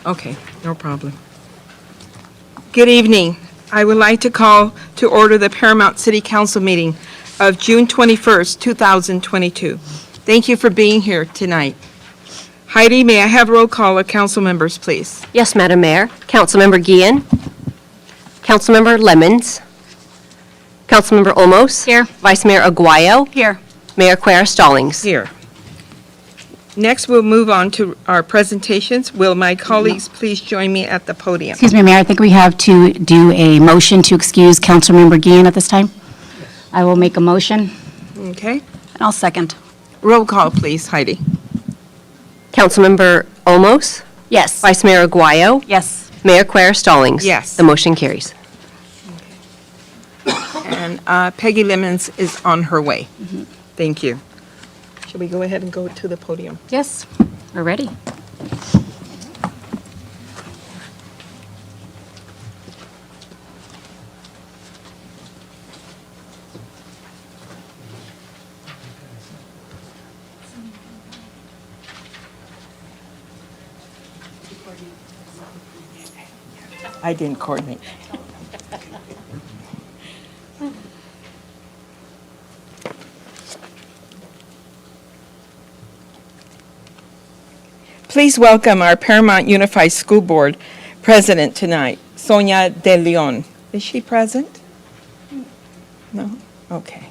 Okay, no problem. Good evening. I would like to call to order the Paramount City Council meeting of June 21st, 2022. Thank you for being here tonight. Heidi, may I have roll call of council members, please? Yes, Madam Mayor. Councilmember Guillen. Councilmember Lemons. Councilmember Olmos. Here. Vice Mayor Aguayo. Here. Mayor Quer Stallings. Here. Next, we'll move on to our presentations. Will my colleagues please join me at the podium? Excuse me, Mayor, I think we have to do a motion to excuse Councilmember Guillen at this time. I will make a motion. Okay. And I'll second. Roll call, please, Heidi. Councilmember Olmos. Yes. Vice Mayor Aguayo. Yes. Mayor Quer Stallings. Yes. The motion carries. And Peggy Lemons is on her way. Thank you. Shall we go ahead and go to the podium? Yes, we're ready. I didn't coordinate. Please welcome our Paramount Unified School Board President tonight, Sonia De Leon. Is she present? No? Okay.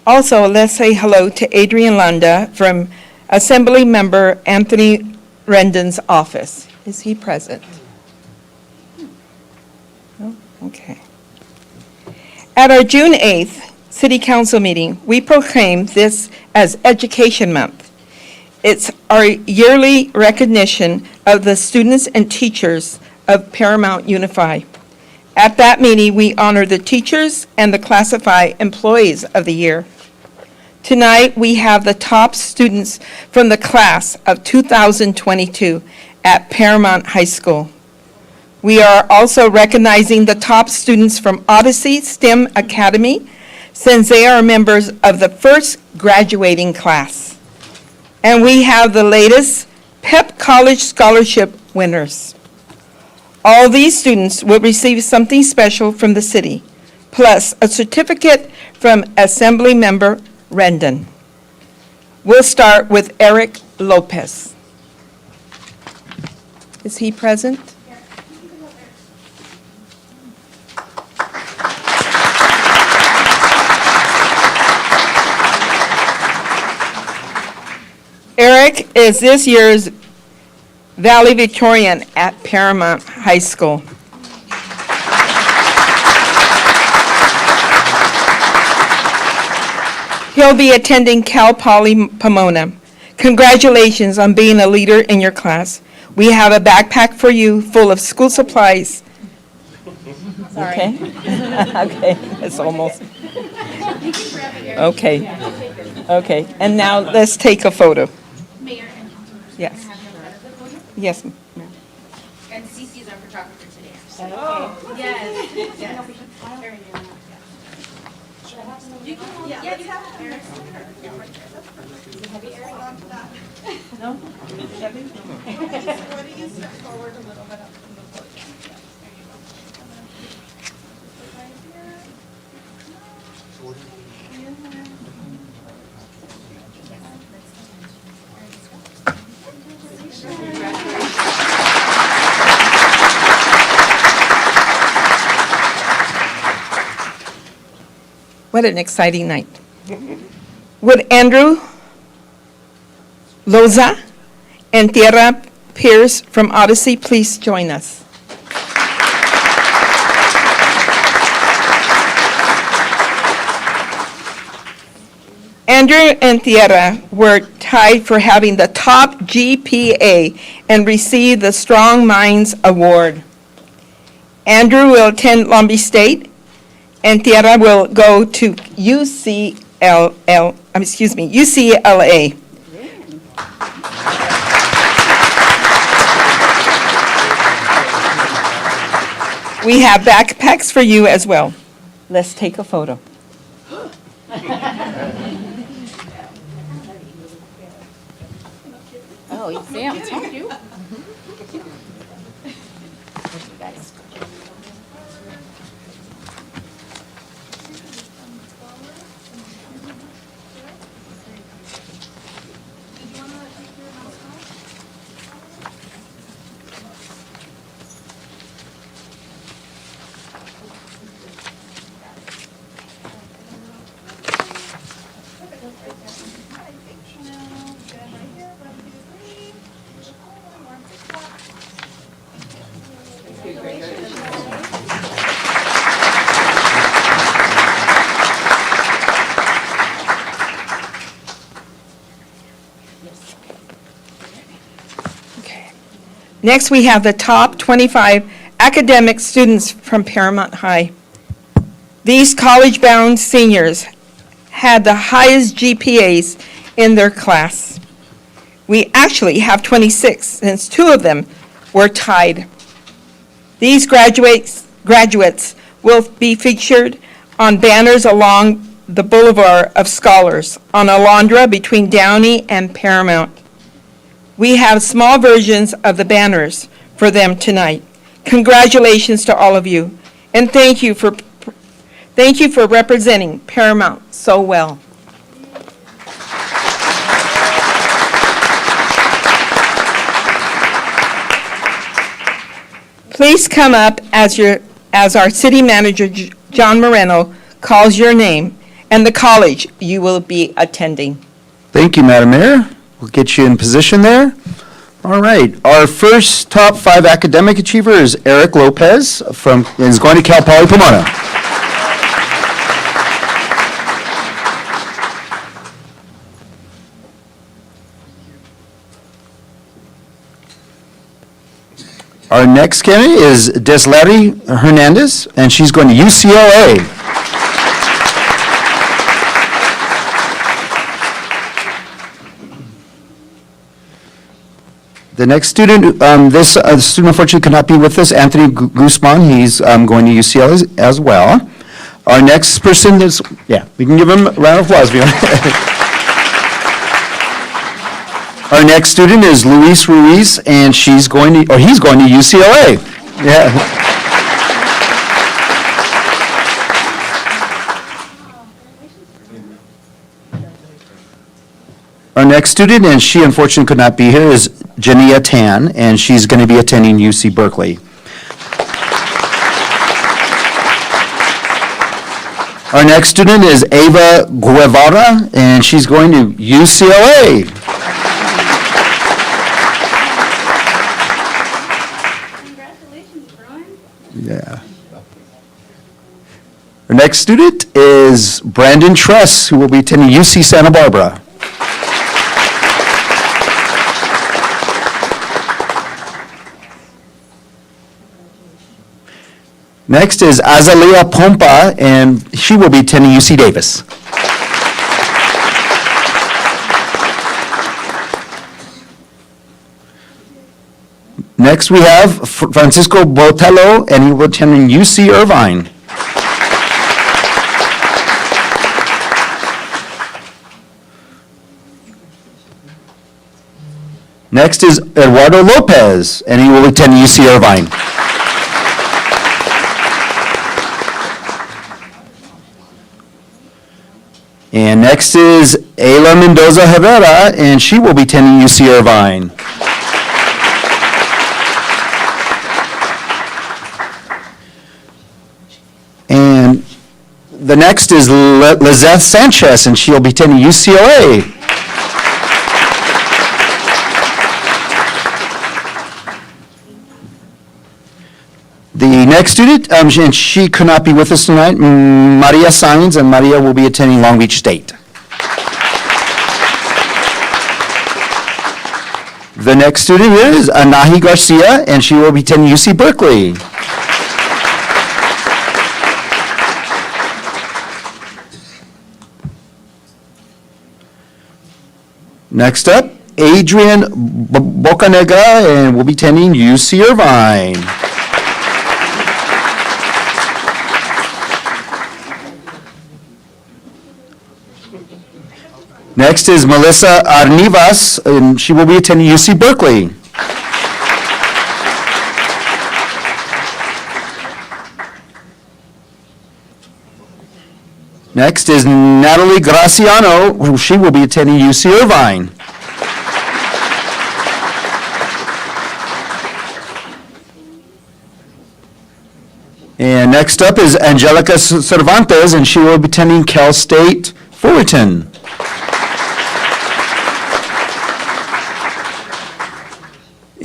Also, let's say hello to Adrian Landa from Assembly Member Anthony Rendon's office. Is he present? No? Okay. At our June 8th City Council meeting, we proclaimed this as Education Month. It's our yearly recognition of the students and teachers of Paramount Unified. At that meeting, we honor the teachers and the classified employees of the year. Tonight, we have the top students from the class of 2022 at Paramount High School. We are also recognizing the top students from Odyssey STEM Academy, since they are members of the first graduating class. And we have the latest PEP College Scholarship winners. All these students will receive something special from the city, plus a certificate from Assembly Member Rendon. We'll start with Eric Lopez. Is he present? Eric is this year's valedictorian at Paramount High School. He'll be attending Cal Poly Pomona. Congratulations on being a leader in your class. We have a backpack for you full of school supplies. Sorry. Okay? Okay, it's almost. Okay. Okay, and now let's take a photo. Mayor. Yes. Yes. ma'am. And Cece's our photographer today. Oh, yes. Yes. You can, yeah, let's have Eric. Hold on to that. No? What do you step forward a little bit up from the podium? Yes, there you go. And then right here. What an exciting night. Would Andrew Loza and Tierra Pierce from Odyssey please join us? Andrew and Tierra were tied for having the top GPA and received the Strong Minds Award. Andrew will attend Long Beach State, and Tierra will go to UCLA. We have backpacks for you as well. Let's take a photo. Oh, Oh, Sam, thank you. Okay. Next, we have the top 25 academic students from Paramount High. These college-bound seniors had the highest GPAs in their class. We actually have 26, since 2 of them were tied. These graduates will be featured on banners along the Boulevard of Scholars on Alondra between Downey and Paramount. We have small versions of the banners for them tonight. Congratulations to all of you, and thank you for representing Paramount so well. Please come up as our city manager, John Moreno, calls your name and the college you will be attending. Thank you, Madam Mayor. We'll get you in position there. All right, our first top 5 academic achiever is Eric Lopez is going to Cal Poly Pomona. Our next candidate is Deslary Hernandez, and she's going to UCLA. The next student, this student unfortunately could not be with us, Anthony Guzman. He's going to UCLA as well. Our next person is, we can give him a round of applause if you want. Our next student is Luis Ruiz, and he's going to UCLA. Yeah. Our next student, and she unfortunately could not be here, is Jania Tan, and she's going to be attending UC Berkeley. Our next student is Ava Guevara, and she's going to UCLA. Congratulations, Brian. Yeah. Our next student is Brandon Tress, who will be attending UC Santa Barbara. Next is Azalea Pompa, and she will be attending UC Davis. Next, we have Francisco Botello, and he will attend UC Irvine. Next is Eduardo Lopez, and he will attend UC Irvine. And next is Ayla Mendoza Herrera, and she will be attending UC Irvine. And the next is Lizeth Sanchez, and she'll be attending UCLA. The next student, and she could not be with us tonight, Maria Sainz, and Maria will be attending Long Beach State. The next student is Anahi Garcia, and she will be attending UC Berkeley. Next up, Adrian Bocanegra, and will be attending UC Irvine. Next is Melissa Arnivas, and she will be attending UC Berkeley. Next is Natalie Graciano, who she will be attending UC Irvine. And next up is Angelica Cervantes, and she will be attending Cal State Fullerton.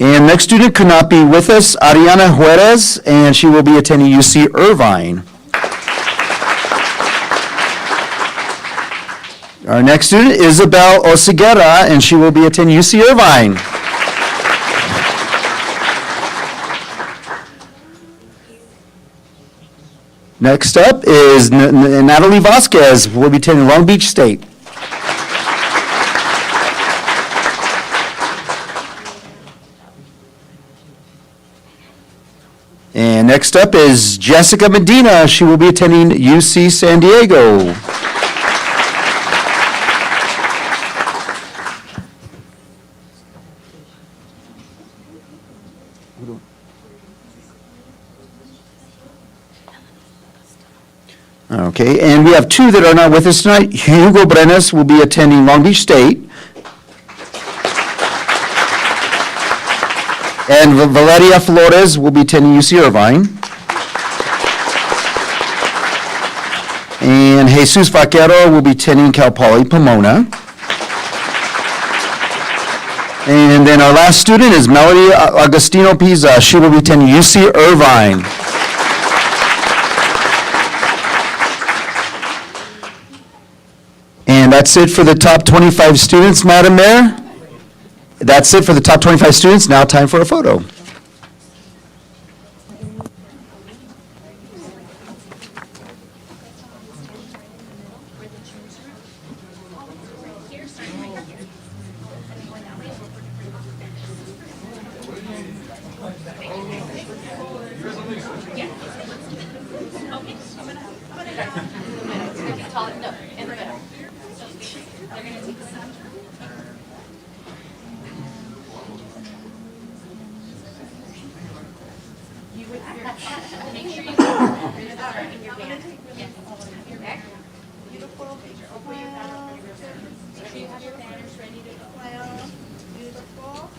And next student could not be with us, Ariana Juarez, and she will be attending UC Irvine. Our next student, Isabel Oseguera, and she will be attending UC Irvine. Next up is Natalie Vasquez, who will be attending Long Beach State. And next up is Jessica Medina. She will be attending UC San Diego. Okay, and we have two that are not with us tonight. Hugo Brenes will be attending Long Beach State. And Valeria Flores will be attending UC Irvine. And Jesus Vaquero will be attending Cal Poly Pomona. And then our last student is Melody Agostino Pisa. She will be attending UC Irvine. And that's it for the top 25 students, Madam Mayor. That's it for the top 25 students. Now time for a photo. Make sure you start in your band. Yes. Your back. Beautiful. Make sure you have your banners ready to go. Smile. Beautiful.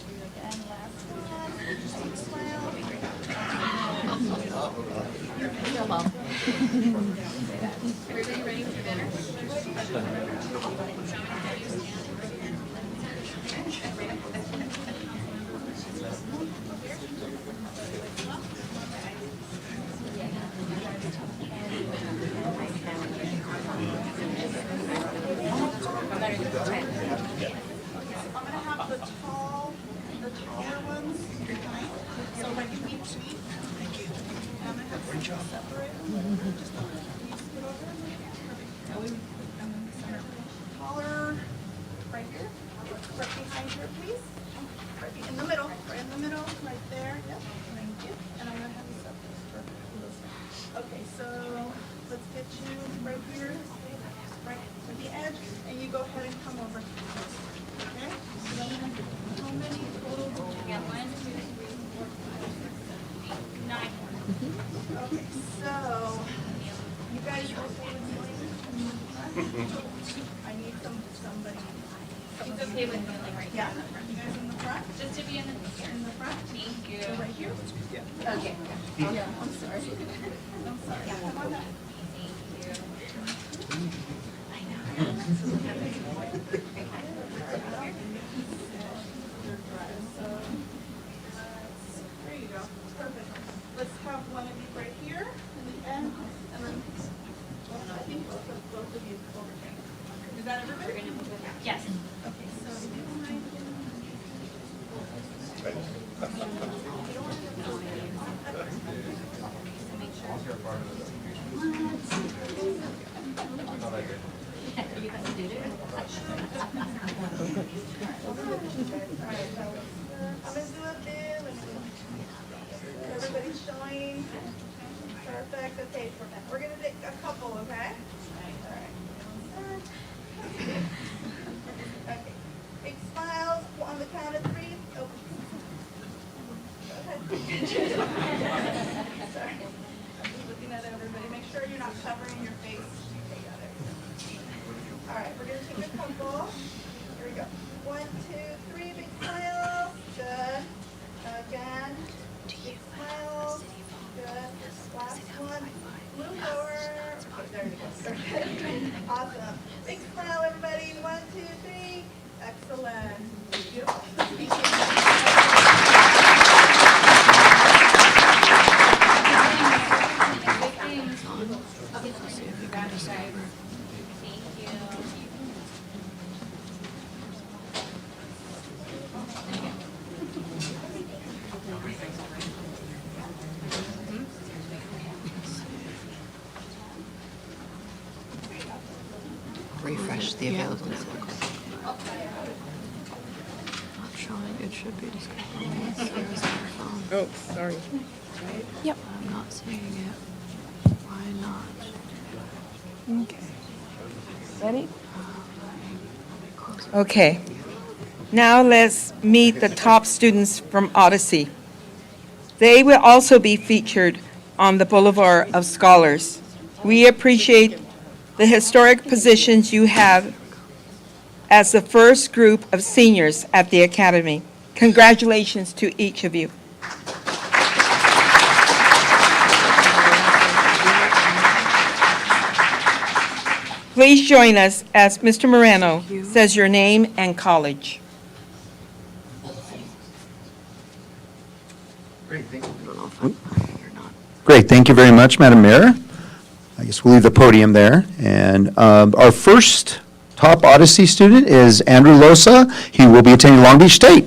And last one. Smile. Everybody ready for dinner? I'm gonna have the taller ones. So like you each sheet. Thank you. I'm gonna have them separate. Just can you scoot over? Perfect. Taller, right here. Right behind her, please. In the middle, right there. Yep. Thank you. And I'm gonna have you separate. Perfect. Okay, so let's get you right here, right at the edge, and you go ahead and come over. Okay? So how many total? We got 1, 2, 3, 4, 5, 6, 7, 8, 9. Okay, so you guys okay with going? I need somebody. It's okay with kneeling right Yeah, now. you guys in the front? Just to be in the In the front? Thank you. So right here? Okay. Yeah, I'm sorry. I'm sorry. Come on up. There you go. Perfect. Let's have one of you right here in the end, and then, well, I think both of you over here. Is that everybody? Yes. Okay, so if you don't mind. I'm gonna do a bit. Everybody's showing. Perfect. Okay, we're gonna take a couple, okay? All right. face. Okay, got it. All right, we're gonna take a couple. Here we go. 1, 2, 3, big smiles. Good. Again. Big smiles. Good. Last one. Move forward. Okay, there you go. Okay. Awesome. Big smile, everybody. 1, 2, 3. Excellent. Beautiful. Refresh the available. Not showing, it should be Oh, sorry. Yep. I'm not seeing it. Why not? Okay. Ready? Okay. Now let's meet the top students from Odyssey. They will also be featured on the Boulevard of Scholars. We appreciate the historic positions you have as the first group of seniors at the Academy. Congratulations to each of you. Please join us as Mr. Moreno says your name and college. Great, thank you very much, Madam Mayor. I guess we'll leave the podium there. And our first top Odyssey student is Andrew Losa. He will be attending Long Beach State.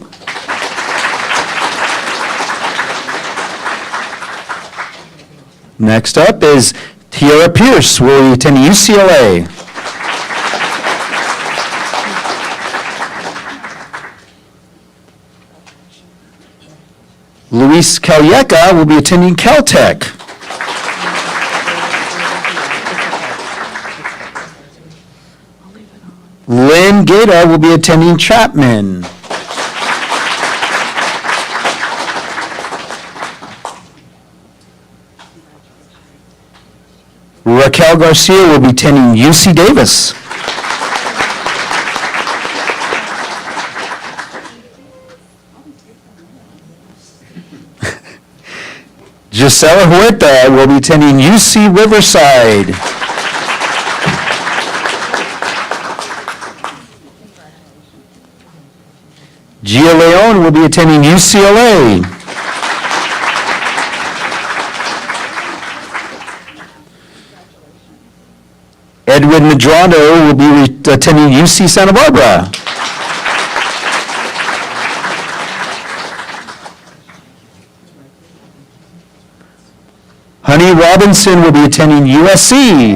Next up is Tiara Pierce, who will be attending UCLA. Luis Calleca will be attending Caltech. Lynn Gata will be attending Chapman. Raquel Garcia will be attending UC Davis. Gisela Huerta will be attending UC Riverside. Gia Leone will be attending UCLA. Edwin Medrano will be attending UC Santa Barbara. Honey Robinson will be attending USC.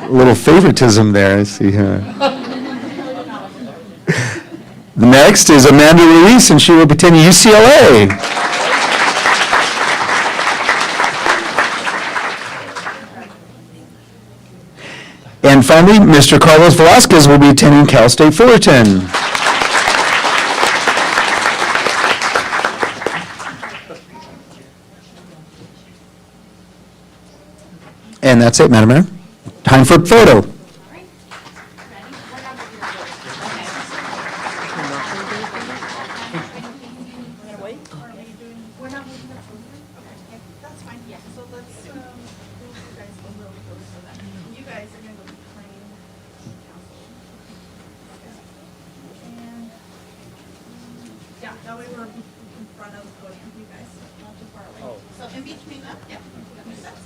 A little favoritism there, I see here. The next is Amanda Ruiz, and she will be attending UCLA. And finally, Mr. Carlos Velasquez will be attending Cal State Fullerton. And that's it, Madam Mayor. Time for a photo. That's fine. Yeah. So let's move you guys a little closer then. You guys are gonna go behind council. And yeah, that way we're in front of the podium, you guys, not too far away. So in between them, yeah. Makes sense?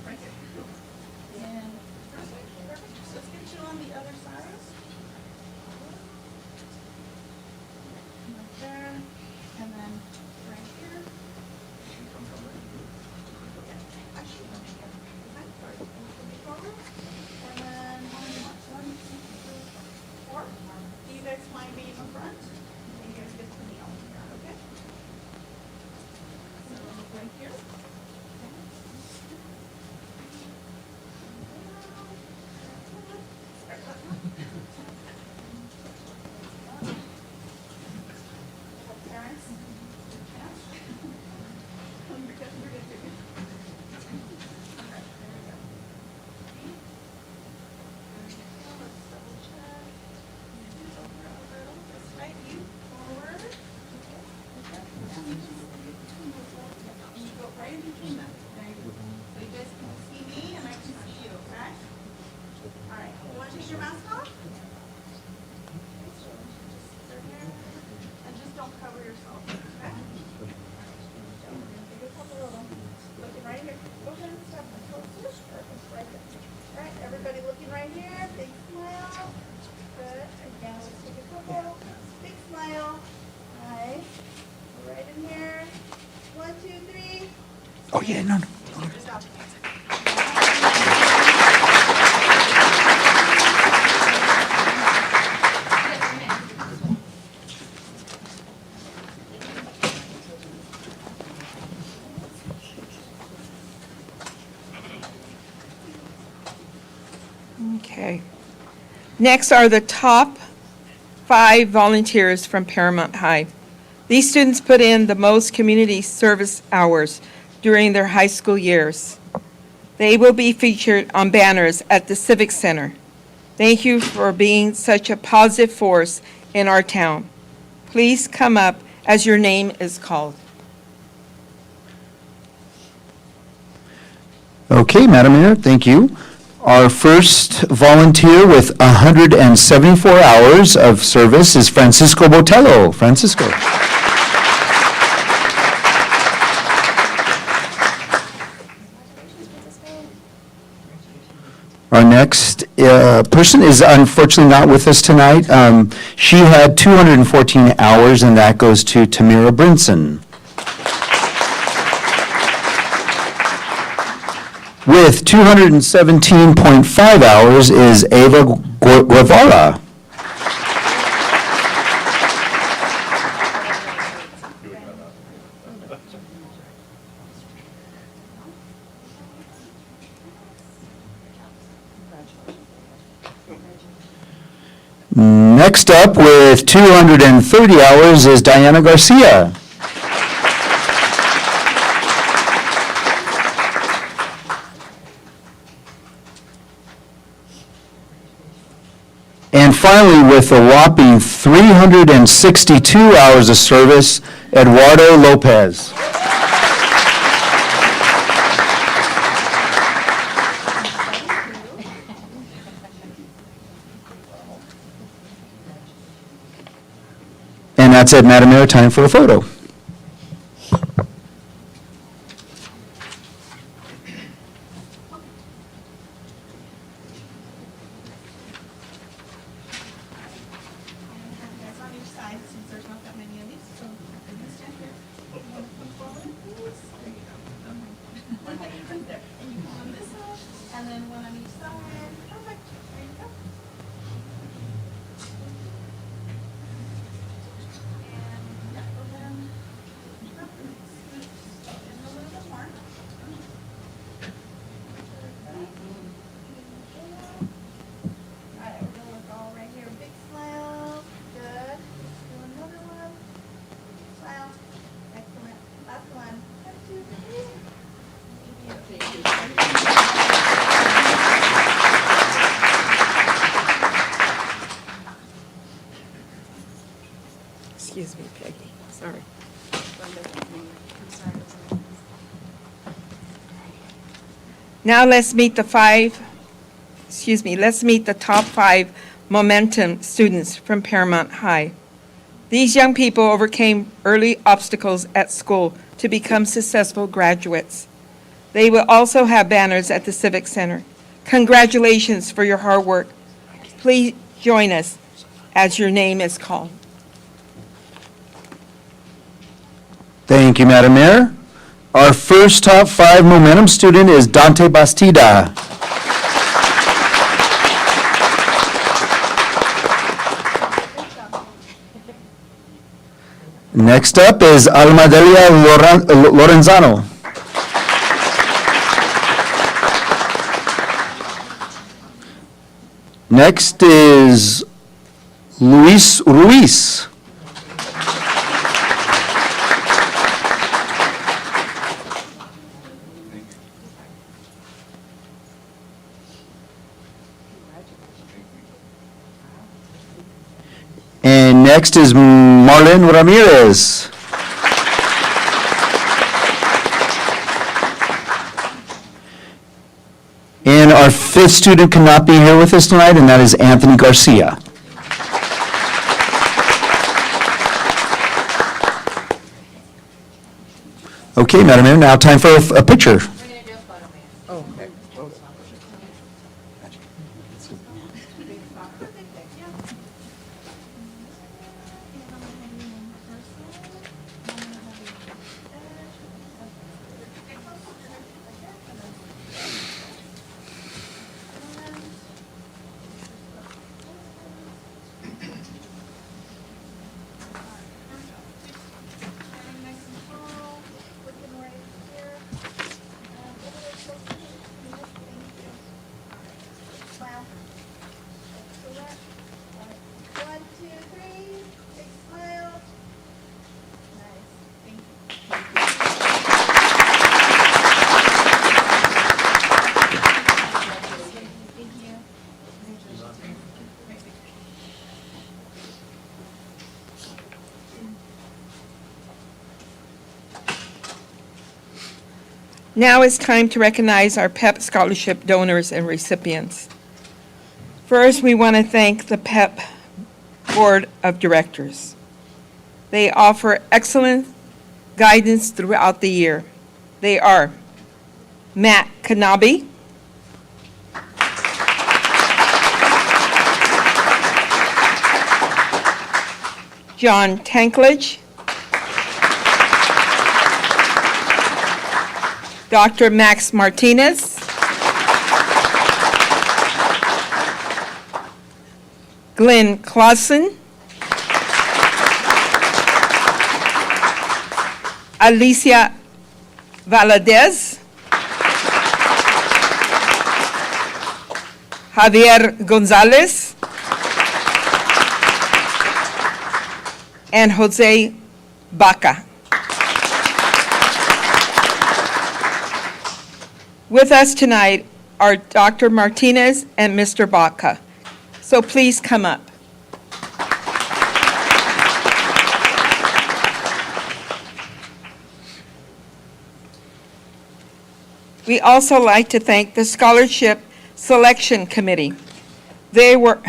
Right here. And perfect. So let's get you on the other side. Right there, and then right here. Actually, let me get behind first. Forward. And then 1, 2, 3, 4. Do you guys mind being in front? You guys get to kneel here, okay? So right here. Okay. your mask off? And just don't cover yourself, okay? Looking right here. Go ahead and step closer. Right there. All right, everybody looking right here. Big smile. Good. Again, let's take a couple. Big smile. Right. Right in here. 1, 2, 3. Oh, yeah, no. Stop. Okay. Next are the top 5 volunteers from Paramount High. These students put in the most community service hours during their high school years. They will be featured on banners at the Civic Center. Thank you for being such a positive force in our town. Please come up as your name is called. Okay, Madam Mayor, thank you. Our first volunteer with 174 hours of service is Francisco Botello. Francisco. Our next person is unfortunately not with us tonight. She had 214 hours, and that goes to Tamira Brinson. With 217.5 hours is Ava Guevara. Next up with 230 hours is Diana Garcia. And finally, with a whopping 362 hours of service, Eduardo Lopez. And that's it, Madam Mayor, time for a photo. Guys on each side, since there's not that many of these, so I'm gonna stand here. You wanna come forward, please? There you go. Okay. Right there. And you come on this side, and then one on each side. Perfect. There you go. And, yeah, go ahead. And a little bit more. All right, we're gonna look all right here. Big smile. Good. Do another one. Smile. Excellent. Last one. 1, 2, 3. Excuse me, Peggy, sorry. Now let's meet the top 5 Momentum students from Paramount High. These young people overcame early obstacles at school to become successful graduates. They will also have banners at the Civic Center. Congratulations for your hard work. Please join us as your name is called. Thank you, Madam Mayor. Our first top 5 Momentum student is Dante Bastida. Next up is Almadelia Lorenzano. Next is Luis Ruiz. And next is Marlene Ramirez. And And our fifth student cannot be here with us tonight, and that is Anthony Garcia. Okay, Madam Mayor, now time for a picture. Standing nice and tall, looking right here. Over there, close to me. Thank you. Smile. Excellent. All right. 1, 2, 3. Big smile. Nice. Thank you. Thank you. Now it's time to recognize our PEP scholarship donors and recipients. First, we want to thank the PEP Board of Directors. They offer excellent guidance throughout the year. They are Matt Kanabi, John Tankledge, Dr. Max Martinez, Glenn Clausen, Alicia Valadez, Javier Gonzalez, and Jose Baca. With us tonight are Dr. Martinez and Mr. Baca. So please come up. We also like to thank the Scholarship Selection Committee. There were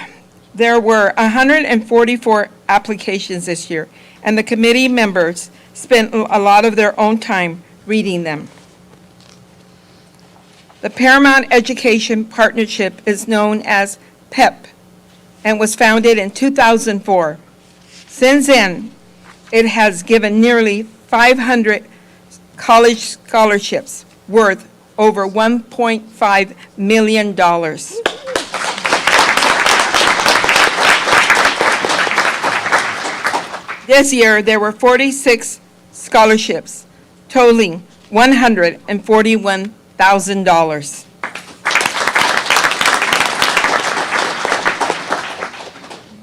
144 applications this year, and the committee members spent a lot of their own time reading them. The Paramount Education Partnership is known as PEP and was founded in 2004. Since then, it has given nearly 500 college scholarships worth over $1.5 million. This year, there were 46 scholarships totaling $141,000.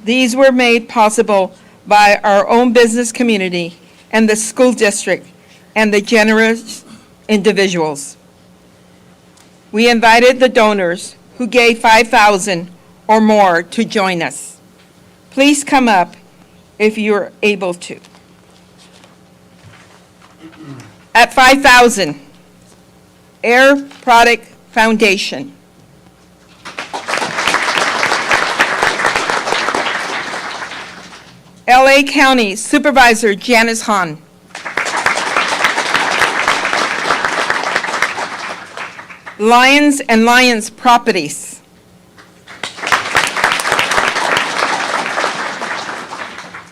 These were made possible by our own business community and the school district and the generous individuals. We invited the donors who gave $5,000 or more to join us. Please come up if you're able to. At $5,000, Air Product Foundation. LA County Supervisor Janice Hahn. Lions and Lions Properties.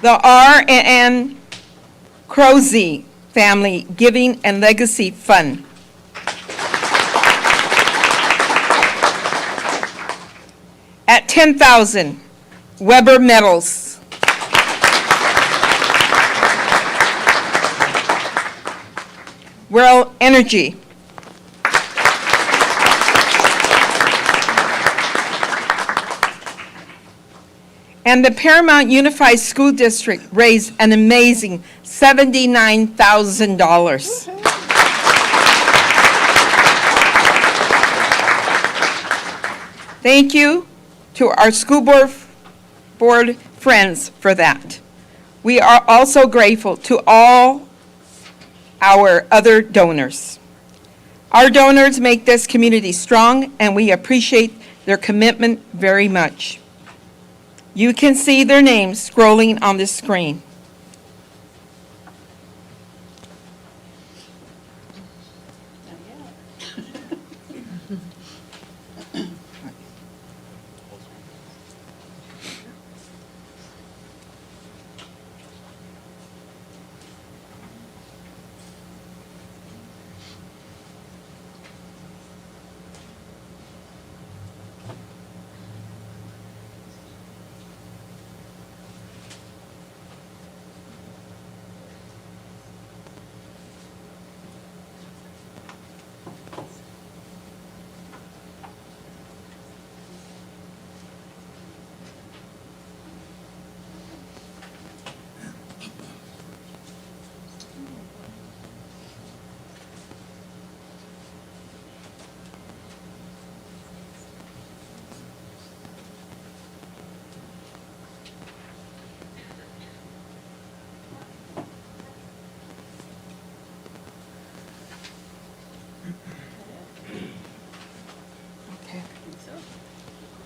The R&N Crozy Family Giving and Legacy Fund. At $10,000, Weber Metals. World Energy. And the Paramount Unified School District raised an amazing $79,000. Thank you to our school board friends for that. We are also grateful to all our other donors. Our donors make this community strong, and we appreciate their commitment very much. You can see their names scrolling on the screen.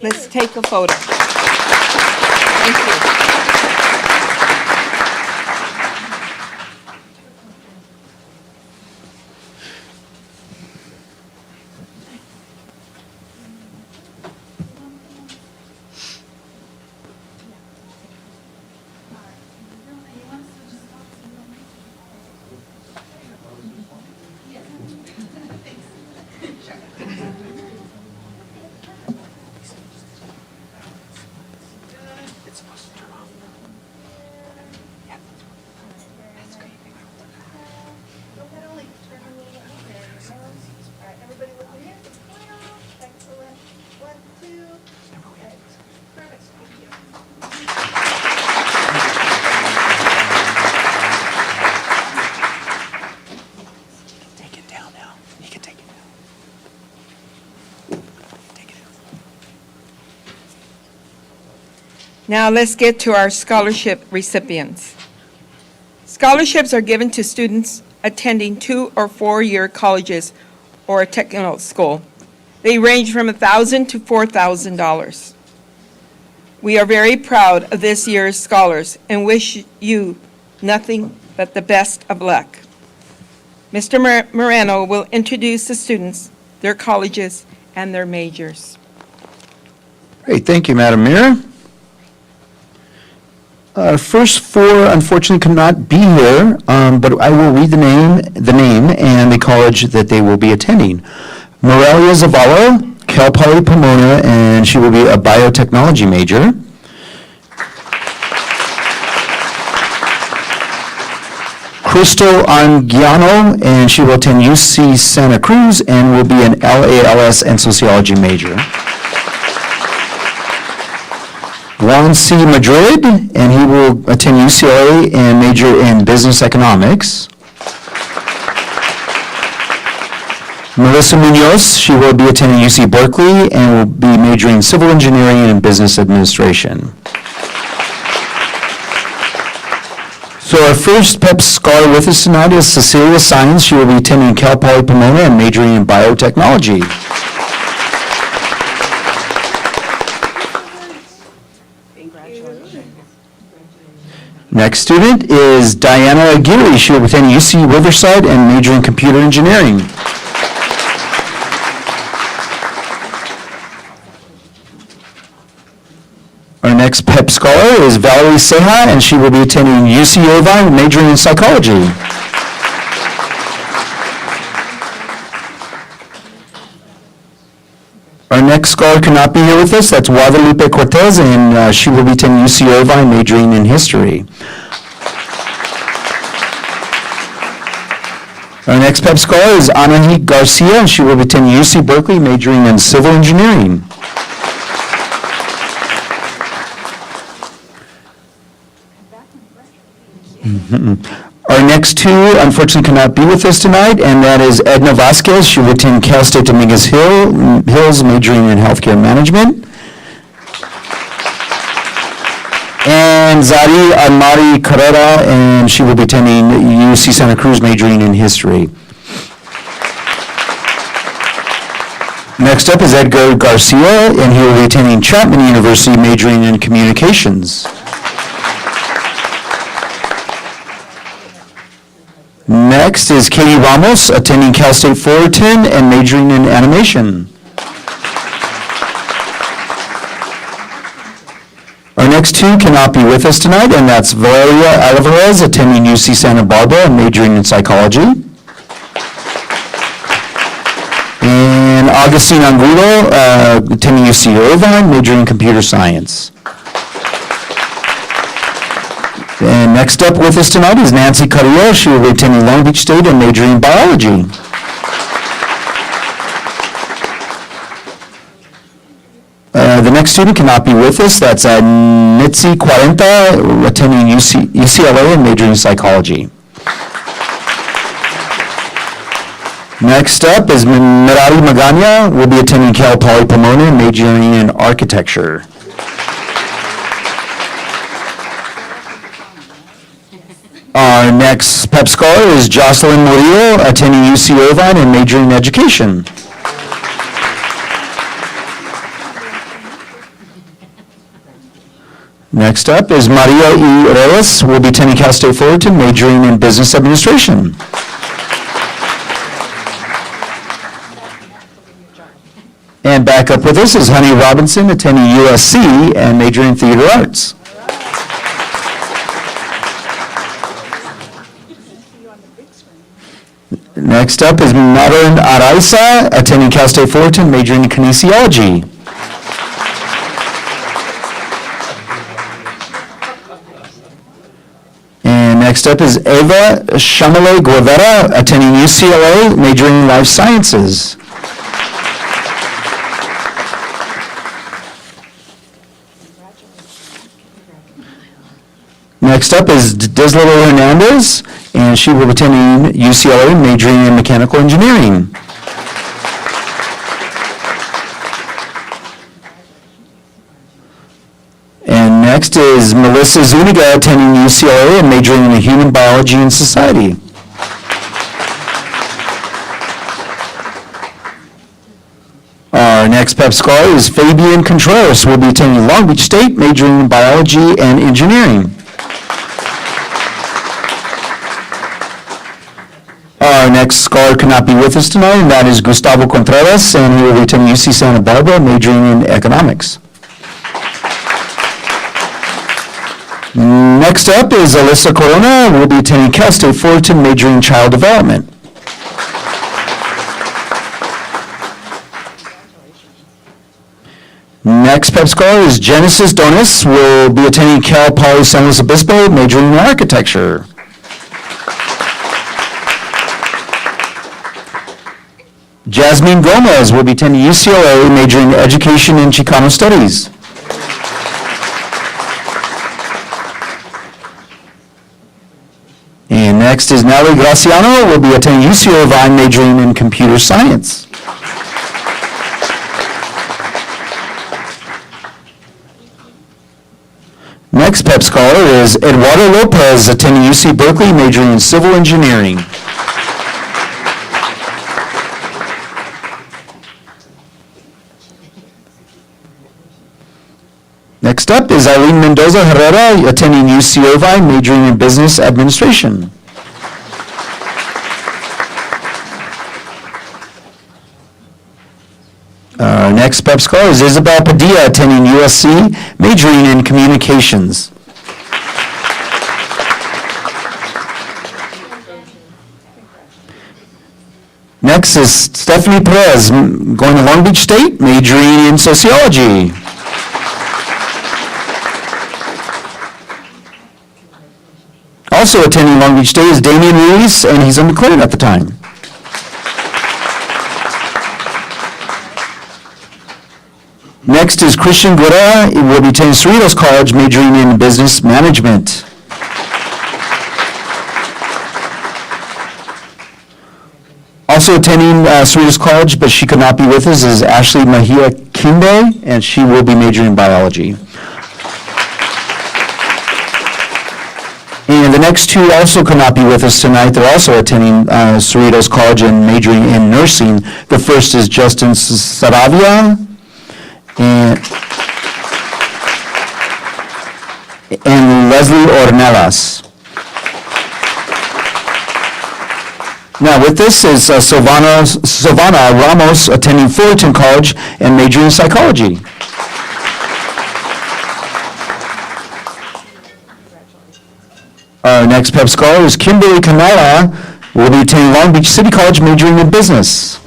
Let's take a photo. Thank you. Go ahead, Ollie. Turn a little bit. There you go. All right, everybody look in here. Smile. Excellent. 1, 2. Okay. Perfect. Thank you. Take it down now. You can take it down. Take it down. Now let's get to our scholarship recipients. Scholarships are given to students attending 2- or 4-year colleges or a technical school. They range from $1,000 to $4,000. We are very proud of this year's scholars and wish you nothing but the best of luck. Mr. Moreno will introduce the students, their colleges, and their majors. Great, thank you, Madam Mayor. First 4 unfortunately could not be here, but I will read the name and the college that they will be attending. Morelia Zavala, Cal Poly Pomona, and she will be a biotechnology major. Crystal Anguiano, and she will attend UC Santa Cruz and will be an LALS and sociology major. Juan C. Madrid, and he will attend UCLA and major in business economics. Melissa Munoz, she will be attending UC Berkeley and will be majoring in civil engineering and business administration. So our first PEP scholar with us tonight is Cecilia Sines. She will be attending Cal Poly Pomona and majoring in biotechnology. Next student is Diana Aguirre. She will attend UC Riverside and major in computer engineering. Our next PEP scholar is Valerie Ceja, and she will be attending UC Irvine, majoring in psychology. Our next scholar cannot be here with us. That's Guadalupe Cortez, and she will be attending UC Irvine, majoring in history. Our next PEP scholar is Anahi Garcia, and she will be attending UC Berkeley, majoring in civil engineering. Our next 2, unfortunately, cannot be with us tonight, and that is Edna Vasquez. She will attend Cal State Dominguez Hills, majoring in healthcare management. And Zari Amari Carrera, and she will be attending UC Santa Cruz, majoring in history. Next up is Edgar Garcia, and he will be attending Chapman University, majoring in communications. Next is Katie Ramos, attending Cal State Fullerton and majoring in animation. Our next two cannot be with us tonight, and that's Valeria Alvarez, attending UC Santa Barbara and majoring in psychology. And Augustine Angulo, attending UC Irvine, majoring in computer science. And next up with us tonight is Nancy Carrillo. She will be attending Long Beach State and majoring in biology. The next student cannot be with us. That's Nitsi Cuarenta, attending UCLA and majoring in psychology. Next up is Merari Magana, will be attending Cal Poly Pomona and majoring in architecture. Our next PEP scholar is Jocelyn Murillo, attending UC Irvine and majoring in education. Next up is Maria E. Reyes, will be attending Cal State Fullerton, majoring in business administration. And back up with us is Honey Robinson, attending USC and majoring in theater arts. Next up is Marin Araiza, attending Cal State Fullerton, majoring in kinesiology. And next up is Eva Chamale Guevara, attending UCLA, majoring in life sciences. Next up is Deslito Hernandez, and she will be attending UCLA, majoring in mechanical engineering. And next is Melissa Zuniga, attending UCLA and majoring in human biology and society. Our next PEP scholar is Fabian Contreras, who will be attending Long Beach State, majoring in biology and engineering. Our next scholar cannot be with us tonight, and that is Gustavo Contreras, and he will be attending UC Santa Barbara, majoring in economics. Next up is Alyssa Corona, who will be attending Cal State Fullerton, majoring in child development. Next PEP scholar is Genesis Donis, who will be attending Cal Poly San Luis Obispo, majoring in architecture. Jasmine Gomez will be attending UCLA, majoring in education and Chicano studies. And next is Natalie Graciano, will be attending UC Irvine, majoring in computer science. Next PEP scholar is Eduardo Lopez, attending UC Berkeley, majoring in civil engineering. Next up is Eileen Mendoza Herrera, attending UC Irvine, majoring in business administration. Our next PEP scholar is Isabel Padilla, attending USC, majoring in communications. Next is Stephanie Perez, going to Long Beach State, majoring in sociology. Also attending Long Beach State is Damian Ruiz, and he's on McLaren at the time. Next is Christian Guerra. He will be attending Cerritos College, majoring in business management. Also attending Cerritos College, but she could not be with us, is Ashley Mahia Kimbe, and she will be majoring in biology. And And the next two also could not be with us tonight. They're also attending Cerritos College and majoring in nursing. The first is Justin Saravia and Leslie Ornelas. Now, with this is Silvana Ramos attending Fullerton College and majoring in psychology. Our next PEP scholar is Kimberly Canala, who will be attending Long Beach City College majoring in business.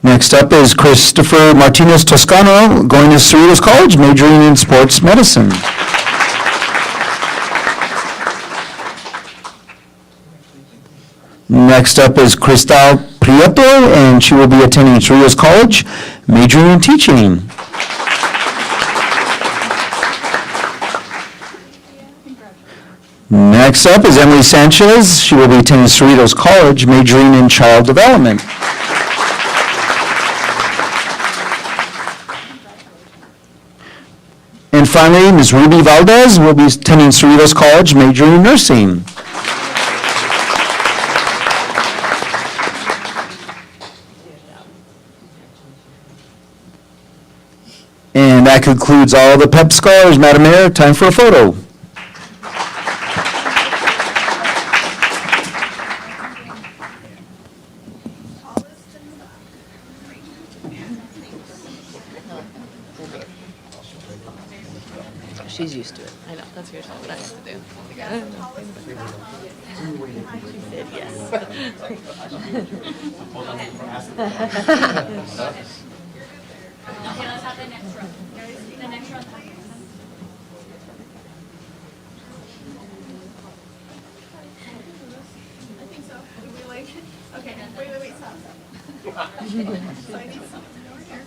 Next up is Christopher Martinez Toscano, going to Cerritos College, majoring in sports medicine. Next up is Cristal Prieto, and she will be attending Cerritos College, majoring in teaching. Next up is Emily Sanchez. She will be attending Cerritos College, majoring in child development. And finally, Ms. Ruby Valdez will be attending Cerritos College, majoring in nursing. And that concludes all the PEP scholars. Madam Mayor, time for a photo. She's used to it. I know, that's what I have to do. Okay, let's have the next row. The next row. I think so. Do we like it? Okay, wait, stop. So I need something over here.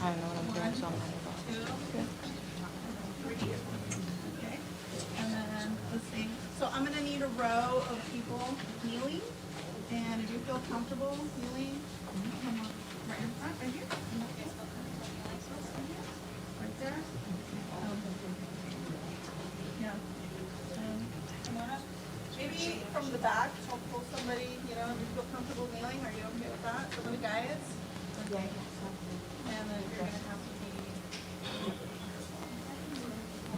I don't know what I'm doing, so I'm not involved. Okay, and then, let's see, so I'm gonna need a row of people kneeling, and if you feel comfortable kneeling, come on, right in front, right here. Okay. Right there. Yeah. Come on up. Maybe from the back, I'll pull somebody, if you feel comfortable kneeling, are you okay with that? Somebody guide us? Okay. And then you're gonna have to be.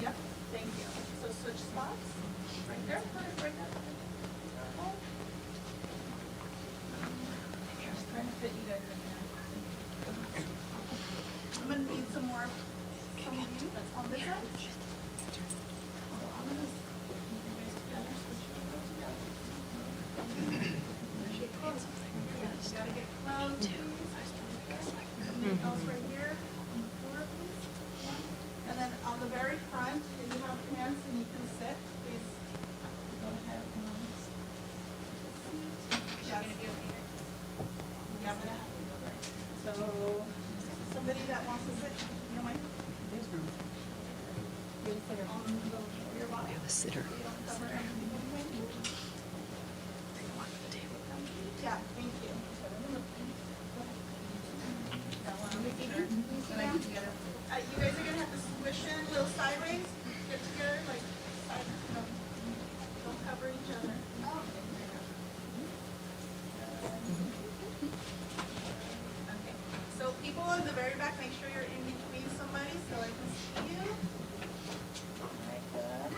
Yep, thank you. So switch spots. Right there, right there. Just trying to fit you guys in there. I'm gonna need some of you that's on this side. So I'm gonna put you guys together, switch you guys together. Get close. You gotta get close. Anything else right here on the floor, please? And then on the very front, if you have hands and you can sit, please go ahead and sit. Yes. Yeah, I'm gonna have to go there. So, somebody that wants to sit, you don't mind? On your body. A sitter. You don't cover everything. Yeah, thank you. You guys are gonna have to squish in a little sideways, get together, like, don't cover each other. Okay, so people in the very back, make sure you're in between somebody so I can see you. Alright, good.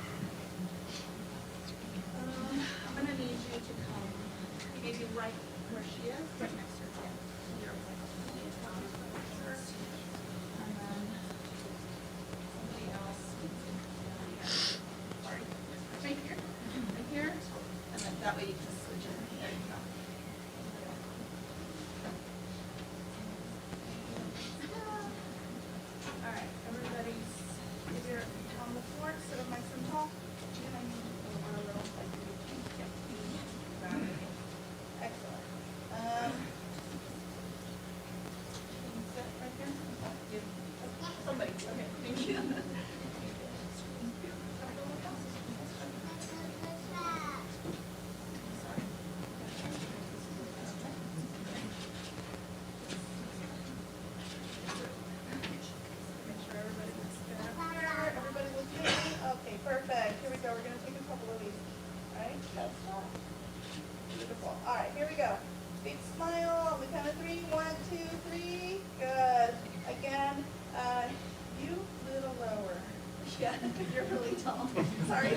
I'm gonna need you to come, maybe right where she is, right next to her. Yeah. And then somebody else. Sorry. Right here. Right here. And then that way you can switch in. There you go. All right, everybody's, if you're on the floor, sit up nice and tall. And I need you to go on a little like excellent. Can you sit right there? Somebody, okay, thank you. Sorry. because you're really tall. Sorry,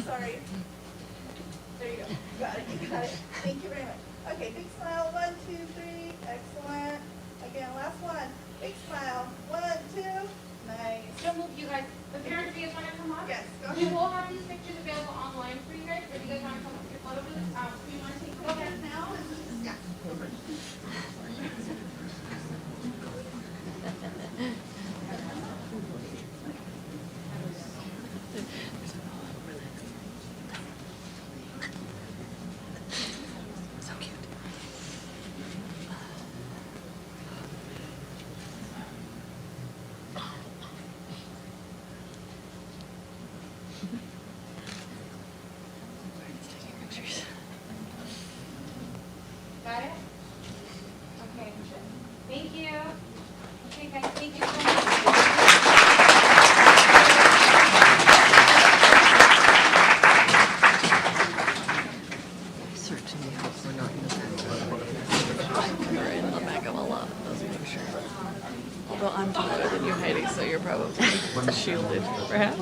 sorry. There you go. Got it, you got it. Thank you very much. Okay, big smile. 1, 2, 3. Excellent. Again, last one. Big smile. 1, 2. Nice. Don't move, you guys. The parents, do you guys want to come up? Yes, go We ahead. will have these pictures available online for you guys, but you guys want to come up to your photo booth? Do you want to take photos now? Yeah. So cute. Got it? Okay. Thank you. Okay, guys, thank you so much. Certainly hope we're not in the We're in the back of a lot, that's for sure. Although I'm taller than you, Heidi, so you're probably shielded, perhaps.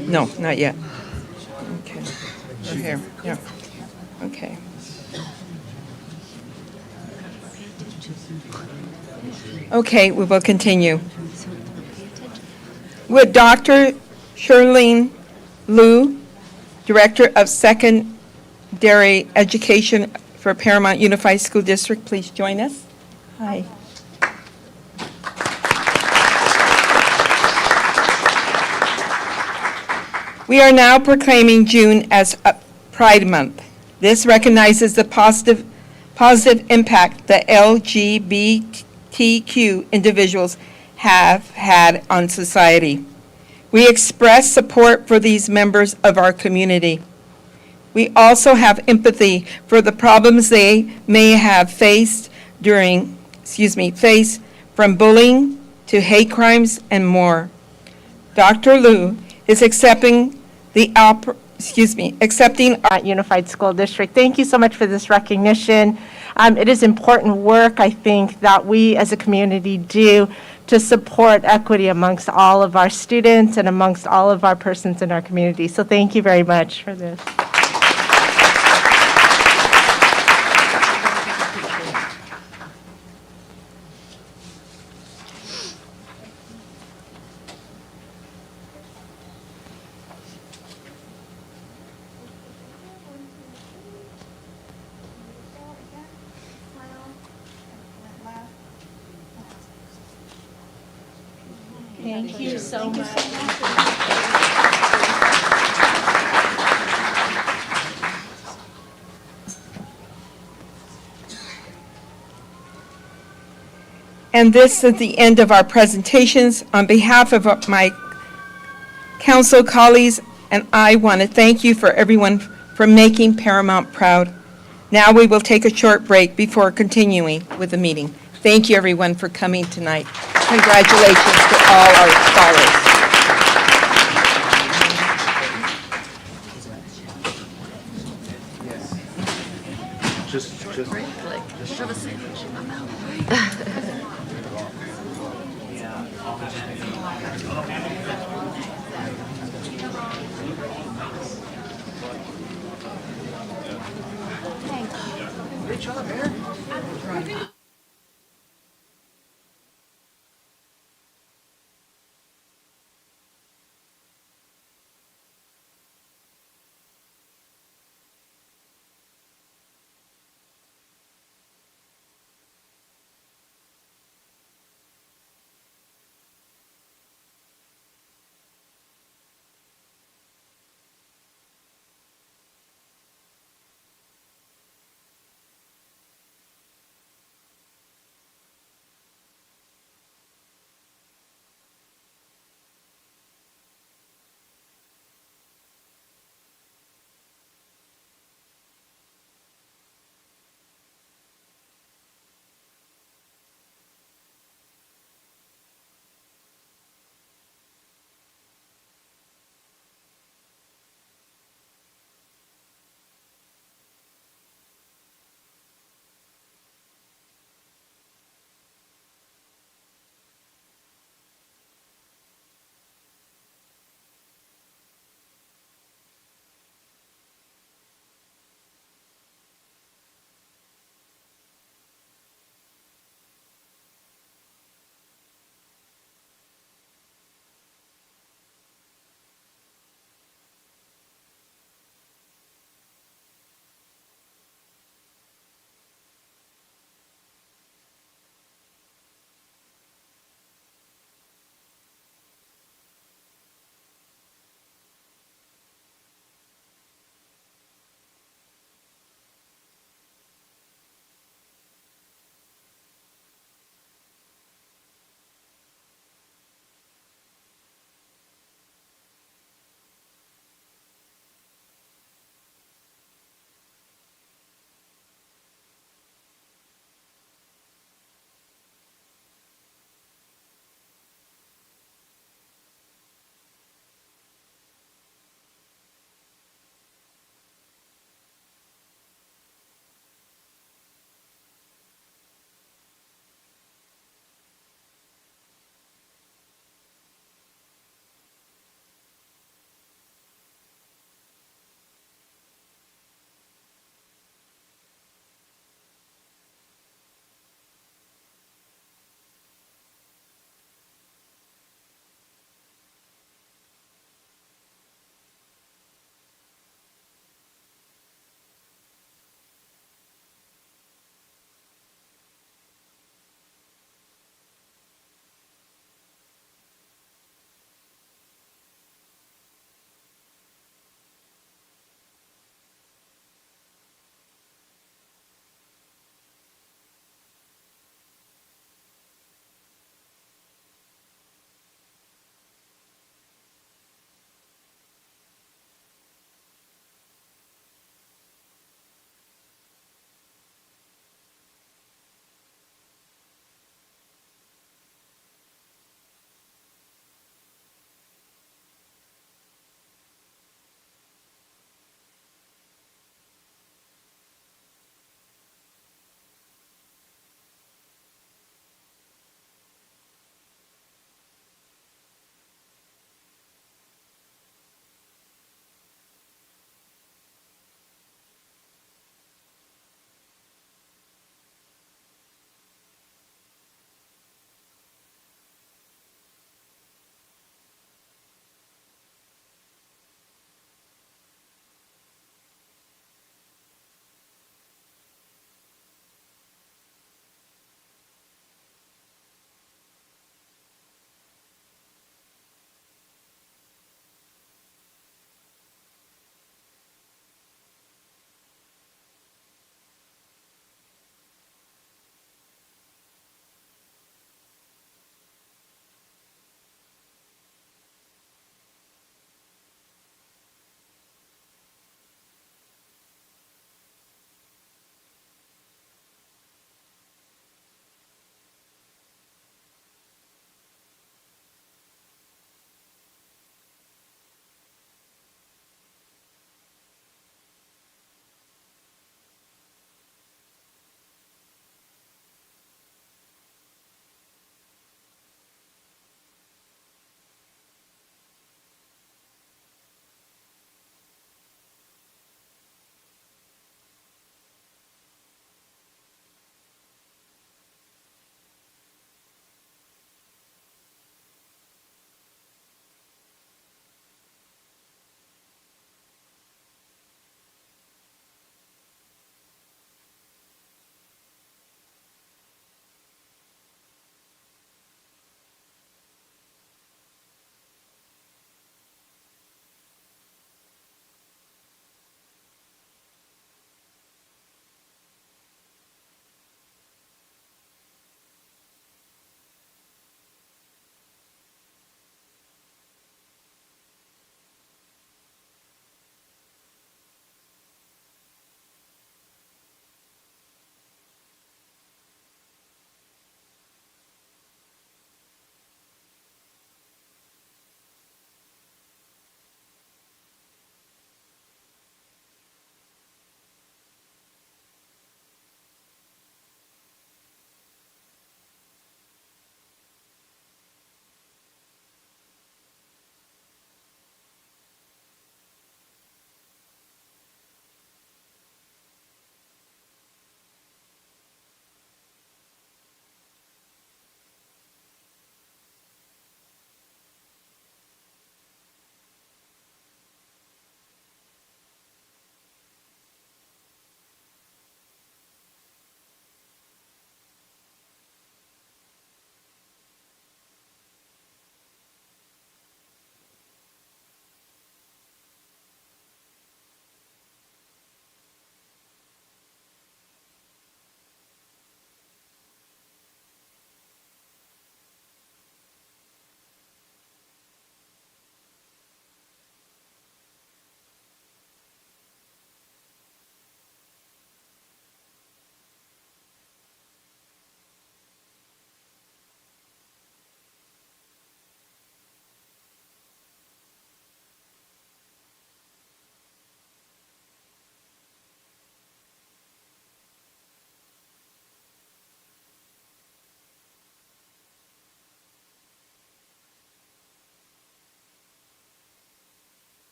No, not yet. Okay. We're here, yeah. Okay. Okay, we will continue. Would Dr. Shirlene Liu, Director of Secondary Education for Paramount Unified School District, please join us? Hi. We are now proclaiming June as a Pride Month. This recognizes the positive impact that LGBTQ individuals have had on society. We express support for these members of our community. We also have empathy for the problems they may have faced from bullying to hate crimes and more. Dr. Liu is accepting our Unified School District. Thank you so much for this recognition. It is important work, I think, that we as a community do to support equity amongst all of our students and amongst all of our persons in our community. So thank you very much for this. Thank you so much. And this is the end of our presentations. On behalf of my council colleagues and I want to thank you for everyone for making Paramount proud. Now we will take a short break before continuing with the meeting. Thank you, everyone, for coming tonight. Congratulations to all our scholars. Like, shove a sandwich in my mouth.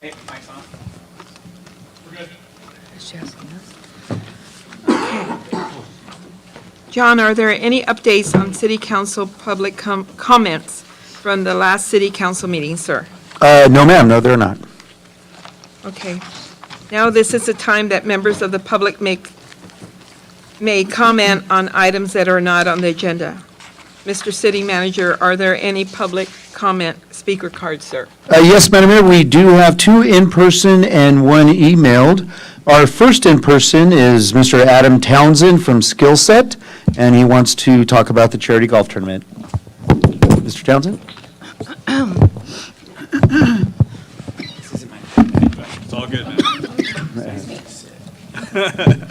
Hey, mic's on. We're good. She asking us? John, are there any updates on city council public comments from the last city council meeting, sir? No, ma'am, no, they're not. Okay. Now this is the time that members of the public may comment on items that are not on the agenda. Mr. City Manager, are there any public comment speaker cards, sir? Yes, Madam Mayor, we do have 2 in-person and 1 emailed. Our first in-person is Mr. Adam Townsend from Skillset, and he wants to talk about the charity golf tournament. Mr. Townsend? It's all good, man.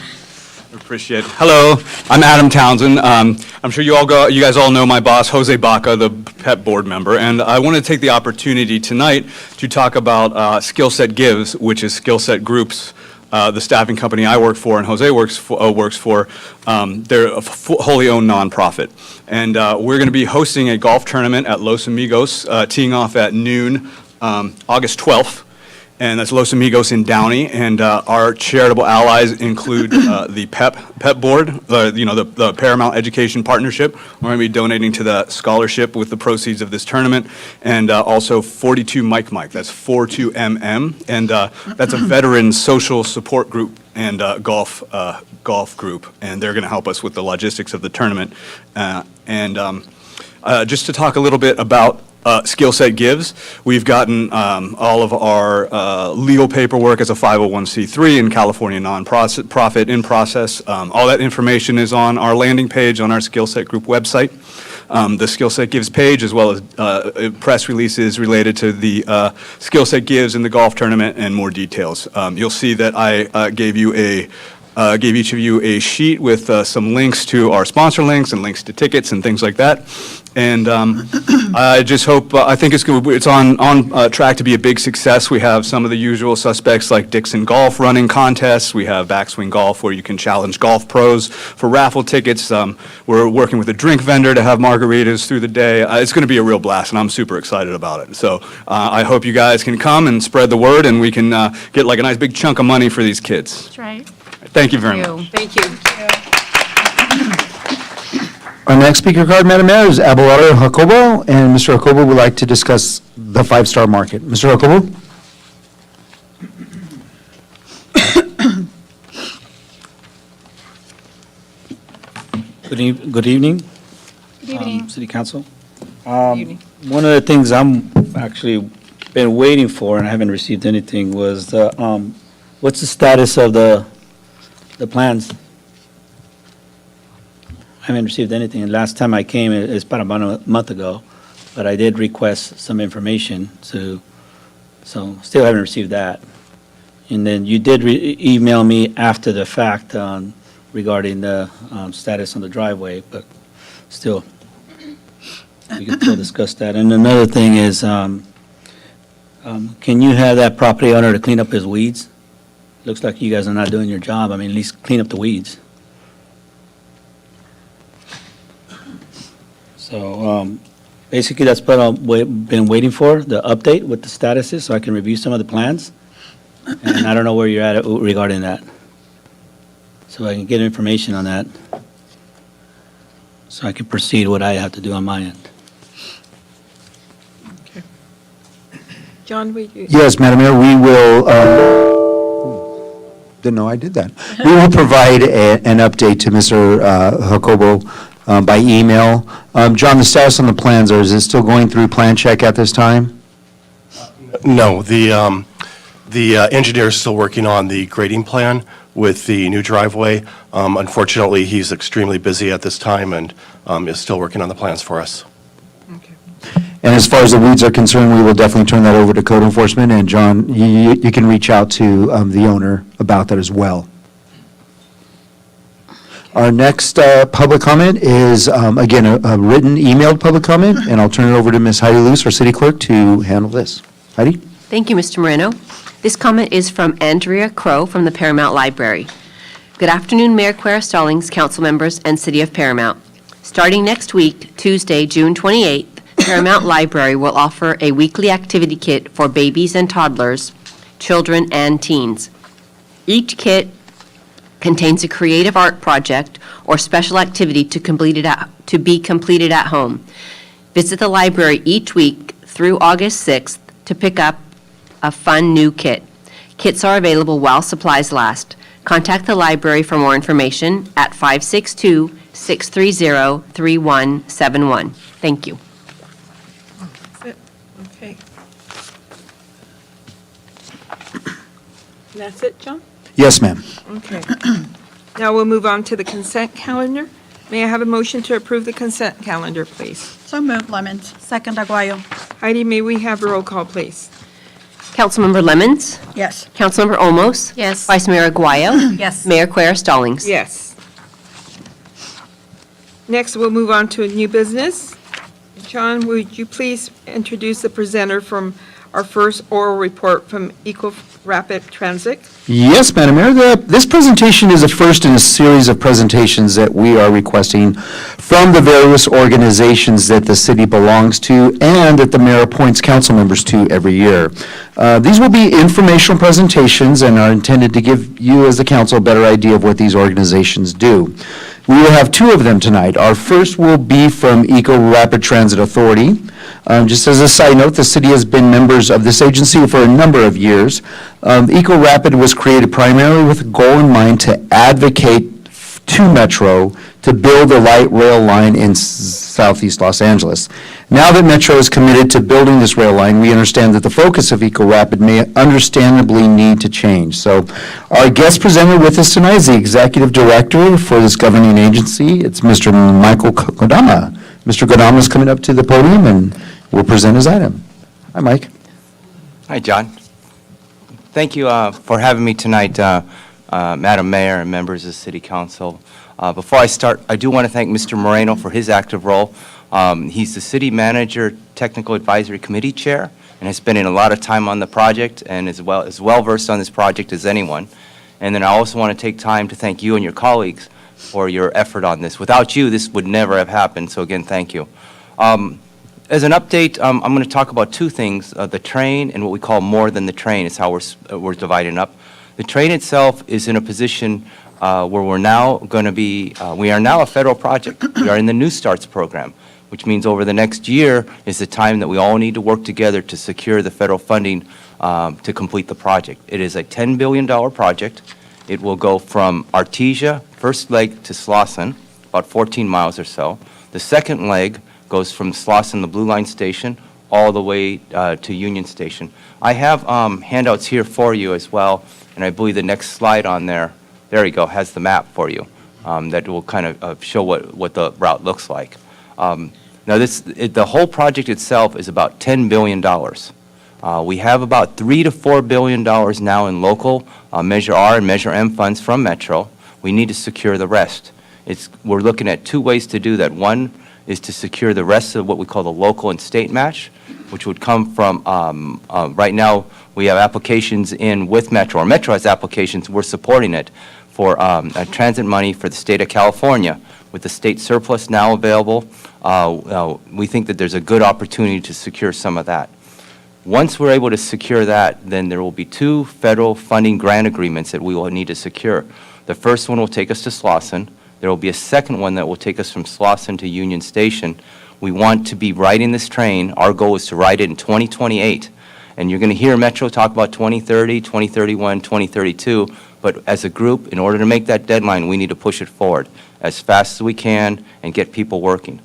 Appreciate it. Hello, I'm Adam Townsend. I'm sure you guys all know my boss, Jose Baca, the PEP board member, and I want to take the opportunity tonight to talk about Skillset Gives, which is Skillset Group's, the staffing company I work for and Jose works for. They're a wholly owned nonprofit, and we're going to be hosting a golf tournament at Los Amigos, teeing off at noon, August 12th. And that's Los Amigos in Downey, and our charitable allies include the PEP board, the Paramount Education Partnership. We're going to be donating to the scholarship with the proceeds of this tournament, and also 42 Mike, that's 42MM, and that's a veteran social support group and golf group, and they're going to help us with the logistics of the tournament. Just to talk a little bit about Skillset Gives. We've gotten all of our legal paperwork as a 501c3 and California nonprofit in process. All that information is on our landing page on our Skillset Group website. The Skillset Gives page, as well as press releases related to the Skillset Gives and the golf tournament and more details. You'll see that I gave each of you a sheet with some links to our sponsor links and links to tickets and things like that. And I just hope, I think it's on track to be a big success. We have some of the usual suspects like Dixon Golf running contests. We have Backswing Golf where you can challenge golf pros for raffle tickets. We're working with a drink vendor to have margaritas through the day. It's going to be a real blast, and I'm super excited about it. So I hope you guys can come and spread the word, and we can get like a nice big chunk of money for these kids. That's right. Thank you very much. Thank you. Our next speaker card, Madam Mayor, is Abelardo Jacobo, and Mr. Jacobo would like to discuss the 5-star market. Mr. Jacobo? Good evening. Good evening. City Council. evening. One of the things I'm actually been waiting for, and I haven't received anything, was what's the status of the plans? I haven't received anything. And last time I came, it's about a month ago, but I did request some information, so still haven't received that. And then you did email me after the fact regarding the status on the driveway, but still, we can still discuss that. And another thing is, can you have that property owner to clean up his weeds? Looks like you guys are not doing your job. I mean, at least clean up the weeds. So basically, that's what I've been waiting for, the update with the statuses, so I can review some of the plans. And I don't know where you're at regarding that. So I can get information on that, so I can proceed what I have to do on my end. John, will you? Yes, Madam Mayor, we will, didn't know I did that. We will provide an update to Mr. Jacobo by email. John, the status on the plans, is it still going through plan check at this time? No, the engineer is still working on the grading plan with the new driveway. Unfortunately, he's extremely busy at this time and is still working on the plans for us. Okay. And as far as the weeds are concerned, we will definitely turn that over to code enforcement, and John, you can reach out to the owner about that as well. Our next public comment is, again, a written emailed public comment, and I'll turn it over to Ms. Heidi Luce, our city clerk, to handle this. Heidi? Thank you, Mr. Moreno. This comment is from Andrea Crow from the Paramount Library. Good afternoon, Mayor Quera Stallings, council members, and City of Paramount. Starting next week, Tuesday, June 28th, Paramount Library will offer a weekly activity kit for babies and toddlers children, and teens. Each kit contains a creative art project or special activity to be completed at home. Visit the library each week through August 6th to pick up a fun new kit. Kits are available while supplies last. Contact the library for more information at 562-630-3171. Thank you. That's it. Okay. That's it, John? Yes, ma'am. Okay. Now we'll move on to the consent calendar. May I have a motion to approve the consent calendar, please? So moved, Lemons. Second, Aguayo. Heidi, may we have a roll call, please? Councilmember Lemons? Yes. Councilmember Olmos? Yes. Vice Mayor Aguayo? Yes. Mayor Quer Stallings? Yes. Next, we'll move on to a new business. John, would you please introduce the presenter from our first oral report from Eco Rapid Transit? Yes, Madam Mayor. This presentation is a first in a series of presentations that we are requesting from the various organizations that the city belongs to and that the mayor appoints council members to every year. These will be informational presentations and are intended to give you as the council a better idea of what these organizations do. We will have two of them tonight. Our first will be from Eco Rapid Transit Authority. Just as a side note, the city has been members of this agency for a number of years. Eco Rapid was created primarily with a goal in mind to advocate to Metro to build a light rail line in southeast Los Angeles. Now that Metro is committed to building this rail line, we understand that the focus of Eco Rapid may understandably need to change. So our guest presenter with us tonight is the executive director for this governing agency. It's Mr. Michael Kodama. Mr. Kodama is coming up to the podium and will present his item. Hi, Mike. Hi, John. Thank you for having me tonight, Madam Mayor and members of the City Council. Before I start, I do want to thank Mr. Moreno for his active role. He's the City Manager Technical Advisory Committee Chair and has spent a lot of time on the project and is well-versed on this project as anyone. And then I also want to take time to thank you and your colleagues for your effort on this. Without you, this would never have happened, so again, thank you. As an update, I'm going to talk about two things, the train and what we call more than the train is how we're dividing up. The train itself is in a position where we are now a federal project. We are in the New Starts program, which means over the next year is the time that we all need to work together to secure the federal funding to complete the project. It is a $10 billion project. It will go from Artesia, first leg, to Slauson, about 14 miles or so. The second leg goes from Slauson, the Blue Line Station, all the way to Union Station. I have handouts here for you as well, and I believe the next slide on there you go, has the map for you that will kind of show what the route looks like. Now, the whole project itself is about $10 billion. We have about $3 to $4 billion now in local Measure R and Measure M funds from Metro. We need to secure the rest. We're looking at two ways to do that. One is to secure the rest of what we call the local and state match, which would come from, right now, we have applications in with Metro, or Metro has applications, we're supporting it, for transit money for the state of California. With the state surplus now available, we think that there's a good opportunity to secure some of that. Once we're able to secure that, then there will be two federal funding grant agreements that we will need to secure. The first one will take us to Slauson. There will be a second one that will take us from Slauson to Union Station. We want to be riding this train. Our goal is to ride it in 2028. And you're going to hear Metro talk about 2030, 2031, 2032. But as a group, in order to make that deadline, we need to push it forward as fast as we can and get people working.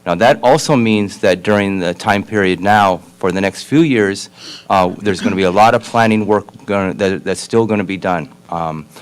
Now, that also means that during the time period now, for the next few years, there's going to be a lot of planning work that's still going to be done.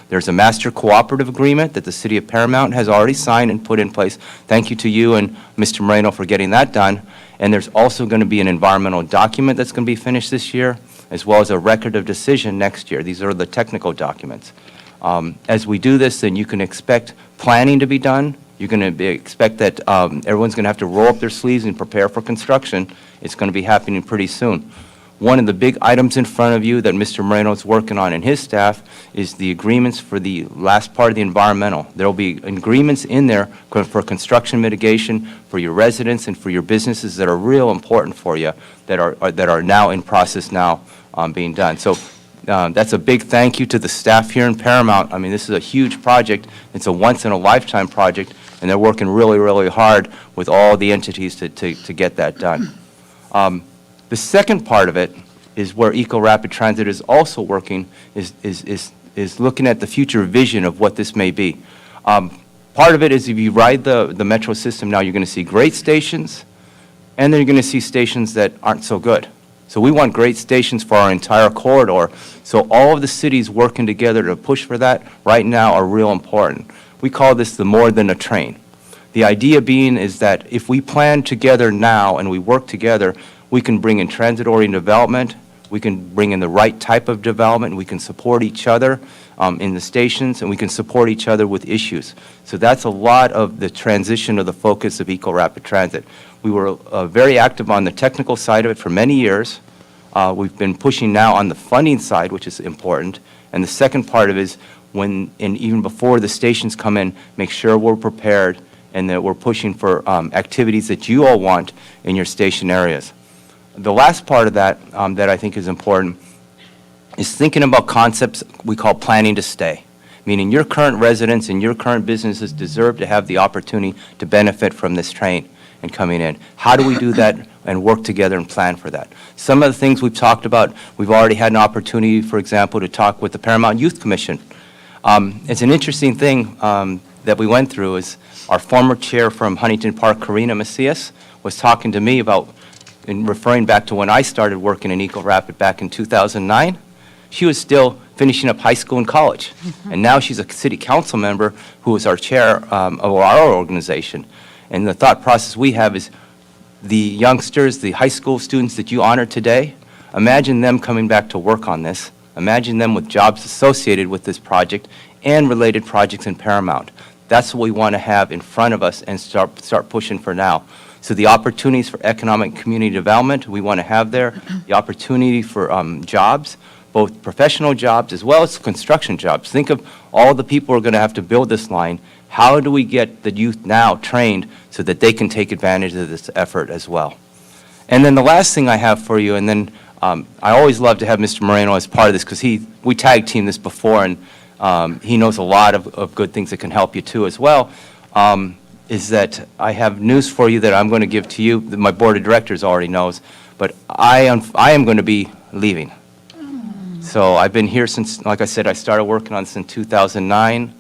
There's a master cooperative agreement that the City of Paramount has already signed and put in place. Thank you to you and Mr. Moreno for getting that done. And there's also going to be an environmental document that's going to be finished this year, as well as a record of decision next year. These are the technical documents. As we do this, then you can expect planning to be done. You're going to expect that everyone's going to have to roll up their sleeves and prepare for construction. It's going to be happening pretty soon. One of the big items in front of you that Mr. Moreno is working on and his staff is the agreements for the last part of the environmental. There will be agreements in there for construction mitigation for your residents and for your businesses that are real important for you that are now in process now being done. So That's a big thank you to the staff here in Paramount. I mean, this is a huge project. It's a once-in-a-lifetime project, and they're working really, really hard with all the entities to get that done. The second part of it is where Eco Rapid Transit is also working, is looking at the future vision of what this may be. Part of it is if you ride the metro system now, you're going to see great stations, and then you're going to see stations that aren't so good. So we want great stations for our entire corridor. So all of the cities working together to push for that right now are real important. We call this the more than a train. The idea being is that if we plan together now and we work together, we can bring in transit-oriented development, we can bring in the right type of development, we can support each other in the stations, and we can support each other with issues. So that's a lot of the transition of the focus of Eco Rapid Transit. We were very active on the technical side of it for many years. We've been pushing now on the funding side, which is important. And the second part of it is when, and even before the stations come in, make sure we're prepared and that we're pushing for activities that you all want in your station areas. The last part of that that I think is important is thinking about concepts we call planning to stay, meaning your current residents and your current businesses deserve to have the opportunity to benefit from this train and coming in. How do we do that and work together and plan for that? Some of the things we've talked about, we've already had an opportunity, for example, to talk with the Paramount Youth Commission. It's an interesting thing that we went through is our former chair from Huntington Park, Karina Macias, was talking to me about, in referring back to when I started working in Eco Rapid back in 2009, she was still finishing up high school and college. And now she's a city council member who is our chair of our organization. And the thought process we have is the youngsters, the high school students that you honor today, imagine them coming back to work on this. Imagine them with jobs associated with this project and related projects in Paramount. That's what we want to have in front of us and start pushing for now. So the opportunities for economic and community development we want to have there, the opportunity for jobs, both professional jobs as well as construction jobs. Think of all the people who are going to have to build this line. How do we get the youth now trained so that they can take advantage of this effort as well? And then the last thing I have for you, and then I always love to have Mr. Moreno as part of this because we tag teamed this before, and he knows a lot of good things that can help you too as well, is that I have news for you that I'm going to give to you that my board of directors already knows, but I am going to be leaving. So I've been here since, like I said, I started working on this in 2009.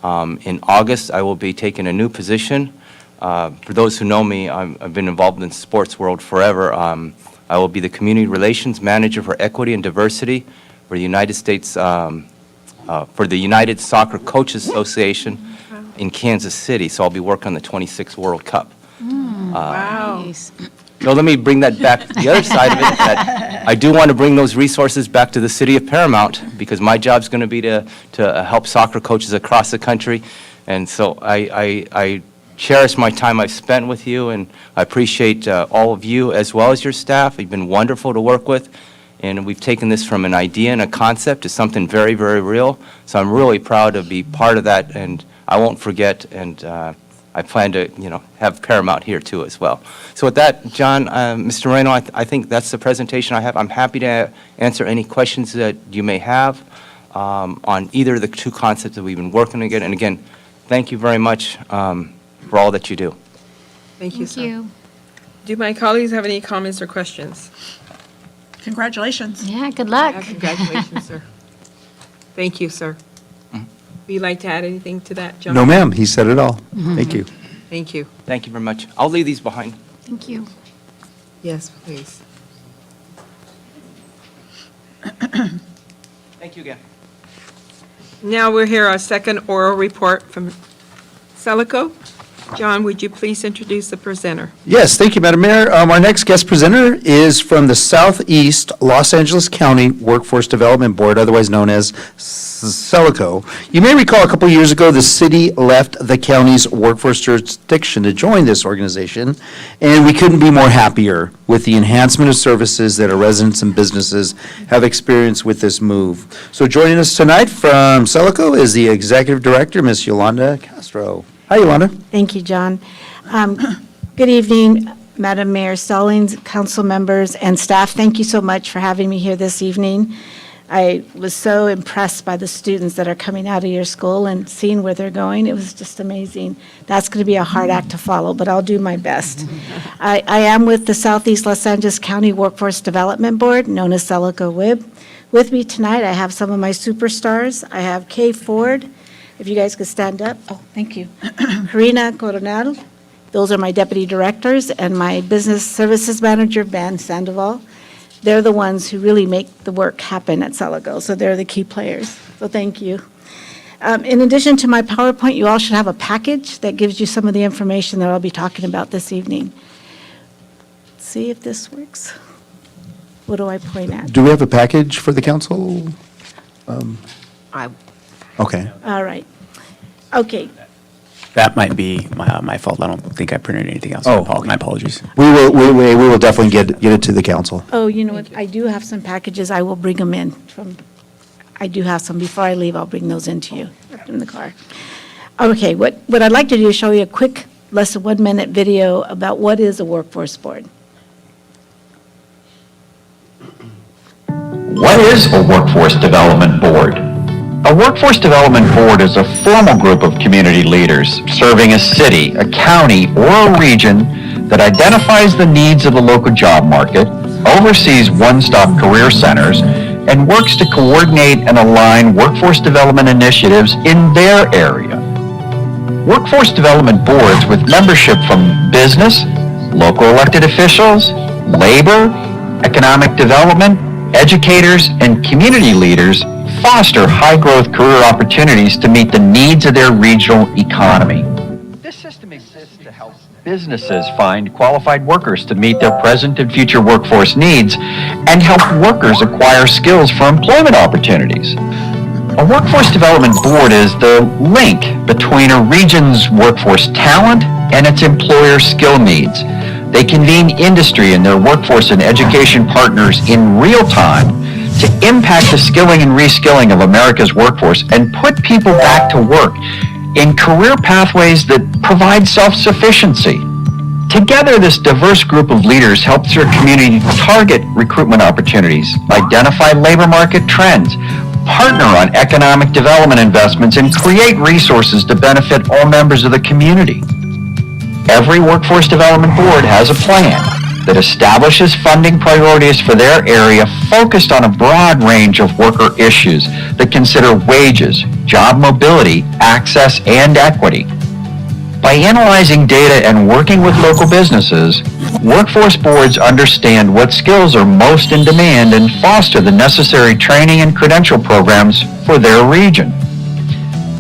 In August, I will be taking a new position. For those who know me, I've been involved in the sports world forever. I will be the Community Relations Manager for Equity and Diversity for the United States, for the United Soccer Coaches Association in Kansas City. So I'll be working on the 26th World Cup. Wow. So let me bring that back to the other side of it, that I do want to bring those resources back to the city of Paramount, because my job's going to be to help soccer coaches across the country. And so I cherish my time I've spent with you, and I appreciate all of you as well as your staff. You've been wonderful to work with, and we've taken this from an idea and a concept to something very, very real. So I'm really proud to be part of that, and I won't forget, and I plan to, have Paramount here too as well. So with that, John, Mr. Moreno, I think that's the presentation I have. I'm happy to answer any questions that you may have on either of the two concepts that we've been working on. And again, thank you very much for all that you do. Thank you, sir. Thank you. Do my colleagues have any comments or questions? Congratulations. Yeah, good luck. Congratulations, sir. Thank you, sir. Would you like to add anything to that, John? No, ma'am, he said it all. Thank you. Thank you. Thank you very much. I'll leave these behind. Thank you. Yes, please. Thank you again. Now we'll hear our second oral report from Celico. John, would you please introduce the presenter? Yes, thank you, Madam Mayor. Our next guest presenter is from the Southeast Los Angeles County Workforce Development Board, otherwise known as Celico. You may recall a couple years ago, the city left the county's workforce jurisdiction to join this organization, and we couldn't be more happier with the enhancement of services that our residents and businesses have experienced with this move. So joining us tonight from Celico is the Executive Director, Ms. Yolanda Castro. Hi, Yolanda. Thank you, John. Good evening, Madam Mayor Stallings, council members, and staff. Thank you so much for having me here this evening. I was so impressed by the students that are coming out of your school and seeing where they're going. It was just amazing. That's going to be a hard act to follow, but I'll do my best. I am with the Southeast Los Angeles County Workforce Development Board, known as Celico WIB. With me tonight, I have some of my superstars. I have Kay Ford, if you guys could stand up. Oh, thank you. Karina Coronel. Those are my deputy directors, and my business services manager, Van Sandoval. They're the ones who really make the work happen at Celico, so they're the key players. So thank you. In addition to my PowerPoint, you all should have a package that gives you some of the information that I'll be talking about this evening. Let's see if this works. What do I point at? Do we have a package for the council? I Okay. All right. Okay. That might be my fault. I don't think I printed anything else. Oh. My apologies. We will definitely get it to the council. Oh, you know what? I do have some packages. I will bring them in I do have some. Before I leave, I'll bring those into you in the car. Okay, what I'd like to do is show you a quick, less than 1 minute video about what is a workforce board. What is a workforce development board? A workforce development board is a formal group of community leaders serving a city, a county, or a region that identifies the needs of the local job market, oversees one-stop career centers, and works to coordinate and align workforce development initiatives in their area. Workforce development boards with membership from business, local elected officials, labor, economic development, educators, and community leaders foster high-growth career opportunities to meet the needs of their regional economy. This system exists to help businesses find qualified workers to meet their present and future workforce needs and help workers acquire skills for employment opportunities. A workforce development board is the link between a region's workforce talent and its employer skill needs. They convene industry and their workforce and education partners in real time to impact the skilling and reskilling of America's workforce and put people back to work in career pathways that provide self-sufficiency. Together, this diverse group of leaders helps their community target recruitment opportunities, identify labor market trends, partner on economic development investments, and create resources to benefit all members of the community. Every workforce development board has a plan that establishes funding priorities for their area focused on a broad range of worker issues that consider wages, job mobility, access, and equity. By analyzing data and working with local businesses, workforce boards understand what skills are most in demand and foster the necessary training and credential programs for their region.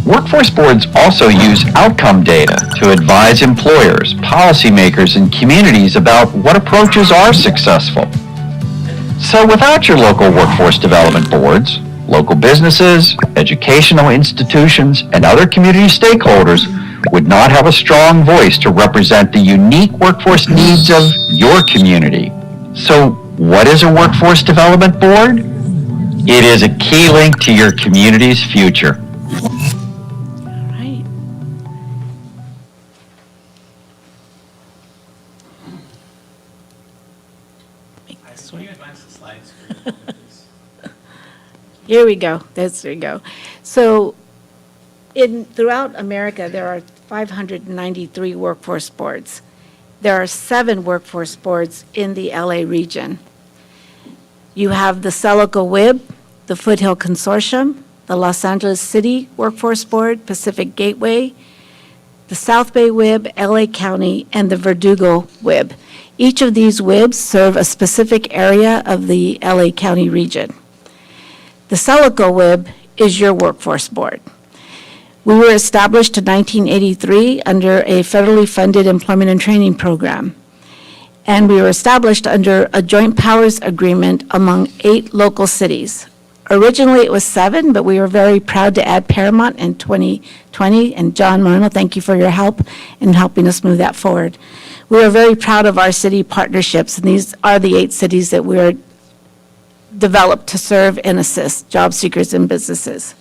Workforce boards also use outcome data to advise employers, policymakers, and communities about what approaches are successful. So without your local workforce development boards, local businesses, educational institutions, and other community stakeholders would not have a strong voice to represent the unique workforce needs of your community. So what is a workforce development board? It is a key link to your community's future. Right. Make this work. Here we go. There we go. So throughout America, there are 593 workforce boards. There are 7 workforce boards in the LA region. You have the Celico WIB, the Foothill Consortium, the Los Angeles City Workforce Board, Pacific Gateway, the South Bay WIB, LA County, and the Verdugo WIB. Each of these WIBs serve a specific area of the LA County region. The Celico WIB is your workforce board. We were established in 1983 under a federally funded employment and training program. And we were established under a joint powers agreement among 8 local cities. Originally, it was 7, but we were very proud to add Paramount in 2020. And John Moreno, thank you for your help in helping us move that forward. We are very proud of our city partnerships, and these are the 8 cities that we are developed to serve and assist job seekers and businesses.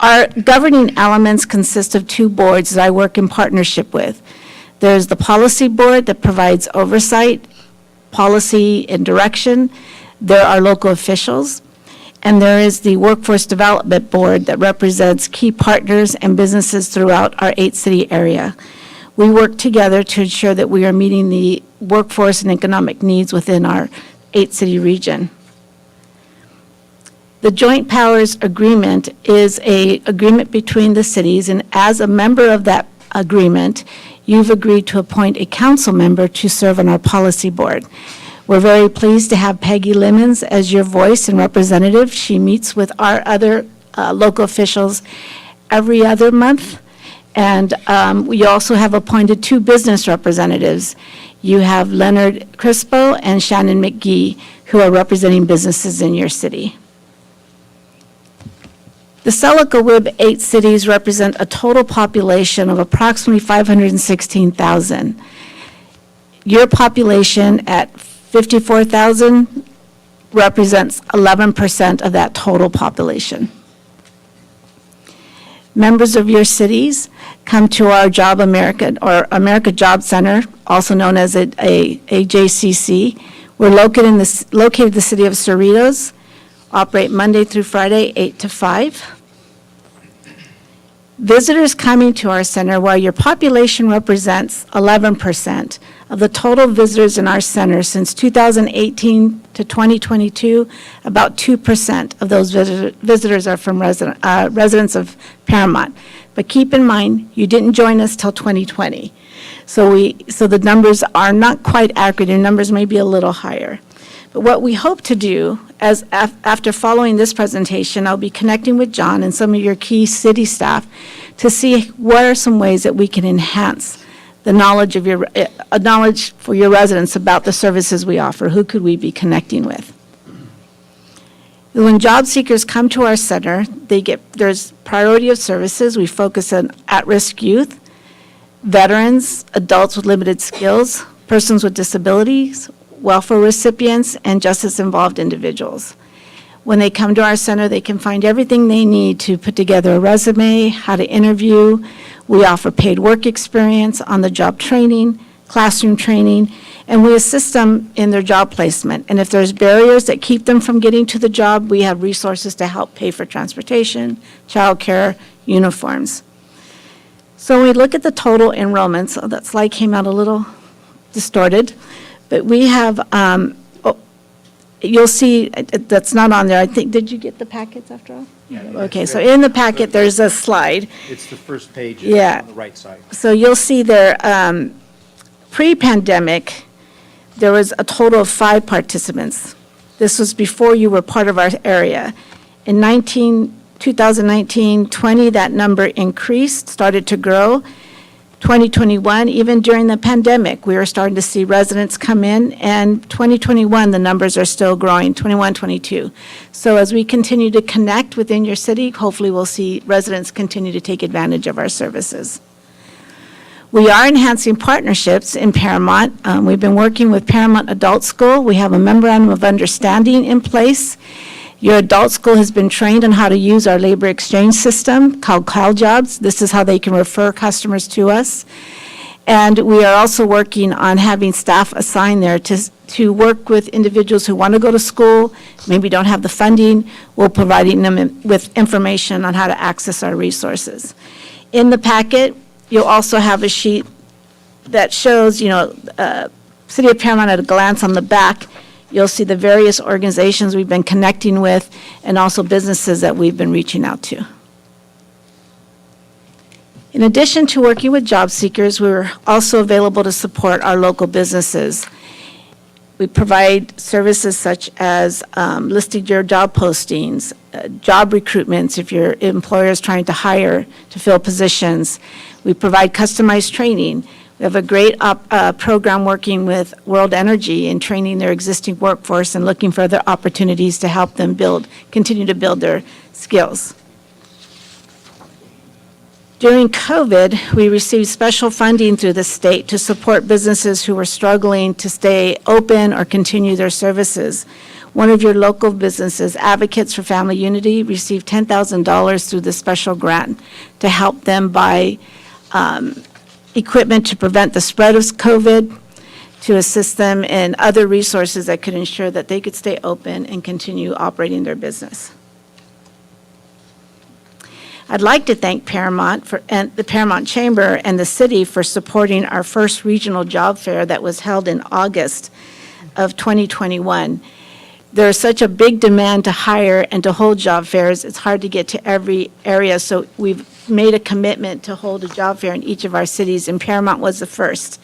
Our governing elements consist of 2 boards that I work in partnership with. There's the policy board that provides oversight, policy, and direction. There are local officials, and there is the Workforce Development Board that represents key partners and businesses throughout our 8-city area. We work together to ensure that we are meeting the workforce and economic needs within our 8-city region. The Joint Powers Agreement is an agreement between the cities, and as a member of that agreement, you've agreed to appoint a council member to serve on our policy board. We're very pleased to have Peggy Lemons as your voice and representative. She meets with our other local officials every other month. And we also have appointed 2 business representatives. You have Leonard Crispo and Shannon McGee, who are representing businesses in your city. The Selica-WIB 8 cities represent a total population of approximately 516,000. Your population at 54,000 represents 11% of that total population. Members of your cities come to our Job America, or America Job Center, also known as a JCC. We're located in the city of Cerritos, operate Monday through Friday, 8 to 5. Visitors coming to our center, while your population represents 11% of the total visitors in our center since 2018 to 2022, about 2% of those visitors are from residents of Paramount. But keep in mind, you didn't join us till 2020. So the numbers are not quite accurate. Your numbers may be a little higher. But what we hope to do, after following this presentation, I'll be connecting with John and some of your key city staff to see what are some ways that we can enhance the knowledge of knowledge for your residents about the services we offer. Who could we be connecting with? When job seekers come to our center, there's priority of services. We focus on at-risk youth, veterans, adults with limited skills, persons with disabilities, welfare recipients, and justice-involved individuals. When they come to our center, they can find everything they need to put together a resume, how to interview. We offer paid work experience, on-the-job training, classroom training, and we assist them in their job placement. And if there's barriers that keep them from getting to the job, we have resources to help pay for transportation, childcare, uniforms. So when we look at the total enrollments, that slide came out a little distorted, but we have, you'll see, that's not on there. I think, did you get the packets after all? Yeah. Okay, so in the packet, there's a slide. It's the first page Yeah. on the right side. So you'll see there, pre-pandemic, there was a total of 5 participants. This was before you were part of our area. In 2019-20, that number increased, started to grow. 2021, even during the pandemic, we were starting to see residents come in, and 2021, the numbers are still growing, 21, 22. So as we continue to connect within your city, hopefully we'll see residents continue to take advantage of our services. We are enhancing partnerships in Paramount. We've been working with Paramount Adult School. We have a memorandum of understanding in place. Your adult school has been trained on how to use our labor exchange system called CalJobs. This is how they can refer customers to us. And we are also working on having staff assigned there to work with individuals who want to go to school, maybe don't have the funding. We're providing them with information on how to access our resources. In the packet, you'll also have a sheet that shows, City of Paramount at a glance on the back. You'll see the various organizations we've been connecting with and also businesses that we've been reaching out to. In addition to working with job seekers, we're also available to support our local businesses. We provide services such as listing your job postings, job recruitments if your employer is trying to hire to fill positions. We provide customized training. We have a great program working with World Energy in training their existing workforce and looking for other opportunities to help them continue to build their skills. During COVID, we received special funding through the state to support businesses who were struggling to stay open or continue their services. One of your local businesses, Advocates for Family Unity, received $10,000 through the special grant to help them buy equipment to prevent the spread of COVID, to assist them in other resources that could ensure that they could stay open and continue operating their business. I'd like to thank Paramount and the Paramount Chamber and the city for supporting our first regional job fair that was held in August of 2021. There's such a big demand to hire and to hold job fairs. It's hard to get to every area, so we've made a commitment to hold a job fair in each of our cities, and Paramount was the first.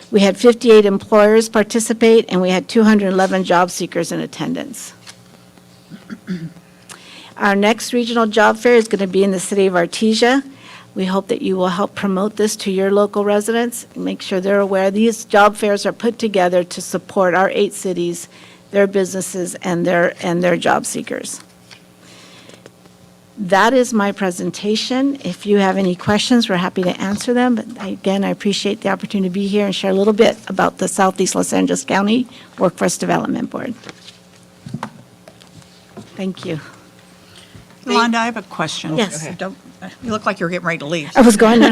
We had 58 employers participate, and we had 211 job seekers in attendance. Our next regional job fair is going to be in the city of Artesia. We hope that you will help promote this to your local residents and make sure they're aware. These job fairs are put together to support our 8 cities, their businesses, and their job seekers. That is my presentation. If you have any questions, we're happy to answer them. But again, I appreciate the opportunity to be here and share a little bit about the Southeast Los Angeles County Workforce Development Board. Thank you. Yolanda, I have a question. Yes. You look like you're getting ready to leave. I was going to.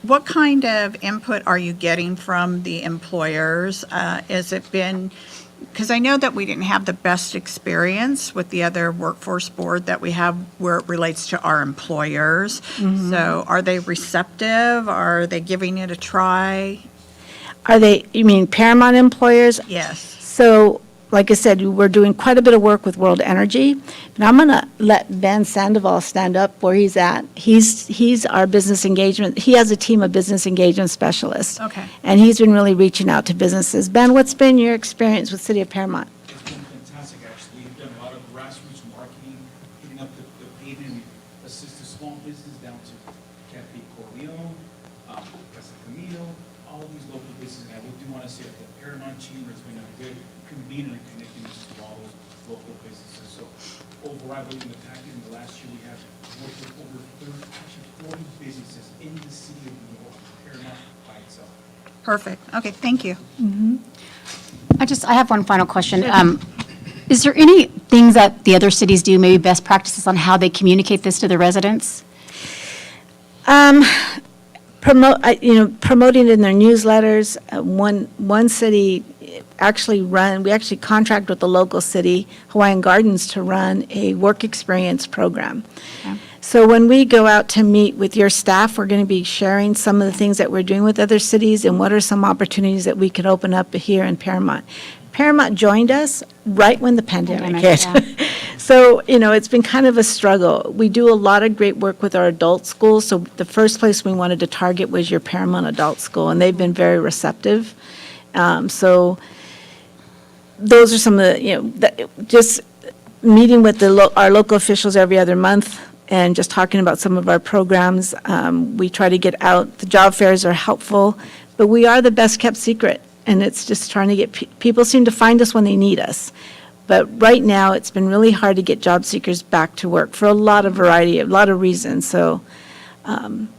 What kind of input are you getting from the employers? Has it been, because I know that we didn't have the best experience with the other workforce board that we have where it relates to our employers. Mhm. So are they receptive? Are they giving it a try? You mean Paramount employers? Yes. So, like I said, we're doing quite a bit of work with World Energy. And I'm going to let Ben Sandoval stand up where he's at. He's our business engagement. He has a team of business engagement specialists. Okay. And he's been really reaching out to businesses. Ben, what's been your experience with City of Paramount? It's been fantastic, actually. We've done a lot of grassroots marketing, hitting up the pavement, assisted small business down to Cafe Corleone, Casa Camino, all of these local businesses. And I do want to say that the Paramount Chamber has been a good convener and connecting us to all those local businesses. So overall, I believe in the packet in the last year, we have worked with over 40 businesses in the city of New York, Paramount by itself. Perfect. Okay, thank you. I have one final question. Is there any things that the other cities do, maybe best practices on how they communicate this to the residents? Promoting in their newsletters. One city we actually contract with the local city, Hawaiian Gardens, to run a work experience program. Okay. So when we go out to meet with your staff, we're going to be sharing some of the things that we're doing with other cities and what are some opportunities that we could open up here in Paramount. Paramount joined us right when the pandemic hit. Yeah. So, it's been kind of a struggle. We do a lot of great work with our adult schools, so the first place we wanted to target was your Paramount Adult School, and they've been very receptive. So those are some of the, just meeting with our local officials every other month and just talking about some of our programs. We try to get out. The job fairs are helpful, but we are the best kept secret, and it's just trying to get, people seem to find us when they need us. But right now, it's been really hard to get job seekers back to work for a lot of reasons. So when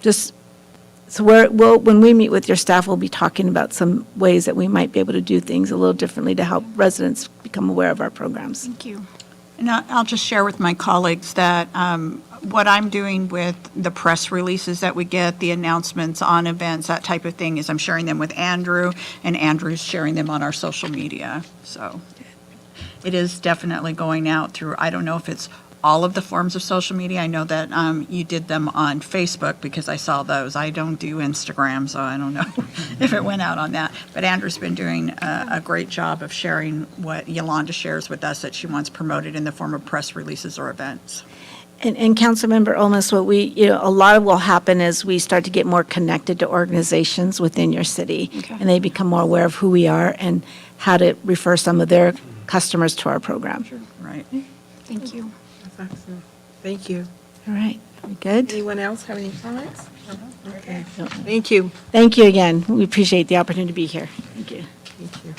we meet with your staff, we'll be talking about some ways that we might be able to do things a little differently to help residents become aware of our programs. Thank you. And I'll just share with my colleagues that what I'm doing with the press releases that we get, the announcements on events, that type of thing, is I'm sharing them with Andrew, and Andrew's sharing them on our social media. So it is definitely going out through, I don't know if it's all of the forms of social media. I know that you did them on Facebook because I saw those. I don't do Instagram, so I don't know if it went out on that. But Andrew's been doing a great job of sharing what Yolanda shares with us that she wants promoted in the form of press releases or events. And Councilmember Olmos, a lot of will happen as we start to get more connected to organizations within your city. Okay. And they become more aware of who we are and how to refer some of their customers to our program. Right. Thank you. That's excellent. Thank you. All right, we good? Anyone else have any comments? Okay. Thank you. Thank you again. We appreciate the opportunity to be here. Thank you. Thank you.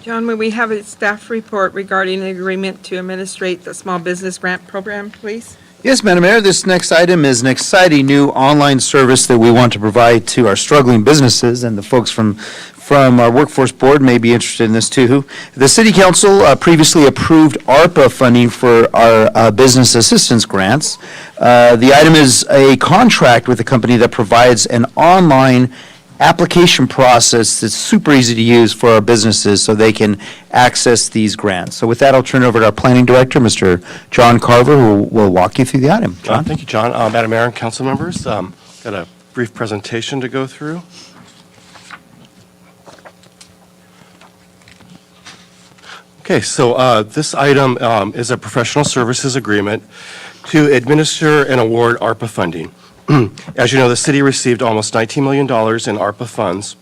John, may we have a staff report regarding the agreement to administrate the small business grant program, please? Yes, Madam Mayor, this next item is an exciting new online service that we want to provide to our struggling businesses, and the folks from our Workforce Board may be interested in this too. The City Council previously approved ARPA funding for our business assistance grants. The item is a contract with a company that provides an online application process that's super easy to use for our businesses so they can access these grants. So with that, I'll turn it over to our Planning Director, Mr. John Carver, who will walk you through the item. John? Thank you, John. Madam Mayor and council members, got a brief presentation to go through. Okay, so this item is a professional services agreement to administer and award ARPA funding. As you know, the city received almost $19 million in ARPA funds.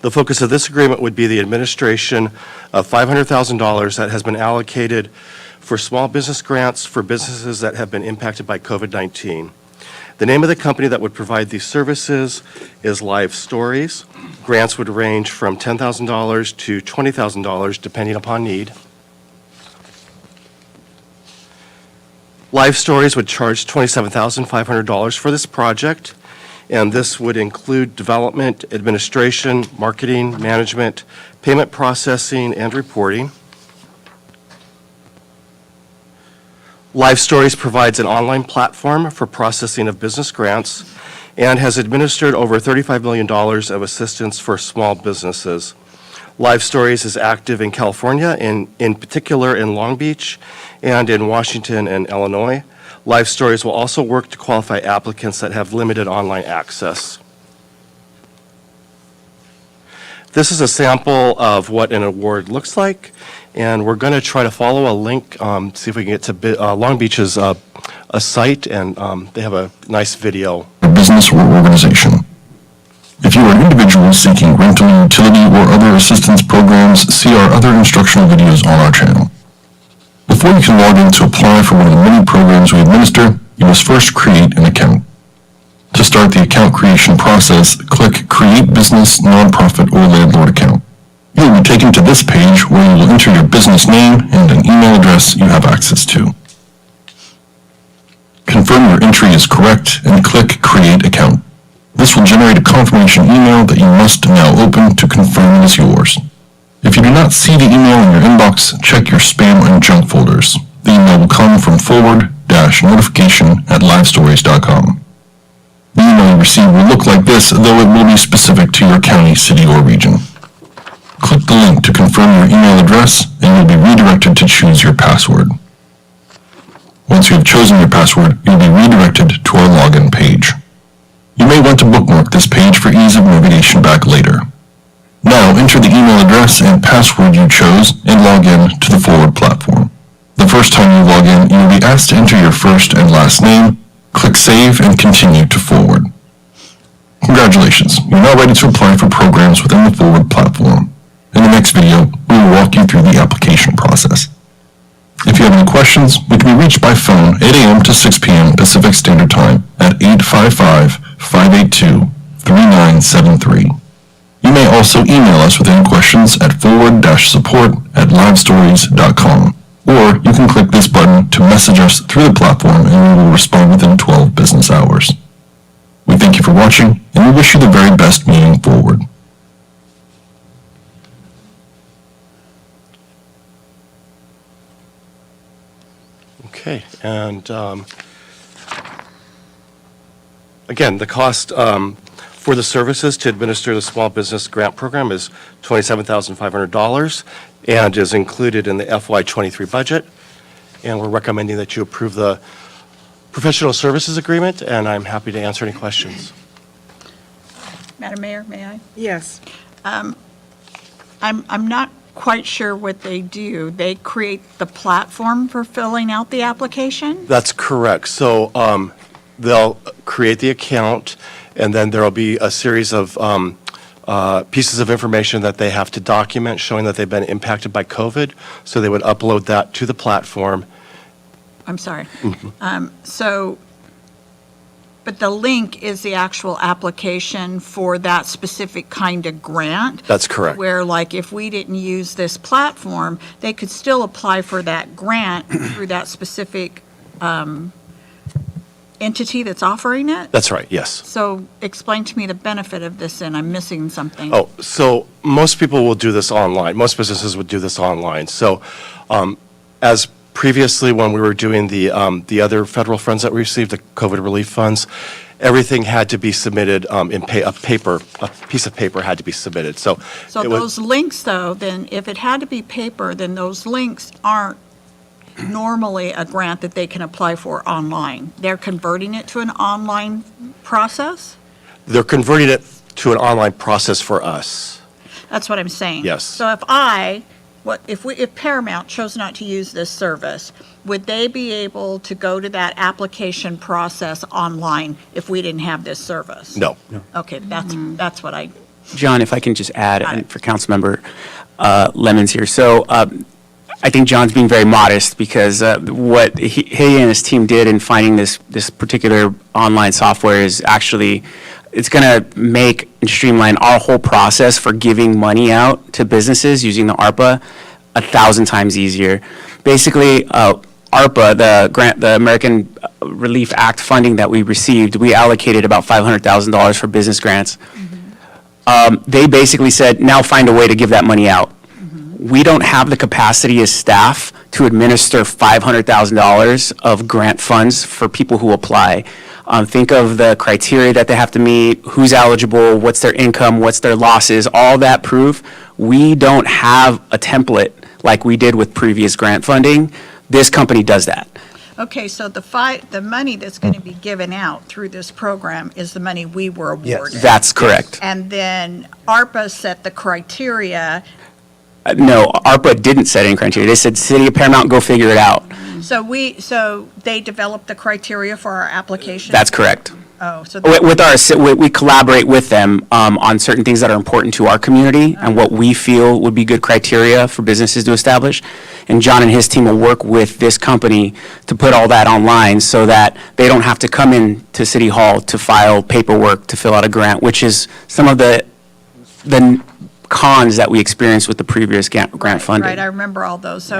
The focus of this agreement would be the administration of $500,000 that has been allocated for small business grants for businesses that have been impacted by COVID-19. The name of the company that would provide these services is Live Stories. Grants would range from $10,000 to $20,000 depending upon need. Live Stories would charge $27,500 for this project, and this would include development, administration, marketing, management, payment processing, and reporting. Live Stories provides an online platform for processing of business grants and has administered over $35 million of assistance for small businesses. Live Stories is active in California, in particular in Long Beach, and in Washington and Illinois. Live Stories will also work to qualify applicants that have limited online access. This is a sample of what an award looks like, and we're going to try to follow a link, see if we can get to Long Beach's a site, and they have a nice video. A business or organization. If you are an individual seeking rental, utility, or other assistance programs, see our other instructional videos on our channel. Before you can log in to apply for one of the many programs we administer, you must first create an account. To start the account creation process, click Create Business, Nonprofit, or Landlord Account. You will be taken to this page where you will enter your business name and an email address you have access to. Confirm your entry is correct and click Create Account. This will generate a confirmation email that you must now open to confirm it is yours. If you do not see the email in your inbox, check your spam and junk folders. The email will come from forward-notification@livestories.com. The email you receive will look like this, though it will be specific to your county, city, or region. Click the link to confirm your email address, and you'll be redirected to choose your password. Once you have chosen your password, you'll be redirected to our login page. You may want to bookmark this page for ease of navigation back later. Now enter the email address and password you chose and log in to the Forward platform. The first time you log in, you will be asked to enter your first and last name. Click Save and continue to Forward. Congratulations, you're now ready to apply for programs within the Forward platform. In the next video, we will walk you through the application process. If you have any questions, we can be reached by phone 8 a.m. to 6 p.m. Pacific Standard Time at 855-582-3973. You may also email us with any questions at forward-support@livestories.com, or you can click this button to message us through the platform and we will respond within 12 business hours. We thank you for watching, and we wish you the very best moving forward. Okay, and again, the cost for the services to administer the small business grant program is $27,500 and is included in the FY23 budget. And we're recommending that you approve the professional services agreement, and I'm happy to answer any questions. Madam Mayor, may I? Yes. I'm not quite sure what they do. They create the platform for filling out the application? That's correct. So they'll create the account, and then there'll be a series of pieces of information that they have to document showing that they've been impacted by COVID. So they would upload that to the platform. I'm sorry. But the link is the actual application for that specific kind of grant? That's correct. Where, like, if we didn't use this platform, they could still apply for that grant through that specific entity that's offering it? That's right, yes. So explain to me the benefit of this, and I'm missing something. Oh, so most people will do this online. Most businesses would do this online. So as previously, when we were doing the other federal funds that we received, the COVID relief funds, everything had to be submitted in a piece of paper had to be submitted. So So it was- those links, though, then if it had to be paper, then those links aren't normally a grant that they can apply for online. They're converting it to an online process? they're converting it to an online process for us. That's what I'm saying. Yes. So if Paramount chose not to use this service, would they be able to go to that application process online if we didn't have this service? No. Okay, that's what I, John, if I can just add, and for Councilmember Lemons here. So I think John's being very modest because what he and his team did in finding this particular online software is actually, it's going to make and streamline our whole process for giving money out to businesses using the ARPA 1,000 times easier. Basically, ARPA, the American Relief Act funding that we received, we allocated about $500,000 for business grants. They basically said, now find a way to give that money out. We don't have the capacity as staff to administer $500,000 of grant funds for people who apply. Think of the criteria that they have to meet, who's eligible, what's their income, what's their losses, all that proof. We don't have a template like we did with previous grant funding. This company does that. okay, so the money that's going to be given out through this program is the money we were awarded? That's correct. And then ARPA set the criteria. No, ARPA didn't set any criteria. They said, City of Paramount, go figure it out. So they developed the criteria for our application? That's correct. Oh, so. We collaborate with them on certain things that are important to our community and what we feel would be good criteria for businesses to establish. And John and his team will work with this company to put all that online so that they don't have to come in to City Hall to file paperwork to fill out a grant, which is some of the cons that we experienced with the previous grant funding. Right, I remember all those.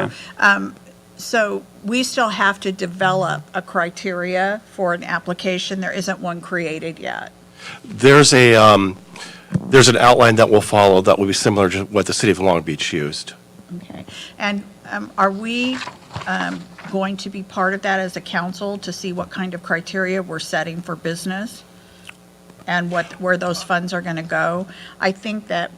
So we still have to develop a criteria for an application. There isn't one created yet. There's an outline that we'll follow that will be similar to what the city of Long Beach used. Okay. And are we going to be part of that as a council to see what kind of criteria we're setting for business and where those funds are going to go? I think that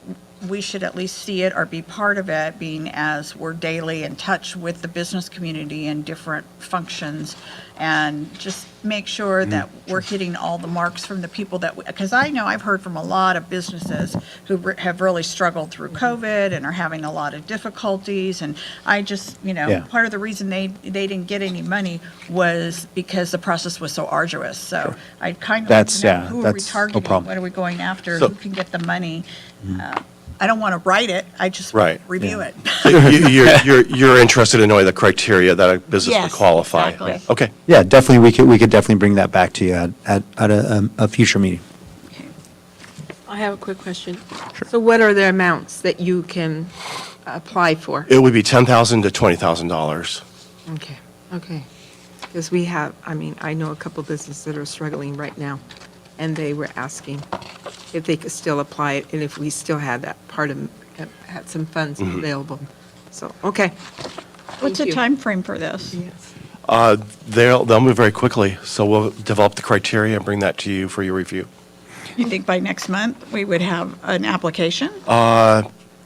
we should at least see it or be part of it, being as we're daily in touch with the business community in different functions, and just make sure that we're hitting all the marks from the people because I know I've heard from a lot of businesses who have really struggled through COVID and are having a lot of difficulties, and I just, part of the reason they didn't get any money was because the process was so arduous. So I kind of like to know who are we targeting, what are we going after, who can get the money. I don't want to write it, I just review it. So you're interested in knowing the criteria that a business would qualify? Exactly. Yeah. Okay. Yeah, definitely, we could definitely bring that back to you at a future meeting. I have a quick question. So what are the amounts that you can apply for? It would be $10,000 to $20,000. Okay. Because I know a couple businesses that are struggling right now, and they were asking if they could still apply it, and if we still had had some funds available. So, okay. What's the time frame for this? They'll move very quickly, so we'll develop the criteria and bring that to you for your review. You think by next month we would have an application?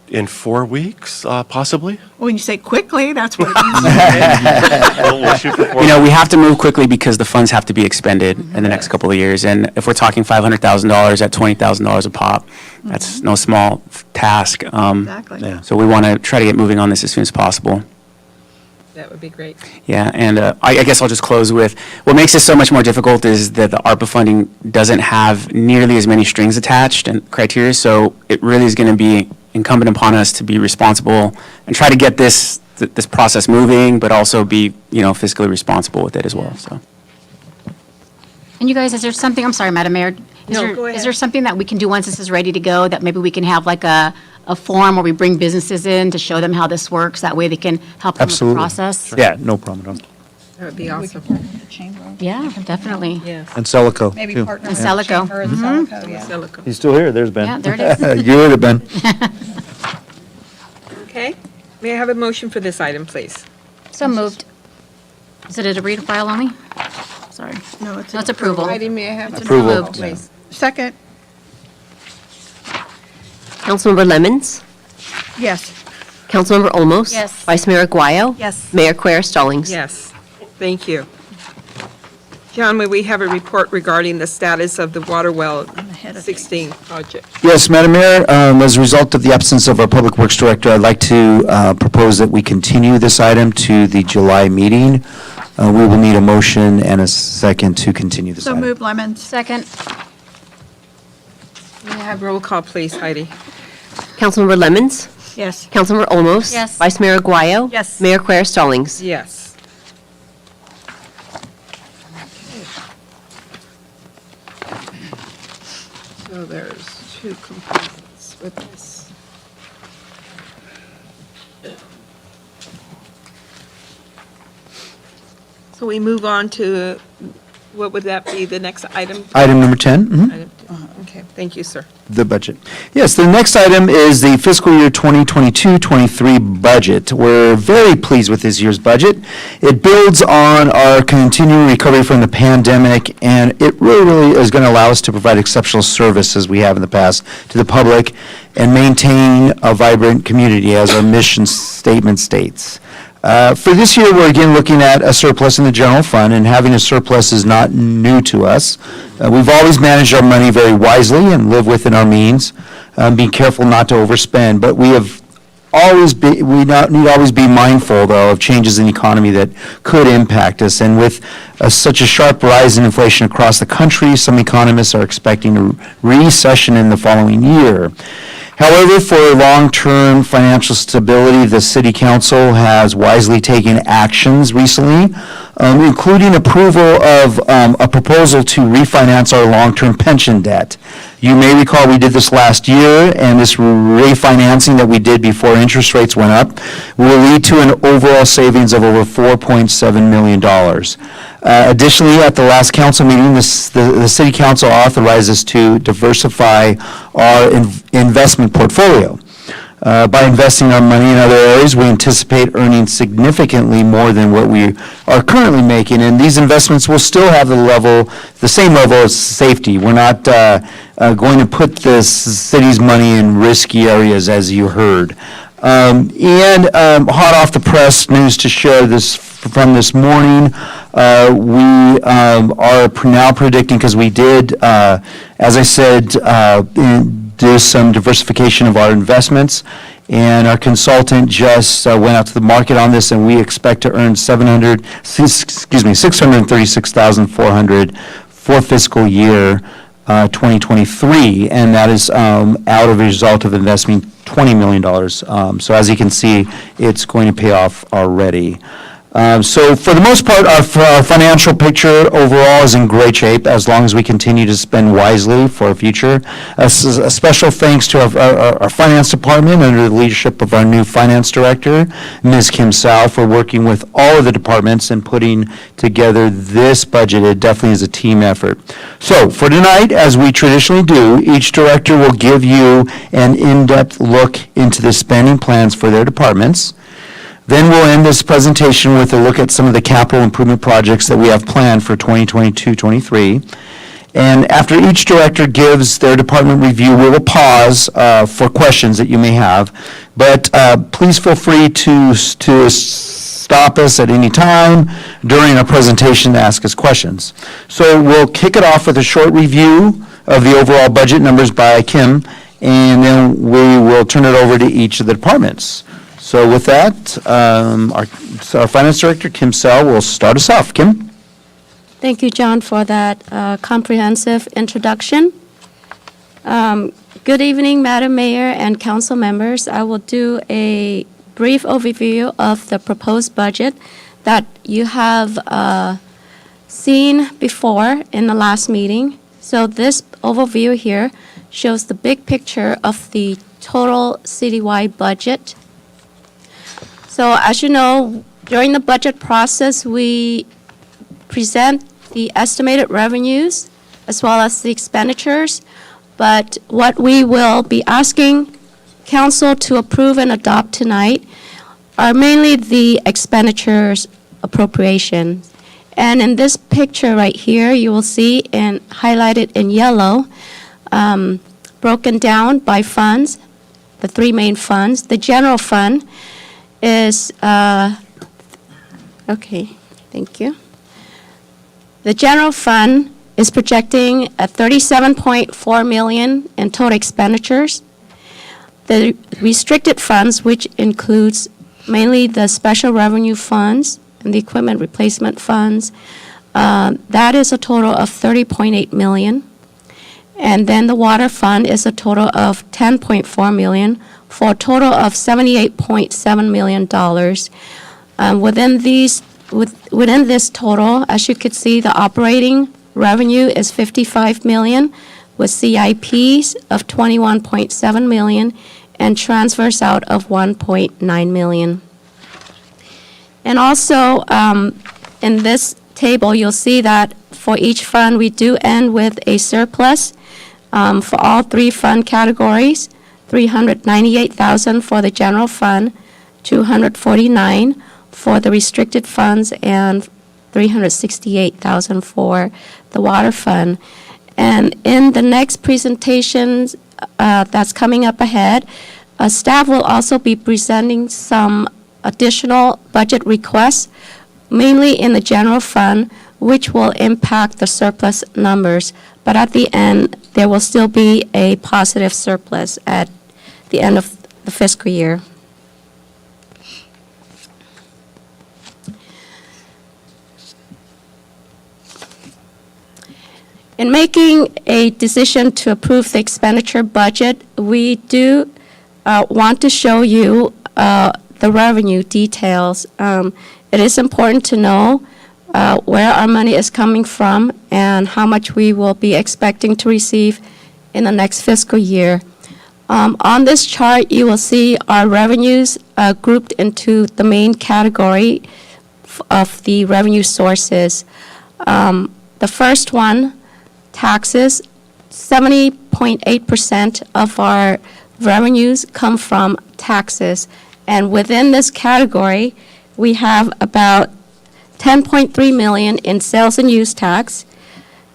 In 4 weeks, possibly. When you say quickly, that's what it means. We'll shoot for 4 We have to move quickly because the funds have to be expended in the next couple of years. And if we're talking $500,000 at $20,000 a pop, that's no small task. Exactly. So we want to try to get moving on this as soon as possible. That would be great. Yeah, and I guess I'll just close with, what makes this so much more difficult is that the ARPA funding doesn't have nearly as many strings attached and criteria, so it really is going to be incumbent upon us to be responsible and try to get this process moving, but also be, fiscally responsible with it as well, so. And you guys, is there something, I'm sorry, Madam Mayor. Go ahead. Is there something that we can do once this is ready to go, that maybe we can have like a forum where we bring businesses in to show them how this works? That way they can help them with the process? Yeah, no problem at all. That would be awesome. Yeah, definitely. Yes. And Celico, Maybe too. partner And with the Celico. chamber and Celico, yeah. Silico. He's still here, there's Ben. Yeah, there it is. You would have been. Okay. May I have a motion for this item, please? So moved. Is it a read and file only? Sorry. No, it's No, it's approval. Heidi, may I have Approval. approval, please? Second, Councilmember Lemmons? yes. Councilmember Olmos? Yes. Vice Mayor Aguayo? Yes. Mayor Quer Stallings? Yes, thank you. John, may we have a report regarding the status of the Water Well 16 project? Yes, Madam Mayor, as a result of the absence of our Public Works Director, I'd like to propose that we continue this item to the July meeting. We will need a motion and a second to continue this So item. move Lemons. Second. May I have roll call, please, Heidi? Councilmember Lemmons? Yes. Councilmember Olmos? Yes. Vice Mayor Aguayo? Yes. Mayor Quer Stallings? Yes. So there's two components with this. So we move on to, what would that be, the next item? Item number 10, mhm. Item- Okay, thank you, sir. The budget. Yes, the next item is the fiscal year 2022-23 budget. We're very pleased with this year's budget. It builds on our continuing recovery from the pandemic, and it really is going to allow us to provide exceptional service as we have in the past to the public and maintain a vibrant community, as our mission statement states. For this year, we're again looking at a surplus in the general fund, and having a surplus is not new to us. We've always managed our money very wisely and live within our means, being careful not to overspend, but we need to always be mindful, though, of changes in the economy that could impact us. And with such a sharp rise in inflation across the country, some economists are expecting a recession in the following year. However, for long-term financial stability, the City Council has wisely taken actions recently, including approval of a proposal to refinance our long-term pension debt. You may recall we did this last year, and this refinancing that we did before interest rates went up will lead to an overall savings of over $4.7 million. Additionally, at the last council meeting, the City Council authorized us to diversify our investment portfolio. By investing our money in other areas, we anticipate earning significantly more than what we are currently making, and these investments will still have the same level of safety. We're not going to put the city's money in risky areas, as you heard. Hot off the press news to share this from this morning, we are now predicting, because we did, as I said, do some diversification of our investments, and our consultant just went out to the market on this, and we expect to earn $636,400 for fiscal year 2023, and that is out of a result of investing $20 million. So as you can see, it's going to pay off already. So for the most part, our financial picture overall is in great shape as long as we continue to spend wisely for our future. A special thanks to our finance department under the leadership of our new finance director, Ms. Kim Sao, for working with all of the departments and putting together this budget. It definitely is a team effort. So for tonight, as we traditionally do, each director will give you an in-depth look into the spending plans for their departments. Then we'll end this presentation with a look at some of the capital improvement projects that we have planned for 2022-23. And after each director gives their department review, we will pause for questions that you may have. But please feel free to stop us at any time during our presentation to ask us questions. So we'll kick it off with a short review of the overall budget numbers by Kim, and then we will turn it over to each of the departments. So with that, our Finance Director, Kim Sell, will start us off. Kim? Thank you, John, for that comprehensive introduction. Good evening, Madam Mayor and council members. I will do a brief overview of the proposed budget that you have seen before in the last meeting. So this overview here shows the big picture of the total citywide budget. So as you know, During the budget process, we present the estimated revenues as well as the expenditures, but what we will be asking council to approve and adopt tonight are mainly the expenditures appropriations. And in this picture right here, you will see in highlighted in yellow, broken down by funds, the three main funds. The general fund is, okay, thank you. The general fund is projecting at $37.4 million in total expenditures. The restricted funds, which includes mainly the special revenue funds and the equipment replacement funds, that is a total of $30.8 million. And then the water fund is a total of $10.4 million, for a total of $78.7 million. Within this total, as you could see, the operating revenue is $55 million, with CIPs of $21.7 million and transfers out of $1.9 million. And also, in this table, you'll see that for each fund, we do end with a surplus for all three fund categories: $398,000 for the general fund, $249,000 for the restricted funds, and $368,000 for the water fund. And in the next presentations that's coming up ahead, staff will also be presenting some additional budget requests, mainly in the general fund, which will impact the surplus numbers. But at the end, there will still be a positive surplus at the end of the fiscal year. In making a decision to approve the expenditure budget, we do want to show you the revenue details. It is important to know where our money is coming from and how much we will be expecting to receive in the next fiscal year. On this chart, you will see our revenues grouped into the main category of the revenue sources. The first one, taxes. 70.8% of our revenues come from taxes. And within this category, we have about $10.3 million in sales and use tax,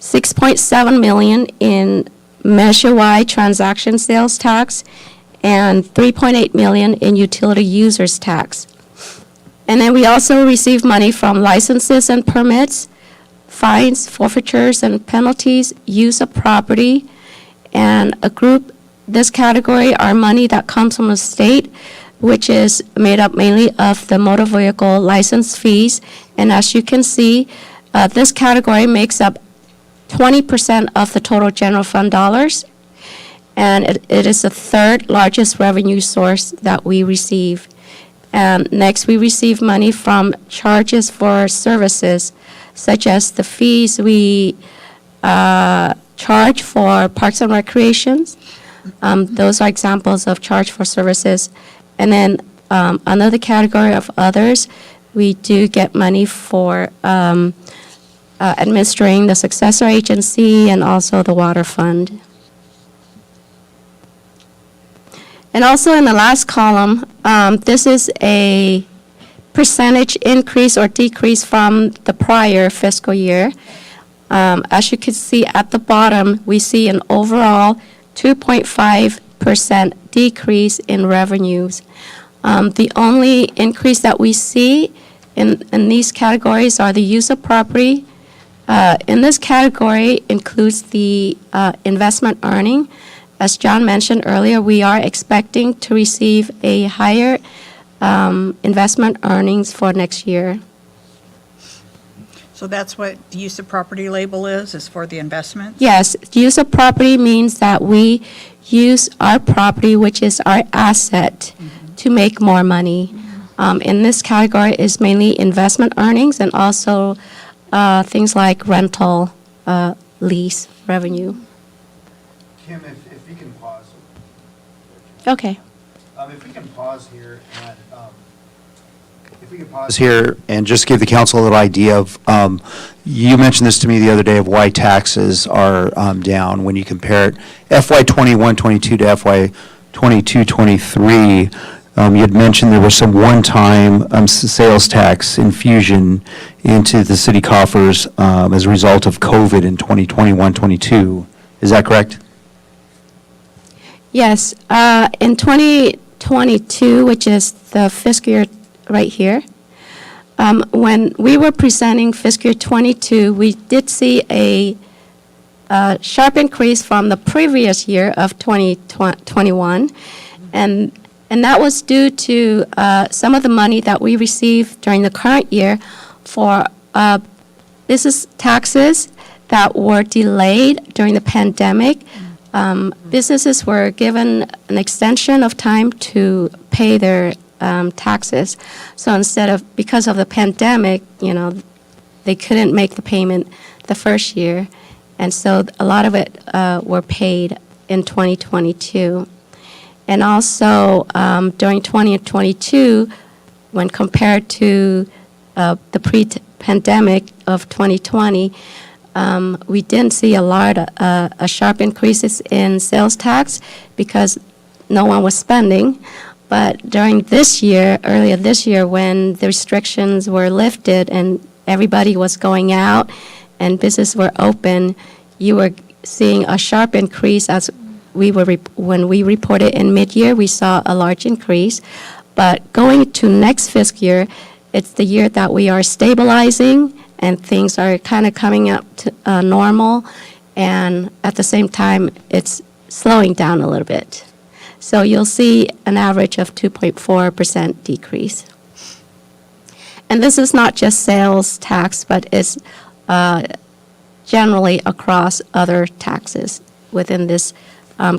$6.7 million in measure-wide transaction sales tax, and $3.8 million in utility users tax. And then we also receive money from licenses and permits, fines, forfeitures, and penalties, use of property, and this category are money that comes from the state, which is made up mainly of the motor vehicle license fees. And as you can see, this category makes up 20% of the total general fund dollars, and it is the third largest revenue source that we receive. Next, we receive money from charges for services, such as the fees we charge for parks and recreations. Those are examples of charge for services. And then under the category of others, we do get money for administering the successor agency and also the water fund. And also in the last column, this is a percentage increase or decrease from the prior fiscal year. As you can see at the bottom, we see an overall 2.5% decrease in revenues. The only increase that we see in these categories are the use of property. In this category includes the investment earning. As John mentioned earlier, we are expecting to receive a higher investment earnings for next year. So that's what the use of property label is for the investments? Yes, use of property means that we use our property, which is our asset, to make more money. In this category is mainly investment earnings and also things like rental, lease revenue. Kim, if you can pause. Okay. If we can pause here, and Pause here and just give the council a little idea of, you mentioned this to me the other day of why taxes are down when you compare it FY 21-22 to FY 22-23. You had mentioned there was some one-time sales tax infusion into the city coffers as a result of COVID in 2021-22. Is that correct? Yes, in 2022, which is the fiscal year right here, when we were presenting fiscal year 22, we did see a sharp increase from the previous year of 2021, and that was due to some of the money that we received during the current year for business taxes that were delayed during the pandemic. Businesses were given an extension of time to pay their taxes. So because of the pandemic, they couldn't make the payment the first year. And so a lot of it were paid in 2022. And also during 2022, when compared to the pre-pandemic of 2020, we didn't see a sharp increases in sales tax because no one was spending. But during earlier this year, when the restrictions were lifted and everybody was going out and businesses were open, you were seeing a sharp increase as when we reported in mid-year, we saw a large increase. But going to next fiscal year, it's the year that we are stabilizing and things are kind of coming up to normal. And at the same time, it's slowing down a little bit. So you'll see an average of 2.4% decrease. And this is not just sales tax, but it's generally across other taxes within this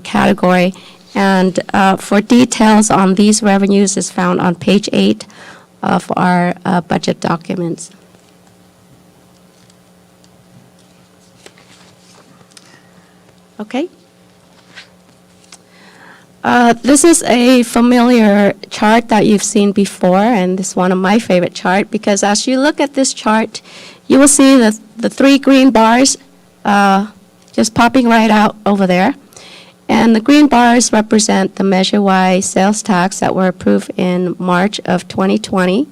category. And for details on these revenues is found on page 8 of our budget documents. Okay. This is a familiar chart that you've seen before, and this is one of my favorite charts because as you look at this chart, you will see the 3 green bars just popping right out over there. And the green bars represent the measure-wise sales tax that were approved in March of 2020.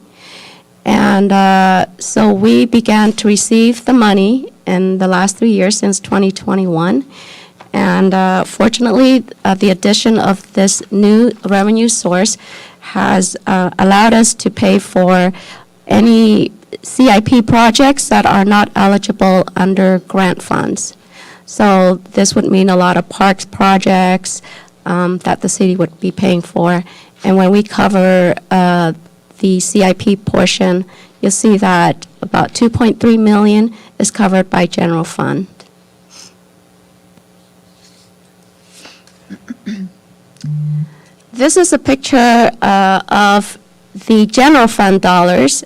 And so we began to receive the money in the last 3 years since 2021. And fortunately, the addition of this new revenue source has allowed us to pay for any CIP projects that are not eligible under grant funds. So this would mean a lot of parks projects that the city would be paying for. And when we cover the CIP portion, you'll see that about $2.3 million is covered by general fund. This is a picture of the general fund dollars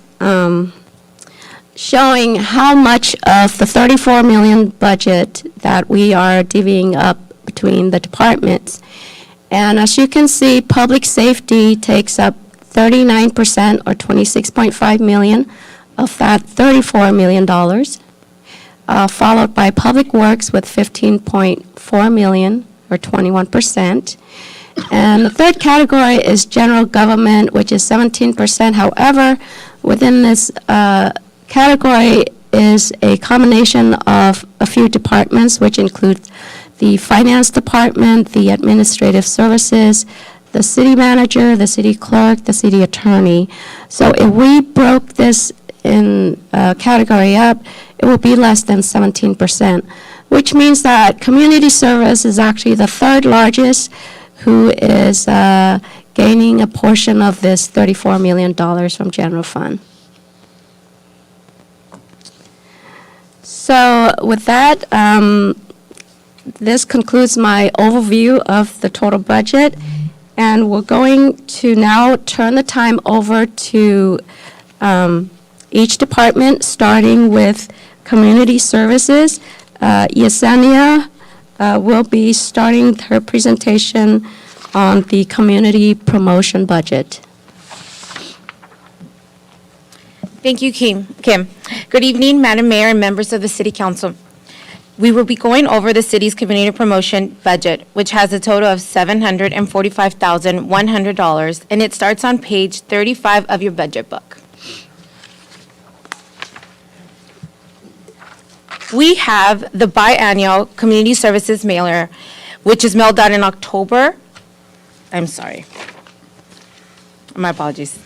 showing how much of the $34 million budget that we are divvying up between the departments. And as you can see, public safety takes up 39% or $26.5 million of that $34 million, followed by public works with $15.4 million or 21%. And the third category is general government, which is 17%. However, within this category is a combination of a few departments, which include the finance department, the administrative services, the city manager, the city clerk, the city attorney. So if we broke this in category up, it will be less than 17%, which means that community service is actually the third largest, who is gaining a portion of this $34 million from general fund. So with that, this concludes my overview of the total budget, and we're going to now turn the time over to each department, starting with community services. Yesenia will be starting her presentation on the community promotion budget. Thank you, Kim. Good evening, Madam Mayor and members of the City Council. We will be going over the city's community promotion budget, which has a total of $745,100, and it starts on page 35 of your budget book. We have the biannual community services mailer, which is mailed out in October. I'm sorry. My apologies.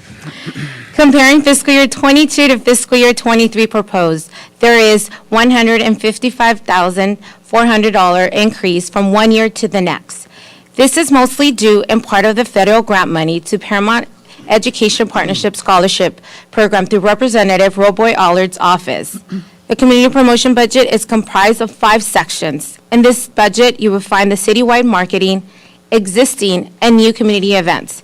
Comparing fiscal year '22 to fiscal year '23 proposed, there is $155,400 increase from one year to the next. This is mostly due in part of the federal grant money to Paramount Education Partnership Scholarship Program through Representative Roboy Allard's office. The community promotion budget is comprised of 5 sections. In this budget, you will find the citywide marketing, existing and new community events,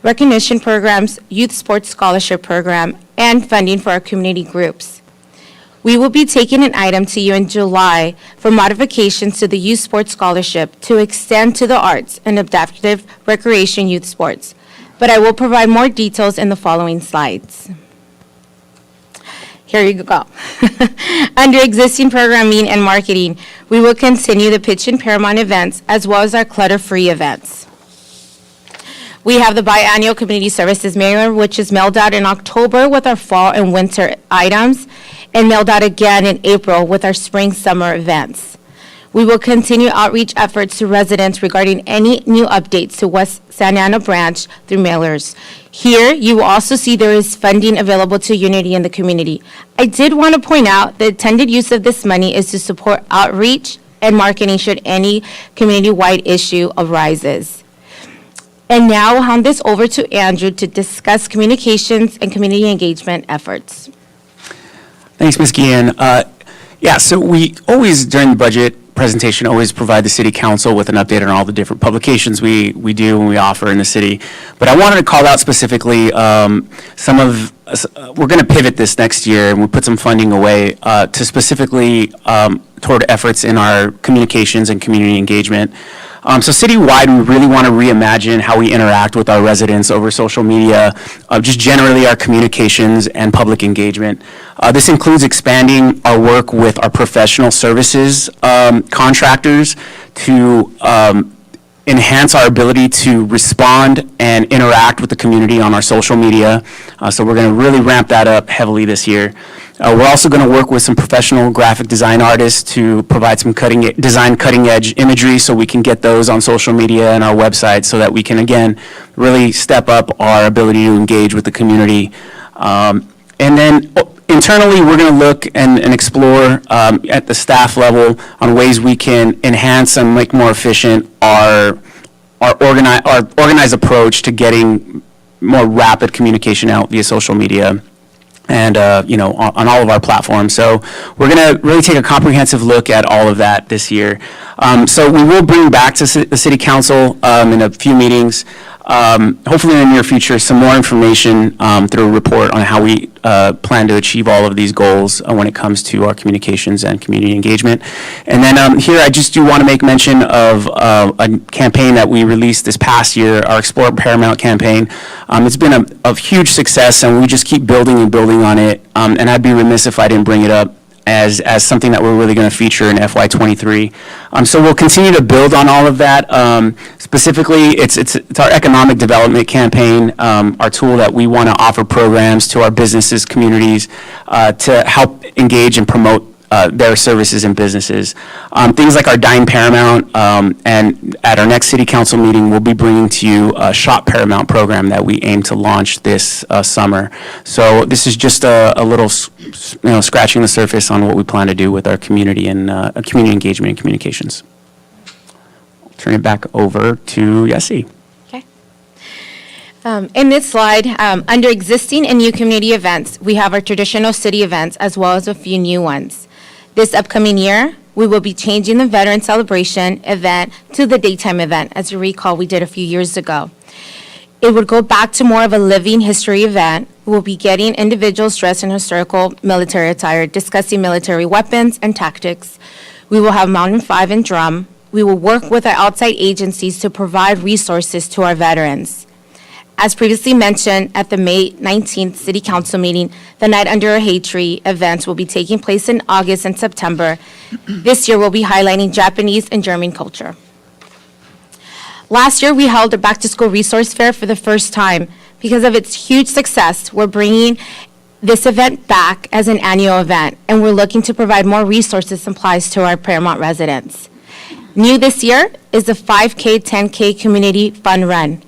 recognition programs, youth sports scholarship program, and funding for our community groups. We will be taking an item to you in July for modifications to the youth sports scholarship to extend to the arts and adaptive recreation youth sports, but I will provide more details in the following slides. Here you go. Under existing programming and marketing, we will continue the Pitch and Paramount events as well as our clutter-free events. We have the biannual community services mailer, which is mailed out in October with our fall and winter items, and mailed out again in April with our spring-summer events. We will continue outreach efforts to residents regarding any new updates to West Santa Ana branch through mailers. Here, you will also see there is funding available to Unity in the community. I did want to point out the intended use of this money is to support outreach and marketing should any community-wide issue arises. And now I'll hand this over to Andrew to discuss communications and community engagement efforts. Thanks, Ms. Guillen. So we always, during the budget presentation, always provide the city council with an update on all the different publications we do and we offer in the city. But I wanted to call out specifically we're going to pivot this next year and we put some funding away to specifically toward efforts in our communications and community engagement. So citywide, we really want to reimagine how we interact with our residents over social media, just generally our communications and public engagement. This includes expanding our work with our professional services contractors to enhance our ability to respond and interact with the community on our social media. So we're going to really ramp that up heavily this year. We're also going to work with some professional graphic design artists to provide some cutting-edge imagery so we can get those on social media and our website so that we can, again, really step up our ability to engage with the community. And then internally, we're going to look and explore at the staff level on ways we can enhance and make more efficient our organized approach to getting more rapid communication out via social media and on all of our platforms. So we're going to really take a comprehensive look at all of that this year. So we will bring back to the City Council in a few meetings, hopefully in the near future, some more information through a report on how we plan to achieve all of these goals when it comes to our communications and community engagement. And then here I just do want to make mention of a campaign that we released this past year, our Explore Paramount campaign. It's been a huge success and we just keep building and building on it. And I'd be remiss if I didn't bring it up as something that we're really going to feature in FY23. So we'll continue to build on all of that. Specifically, it's our economic development campaign, our tool that we want to offer programs to our businesses, communities, to help engage and promote their services and businesses. Things like our Dine Paramount, and at our next City Council meeting, we'll be bringing to you a Shop Paramount program that we aim to launch this summer. So this is just a little, scratching the surface on what we plan to do with our community and community engagement and communications. I'll turn it back over to Yessi. In this slide, under existing and new community events, we have our traditional city events as well as a few new ones. This upcoming year, we will be changing the Veteran Celebration event to the daytime event, as you recall we did a few years ago. It would go back to more of a living history event. We'll be getting individuals dressed in historical military attire, discussing military weapons and tactics. We will have Mountain 5 and drum. We will work with our outside agencies to provide resources to our veterans. As previously mentioned, at the May 19th City Council meeting, the Night Under a Hay Tree events will be taking place in August and September. This year, we'll be highlighting Japanese and German culture. Last year, we held a back-to-school resource fair for the first time. Because of its huge success, we're bringing this event back as an annual event, and we're looking to provide more resources and supplies to our Paramount residents. New this year is the 5K, 10K Community Fun Run.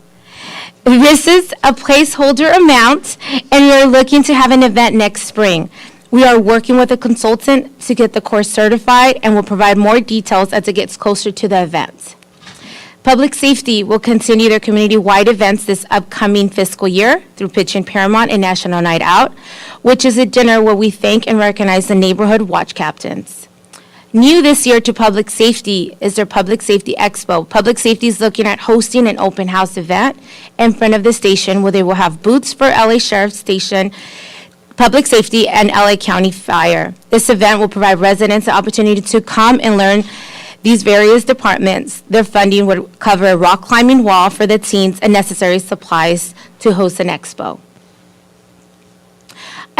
This is a placeholder amount, and we are looking to have an event next spring. We are working with a consultant to get the course certified, and will provide more details as it gets closer to the event. Public Safety will continue their community-wide events this upcoming fiscal year through Pitchin' Paramount and National Night Out, which is a dinner where we thank and recognize the neighborhood watch captains. New this year to Public Safety is their Public Safety Expo. Public Safety is looking at hosting an open house event in front of the station where they will have booths for LA Sheriff's Station, Public Safety, and LA County Fire. This event will provide residents the opportunity to come and learn these various departments. Their funding would cover a rock climbing wall for the teens and necessary supplies to host an expo.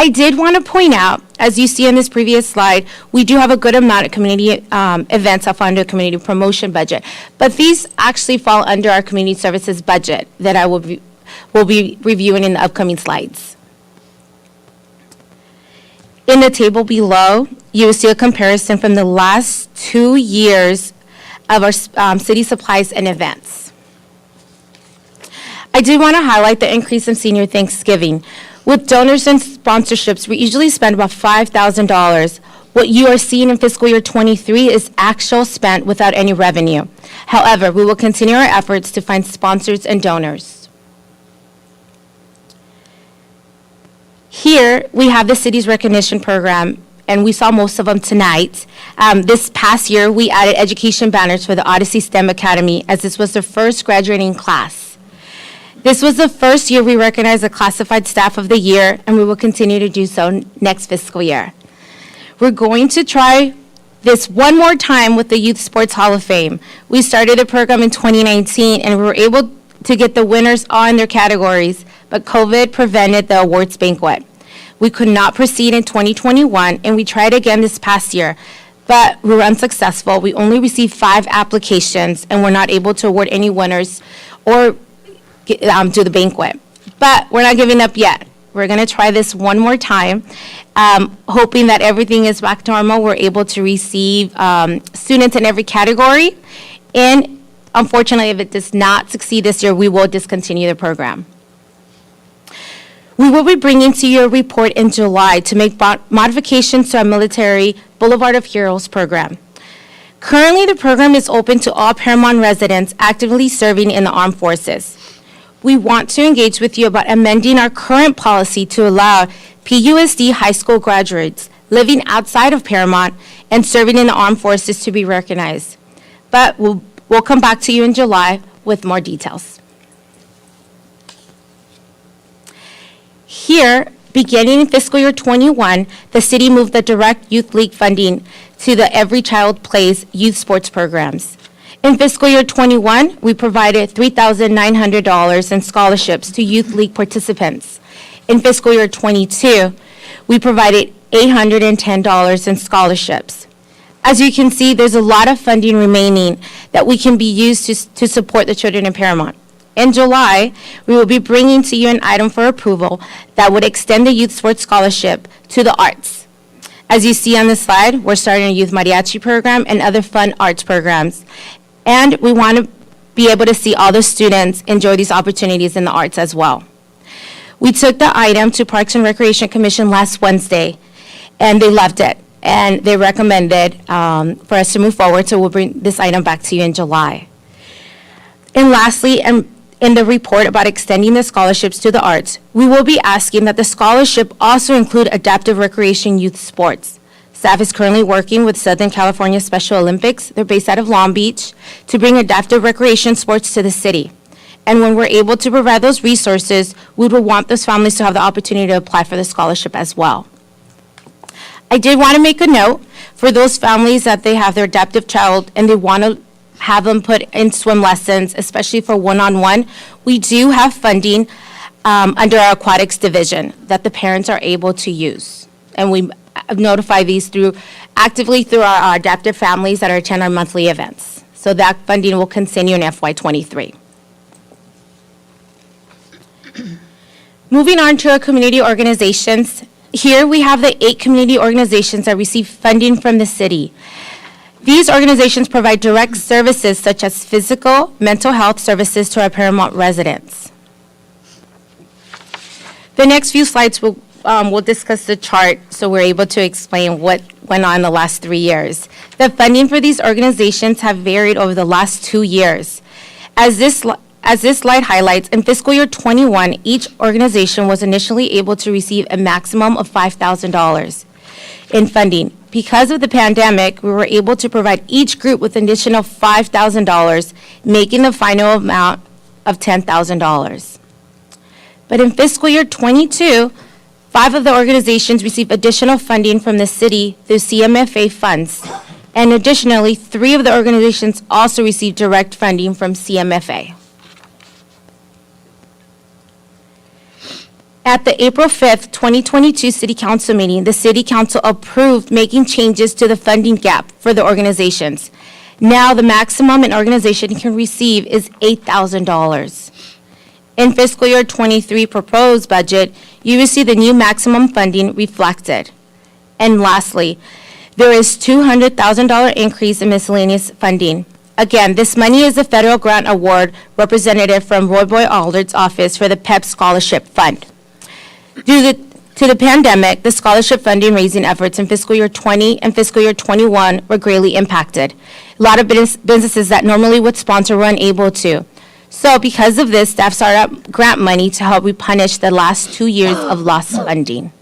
I did want to point out, as you see on this previous slide, we do have a good amount of community events up under community promotion budget, but these actually fall under our community services budget that I will be reviewing in the upcoming slides. In the table below, you will see a comparison from the last 2 years of our city supplies and events. I did want to highlight the increase in Senior Thanksgiving. With donors and sponsorships, we usually spend about $5,000. What you are seeing in fiscal year '23 is actual spent without any revenue. However, we will continue our efforts to find sponsors and donors. Here, we have the city's recognition program, and we saw most of them tonight. This past year, we added education banners for the Odyssey STEM Academy, as this was the first graduating class. This was the first year we recognized the classified staff of the year, and we will continue to do so next fiscal year. We're going to try this one more time with the Youth Sports Hall of Fame. We started the program in 2019, and we were able to get the winners on their categories, but COVID prevented the awards banquet. We could not proceed in 2021, and we tried again this past year, but we were unsuccessful. We only received 5 applications, and were not able to award any winners or do the banquet. But we're not giving up yet. We're going to try this one more time, hoping that everything is back to normal. We're able to receive students in every category. And unfortunately, if it does not succeed this year, we will discontinue the program. We will be bringing to you a report in July to make modifications to our military Boulevard of Heroes program. Currently, the program is open to all Paramount residents actively serving in the armed forces. We want to engage with you about amending our current policy to allow PUSD high school graduates living outside of Paramount and serving in the armed forces to be recognized. But we'll come back to you in July with more details. Here, beginning in fiscal year '21, the city moved the direct youth league funding to the Every Child Plays youth sports programs. In fiscal year '21, we provided $3,900 in scholarships to youth league participants. In fiscal year '22, we provided $810 in scholarships. As you can see, there's a lot of funding remaining that we can be used to support the children in Paramount. In July, we will be bringing to you an item for approval that would extend the youth sports scholarship to the arts. As you see on the slide, we're starting a youth mariachi program and other fun arts programs. And we want to be able to see all the students enjoy these opportunities in the arts as well. We took the item to Parks and Recreation Commission last Wednesday, and they loved it. And they recommended for us to move forward, so we'll bring this item back to you in July. And lastly, in the report about extending the scholarships to the arts, we will be asking that the scholarship also include adaptive recreation youth sports. Staff is currently working with Southern California Special Olympics, they're based out of Long Beach, to bring adaptive recreation sports to the city. And when we're able to provide those resources, we would want those families to have the opportunity to apply for the scholarship as well. I did want to make a note for those families that they have their adoptive child and they want to have them put in swim lessons, especially for one-on-one. We do have funding under our aquatics division that the parents are able to use. And we notify these actively through our adaptive families that attend our monthly events. So that funding will continue in FY23. Moving on to our community organizations. Here we have the 8 community organizations that receive funding from the city. These organizations provide direct services such as physical, mental health services to our Paramount residents. The next few slides we'll discuss the chart so we're able to explain what went on the last 3 years. The funding for these organizations have varied over the last 2 years. As this slide highlights, in fiscal year 21, each organization was initially able to receive a maximum of $5,000 in funding. Because of the pandemic, we were able to provide each group with an additional $5,000, making the final amount of $10,000. But in fiscal year 22, 5 of the organizations received additional funding from the city through CMFA funds. And additionally, 3 of the organizations also received direct funding from CMFA. At the April 5th, 2022 City Council meeting, the City Council approved making changes to the funding gap for the organizations. Now, the maximum an organization can receive is $8,000. In fiscal year 23 proposed budget, you will see the new maximum funding reflected. And lastly, there is $200,000 increase in miscellaneous funding. Again, this money is a federal grant award representative from Roy Boy Alder's office for the PEP Scholarship Fund. Due to the pandemic, the scholarship funding raising efforts in fiscal year 20 and fiscal year 21 were greatly impacted. A lot of businesses that normally would sponsor were unable to. So because of this, staff started up grant money to help replenish the last 2 years of lost funding.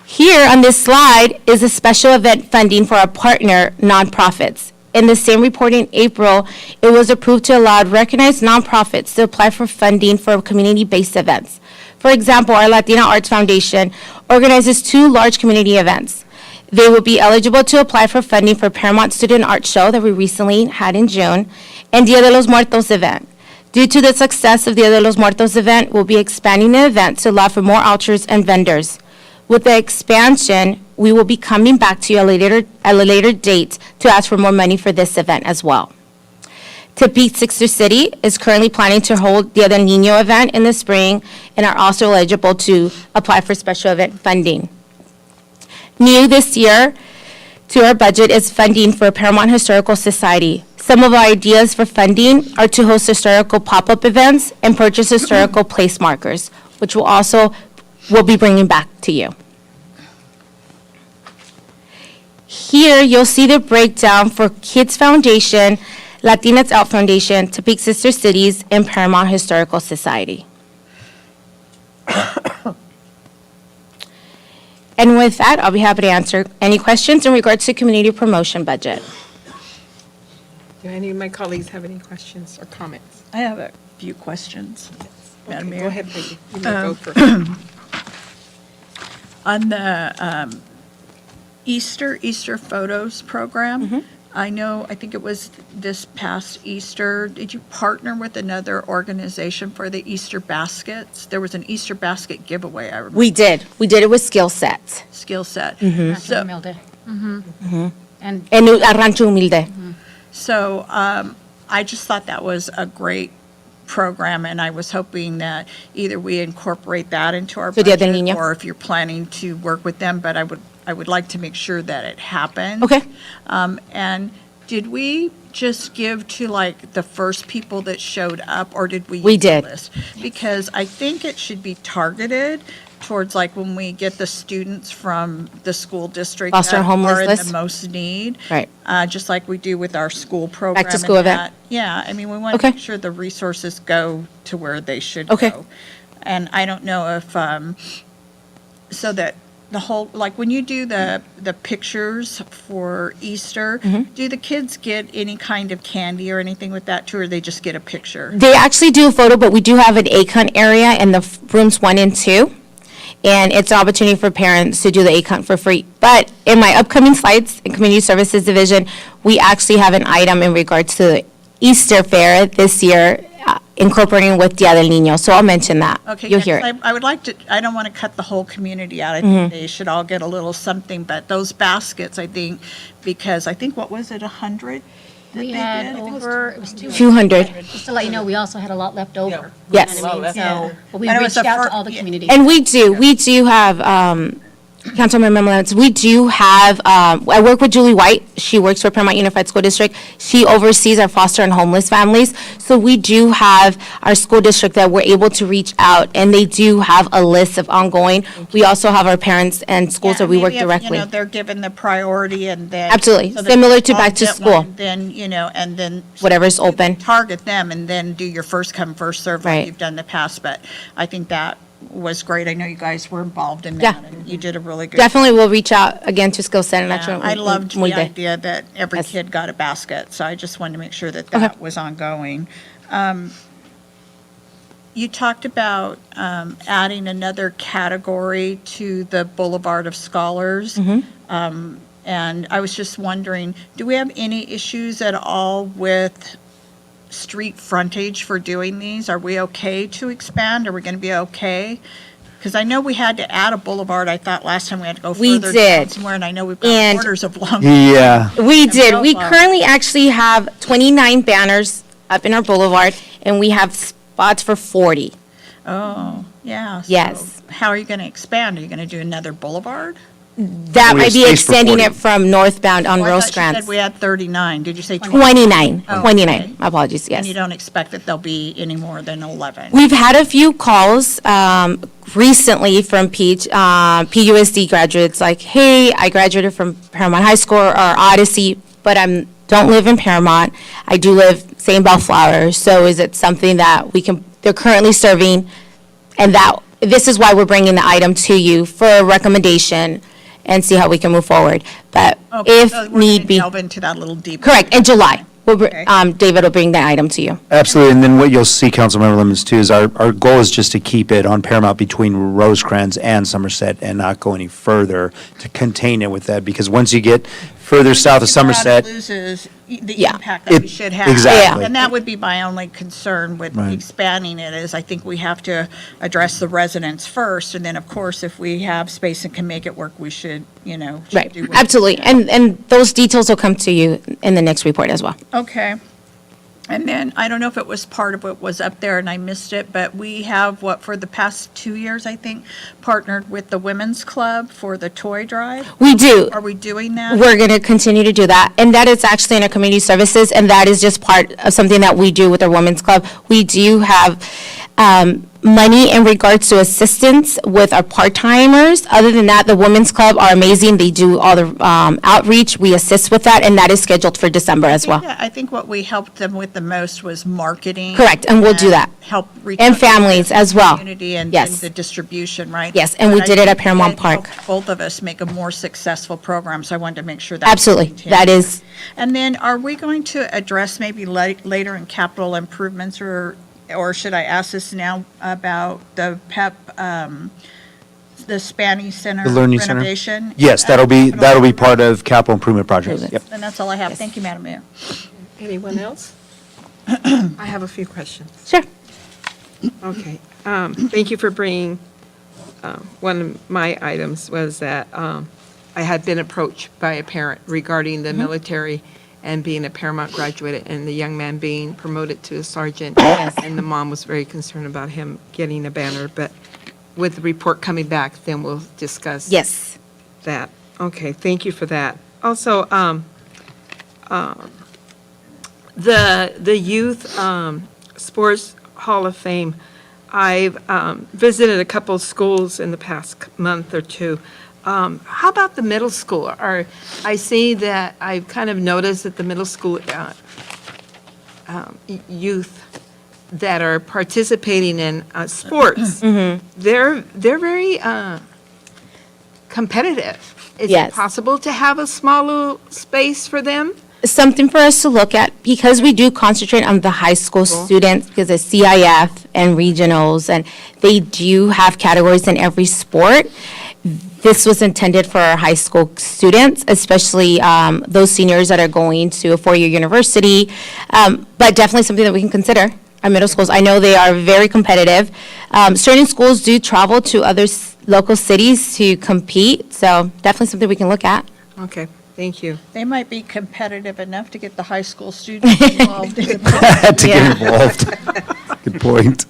Here on this slide is a special event funding for our partner nonprofits. In the same report in April, it was approved to allow recognized nonprofits to apply for funding for community-based events. For example, our Latina Arts Foundation organizes 2 large community events. They will be eligible to apply for funding for Paramount Student Art Show that we recently had in June and Dia de los Muertos event. Due to the success of the Dia de los Muertos event, we'll be expanding the event to allow for more outers and vendors. With the expansion, we will be coming back to you at a later date to ask for more money for this event as well. Tepic Sister City is currently planning to hold Dia del Niño event in the spring and are also eligible to apply for special event funding. New this year to our budget is funding for Paramount Historical Society. Some of our ideas for funding are to host historical pop-up events and purchase historical place markers, which we'll be bringing back to you. Here, you'll see the breakdown for Kids Foundation, Latinas Out Foundation, Tepic Sister Cities, and Paramount Historical Society. And with that, I'll be happy to answer any questions in regards to community promotion budget. Do any of my colleagues have any questions or comments? I have a few questions, Madam Mayor. Go ahead, Peggy. You may go first. On the Easter photos program, I think it was this past Easter, did you partner with another organization for the Easter baskets? There was an Easter basket giveaway, I remember. We did it with Skill Set. Skill Set. So, And Rancho Humilde. So I just thought that was a great program, and I was hoping that either we incorporate that into our budget, or if you're planning to work with them, but I would like to make sure that it happens. Okay. And did we just give to like the first people that showed up, or did we? We use did. a list? Because I think it should be targeted towards like when we get the students from the school district Foster that homeless are in list. the most need. Right. Just like we do with our school program. Back to school and event. that. Yeah, I mean, we want to Okay. make sure the resources go to where they should Okay. go. And I don't know if, so that the whole, like when you do the pictures for Easter, do the kids get any kind of candy or anything with that too, or they just get a picture? They actually do a photo, but we do have an ACON area in the rooms 1 and 2. and it's an opportunity for parents to do the ACON for free. But in my upcoming slides in Community Services Division, we actually have an item in regards to the Easter Fair this year, incorporating with Dia del Niño, so I'll mention that. Okay, You'll hear it. I would like to, I don't want to cut the whole community out. I Mhm. think they should all get a little something, but those baskets, I think, because I think, what was it, 100? that We they had did? over, it was 200. Just to let you know, we also had a lot left over. Yes. You know what I mean? So, but we And it was reached the out fir- to all the communities. And we do have, Councilmember Memlance, we do have, I work with Julie White. She works for Paramount Unified School District. She oversees our foster and homeless families. So we do have our school district that we're able to reach out, and they do have a list of ongoing. We also have our parents and schools that we work Maybe if, directly. they're given the priority and then. Absolutely. so that Similar to all back to get school. one, Then, and then. Whatever's open. Target them and then do your first come, first serve like Right. you've done in the past. But I think that was great. I know you guys were involved in Yeah. that. And you did a really good. Definitely will reach out again to Skill Set and Yeah, Action. I loved Muy the bien. idea that every Yes. kid got a basket, so I just wanted to make sure that Okay. that was ongoing. You talked about adding another category to the Boulevard of Scholars. Mm-hmm. And I was just wondering, do we have any issues at all with street frontage for doing these? Are we okay to expand? Are we going to be okay? Because I know we had to add a boulevard, I thought last time we had to go We further down did. somewhere, and I know we've got And- orders of long. Yeah. We And did. We profile. currently actually have 29 banners up in our boulevard, and we have spots for 40. Oh, yeah. so Yes. How are you going to expand? Are you going to do another boulevard? That We might have be space for extending 40. it from northbound on Oh, I thought you Rosecrans. said we had 39. Did you say 29, Oh, 29. okay. My apologies, yes. And you don't expect that there'll be any more than 11? We've had a few calls recently from PUSD graduates, like, hey, I graduated from Paramount High School or Odyssey, but don't live in Paramount. I do live, say, in Bellflower. So is it something that they're currently serving? And this is why we're bringing the item to you for a recommendation and see how we can move forward. But Okay, if so we're gonna need be, delve into that a little deeper. correct, in July, Okay. David will bring that item to you. Absolutely, and then what you'll see, Councilmember Lemons, too, is our goal is just to keep it on Paramount between Rosecrans and Somerset and not go any further to contain it with that, because once you get further south of Somerset, Loses the Yeah. impact that we It- should have. exactly. And that would be my only concern with Right. expanding it, is I think we have to address the residents first, and then, of course, if we have space and can make it work, we should, should Right, do what we absolutely. can. And those details will come to you in the next report as well. Okay. And then, I don't know if it was part of what was up there and I missed it, but we have, for the past 2 years, I think, partnered with the Women's Club for the toy drive. We do. Are we doing that? We're going to continue to do that, and that is actually in our community services, and that is just part of something that we do with our Women's Club. We do have money in regards to assistance with our part-timers. Other than that, the Women's Club are amazing. They do all the outreach. We assist with that, and that is scheduled for December as well. Yeah, I think what we helped them with the most was marketing. Correct, and we'll do that. Help reach. And out to families the as well. Community and Yes. the distribution, right? Yes, and we But I did it at think Paramount that Park. helped both of us make a more successful program, so I wanted to make sure that. Absolutely, that is, And then, are we going to address maybe later in capital improvements, or should I ask this now about the PEP, the Spanish Center the Learning Center. renovation? Yes, that'll be part of capital improvement projects. Yep. And that's all I have. Thank you, Madam Mayor. Anyone else? I have a few questions. Sure. Okay. Thank you for bringing, one of my items was that I had been approached by a parent regarding the military and being a Paramount graduate and the young man being promoted to a sergeant. And the mom was very concerned about him getting a banner, but with the report coming back, then we'll discuss. yes. That. Okay, thank you for that. Also, the Youth Sports Hall of Fame, I've visited a couple of schools in the past month or two. How about the middle school? I see that I've kind of noticed that the middle school youth that are participating in sports, they're very competitive. Is it Yes. possible to have a small little space for them? Something for us to look at, because we do concentrate on the high school students, because of CIF and regionals, and they do have categories in every sport. This was intended for our high school students, especially those seniors that are going to a four-year university, but definitely something that we can consider. Our middle schools, I know they are very competitive. Certain schools do travel to other local cities to compete, so definitely something we can look at. Okay, thank you. They might be competitive enough to get the high school students involved. To get involved. Good point.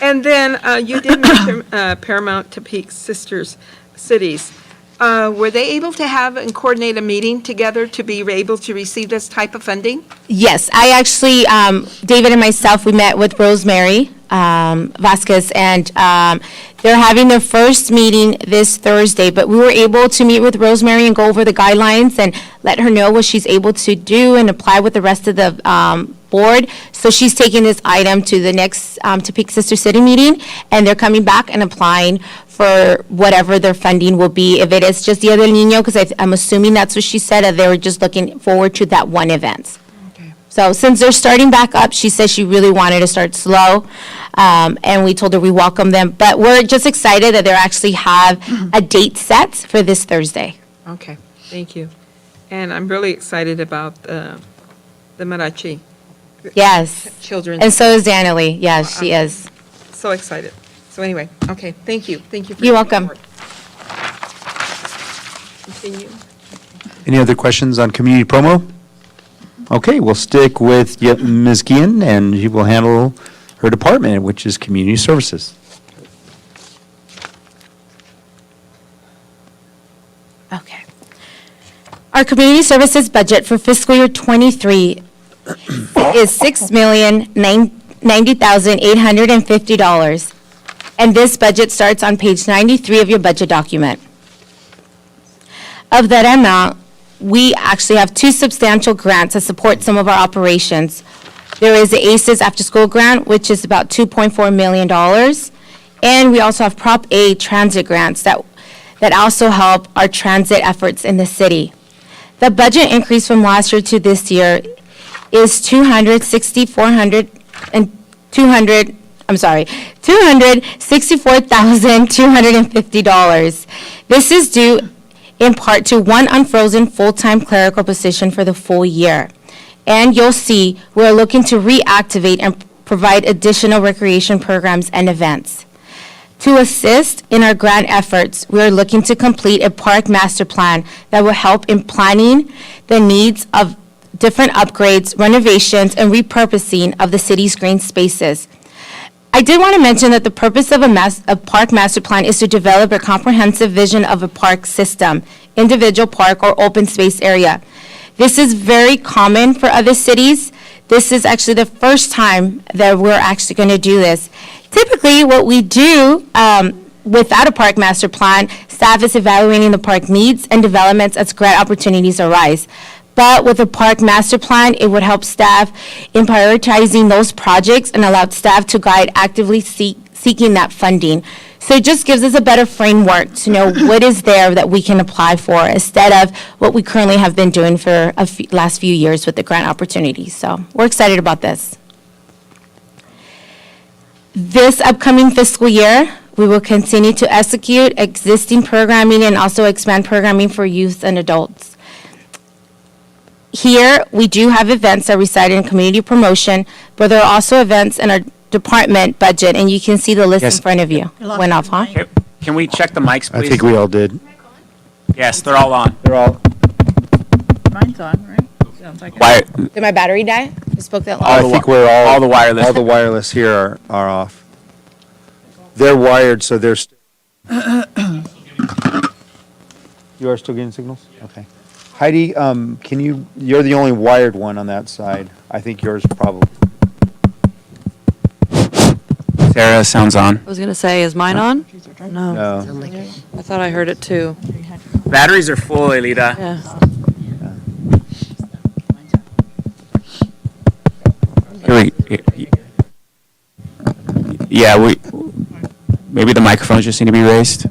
And then you did mention Paramount Topeka Sisters Cities. Were they able to have and coordinate a meeting together to be able to receive this type of funding? Yes, I actually, David and myself, we met with Rosemary Vasquez, and they're having their first meeting this Thursday, but we were able to meet with Rosemary and go over the guidelines and let her know what she's able to do and apply with the rest of the board. So she's taking this item to the next Topeka Sister City meeting, and they're coming back and applying for whatever their funding will be. If it is just the other Niño, because I'm assuming that's what she said, that they were just looking forward to that one event. So since they're starting back up, she says she really wanted to start slow, and we told her we welcome them. But we're just excited that they actually have a date set for this Thursday. Okay, thank you. And I'm really excited about the Marachi. Yes. Children. And so is Danielle. Yes, she is. So excited. So anyway, okay, thank you. Thank you. For You're your welcome. report. Continue. Any other questions on community promo? Okay, we'll stick with Ms. Guillen, and she will handle her department, which is community services. Okay. Our community services budget for fiscal year '23 is $6,090,850. And this budget starts on page 93 of your budget document. Of that amount, we actually have two substantial grants that support some of our operations. There is the ACES after-school grant, which is about $2.4 million. And we also have Prop A transit grants that also help our transit efforts in the city. The budget increase from last year to this year is $264,250. This is due in part to one unfrozen full-time clerical position for the full year. And you'll see we're looking to reactivate and provide additional recreation programs and events. To assist in our grant efforts, we are looking to complete a park master plan that will help in planning the needs of different upgrades, renovations, and repurposing of the city's green spaces. I did want to mention that the purpose of a park master plan is to develop a comprehensive vision of a park system, individual park, or open space area. This is very common for other cities. This is actually the first time that we're actually going to do this. Typically, what we do without a park master plan, staff is evaluating the park needs and developments as grant opportunities arise. But with a park master plan, it would help staff in prioritizing those projects and allow staff to guide actively seeking that funding. So it just gives us a better framework to know what is there that we can apply for instead of what we currently have been doing for last few years with the grant opportunities. So we're excited about this. This upcoming fiscal year, we will continue to execute existing programming and also expand programming for youth and adults. Here, we do have events that reside in community promotion, but there are also events in our department budget, and you can see the list Yes. in front of you. Went off, huh? Can we check the mics, please? I think we all did. Yes, they're all on. They're all. Mine's on, right? Sounds like it. Wire, Did my battery die? You spoke that I loud. think we're all the wireless. All the wireless here are off. They're wired, so they're. You are still getting signals? Okay. Heidi, you're the only wired one on that side. I think yours probably. Sarah, sounds on. I was going to say, is mine on? No. No. I thought I heard it too. Batteries are full, Elita. Yeah. Maybe the microphones just need to be raised.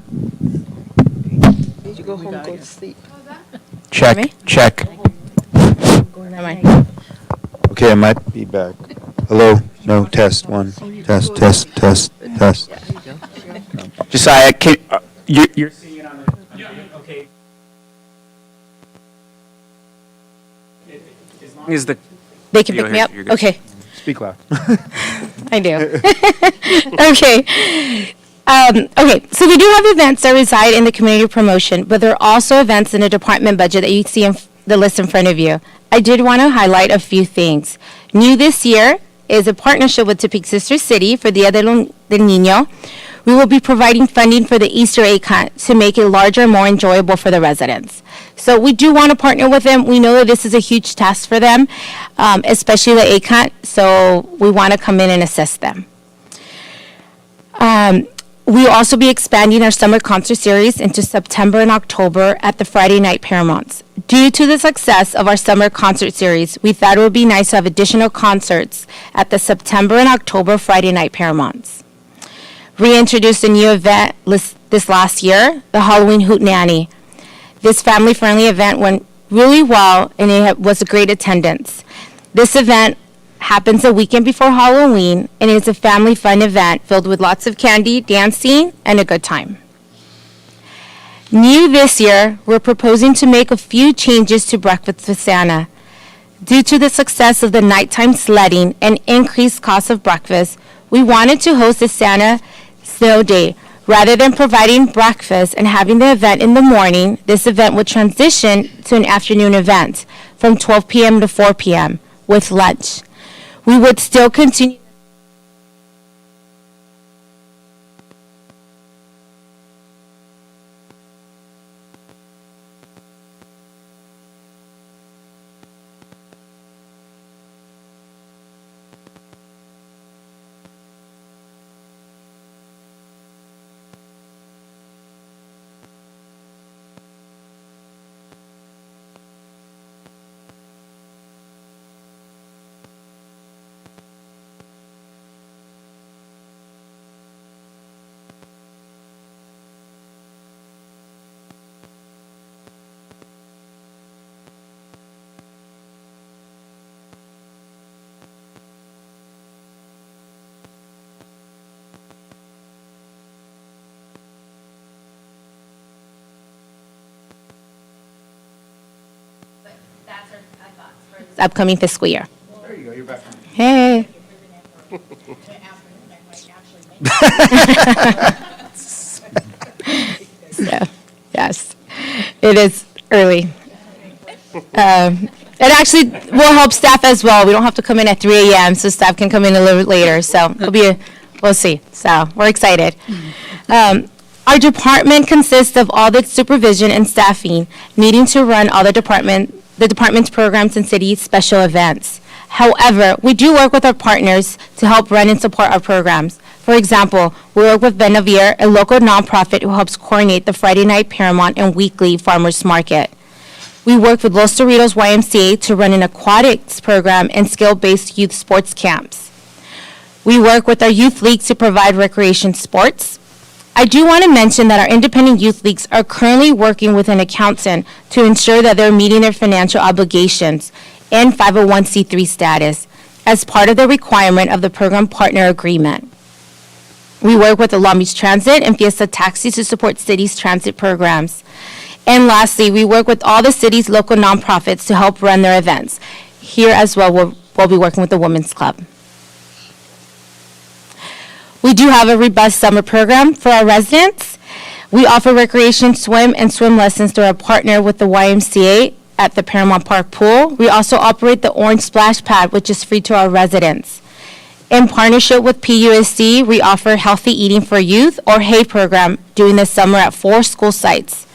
Did you go home and go to sleep? Check, Me? check. Never mind. Okay, I might be back. Hello? No, test, 1, Test, test, test, test. Josiah, you're seeing it on the, okay. As long as the. They can pick me up? Okay. Speak loud. I do. Okay. Okay, so we do have events that reside in the community promotion, but there are also events in the department budget that you see in the list in front of you. I did want to highlight a few things. New this year is a partnership with Tepic Sister City for Dia del Niño. We will be providing funding for the Easter egg hunt to make it larger and more enjoyable for the residents. So we do want to partner with them. We know that this is a huge task for them, especially the egg hunt, so we want to come in and assist them. We will also be expanding our summer concert series into September and October at the Friday night Paramounts. Due to the success of our summer concert series, we thought it would be nice to have additional concerts at the September and October Friday night Paramounts. We introduced a new event this last year, the Halloween Hoot Nanny. This family-friendly event went really well, and it was a great attendance. This event happens a weekend before Halloween, and it's a family fun event filled with lots of candy, dancing, and a good time. New this year, we're proposing to make a few changes to Breakfast with Santa. Due to the success of the nighttime sledding and increased cost of breakfast, we wanted to host a Santa Snow Day. Rather than providing breakfast and having the event in the morning, this event would transition to an afternoon event from 12 p.m. to 4 p.m. with lunch. We would still continue. That's our thoughts for this upcoming fiscal year. There you go, you're back. Hey. So, yes, it is early. It actually will help staff as well. We don't have to come in at 3 a.m., so staff can come in a little bit later. So we'll see. So we're excited. Our department consists of all the supervision and staffing needing to run all the department's programs and city special events. However, we do work with our partners to help run and support our programs. For example, we work with Benavir, a local nonprofit who helps coordinate the Friday night Paramount and weekly farmers market. We work with Los Cerritos YMCA to run an aquatics program and skill-based youth sports camps. We work with our youth leagues to provide recreation sports. I do want to mention that our independent youth leagues are currently working with an accountant to ensure that they're meeting their financial obligations and 501c3 status as part of the requirement of the program partner agreement. We work with the Long Beach Transit and Fiesta Taxi to support cities' transit programs. And lastly, we work with all the city's local nonprofits to help run their events. Here as well, we'll be working with the Women's Club. We do have a robust summer program for our residents. We offer recreation swim and swim lessons through our partner with the YMCA at the Paramount Park Pool. We also operate the Orange Splash Pad, which is free to our residents. In partnership with PUSC, we offer Healthy Eating for Youth, or HAY program, during the summer at 4 school sites.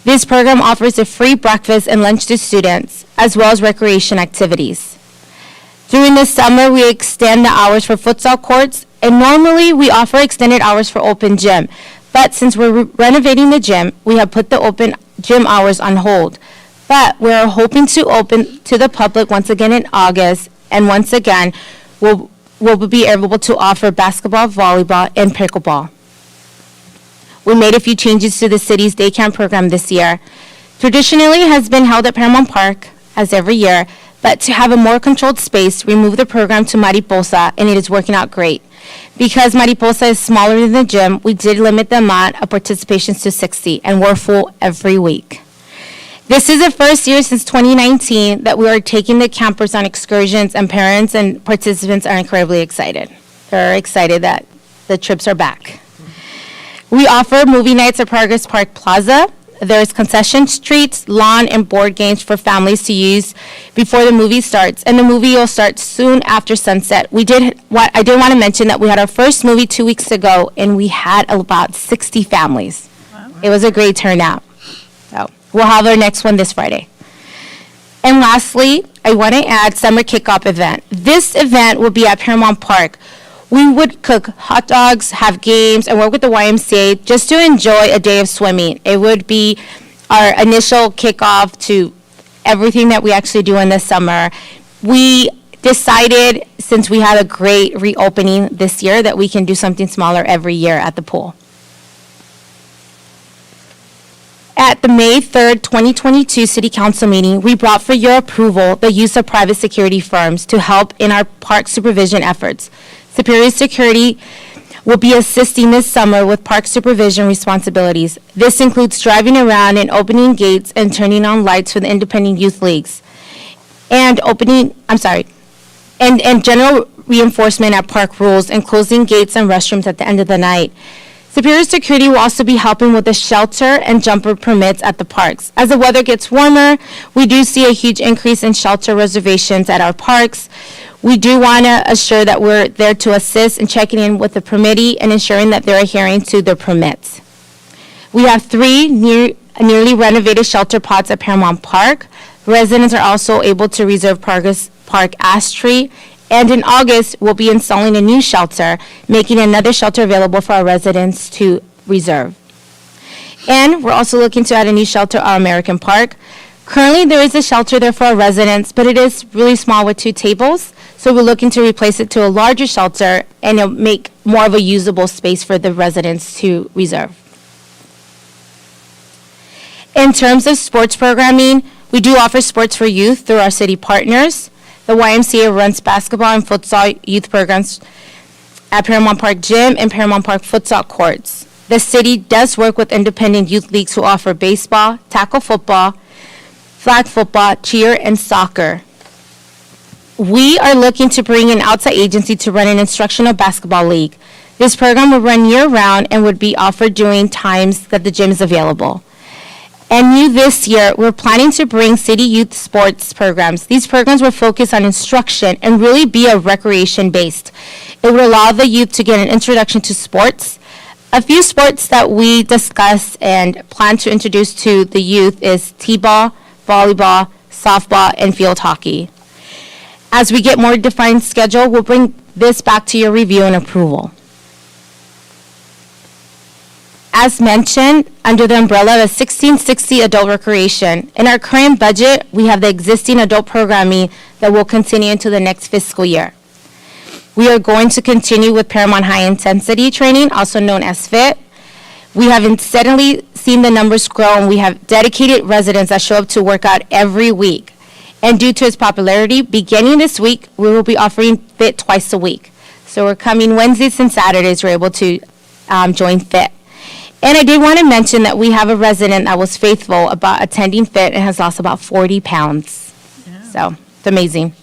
This program offers a free breakfast and lunch to students, as well as recreation activities. During the summer, we extend the hours for futsal courts, and normally we offer extended hours for open gym. But since we're renovating the gym, we have put the open gym hours on hold. But we're hoping to open to the public once again in August, and once again, we'll be able to offer basketball, volleyball, and pickleball. We made a few changes to the city's day camp program this year. Traditionally, it has been held at Paramount Park, as every year, but to have a more controlled space, we moved the program to Mariposa, and it is working out great. Because Mariposa is smaller than the gym, we did limit the amount of participations to 60, and we're full every week. This is the first year since 2019 that we are taking the campers on excursions, and parents and participants are incredibly excited. They're excited that the trips are back. We offer movie nights at Progress Park Plaza. There's concession streets, lawn, and board games for families to use before the movie starts, and the movie will start soon after sunset. I did want to mention that we had our first movie 2 weeks ago, and we had about 60 families. It was a great turnout. So we'll have our next one this Friday. And lastly, I want to add summer kickoff event. This event will be at Paramount Park. We would cook hot dogs, have games, and work with the YMCA just to enjoy a day of swimming. It would be our initial kickoff to everything that we actually do in the summer. We decided, since we had a great reopening this year, that we can do something smaller every year at the pool. At the May 3rd, 2022 City Council meeting, we brought for your approval the use of private security firms to help in our park supervision efforts. Superior Security will be assisting this summer with park supervision responsibilities. This includes driving around and opening gates and turning on lights for the independent youth leagues. And general reinforcement at park rules and closing gates and restrooms at the end of the night. Superior Security will also be helping with the shelter and jumper permits at the parks. As the weather gets warmer, we do see a huge increase in shelter reservations at our parks. We do want to assure that we're there to assist in checking in with the permittee and ensuring that they're adhering to their permits. We have 3 nearly renovated shelter pods at Paramount Park. Residents are also able to reserve Progress Park Ash Tree. And in August, we'll be installing a new shelter, making another shelter available for our residents to reserve. And we're also looking to add a new shelter at American Park. Currently, there is a shelter there for our residents, but it is really small with 2 tables. So we're looking to replace it to a larger shelter, and it'll make more of a usable space for the residents to reserve. In terms of sports programming, we do offer sports for youth through our city partners. The YMCA runs basketball and futsal youth programs at Paramount Park Gym and Paramount Park futsal courts. The city does work with independent youth leagues who offer baseball, tackle football, flag football, cheer, and soccer. We are looking to bring an outside agency to run an instructional basketball league. This program will run year-round and would be offered during times that the gym is available. And new this year, we're planning to bring city youth sports programs. These programs will focus on instruction and really be a recreation-based. It would allow the youth to get an introduction to sports. A few sports that we discuss and plan to introduce to the youth is t-ball, volleyball, softball, and field hockey. As we get more defined schedule, we'll bring this back to your review and approval. As mentioned, under the umbrella of 1660 adult recreation, in our current budget, we have the existing adult programming that will continue into the next fiscal year. We are going to continue with Paramount High Intensity Training, also known as FIT. We have steadily seen the numbers grow, and we have dedicated residents that show up to work out every week. And due to its popularity, beginning this week, we will be offering FIT twice a week. So we're coming Wednesdays and Saturdays, we're able to join FIT. And I did want to mention that we have a resident that was faithful about attending FIT and has lost about 40 pounds. Yeah. So it's amazing.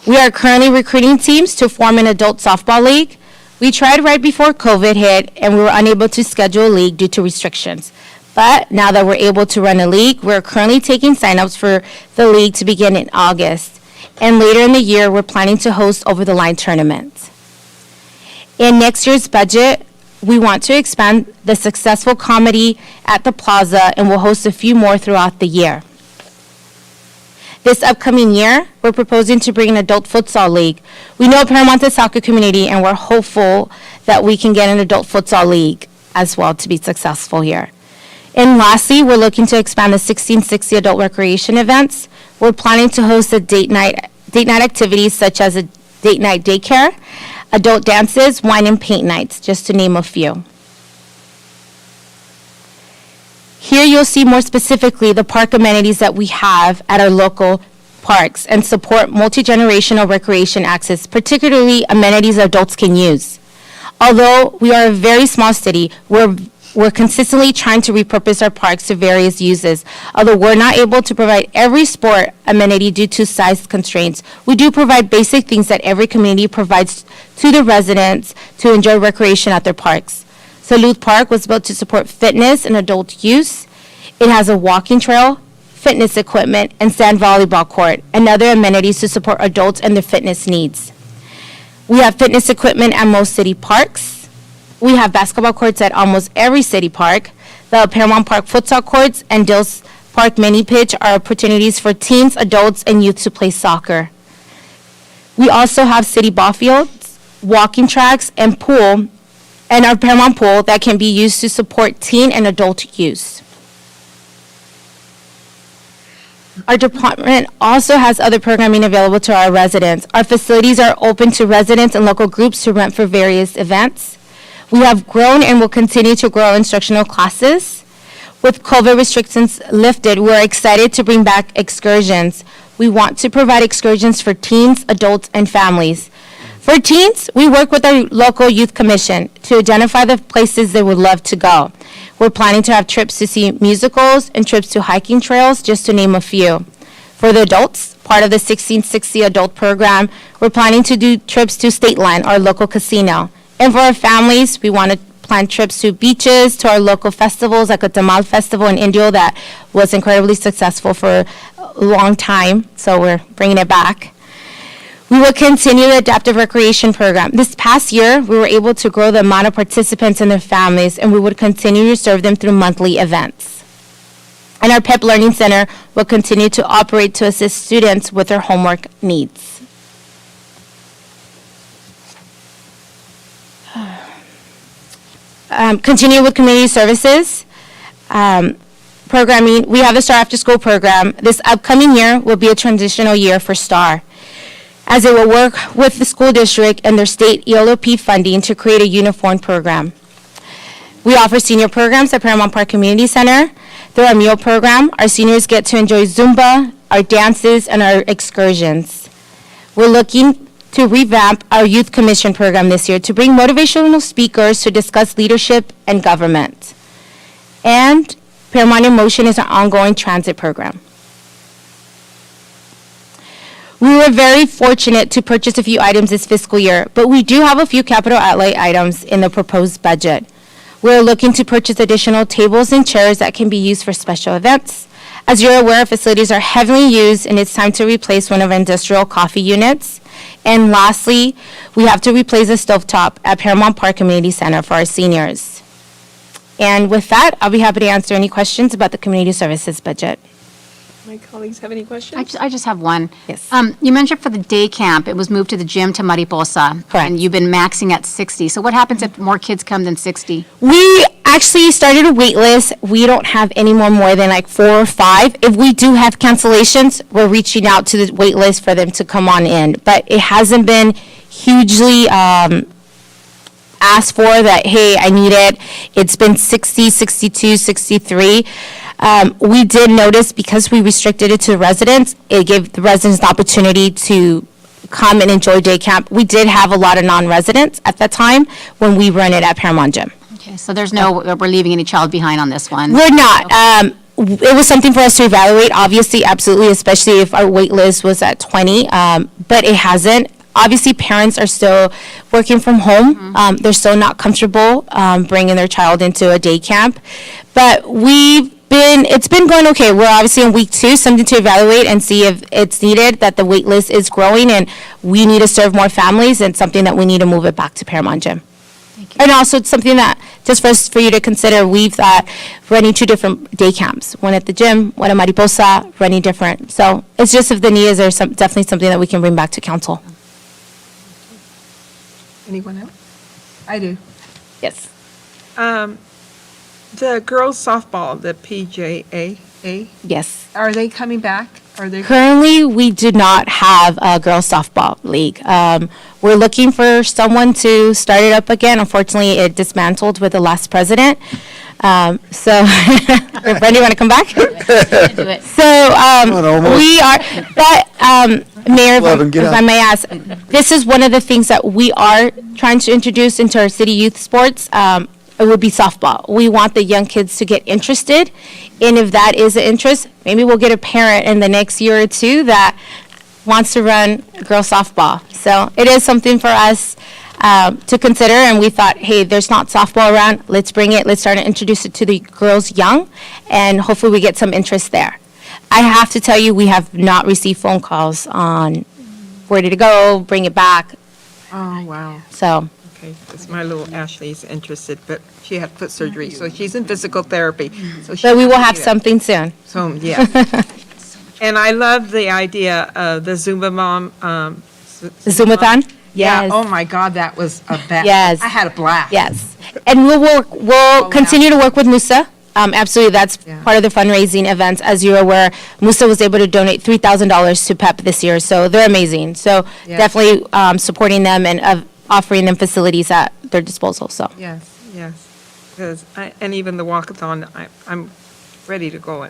We are currently recruiting teams to form an adult softball league. We tried right before COVID hit, and we were unable to schedule a league due to restrictions. But now that we're able to run a league, we're currently taking signups for the league to begin in August. And later in the year, we're planning to host over-the-line tournaments. In next year's budget, we want to expand the successful comedy at the plaza, and we'll host a few more throughout the year. This upcoming year, we're proposing to bring an adult futsal league. We know Paramount's a soccer community, and we're hopeful that we can get an adult futsal league as well to be successful here. And lastly, we're looking to expand the 1660 adult recreation events. We're planning to host a date night activities such as a date night daycare, adult dances, wine and paint nights, just to name a few. Here you'll see more specifically the park amenities that we have at our local parks and support multi-generational recreation access, particularly amenities adults can use. Although we are a very small city, we're consistently trying to repurpose our parks to various uses. Although we're not able to provide every sport amenity due to size constraints, we do provide basic things that every community provides to the residents to enjoy recreation at their parks. Salud Park was built to support fitness and adult use. It has a walking trail, fitness equipment, and sand volleyball court, and other amenities to support adults and their fitness needs. We have fitness equipment at most city parks. We have basketball courts at almost every city park. The Paramount Park futsal courts and Dills Park mini pitch are opportunities for teens, adults, and youth to play soccer. We also have city ball fields, walking tracks, and pool, and our Paramount pool that can be used to support teen and adult use. Our department also has other programming available to our residents. Our facilities are open to residents and local groups to rent for various events. We have grown and will continue to grow instructional classes. With COVID restrictions lifted, we're excited to bring back excursions. We want to provide excursions for teens, adults, and families. For teens, we work with our local youth commission to identify the places they would love to go. We're planning to have trips to see musicals and trips to hiking trails, just to name a few. For the adults, part of the 1660 adult program, we're planning to do trips to State Line, our local casino. And for our families, we want to plan trips to beaches, to our local festivals, like a Tamal Festival in Indio that was incredibly successful for a long time, so we're bringing it back. We will continue the adaptive recreation program. This past year, we were able to grow the amount of participants and their families, and we would continue to serve them through monthly events. And our PEP Learning Center will continue to operate to assist students with their homework needs. Continue with community services. Programming, we have the STAR After School program. This upcoming year will be a transitional year for STAR, as it will work with the school district and their state ELOP funding to create a uniform program. We offer senior programs at Paramount Park Community Center. Through our meal program, our seniors get to enjoy Zumba, our dances, and our excursions. We're looking to revamp our youth commission program this year to bring motivational speakers to discuss leadership and government. And Paramount in Motion is our ongoing transit program. We were very fortunate to purchase a few items this fiscal year, but we do have a few capital outlay items in the proposed budget. We're looking to purchase additional tables and chairs that can be used for special events. As you're aware, facilities are heavily used, and it's time to replace one of our industrial coffee units. And lastly, we have to replace the stovetop at Paramount Park Community Center for our seniors. And with that, I'll be happy to answer any questions about the community services budget. My colleagues have any questions? I just have one. Yes. You mentioned for the day camp, it was moved to the gym to Mariposa. Correct. And you've been maxing at 60. So what happens if more kids come than 60? We actually started a wait list. We don't have any more than like 4 or 5. If we do have cancellations, we're reaching out to the wait list for them to come on in. But it hasn't been hugely asked for that, hey, I need it. It's been 60, 62, 63. We did notice, because we restricted it to the residents, it gave the residents the opportunity to come and enjoy day camp. We did have a lot of non-residents at that time when we run it at Paramount Gym. Okay, so there's no, we're leaving any child behind on this one? We're not. It was something for us to evaluate, obviously, absolutely, especially if our wait list was at 20, but it hasn't. Obviously, parents are still working from home. They're still not comfortable bringing their child into a day camp. But it's been going okay. We're obviously in week 2, something to evaluate and see if it's needed, that the wait list is growing and we need to serve more families, and something that we need to move it back to Paramount Gym. And also, it's something that, just for you to consider, we've running 2 different day camps, one at the gym, one at Mariposa, running different. So it's just, if the need is there, definitely something that we can bring back to council. Anyone else? I do. Yes. The girls softball, the PJAA, Yes. are they coming back? Are they? Currently, we do not have a girls softball league. We're looking for someone to start it up again. Unfortunately, it dismantled with the last president. So, Brenda, you want to come back? Do it. So, we are, That, Mayor, Eleven, get if out. I may ask, this is one of the things that we are trying to introduce into our city youth sports. It would be softball. We want the young kids to get interested, and if that is an interest, maybe we'll get a parent in the next year or two that wants to run girls softball. So it is something for us to consider, and we thought, hey, there's not softball around, let's bring it, let's start to introduce it to the girls young, and hopefully we get some interest there. I have to tell you, we have not received phone calls on where did it go, bring it back, Oh, wow. so. Okay, because my little Ashley's interested, but she had foot surgery, so she's in physical therapy. But we will have something soon. So, yeah. And I love the idea of the Zumba Mom. The Zumbathon? Yeah, Yes. oh my God, that was a bad. Yes. I had a blast. Yes. And we'll continue to work with Musa. Absolutely, that's part of the fundraising events. As you're aware, Musa was able to donate $3,000 to PEP this year, so they're amazing. So Yeah. definitely supporting them and offering them facilities at their disposal, so. Yes, yes. Because, and even the walkathon, I'm ready to go.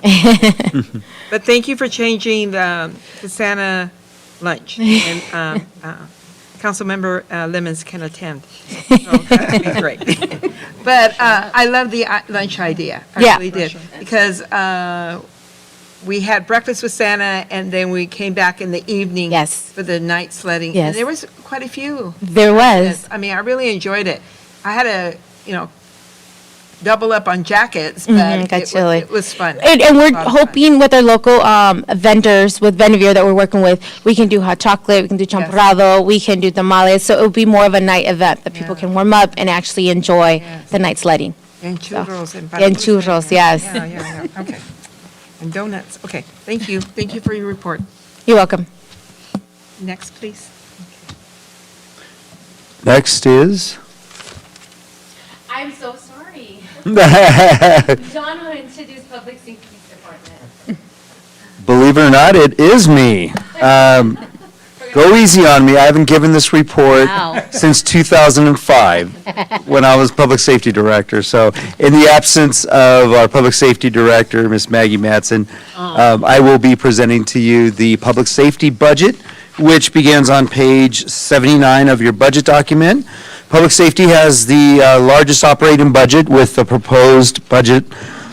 But thank you for changing the Santa lunch. And Councilmember Lemons can attend. So that'd be great. But I love the lunch idea. I Yeah. really did. Because we had breakfast with Santa, and then we came back in the evening. Yes. For the night sledding. Yes. And there was quite a few. There was. Yes, I mean, I really enjoyed it. I had to, double up on jackets, but got chilly. it was fun. And we're A lot of fun. hoping with our local vendors, with Vendivere that we're working with, we can do hot chocolate, we can do champurrado, we can do tamales, so it'll be more of a night event that people can warm up and actually enjoy the night sledding. And churros and And churros, yes. Yeah, okay. And donuts, okay. Thank you. Thank you for your report. You're welcome. Next, please. Next is? I'm so sorry. John will introduce Public Safety Department. Believe it or not, it is me. Go easy on me. I haven't given this report since 2005, when I was Public Safety Director. So in the absence of our Public Safety Director, Ms. Maggie Mattson, I will be presenting to you the Public Safety Budget, which begins on page 79 of your budget document. Public Safety has the largest operating budget with a proposed budget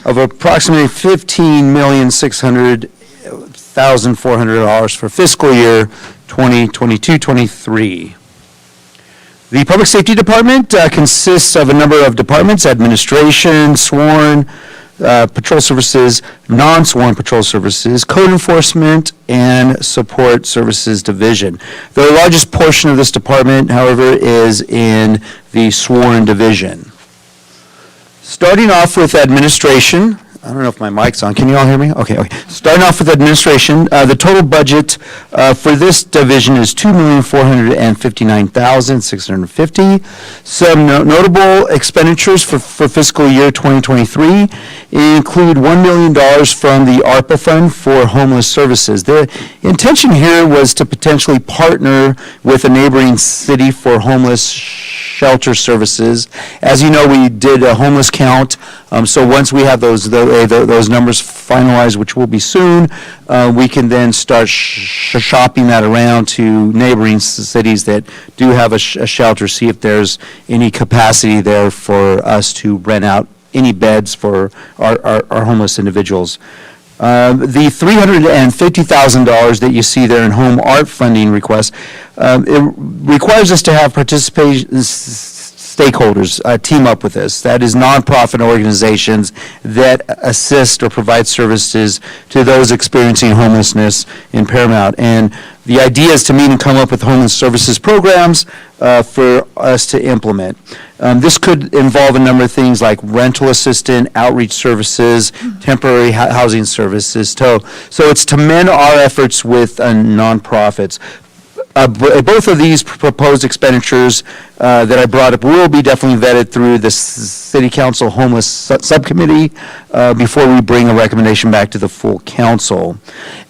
of approximately $15,600,400 for fiscal year 2022-23. The Public Safety Department consists of a number of departments: administration, sworn, patrol services, non-sworn patrol services, code enforcement, and support services division. The largest portion of this department, however, is in the sworn division. Starting off with administration, I don't know if my mic's on. Can you all hear me? Okay. Starting off with administration, the total budget for this division is $2,459,650. Some notable expenditures for fiscal year 2023 include $1 million from the ARPA Fund for homeless services. The intention here was to potentially partner with a neighboring city for homeless shelter services. As you know, we did a homeless count, so once we have those numbers finalized, which will be soon, we can then start shopping that around to neighboring cities that do have a shelter, see if there's any capacity there for us to rent out any beds for our homeless individuals. The $350,000 that you see there in home art funding request, it requires us to have stakeholders team up with this. That is nonprofit organizations that assist or provide services to those experiencing homelessness in Paramount. And the idea is to meet and come up with homeless services programs for us to implement. This could involve a number of things like rental assistance, outreach services, temporary housing services. So it's to mend our efforts with nonprofits. Both of these proposed expenditures that I brought up will be definitely vetted through the City Council Homeless Subcommittee before we bring a recommendation back to the full council.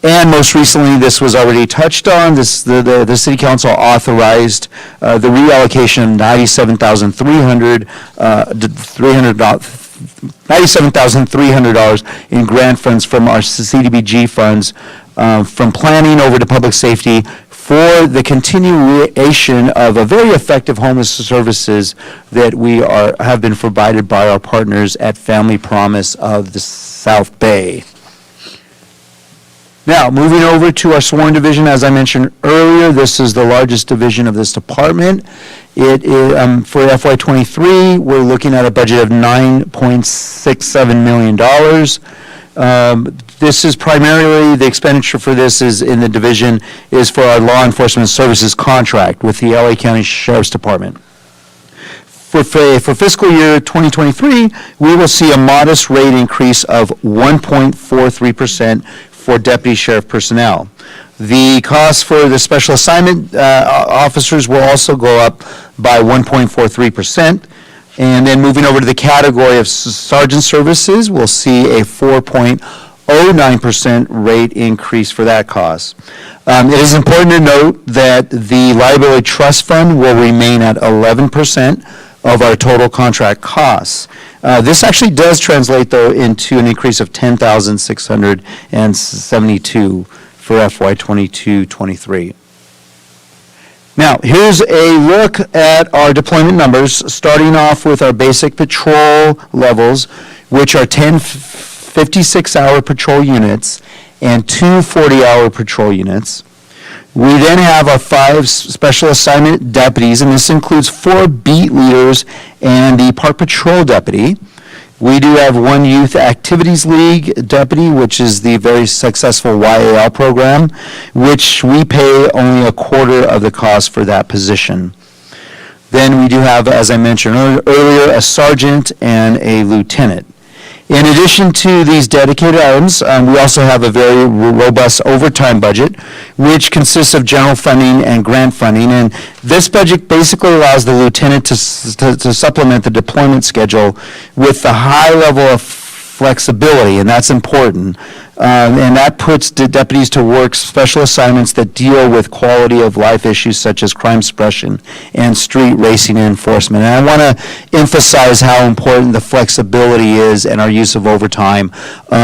And most recently, this was already touched on, the City Council authorized the reallocation of $97,300 in grant funds from our CDBG funds from planning over to public safety for the continuation of a very effective homeless services that have been provided by our partners at Family Promise of the South Bay. Now, moving over to our sworn division, as I mentioned earlier, this is the largest division of this department. It is, for FY23, we're looking at a budget of $9.67 million. This is primarily, the expenditure for this is in the division is for our law enforcement services contract with the LA County Sheriff's Department. For fiscal year 2023, we will see a modest rate increase of 1.43% for deputy sheriff personnel. The cost for the special assignment officers will also go up by 1.43%. And then moving over to the category of sergeant services, we'll see a 4.09% rate increase for that cost. It is important to note that the liability trust fund will remain at 11% of our total contract costs. This actually does translate, though, into an increase of $10,672 for FY22-23. Now, here's a look at our deployment numbers, starting off with our basic patrol levels, which are 10 56-hour patrol units and 2 40-hour patrol units. We then have our 5 special assignment deputies, and this includes 4 beat leaders and the park patrol deputy. We do have 1 youth activities league deputy, which is the very successful YAL program, which we pay only a quarter of the cost for that position. Then we do have, as I mentioned earlier, a sergeant and a lieutenant. In addition to these dedicated items, we also have a very robust overtime budget, which consists of general funding and grant funding. And this budget basically allows the lieutenant to supplement the deployment schedule with the high level of flexibility, and that's important. And that puts the deputies to work special assignments that deal with quality of life issues such as crime suppression and street racing enforcement. And I want to emphasize how important the flexibility is and our use of overtime,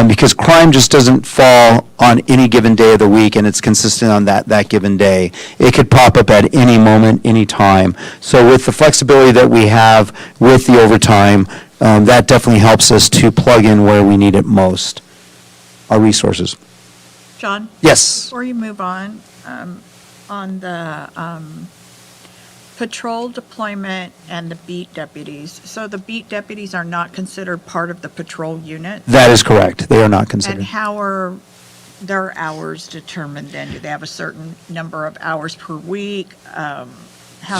because crime just doesn't fall on any given day of the week, and it's consistent on that given day. It could pop up at any moment, any time. So with the flexibility that we have with the overtime, that definitely helps us to plug in where we need it most, our resources. John? Yes. Before you move on the patrol deployment and the beat deputies, so the beat deputies are not considered part of the patrol unit? That is correct. They are not And considered. how are their hours determined then? Do they have a certain number of hours per week?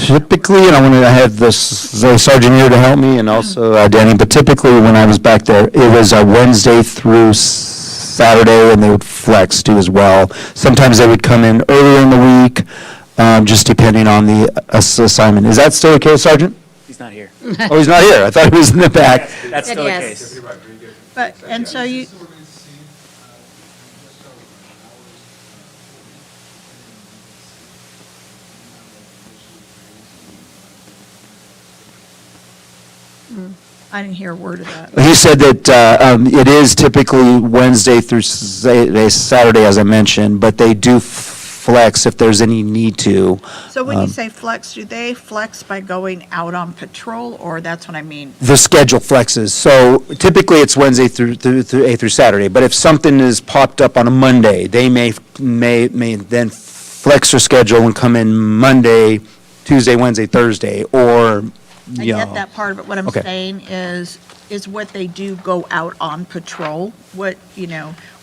Typically, and I have the sergeant here to help me, and also Danny, but typically when I was back there, it was Wednesday through Saturday, and they would flex too as well. Sometimes they would come in earlier in the week, just depending on the assignment. Is that still the case, Sergeant? He's not here. Oh, he's not here. I thought he was in the back. That's still the case. But, and so you, I didn't hear a word of that. He said that it is typically Wednesday through Saturday, as I mentioned, but they do flex if there's any need to. So when you say flex, do they flex by going out on patrol, or that's what I mean? The schedule flexes. So typically it's Wednesday through Saturday, but if something is popped up on a Monday, they may then flex their schedule and come in Monday, Tuesday, Wednesday, Thursday, or I get that part, but what I'm Okay. saying is what they do go out on patrol? What,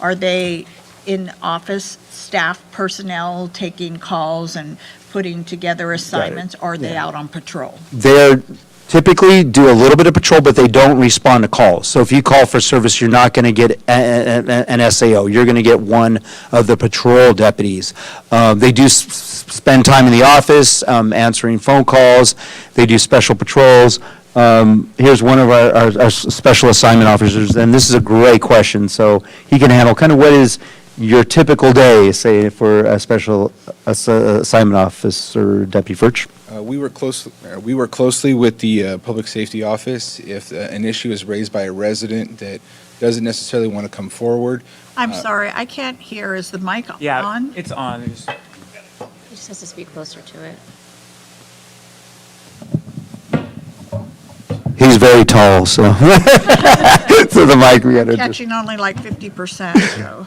are they in office staff personnel taking calls and putting together assignments? Or are they out on patrol? they're typically do a little bit of patrol, but they don't respond to calls. So if you call for service, you're not going to get an SAO. You're going to get one of the patrol deputies. They do spend time in the office answering phone calls. They do special patrols. Here's one of our special assignment officers, and this is a great question. So he can handle kind of what is your typical day, say, for a special assignment officer, Deputy Furch? We work closely with the Public Safety Office. If an issue is raised by a resident that doesn't necessarily want to come forward, I'm sorry, I can't hear. Is the mic on? Yeah, it's on. He just has to speak closer to it. He's very tall, so. So the mic, we gotta just. Catching only like 50%, so.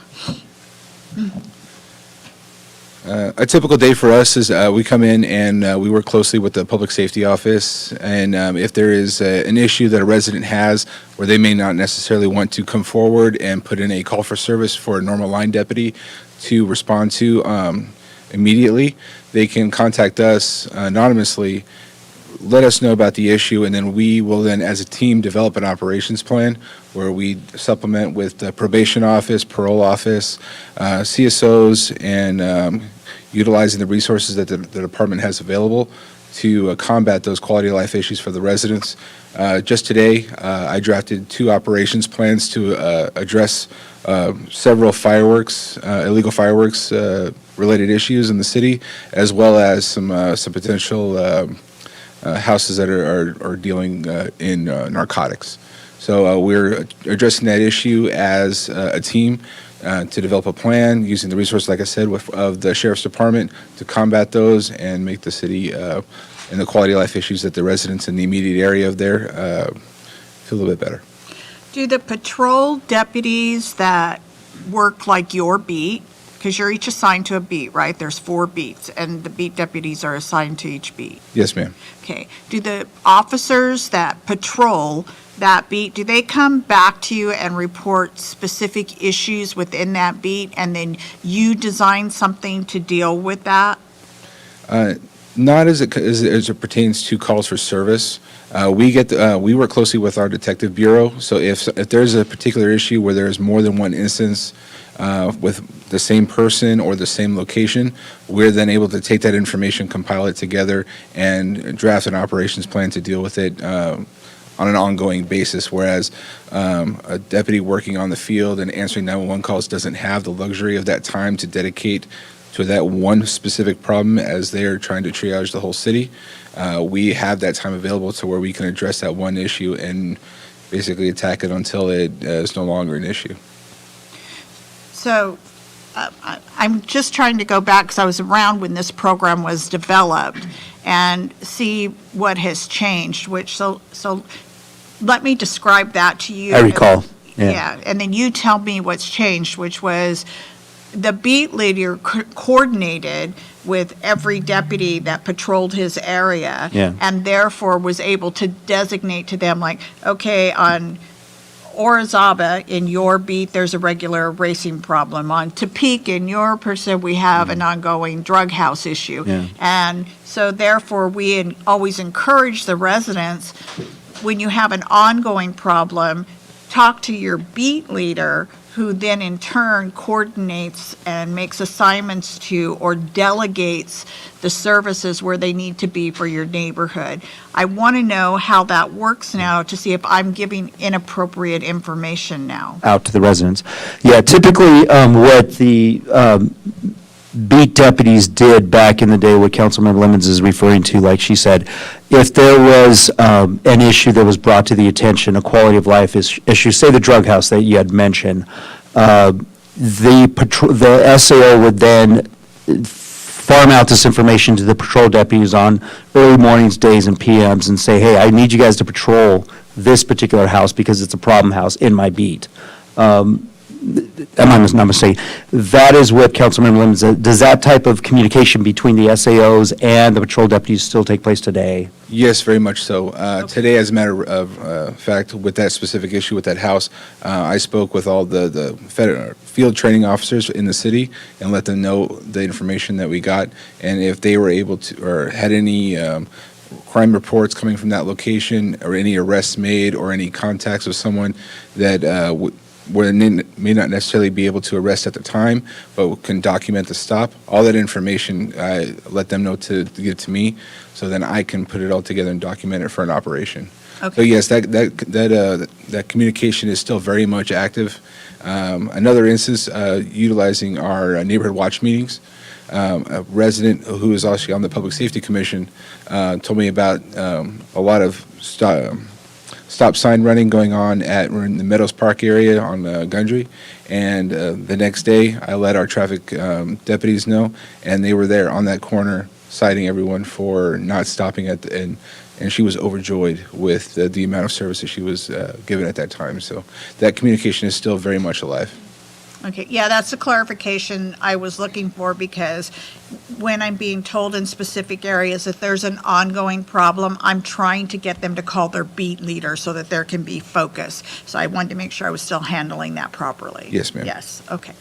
A typical day for us is we come in and we work closely with the Public Safety Office, and if there is an issue that a resident has where they may not necessarily want to come forward and put in a call for service for a normal line deputy to respond to immediately, they can contact us anonymously, let us know about the issue, and then we will then, as a team, develop an operations plan where we supplement with the probation office, parole office, CSOs, and utilizing the resources that the department has available to combat those quality of life issues for the residents. Just today, I drafted 2 operations plans to address several fireworks, illegal fireworks related issues in the city, as well as some potential houses that are dealing in narcotics. So we're addressing that issue as a team to develop a plan using the resources, like I said, of the Sheriff's Department to combat those and make the city and the quality of life issues that the residents in the immediate area of there feel a little bit better. Do the patrol deputies that work like your beat, because you're each assigned to a beat, right? There's 4 beats, and the beat deputies are assigned to each beat. Yes, ma'am. Okay. Do the officers that patrol that beat, do they come back to you and report specific issues within that beat, and then you design something to deal with that? Not as it pertains to calls for service. We work closely with our detective bureau, so if there's a particular issue where there's more than one instance with the same person or the same location, we're then able to take that information, compile it together, and draft an operations plan to deal with it on an ongoing basis, whereas a deputy working on the field and answering 911 calls doesn't have the luxury of that time to dedicate to that one specific problem as they're trying to triage the whole city. We have that time available to where we can address that one issue and basically attack it until it is no longer an issue. So I'm just trying to go back, because I was around when this program was developed, and see what has changed, so let me describe that to you. I recall, Yeah, and then you tell me what's changed, which was the beat leader coordinated with every deputy that patrolled his area. Yeah. And therefore was able to designate to them, like, okay, on Orizaba, in your beat, there's a regular racing problem. On Topeka, in your person, we have an ongoing drug house issue. Yeah. And so therefore, we always encourage the residents, when you have an ongoing problem, talk to your beat leader, who then in turn coordinates and makes assignments to or delegates the services where they need to be for your neighborhood. I want to know how that works now, to see if I'm giving inappropriate information now. Out to the residents. Yeah, typically, what the beat deputies did back in the day, what Councilmember Lemons is referring to, like she said, if there was an issue that was brought to the attention, a quality of life issue, say the drug house that you had mentioned, the SAO would then farm out this information to the patrol deputies on early mornings, days, and PMs, and say, hey, I need you guys to patrol this particular house because it's a problem house in my beat. I'm not mistaken. That is what Councilmember Lemons said. Does that type of communication between the SAOs and the patrol deputies still take place today? Yes, very much so. Today, as a matter of fact, with that specific issue with that house, I spoke with all the field training officers in the city and let them know the information that we got, and if they were able to or had any crime reports coming from that location or any arrests made or any contacts with someone that may not necessarily be able to arrest at the time, but can document the stop. All that information, I let them know to give to me, so then I can put it all together and document it for an operation. Okay. So yes, that communication is still very much active. Another instance, utilizing our neighborhood watch meetings. A resident who is also on the Public Safety Commission told me about a lot of stop sign running going on we're in the Meadows Park area on Gundry. And the next day, I let our traffic deputies know, and they were there on that corner citing everyone for not stopping and she was overjoyed with the amount of service that she was given at that time. So that communication is still very much alive. Okay, yeah, that's the clarification I was looking for, because when I'm being told in specific areas that there's an ongoing problem, I'm trying to get them to call their beat leader so that there can be focus. So I wanted to make sure I was still handling that properly. Yes, ma'am. Yes, okay.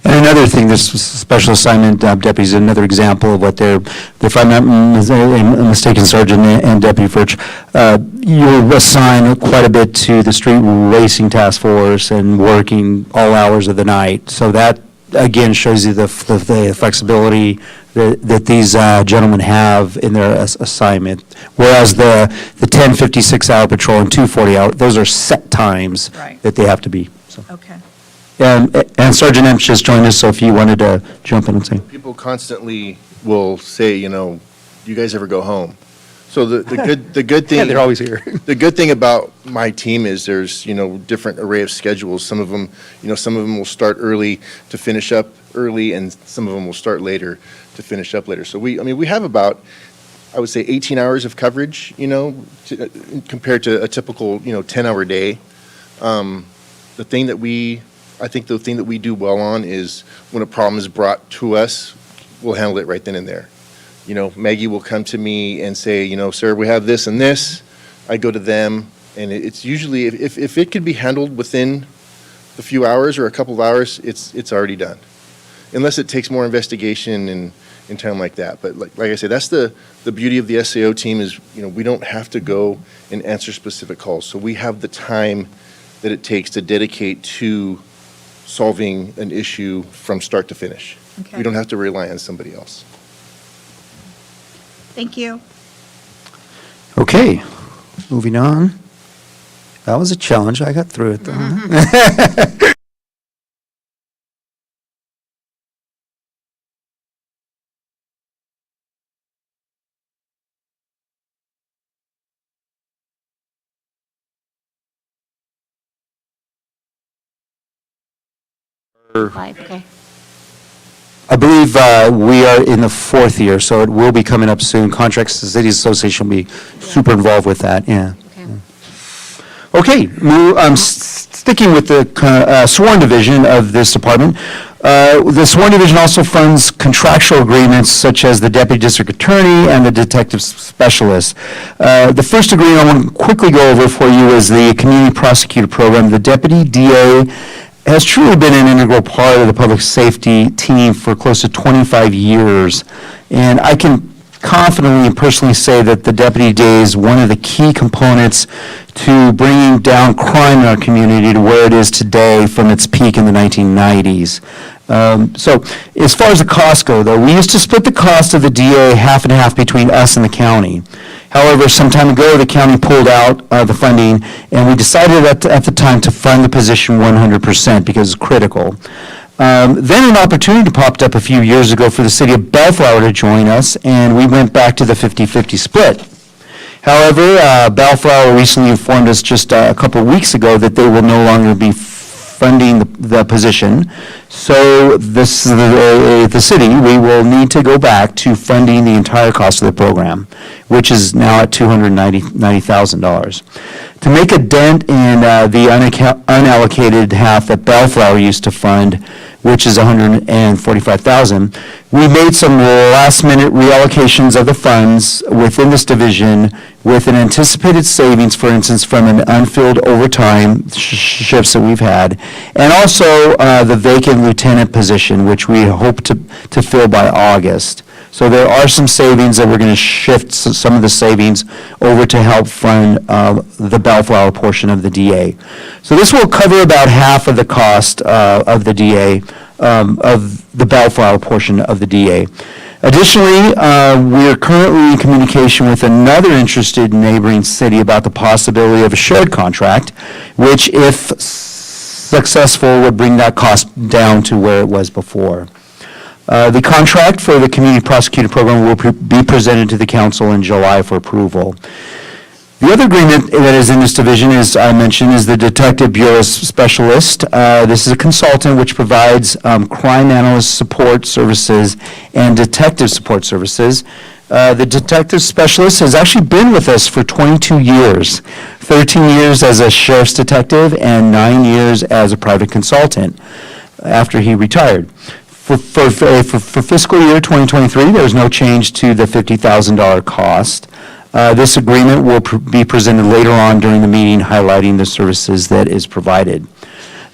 And another thing, this special assignment deputies, another example of what they're, if I'm not mistaken, Sergeant and Deputy Furch, you're assigned quite a bit to the street racing task force and working all hours of the night. So that, again, shows you the flexibility that these gentlemen have in their assignment. Whereas the 10 56-hour patrol and 2 40-hour, those are set times that they have to be. So. Okay. And Sergeant Emch just joined us, so if you wanted to jump in and say. People constantly will say, you guys ever go home? So the good thing. Yeah, they're always here. The good thing about my team is there's, different array of schedules. Some of them will start early to finish up early, and some of them will start later to finish up later. So we have about, I would say, 18 hours of coverage, compared to a typical, 10-hour day. I think the thing that we do well on is when a problem is brought to us, we'll handle it right then and there. Maggie will come to me and say, sir, we have this and this. I go to them, and it's usually, if it could be handled within a few hours or a couple of hours, it's already done. Unless it takes more investigation and time like that. But like I said, that's the beauty of the SAO team is, we don't have to go and answer specific calls. So we have the time that it takes to dedicate to solving an issue from start to finish. Okay. We don't have to rely on somebody else. Thank you. Okay, moving on. That was a challenge. I got through it, though. Okay. I believe we are in the 4th year, so it will be coming up soon. Contracts, the Cities Association will be super involved with that, yeah. Okay, sticking with the sworn division of this department, the sworn division also funds contractual agreements such as the deputy district attorney and the detective specialist. The first agreement I want to quickly go over for you is the community prosecutor program. The deputy DA has truly been an integral part of the public safety team for close to 25 years. And I can confidently and personally say that the deputy DA is one of the key components to bringing down crime in our community to where it is today from its peak in the 1990s. So as far as the costs go, though, we used to split the cost of the DA half and half between us and the county. However, some time ago, the county pulled out the funding, and we decided at the time to fund the position 100% because it's critical. Then an opportunity popped up a few years ago for the city of Bellflower to join us, and we went back to the 50-50 split. However, Bellflower recently informed us just a couple of weeks ago that they will no longer be funding the position. So this the city, we will need to go back to funding the entire cost of the program, which is now at $290,000. To make a dent in the unallocated half that Bellflower used to fund, which is $145,000, we made some last-minute reallocations of the funds within this division with an anticipated savings, for instance, from an unfilled overtime shifts that we've had, and also the vacant lieutenant position, which we hope to fill by August. So there are some savings that we're going to shift some of the savings over to help fund the Bellflower portion of the DA. So this will cover about half of the cost of the DA, of the Bellflower portion of the DA. Additionally, we are currently in communication with another interested neighboring city about the possibility of a shared contract, which, if successful, would bring that cost down to where it was before. The contract for the community prosecutor program will be presented to the council in July for approval. The other agreement that is in this division, as I mentioned, is the Detective Bureau Specialist. This is a consultant which provides crime analyst support services and detective support services. The Detective Specialist has actually been with us for 22 years, 13 years as a sheriff's detective and 9 years as a private consultant after he retired. For fiscal year 2023, there was no change to the $50,000 cost. This agreement will be presented later on during the meeting, highlighting the services that is provided.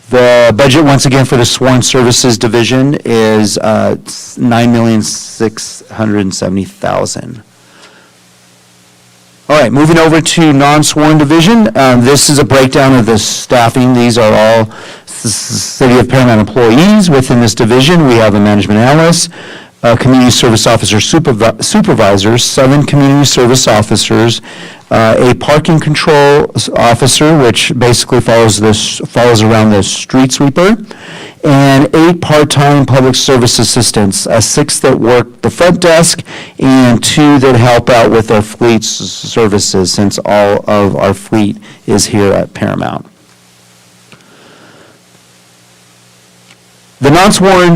The budget, once again, for the sworn services division is $9,670,000. All right, moving over to non-sworn division. This is a breakdown of the staffing. These are all City of Paramount employees within this division. We have a management analyst, community service officer supervisors, 7 community service officers, a parking control officer, which basically follows around the street sweeper, and 8 part-time public service assistants, 6 that work the front desk, and 2 that help out with our fleet services, since all of our fleet is here at Paramount. The non-sworn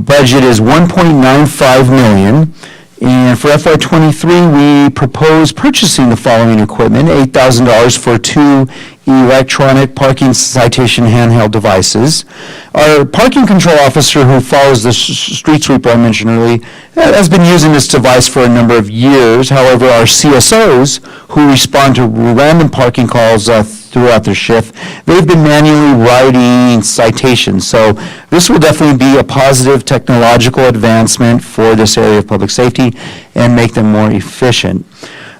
budget is $1.95 million, and for FY23, we propose purchasing the following equipment: $8,000 for 2 electronic parking citation handheld devices. Our parking control officer, who follows the street sweeper I mentioned earlier, has been using this device for a number of years. However, our CSOs, who respond to random parking calls throughout their shift, they've been manually writing citations. So this will definitely be a positive technological advancement for this area of public safety and make them more efficient.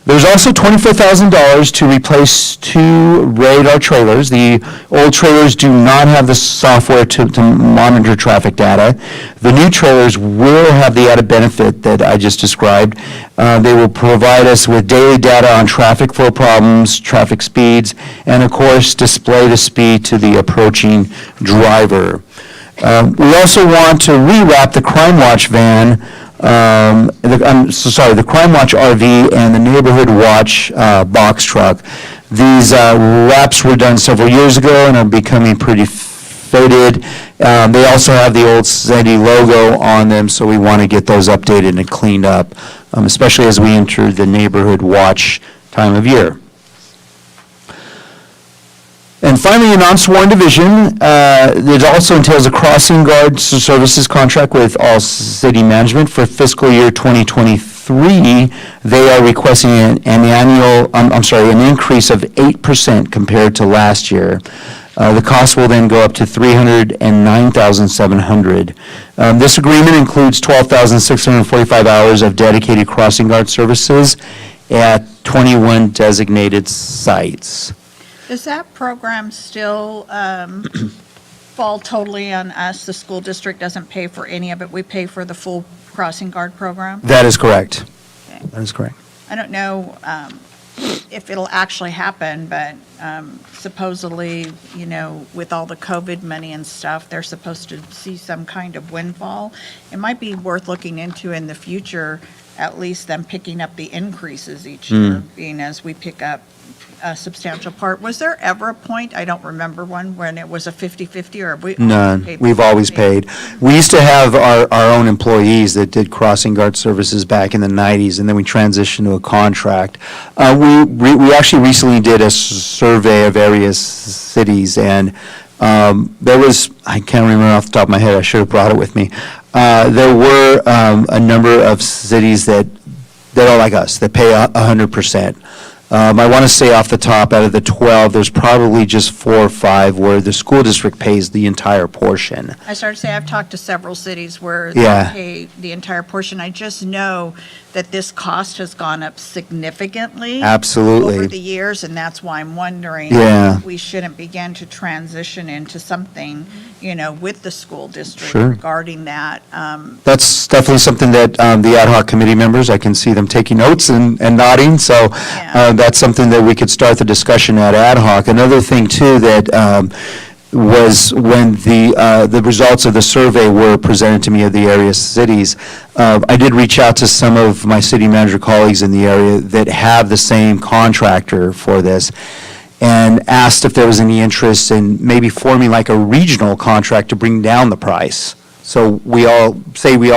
There's also $24,000 to replace 2 radar trailers. The old trailers do not have the software to monitor traffic data. The new trailers will have the added benefit that I just described. They will provide us with daily data on traffic flow problems, traffic speeds, and of course, display the speed to the approaching driver. We also want to rewrap the Crime Watch van, the Crime Watch RV and the Neighborhood Watch box truck. These wraps were done several years ago and are becoming pretty faded. They also have the old Sandy logo on them, so we want to get those updated and cleaned up, especially as we enter the Neighborhood Watch time of year. And finally, a non-sworn division, it also entails a crossing guard services contract with all city management for fiscal year 2023. They are requesting an increase of 8% compared to last year. The cost will then go up to $309,700. This agreement includes 12,645 hours of dedicated crossing guard services at 21 designated sites. Does that program still fall totally on us? The school district doesn't pay for any of it. We pay for the full crossing guard program? That is correct. That is correct. I don't know if it'll actually happen, but supposedly, with all the COVID money and stuff, they're supposed to see some kind of windfall. It might be worth looking into in the future, at least them picking up the increases each year, being as we pick up a substantial part. Was there ever a point, I don't remember one, when it was a 50-50, or have we? None. We've always paid. We used to have our own employees that did crossing guard services back in the 90s, and then we transitioned to a contract. We actually recently did a survey of various cities, and there was, I can't remember off the top of my head, I should have brought it with me. There were a number of cities that are like us, that pay 100%. I want to say off the top, out of the 12, there's probably just 4 or 5 where the school district pays the entire portion. I started to say, I've talked to several cities where Yeah. they pay the entire portion. I just know that this cost has gone up significantly. Absolutely. Over the years, and that's why I'm wondering. Yeah. If we shouldn't begin to transition into something, with the school district. Sure. Regarding that. That's definitely something that the ad hoc committee members, I can see them taking notes and nodding, so that's something that we could start the discussion at ad hoc. Another thing, too, that was when the results of the survey were presented to me of the area cities. I did reach out to some of my city manager colleagues in the area that have the same contractor for this, and asked if there was any interest in maybe forming like a regional contract to bring down the price. So we all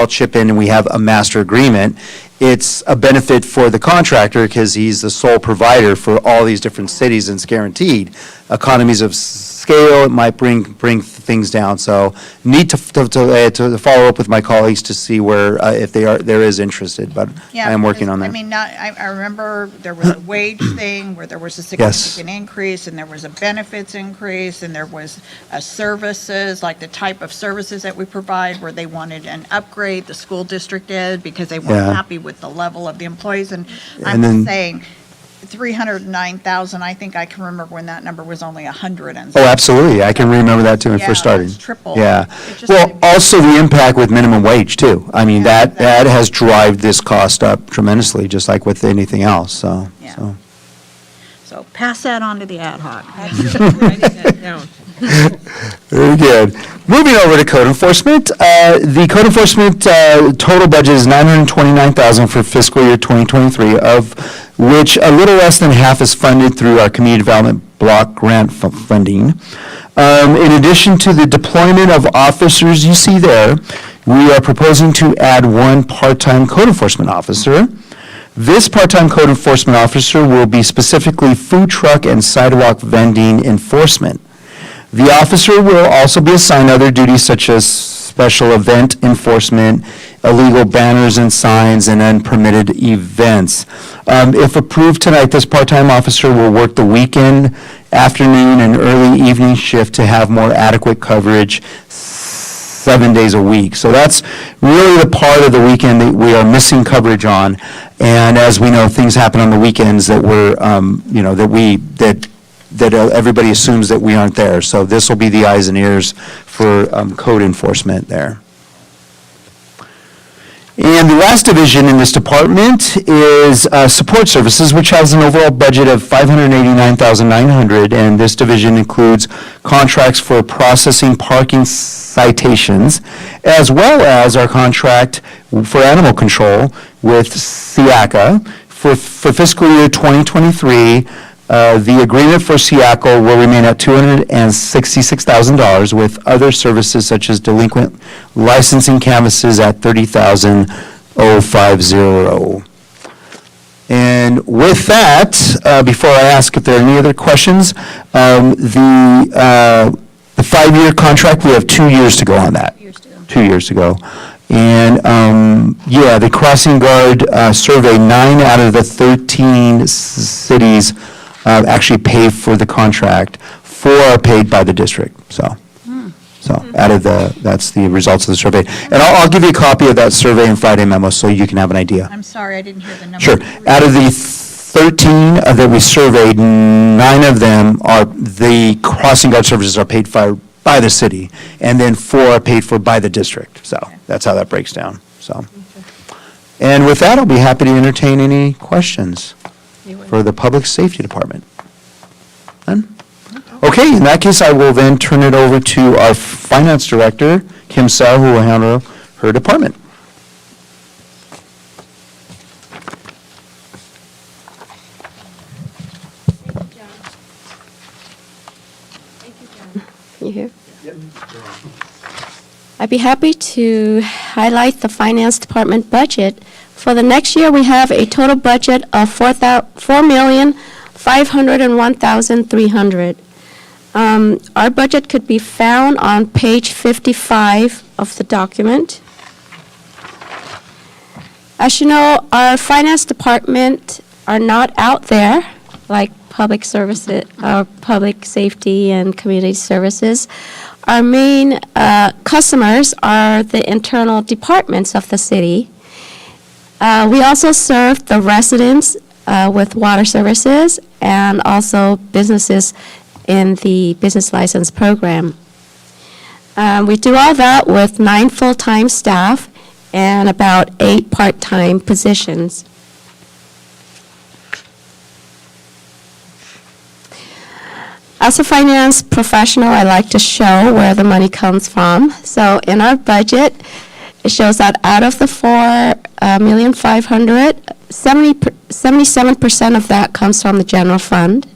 chip in and we have a master agreement. It's a benefit for the contractor because he's the sole provider for all these different cities and it's guaranteed. Economies of scale, it might bring things down. So need to follow up with my colleagues to see where, if there is interested, but I am working on that. I mean, I remember there was a wage thing where there was a significant increase, and there was a benefits increase, and there was a services, like the type of services that we provide, where they wanted an upgrade, the school district did, because they weren't happy with the level of the employees, and I'm just saying, 309,000, I think I can remember when that number was only 100 and Oh, absolutely. I can remember that too when first started. it's triple. Yeah. Well, also the impact with minimum wage too. I mean, that has driven this cost up tremendously, just like with anything else, so. So pass that on to the ad hoc. Very good. Moving over to code enforcement. The code enforcement total budget is $929,000 for fiscal year 2023, of which a little less than half is funded through our community development block grant funding. In addition to the deployment of officers you see there, we are proposing to add one part-time code enforcement officer. This part-time code enforcement officer will be specifically food truck and sidewalk vending enforcement. The officer will also be assigned other duties such as special event enforcement, illegal banners and signs, and unpermitted events. If approved tonight, this part-time officer will work the weekend, afternoon, and early evening shift to have more adequate coverage 7 days a week. So that's really the part of the weekend that we are missing coverage on. And as we know, things happen on the weekends that we're, that everybody assumes that we aren't there. So this will be the eyes and ears for code enforcement there. And the last division in this department is support services, which has an overall budget of $589,900, and this division includes contracts for processing parking citations, as well as our contract for animal control with SIACA. For fiscal year 2023, the agreement for SIACA will remain at $266,000, with other services such as delinquent licensing canvases at $30,050. And with that, before I ask if there are any other questions, the 5-year contract, we have 2 years to go on that. 2 years to go. And, the crossing guard survey, 9 out of the 13 cities actually pay for the contract. 4 are paid by the district, so that's the results of the survey. And I'll give you a copy of that survey and Friday memo so you can have an idea. I'm sorry, I didn't hear the number. Sure. Out of the 13 that we surveyed, 9 of them are, the crossing guard services are paid for by the city, and then 4 are paid for by the district. So that's how that breaks down, so. And with that, I'll be happy to entertain any questions for the Public Safety Department. None? Okay, in that case, I will then turn it over to our Finance Director, Kim Sell, who will handle her department. You here? I'd be happy to highlight the Finance Department budget. For the next year, we have a total budget of $4,501,300. Our budget could be found on page 55 of the document. As you know, our Finance Department are not out there like public services, public safety and community services. Our main customers are the internal departments of the city. We also serve the residents with water services and also businesses in the business license program. We do all that with 9 full-time staff and about 8 part-time positions. As a finance professional, I like to show where the money comes from. So in our budget, it shows that out of the $4,500,000, 77% of that comes from the general fund,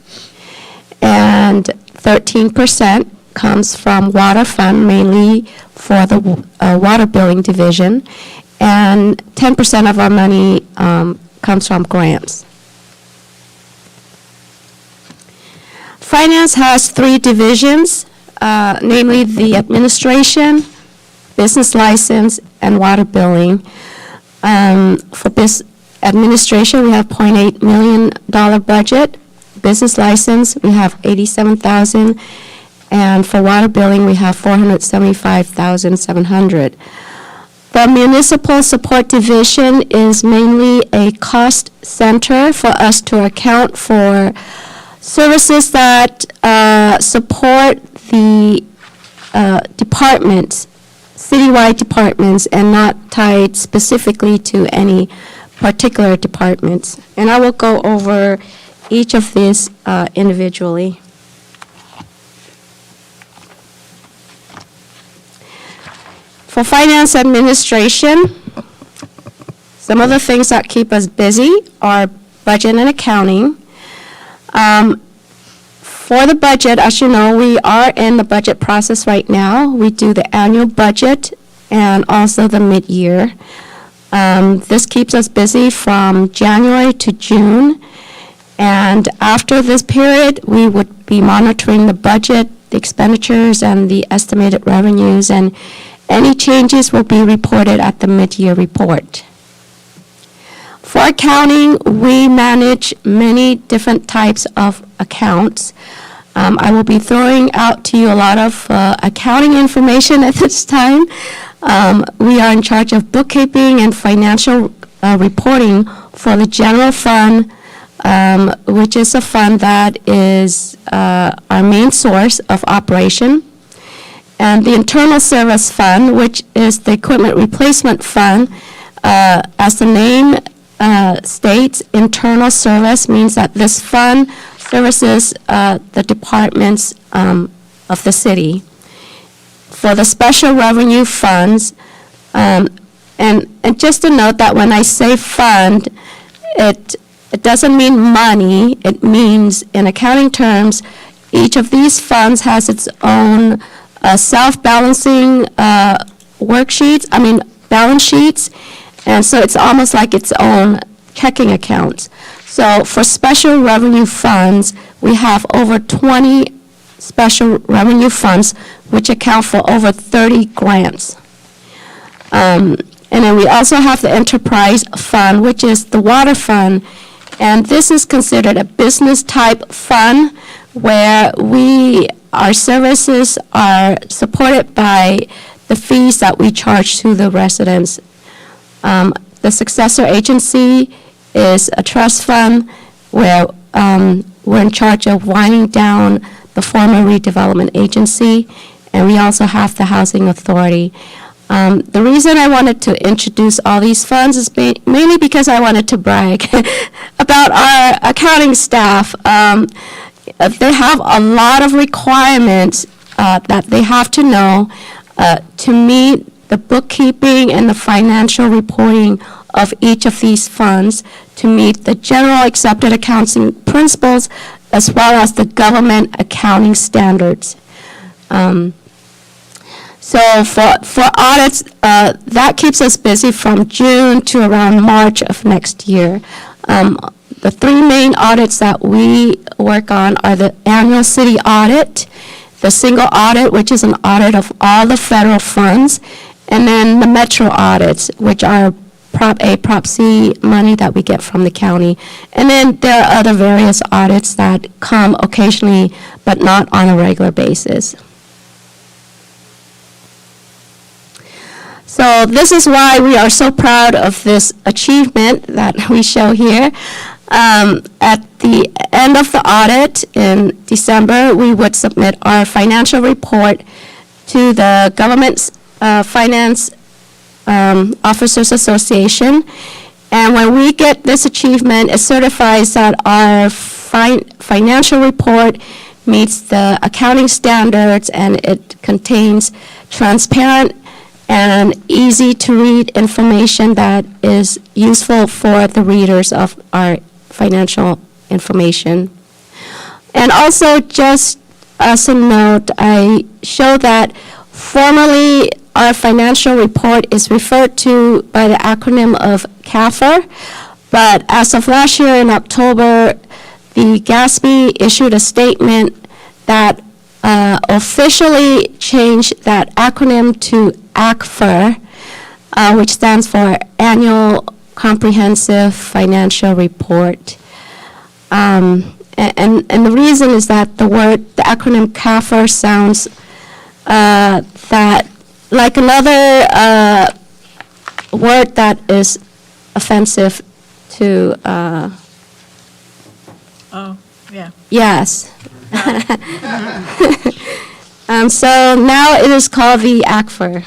and 13% comes from water fund, mainly for the water billing division, and 10% of our money comes from grants. Finance has 3 divisions, namely the administration, business license, and water billing. For administration, we have $0.8 million budget. Business license, we have $87,000, and for water billing, we have $475,700. The municipal support division is mainly a cost center for us to account for services that support the departments, citywide departments, and not tied specifically to any particular departments. And I will go over each of these individually. For finance administration, some of the things that keep us busy are budget and accounting. For the budget, as you know, we are in the budget process right now. We do the annual budget and also the mid-year. This keeps us busy from January to June. And after this period, we would be monitoring the budget, the expenditures, and the estimated revenues, and any changes will be reported at the mid-year report. For accounting, we manage many different types of accounts. I will be throwing out to you a lot of accounting information at this time. We are in charge of bookkeeping and financial reporting for the general fund, which is a fund that is our main source of operation, and the internal service fund, which is the equipment replacement fund. As the name states, internal service means that this fund services the departments of the city. For the special revenue funds, and just to note that when I say fund, it doesn't mean money. It means, in accounting terms, each of these funds has its own self-balancing balance sheets, and so it's almost like its own checking accounts. So for special revenue funds, we have over 20 special revenue funds, which account for over 30 grants. And then we also have the enterprise fund, which is the water fund, and this is considered a business-type fund where our services are supported by the fees that we charge to the residents. The successor agency is a trust fund where we're in charge of winding down the former redevelopment agency, and we also have the housing authority. The reason I wanted to introduce all these funds is mainly because I wanted to brag about our accounting staff. They have a lot of requirements that they have to know to meet the bookkeeping and the financial reporting of each of these funds, to meet the general accepted accounting principles as well as the government accounting standards. So for audits, that keeps us busy from June to around March of next year. The 3 main audits that we work on are the annual city audit, the single audit, which is an audit of all the federal funds, and then the metro audits, which are Prop A, Prop C money that we get from the county. And then there are other various audits that come occasionally, but not on a regular basis. So this is why we are so proud of this achievement that we show here. At the end of the audit in December, we would submit our financial report to the Government Finance Officers Association. And when we get this achievement, it certifies that our financial report meets the accounting standards, and it contains transparent and easy-to-read information that is useful for the readers of our financial information. And also, just as a note, I show that formally our financial report is referred to by the acronym of CAFR, but as of last year in October, the GASB issued a statement that officially changed that acronym to ACFR, which stands for Annual Comprehensive Financial Report. And the reason is that the acronym CAFR sounds that like another word that is offensive to, Oh, yeah. yes. So now it is called the ACFR.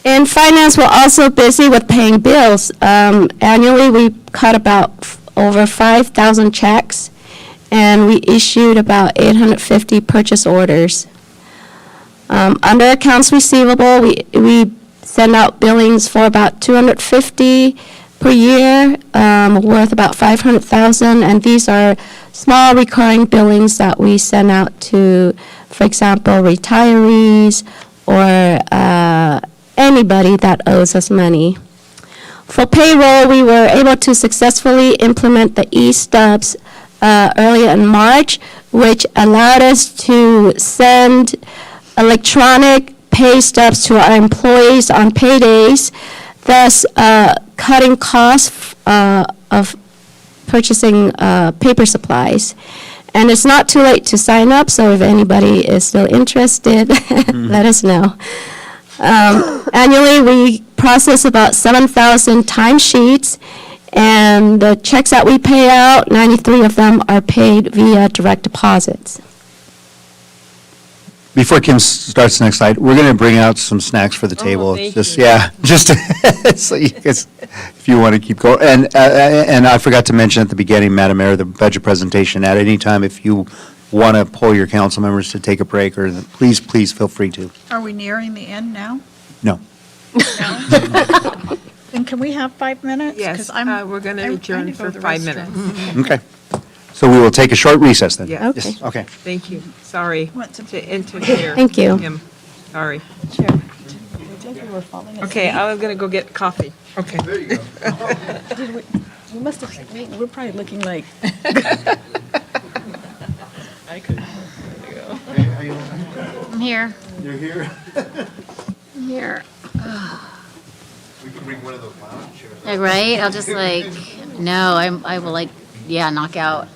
In finance, we're also busy with paying bills. Annually, we cut about over 5,000 checks, and we issued about 850 purchase orders. Under accounts receivable, we send out billings for about 250 per year, worth about 500,000, and these are small recurring billings that we send out to, for example, retirees or anybody that owes us money. For payroll, we were able to successfully implement the e-stubs earlier in March, which allowed us to send electronic pay stubs to our employees on paydays, thus cutting costs of purchasing paper supplies. And it's not too late to sign up, so if anybody is still interested, let us know. Annually, we process about 7,000 timesheets, and the checks that we pay out, 93 of them are paid via direct deposits. Before Kim starts the next slide, we're going to bring out some snacks for the table. thank Just you. Yeah, just so you guys, if you want to keep going. And I forgot to mention at the beginning, Madam Mayor, the budget presentation, at any time, if you want to pull your council members to take a break, or please feel free to. Are we nearing the end now? No. Then can we have 5 minutes? Yes, 'Cause I'm- we're going I to need adjourn to go for to the 5 restroom. minutes. Okay. So we will take a short recess then. Yes. Okay. Yes, okay. Thank you. Sorry to interfere. Thank you. Kim. Sorry. Okay, I was going to go get coffee. Okay. We must have, we're probably looking like. I could. There you go. I'm here. You're here? I'm here. We can bring one of those lounge chairs. Like, right? I'll just like, no, I will like, yeah, knock out.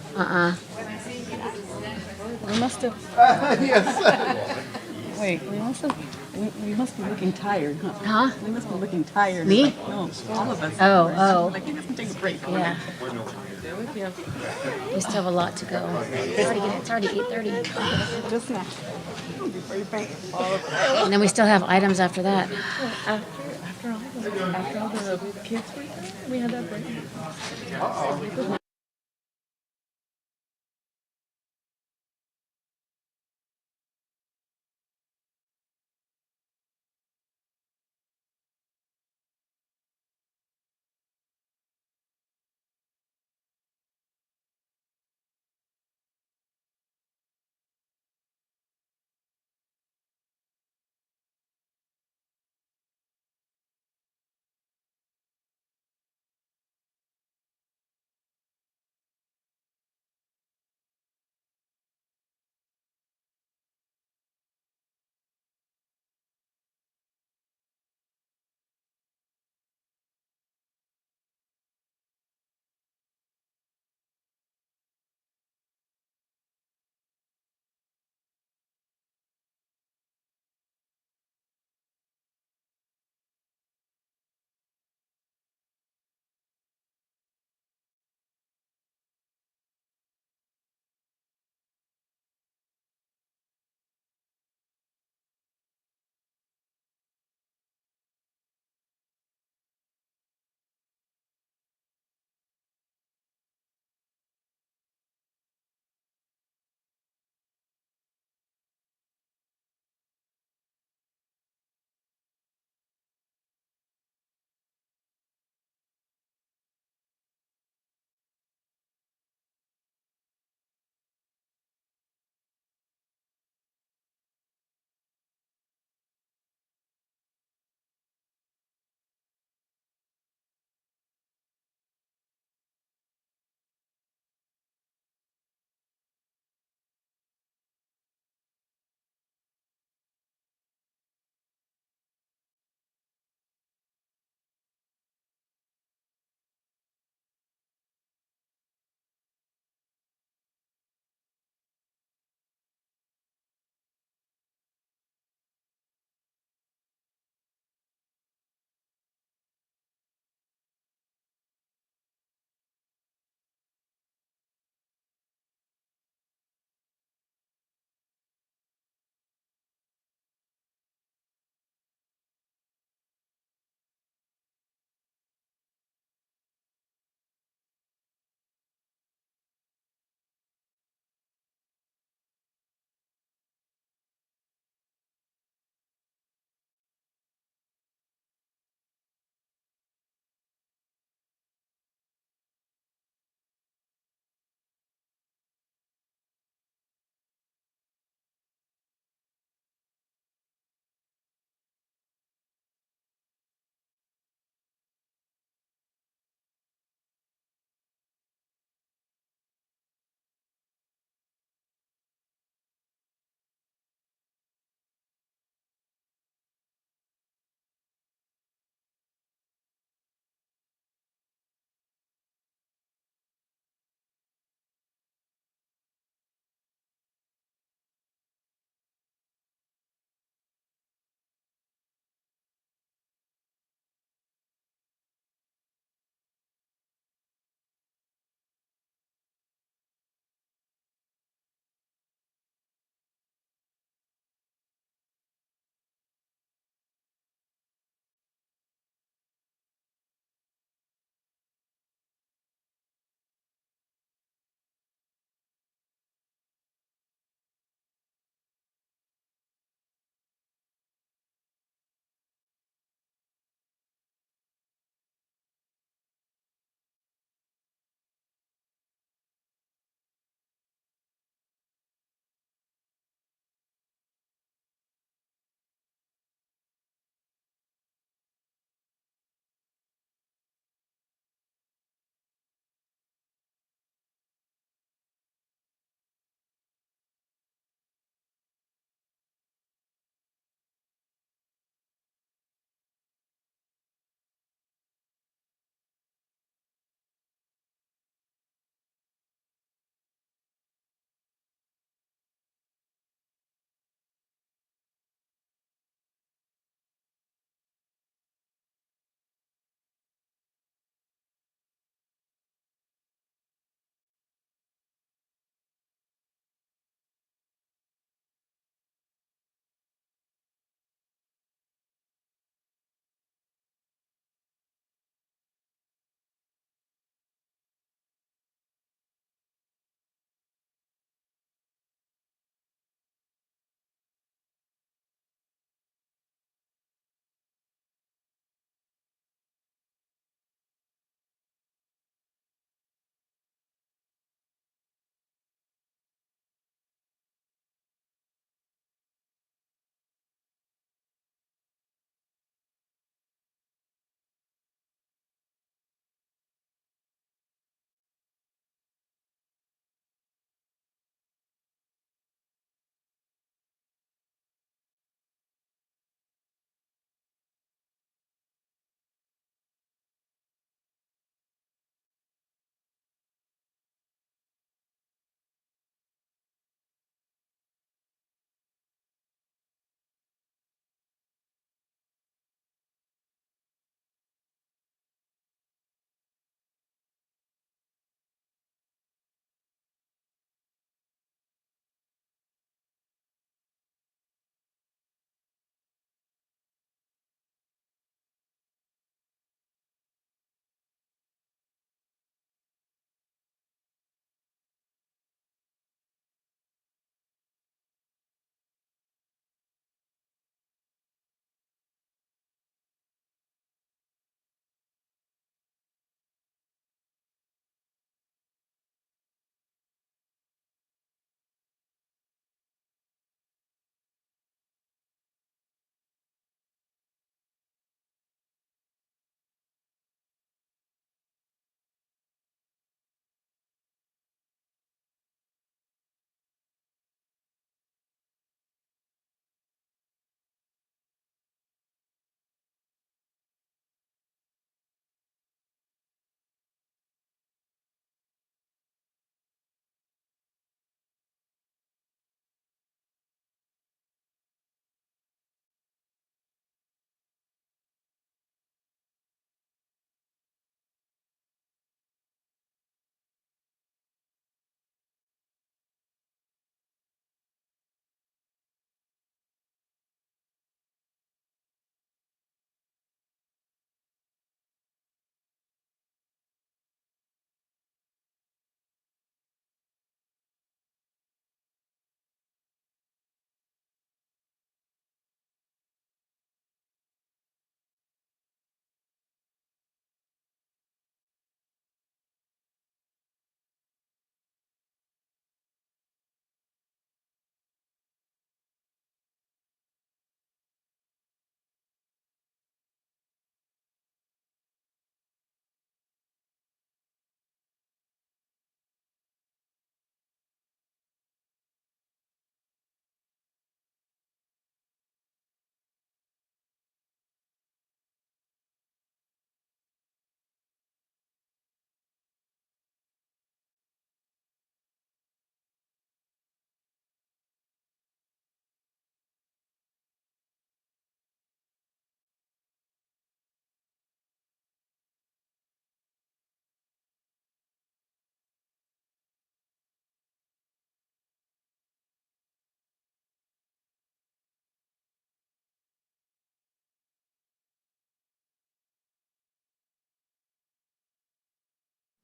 We must have, Yes. wait, we must be looking tired, huh? Huh? We must be looking tired. Me? Like, no, all of us. Oh. Like, you have to take a break. Yeah. We still have a lot to go. It's already 8:30. Just now. Before you faint. And then we still have items after that. After all the kids were there, we had that break.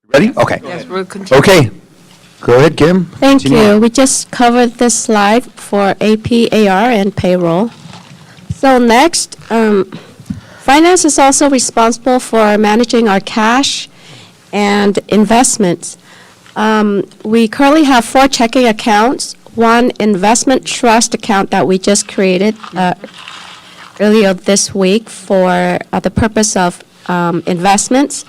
Ready? Okay. Yes, we'll continue. Okay. Go ahead, Kim. Thank Continue. you. We just covered this slide for AP, AR, and payroll. So next, finance is also responsible for managing our cash and investments. We currently have 4 checking accounts, 1 investment trust account that we just created earlier this week for the purpose of investments.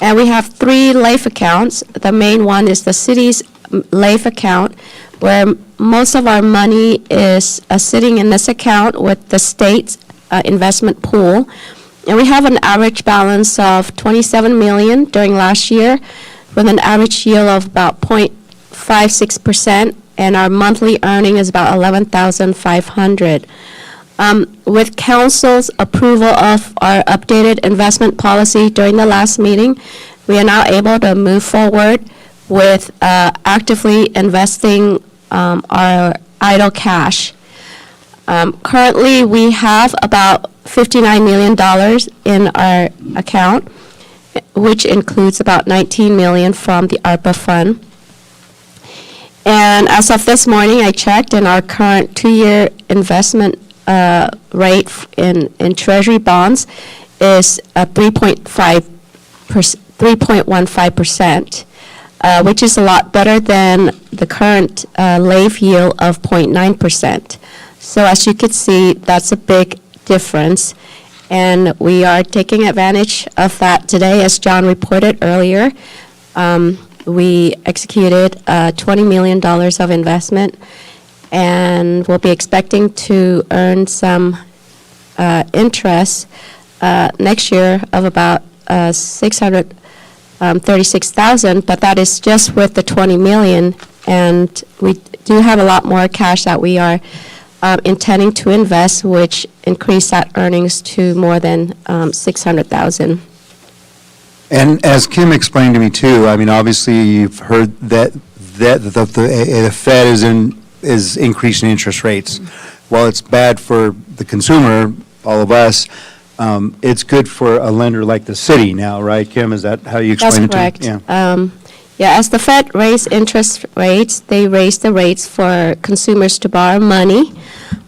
And we have 3 LAIF accounts. The main one is the city's LAIF account, where most of our money is sitting in this account with the state's investment pool. And we have an average balance of $27 million during last year, with an average yield of about 0.56%, and our monthly earning is about $11,500. With council's approval of our updated investment policy during the last meeting, we are now able to move forward with actively investing our idle cash. Currently, we have about $59 million in our account, which includes about $19 million from the ARPA fund. And as of this morning, I checked, and our current 2-year investment rate in Treasury bonds is 3.15%, which is a lot better than the current LAIF yield of 0.9%. So as you can see, that's a big difference, and we are taking advantage of that today. As John reported earlier, we executed $20 million of investment, and we'll be expecting to earn some interest next year of about $636,000, but that is just with the $20 million, and we do have a lot more cash that we are intending to invest, which increase that earnings to more than $600,000. And as Kim explained to me too, I mean, obviously you've heard that the Fed is increasing interest rates. While it's bad for the consumer, all of us, it's good for a lender like the city now, right, Kim? Is that how you explain it to me? That's correct. Yeah, as the Fed raised interest rates, they raised the rates for consumers to borrow money,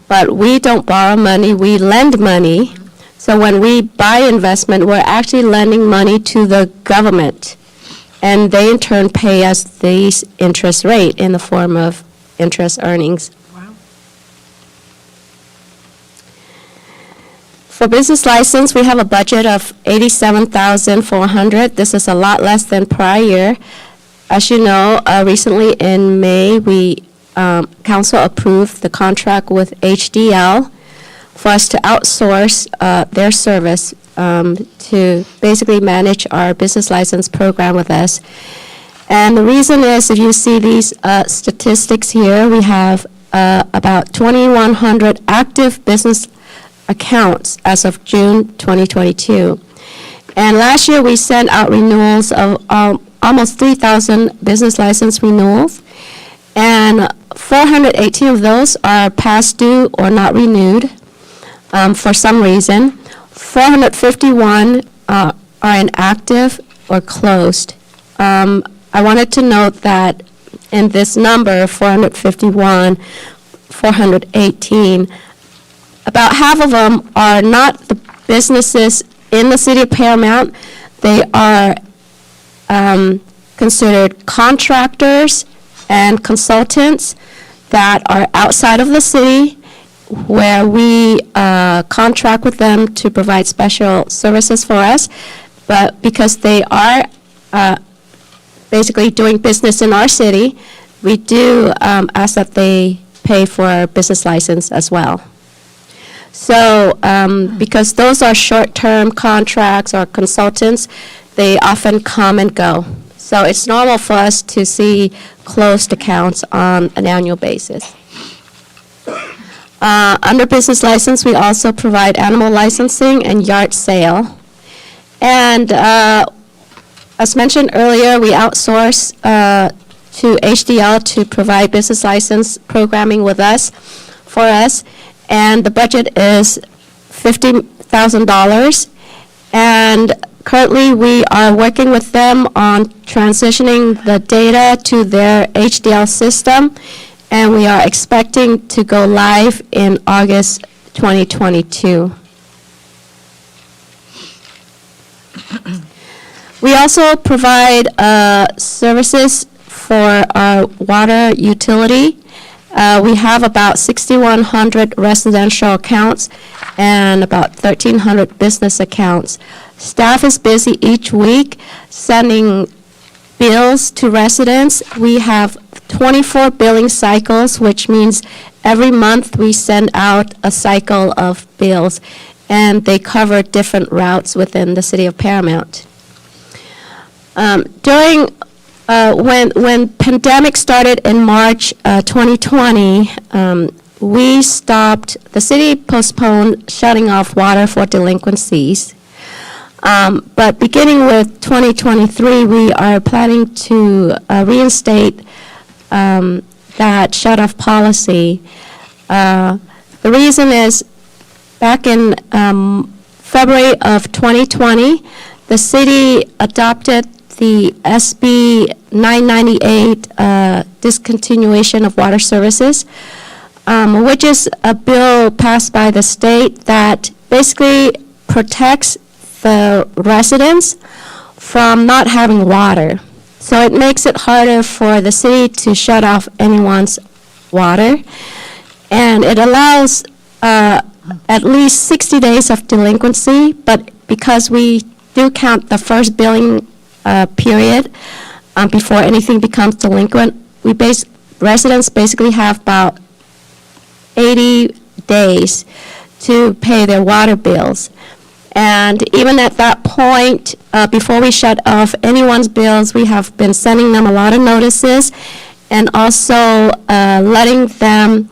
but we don't borrow money, we lend money. So when we buy investment, we're actually lending money to the government, and they in turn pay us these interest rate in the form of interest earnings. Wow. For business license, we have a budget of $87,400. This is a lot less than prior year. As you know, recently in May, council approved the contract with HDL for us to outsource their service to basically manage our business license program with us. And the reason is, if you see these statistics here, we have about 2,100 active business accounts as of June 2022. And last year, we sent out renewals of almost 3,000 business license renewals, and 418 of those are past due or not renewed for some reason. 451 are inactive or closed. I wanted to note that in this number, 451, 418, about half of them are not the businesses in the city of Paramount. They are considered contractors and consultants that are outside of the city, where we contract with them to provide special services for us. But because they are basically doing business in our city, we do ask that they pay for our business license as well. So because those are short-term contracts or consultants, they often come and go. So it's normal for us to see closed accounts on an annual basis. Under business license, we also provide animal licensing and yard sale. And as mentioned earlier, we outsource to HDL to provide business license programming with us, for us. And the budget is $50,000. And Currently, we are working with them on transitioning the data to their HDL system, and we are expecting to go live in August 2022. We also provide services for our water utility. We have about 6,100 residential accounts and about 1,300 business accounts. Staff is busy each week sending bills to residents. We have 24 billing cycles, which means every month we send out a cycle of bills, and they cover different routes within the city of Paramount. When pandemic started in March 2020, the city postponed shutting off water for delinquencies. But beginning with 2023, we are planning to reinstate that shut-off policy. The reason is, back in February of 2020, the city adopted the SB 998 discontinuation of water services, which is a bill passed by the state that basically protects the residents from not having water. So it makes it harder for the city to shut off anyone's water, and it allows at least 60 days of delinquency, but because we do count the first billing period before anything becomes delinquent, residents basically have about 80 days to pay their water bills. And even at that point, before we shut off anyone's bills, we have been sending them a lot of notices and also letting them,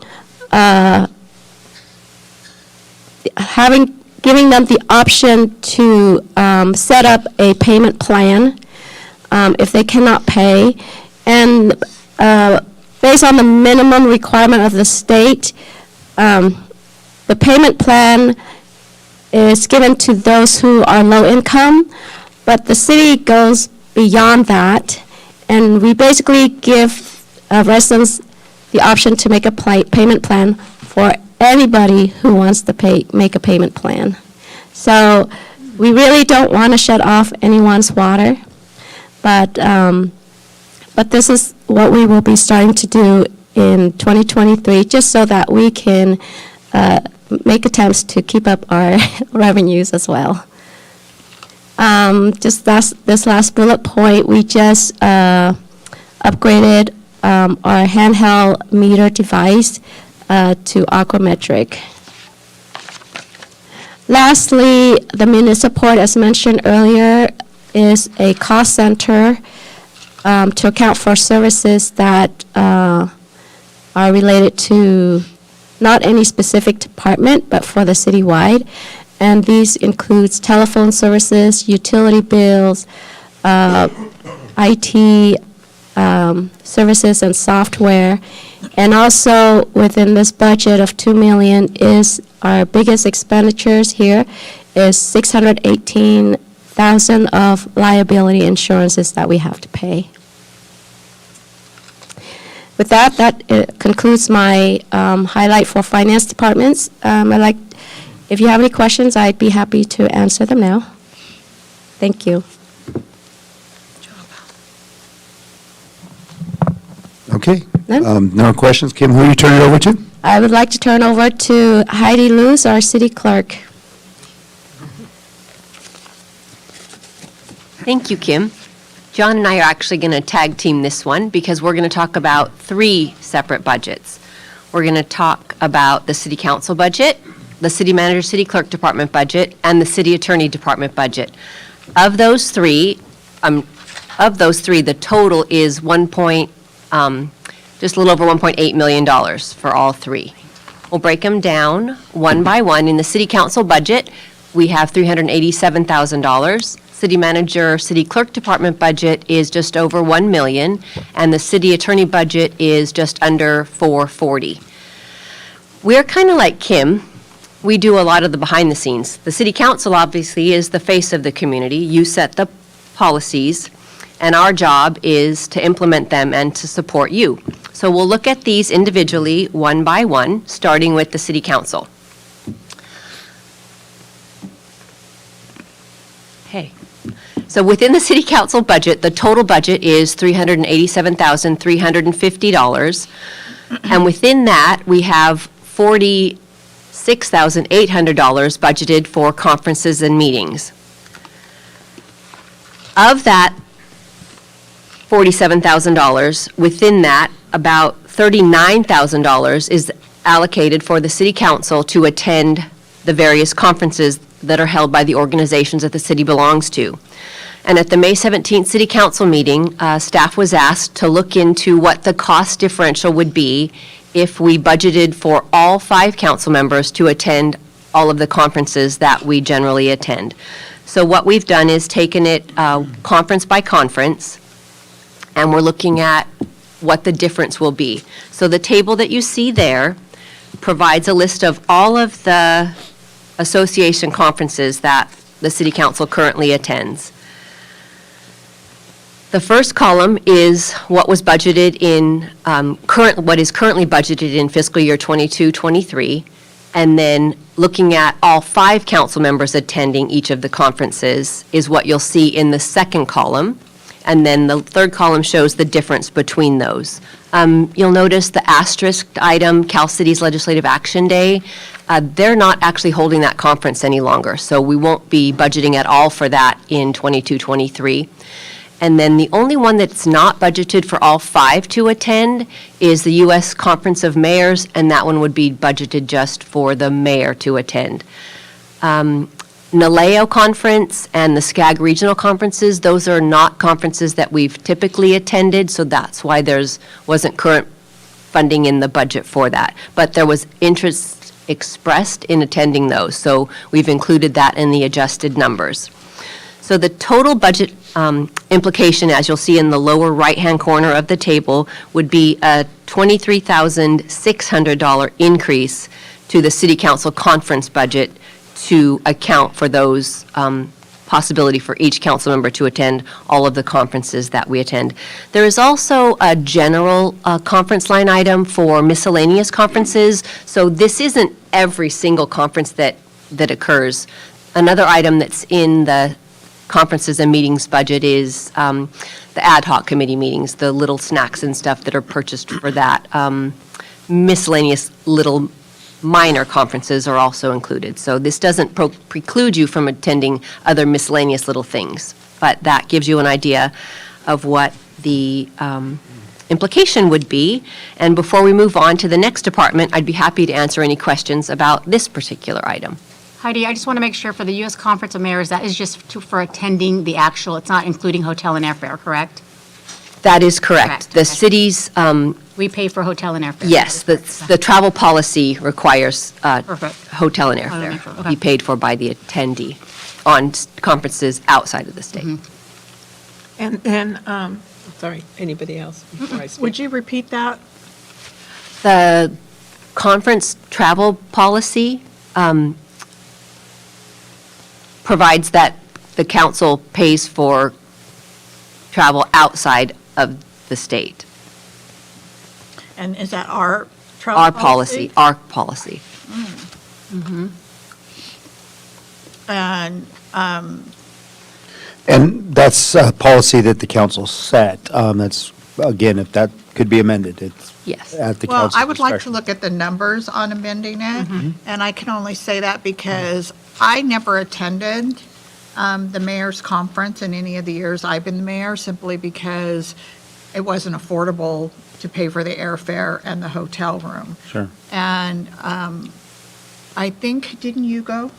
giving them the option to set up a payment plan if they cannot pay. And based on the minimum requirement of the state, the payment plan is given to those who are low income, but the city goes beyond that, and we basically give residents the option to make a payment plan for anybody who wants to make a payment plan. So we really don't want to shut off anyone's water, but this is what we will be starting to do in 2023, just so that we can make attempts to keep up our revenues as well. This last bullet point, we just upgraded our handheld meter device to Aquametric. Lastly, the municipal, as mentioned earlier, is a cost center to account for services that are related to not any specific department, but for the citywide. And these includes telephone services, utility bills, IT services and software. And also within this budget of $2 million is our biggest expenditures here is $618,000 of liability insurances that we have to pay. With that concludes my highlight for finance departments. If you have any questions, I'd be happy to answer them now. Thank you. Okay. None? No questions. Kim, who are you turning it over to? I would like to turn over to Heidi Luz, our city clerk. Thank you, Kim. John and I are actually going to tag team this one because we're going to talk about 3 separate budgets. We're going to talk about the city council budget, the city manager, city clerk department budget, and the city attorney department budget. Of those three, the total is just a little over $1.8 million for all 3. We'll break them down one by one. In the city council budget, we have $387,000. City manager, city clerk department budget is just over $1 million, and the city attorney budget is just under $440,000. We're kind of like Kim. we do a lot of the behind the scenes. The city council obviously is the face of the community. You set the policies, and our job is to implement them and to support you. So we'll look at these individually, one by one, starting with the city council. Okay. So within the city council budget, the total budget is $387,350. And within that, we have $46,800 budgeted for conferences and meetings. Of that $47,000, within that, about $39,000 is allocated for the city council to attend the various conferences that are held by the organizations that the city belongs to. And at the May 17th city council meeting, staff was asked to look into what the cost differential would be if we budgeted for all 5 council members to attend all of the conferences that we generally attend. So what we've done is taken it conference by conference, and we're looking at what the difference will be. So the table that you see there provides a list of all of the association conferences that the city council currently attends. The first column is what was budgeted in what is currently budgeted in fiscal year 22-23, and then looking at all 5 council members attending each of the conferences is what you'll see in the second column, and then the third column shows the difference between those. You'll notice the asterisk item, Cal City's Legislative Action Day. They're not actually holding that conference any longer, so we won't be budgeting at all for that in 22-23. And then the only one that's not budgeted for all 5 to attend is the U.S. Conference of Mayors, and that one would be budgeted just for the mayor to attend. NALEO Conference and the SCAG Regional Conferences, those are not conferences that we've typically attended, so that's why wasn't current funding in the budget for that. But there was interest expressed in attending those, so we've included that in the adjusted numbers. So the total budget implication, as you'll see in the lower right-hand corner of the table, would be a $23,600 increase to the City Council conference budget to account for those possibility for each council member to attend all of the conferences that we attend. There is also a general conference line item for miscellaneous conferences, so this isn't every single conference that occurs. Another item that's in the conferences and meetings budget is the ad hoc committee meetings, the little snacks and stuff that are purchased for that. Miscellaneous little minor conferences are also included. So this doesn't preclude you from attending other miscellaneous little things, but that gives you an idea of what the implication would be. And before we move on to the next department, I'd be happy to answer any questions about this particular item. Heidi, I just want to make sure for the U.S. Conference of Mayors, that is just for attending the actual, it's not including hotel and airfare, correct? That is correct. The city's, we pay for hotel and airfare. yes, the travel policy requires hotel and airfare Okay. be paid for by the attendee on conferences outside of the state. And, sorry, anybody else before I speak? Would you repeat that? The conference travel policy provides that the council pays for travel outside of the state. And is that our travel Our policy. And, And that's a policy that the council set. That's, again, if that could be amended, it's Yes. at the well, council's I would like to discretion. look at the numbers on amending it, and I can only say that because I never attended the mayor's conference in any of the years I've been the mayor, simply because it wasn't affordable to pay for the airfare and the hotel room. Sure. And I think, didn't you go?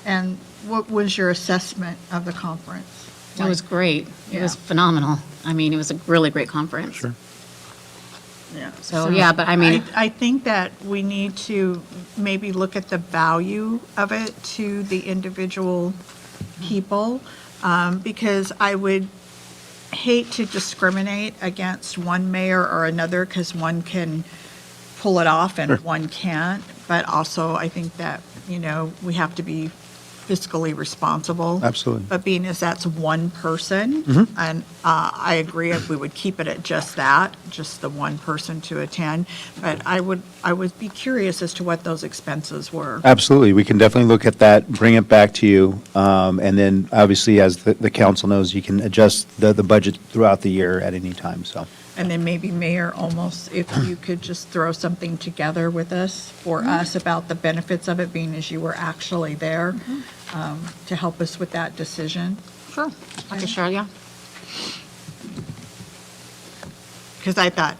And what was your assessment of the conference? It was great. It was phenomenal. I mean, it was a really great conference. Sure. Yeah. So, yeah, but I mean. I think that we need to maybe look at the value of it to the individual people, because I would hate to discriminate against one mayor or another, because one can pull it off and one can't. But also, I think that we have to be fiscally responsible. Absolutely. But being as that's one person, Mhm. and I agree if we would keep it at just that, just the one person to attend. But I would be curious as to what those expenses were. Absolutely. We can definitely look at that, bring it back to you. And then, obviously, as the council knows, you can adjust the budget throughout the year at any time, so. And then maybe Mayor, almost if you could just throw something together with us, for us, about the benefits of it, being as you were actually there, to help us with that decision. Sure. I can share, yeah. Because I thought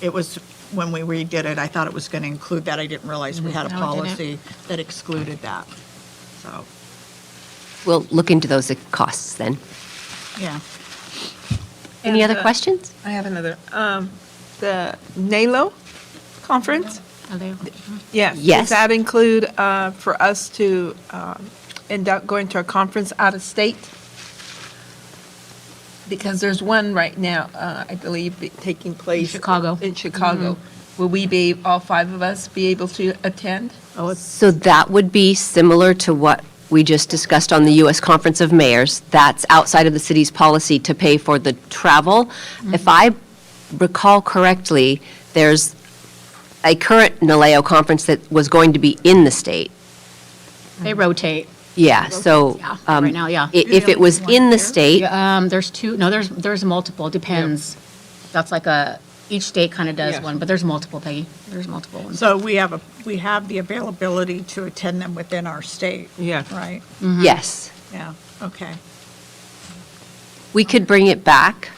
it was, when we redid it, I thought it was going to include that. I didn't realize we had a No, it didn't. policy that excluded that. So, We'll look into those costs then. yeah. Any other questions? I have another. The NALO conference? Yes. Yes. Does that include for us to end up going to a conference out of state? Because there's one right now, I believe, taking place. Chicago. In Chicago. Will we be, all five of us, be able to attend? So that would be similar to what we just discussed on the U.S. Conference of Mayors. That's outside of the city's policy to pay for the travel. If I recall correctly, there's a current NALEO conference that was going to be in the state. They rotate. Yeah, so. Yeah, right now, yeah. If it was in the state, There's two, no, there's multiple, depends. That's like each state kind of does Yes. one, but there's multiple, Peggy. There's multiple ones. So we have the availability to attend them within our state. Yeah. Right? yes, Yeah, okay. we could bring it back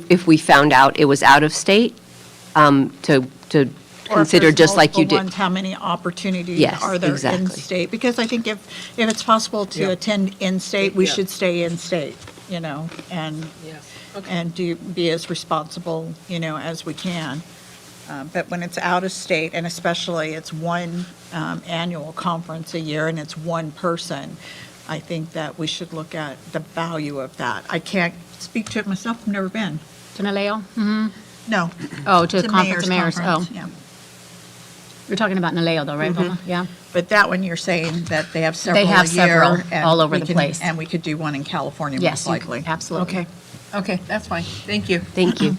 if we found out it was out of state, to Or if consider there's just like you multiple did. ones, how many opportunities Yes, are there exactly. in-state? Because I think if it's possible to attend in-state, we should stay in-state, and and be as responsible, as we can. But when it's out of state, and especially it's one annual conference a year and it's one person, I think that we should look at the value of that. I can't speak to it myself, I've never been. To NALEO? Mm-hmm. No. Oh, to the Conference of Mayors, conference, oh. yeah. You're talking about NALEO though, right, Paula? Yeah. But that one, you're saying that they have several They a have several year, and all over we the can- place. And we could do one in California, Yes, most likely. absolutely. Okay, that's fine. Thank you. Thank you.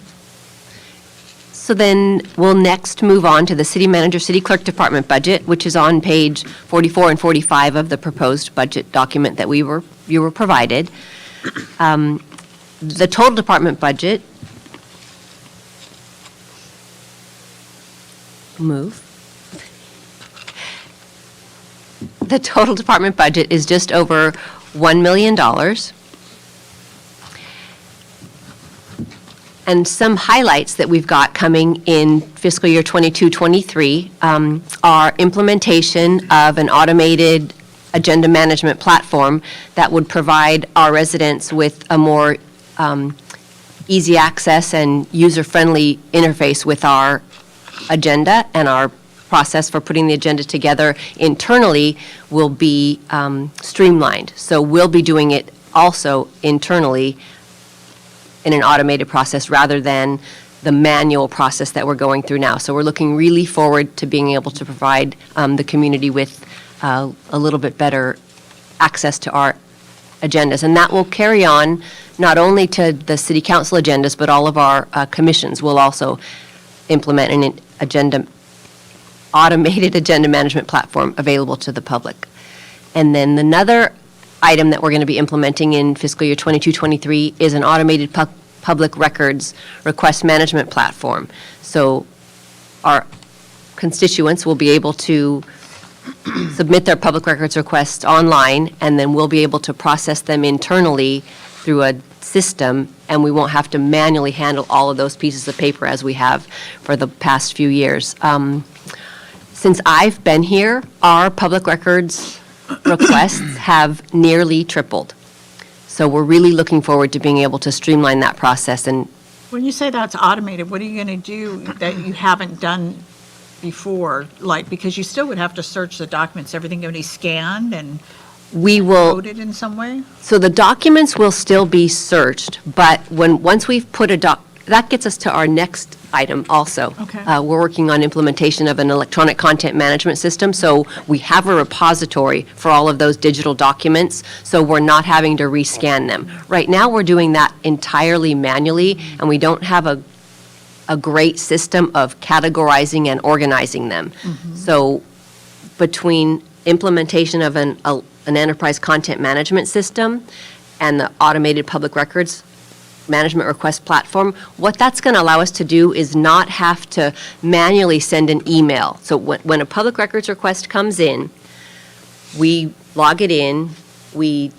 So then we'll next move on to the city manager, city clerk department budget, which is on page 44 and 45 of the proposed budget document that you were provided. The total department budget, the total department budget is just over $1 million. And some highlights that we've got coming in fiscal year 22-23 are implementation of an automated agenda management platform that would provide our residents with a more easy access and user-friendly interface with our agenda, and our process for putting the agenda together internally will be streamlined. So we'll be doing it also internally in an automated process rather than the manual process that we're going through now. So we're looking really forward to being able to provide the community with a little bit better access to our agendas. And that will carry on not only to the city council agendas, but all of our commissions will also implement an automated agenda management platform available to the public. And then another item that we're going to be implementing in fiscal year 22-23 is an automated public records request management platform. So our constituents will be able to submit their public records requests online, and then we'll be able to process them internally through a system, and we won't have to manually handle all of those pieces of paper as we have for the past few years. Since I've been here, our public records requests have nearly tripled. So we're really looking forward to being able to streamline that process. And When you say that's automated, what are you going to do that you haven't done before? Like, because you still would have to search the documents, everything going to be scanned and we will coded in some way? So the documents will still be searched, but once we've put that gets us to our next item also. Okay. We're working on implementation of an electronic content management system, so we have a repository for all of those digital documents, so we're not having to rescan them. Right now, we're doing that entirely manually, and we don't have a great system of categorizing and organizing them. So between implementation of an enterprise content management system and the automated public records management request platform, what that's going to allow us to do is not have to manually send an email. So when a public records request comes in, we log it in, we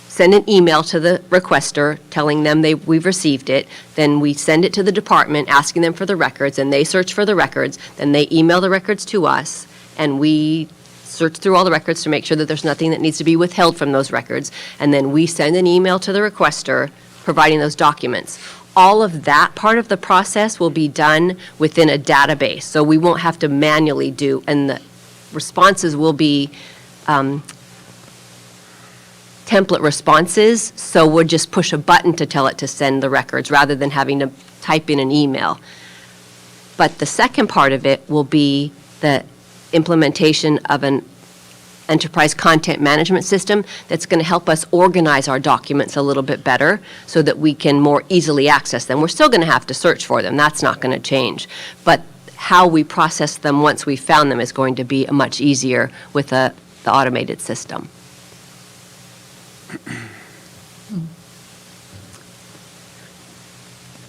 send an email to the requester telling them we've received it, then we send it to the department asking them for the records, and they search for the records, then they email the records to us, and we search through all the records to make sure that there's nothing that needs to be withheld from those records, and then we send an email to the requester providing those documents. All of that part of the process will be done within a database, so we won't have to manually do, and the responses will be template responses, so we'll just push a button to tell it to send the records rather than having to type in an email. But the second part of it will be the implementation of an enterprise content management system that's going to help us organize our documents a little bit better so that we can more easily access them. We're still going to have to search for them. That's not going to change. But how we process them once we found them is going to be much easier with the automated system.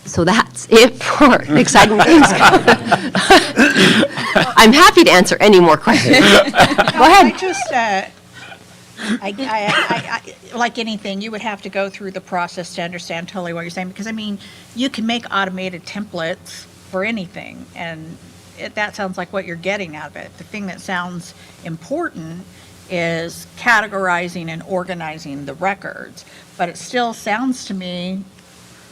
So that's it for exciting things. I'm happy to answer any more questions. Go ahead. I just, like anything, you would have to go through the process to understand totally what you're saying, because, I mean, you can make automated templates for anything, and that sounds like what you're getting out of it. The thing that sounds important is categorizing and organizing the records, but it still sounds to me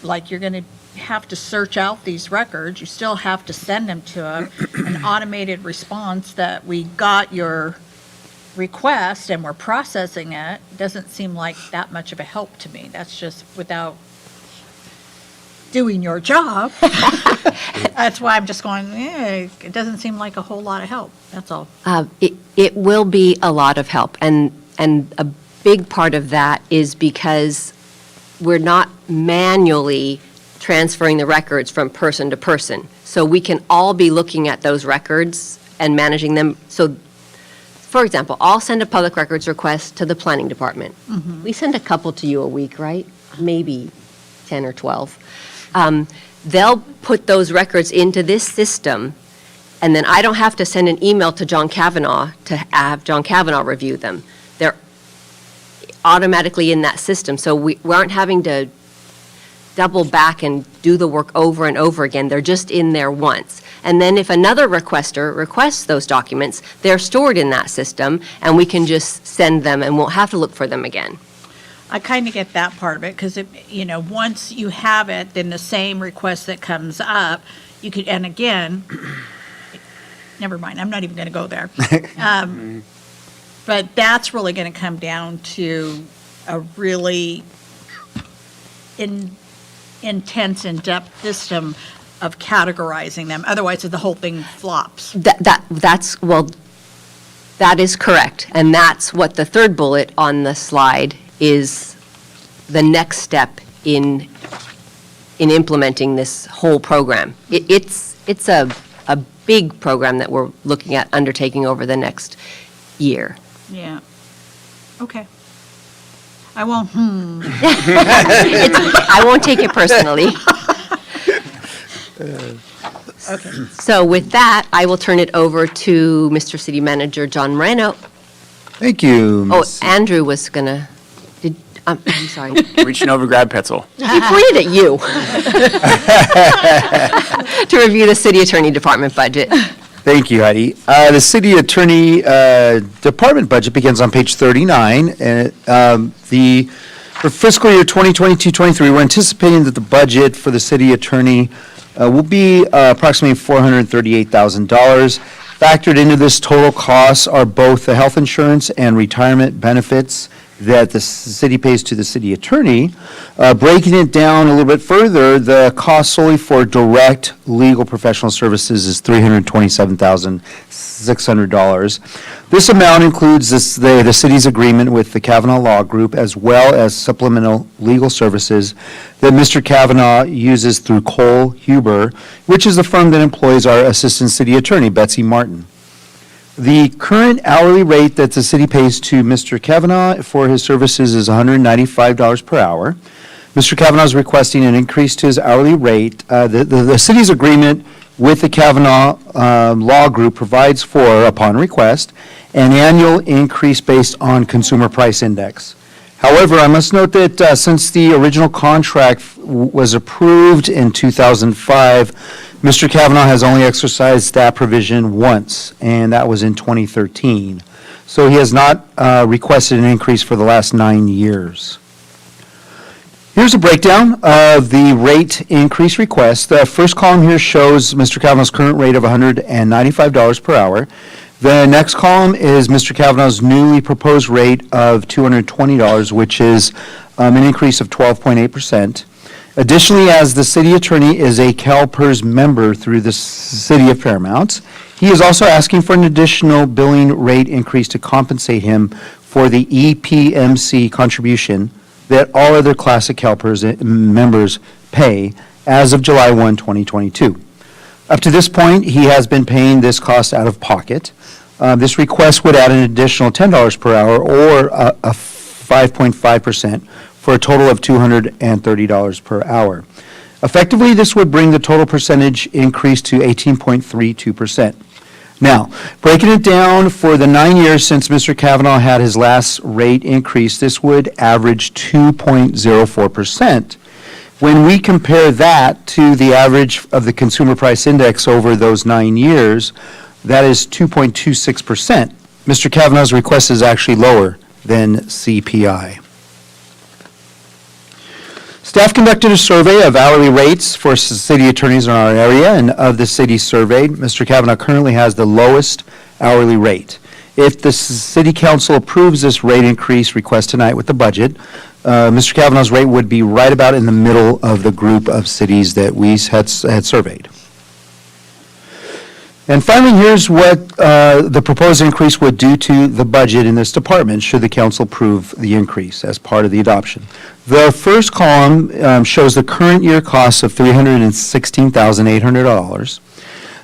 like you're going to have to search out these records. You still have to send them to an automated response that we got your request and we're processing it. Doesn't seem like that much of a help to me. That's just without doing your job. That's why I'm just going, it doesn't seem like a whole lot of help. That's all. It will be a lot of help, and a big part of that is because we're not manually transferring the records from person to person. So we can all be looking at those records and managing them. So, for example, I'll send a public records request to the planning department. We send a couple to you a week, right? Maybe 10 or 12. They'll put those records into this system, and then I don't have to send an email to John Kavanaugh to have John Kavanaugh review them. They're automatically in that system, so we aren't having to double back and do the work over and over again. They're just in there once. And then if another requester requests those documents, they're stored in that system, and we can just send them and won't have to look for them again. I kind of get that part of it, because, once you have it, then the same request that comes up, you could, and again, never mind, I'm not even going to go there. But that's really going to come down to a really intense, in-depth system of categorizing them. Otherwise, the whole thing flops. That is correct. And that's what the third bullet on the slide is, the next step in implementing this whole program. It's a big program that we're looking at undertaking over the next year. Yeah. Okay. I won't, I won't take it personally. Okay. So with that, I will turn it over to Mr. City Manager John Moreno. Thank you. Oh, Andrew was gonna, I'm sorry. Reaching over, grab pencil. He pointed at you. To review the City Attorney Department budget. Thank you, Heidi. The City Attorney Department budget begins on page 39. And for fiscal year 2022-23, we're anticipating that the budget for the City Attorney will be approximately $438,000. Factored into this total costs are both the health insurance and retirement benefits that the city pays to the city attorney. Breaking it down a little bit further, the cost solely for direct legal professional services is $327,600. This amount includes the city's agreement with the Kavanaugh Law Group, as well as supplemental legal services that Mr. Kavanaugh uses through Cole Huber, which is the firm that employs our Assistant City Attorney, Betsy Martin. The current hourly rate that the city pays to Mr. Kavanaugh for his services is $195 per hour. Mr. Kavanaugh is requesting an increase to his hourly rate. The city's agreement with the Kavanaugh Law Group provides for, upon request, an annual increase based on consumer price index. However, I must note that since the original contract was approved in 2005, Mr. Kavanaugh has only exercised that provision once, and that was in 2013. So he has not requested an increase for the last 9 years. Here's a breakdown of the rate increase request. The first column here shows Mr. Kavanaugh's current rate of $195 per hour. The next column is Mr. Kavanaugh's newly proposed rate of $220, which is an increase of 12.8%. Additionally, as the city attorney is a CalPERS member through the city of Paramount, he is also asking for an additional billing rate increase to compensate him for the EPMC contribution that all other classic CalPERS members pay as of July 1, 2022. Up to this point, he has been paying this cost out of pocket. This request would add an additional $10 per hour or a 5.5%. for a total of $230 per hour. Effectively, this would bring the total percentage increase to 18.32%. Now, breaking it down for the 9 years since Mr. Kavanaugh had his last rate increase, this would average 2.04%. When we compare that to the average of the consumer price index over those 9 years, that is 2.26%. Mr. Kavanaugh's request is actually lower than CPI. Staff conducted a survey of hourly rates for city attorneys in our area, and of the cities surveyed, Mr. Kavanaugh currently has the lowest hourly rate. If the city council approves this rate increase request tonight with the budget, Mr. Kavanaugh's rate would be right about in the middle of the group of cities that we had surveyed. And finally, here's what the proposed increase would do to the budget in this department should the council approve the increase as part of the adoption. The first column shows the current year costs of $316,800.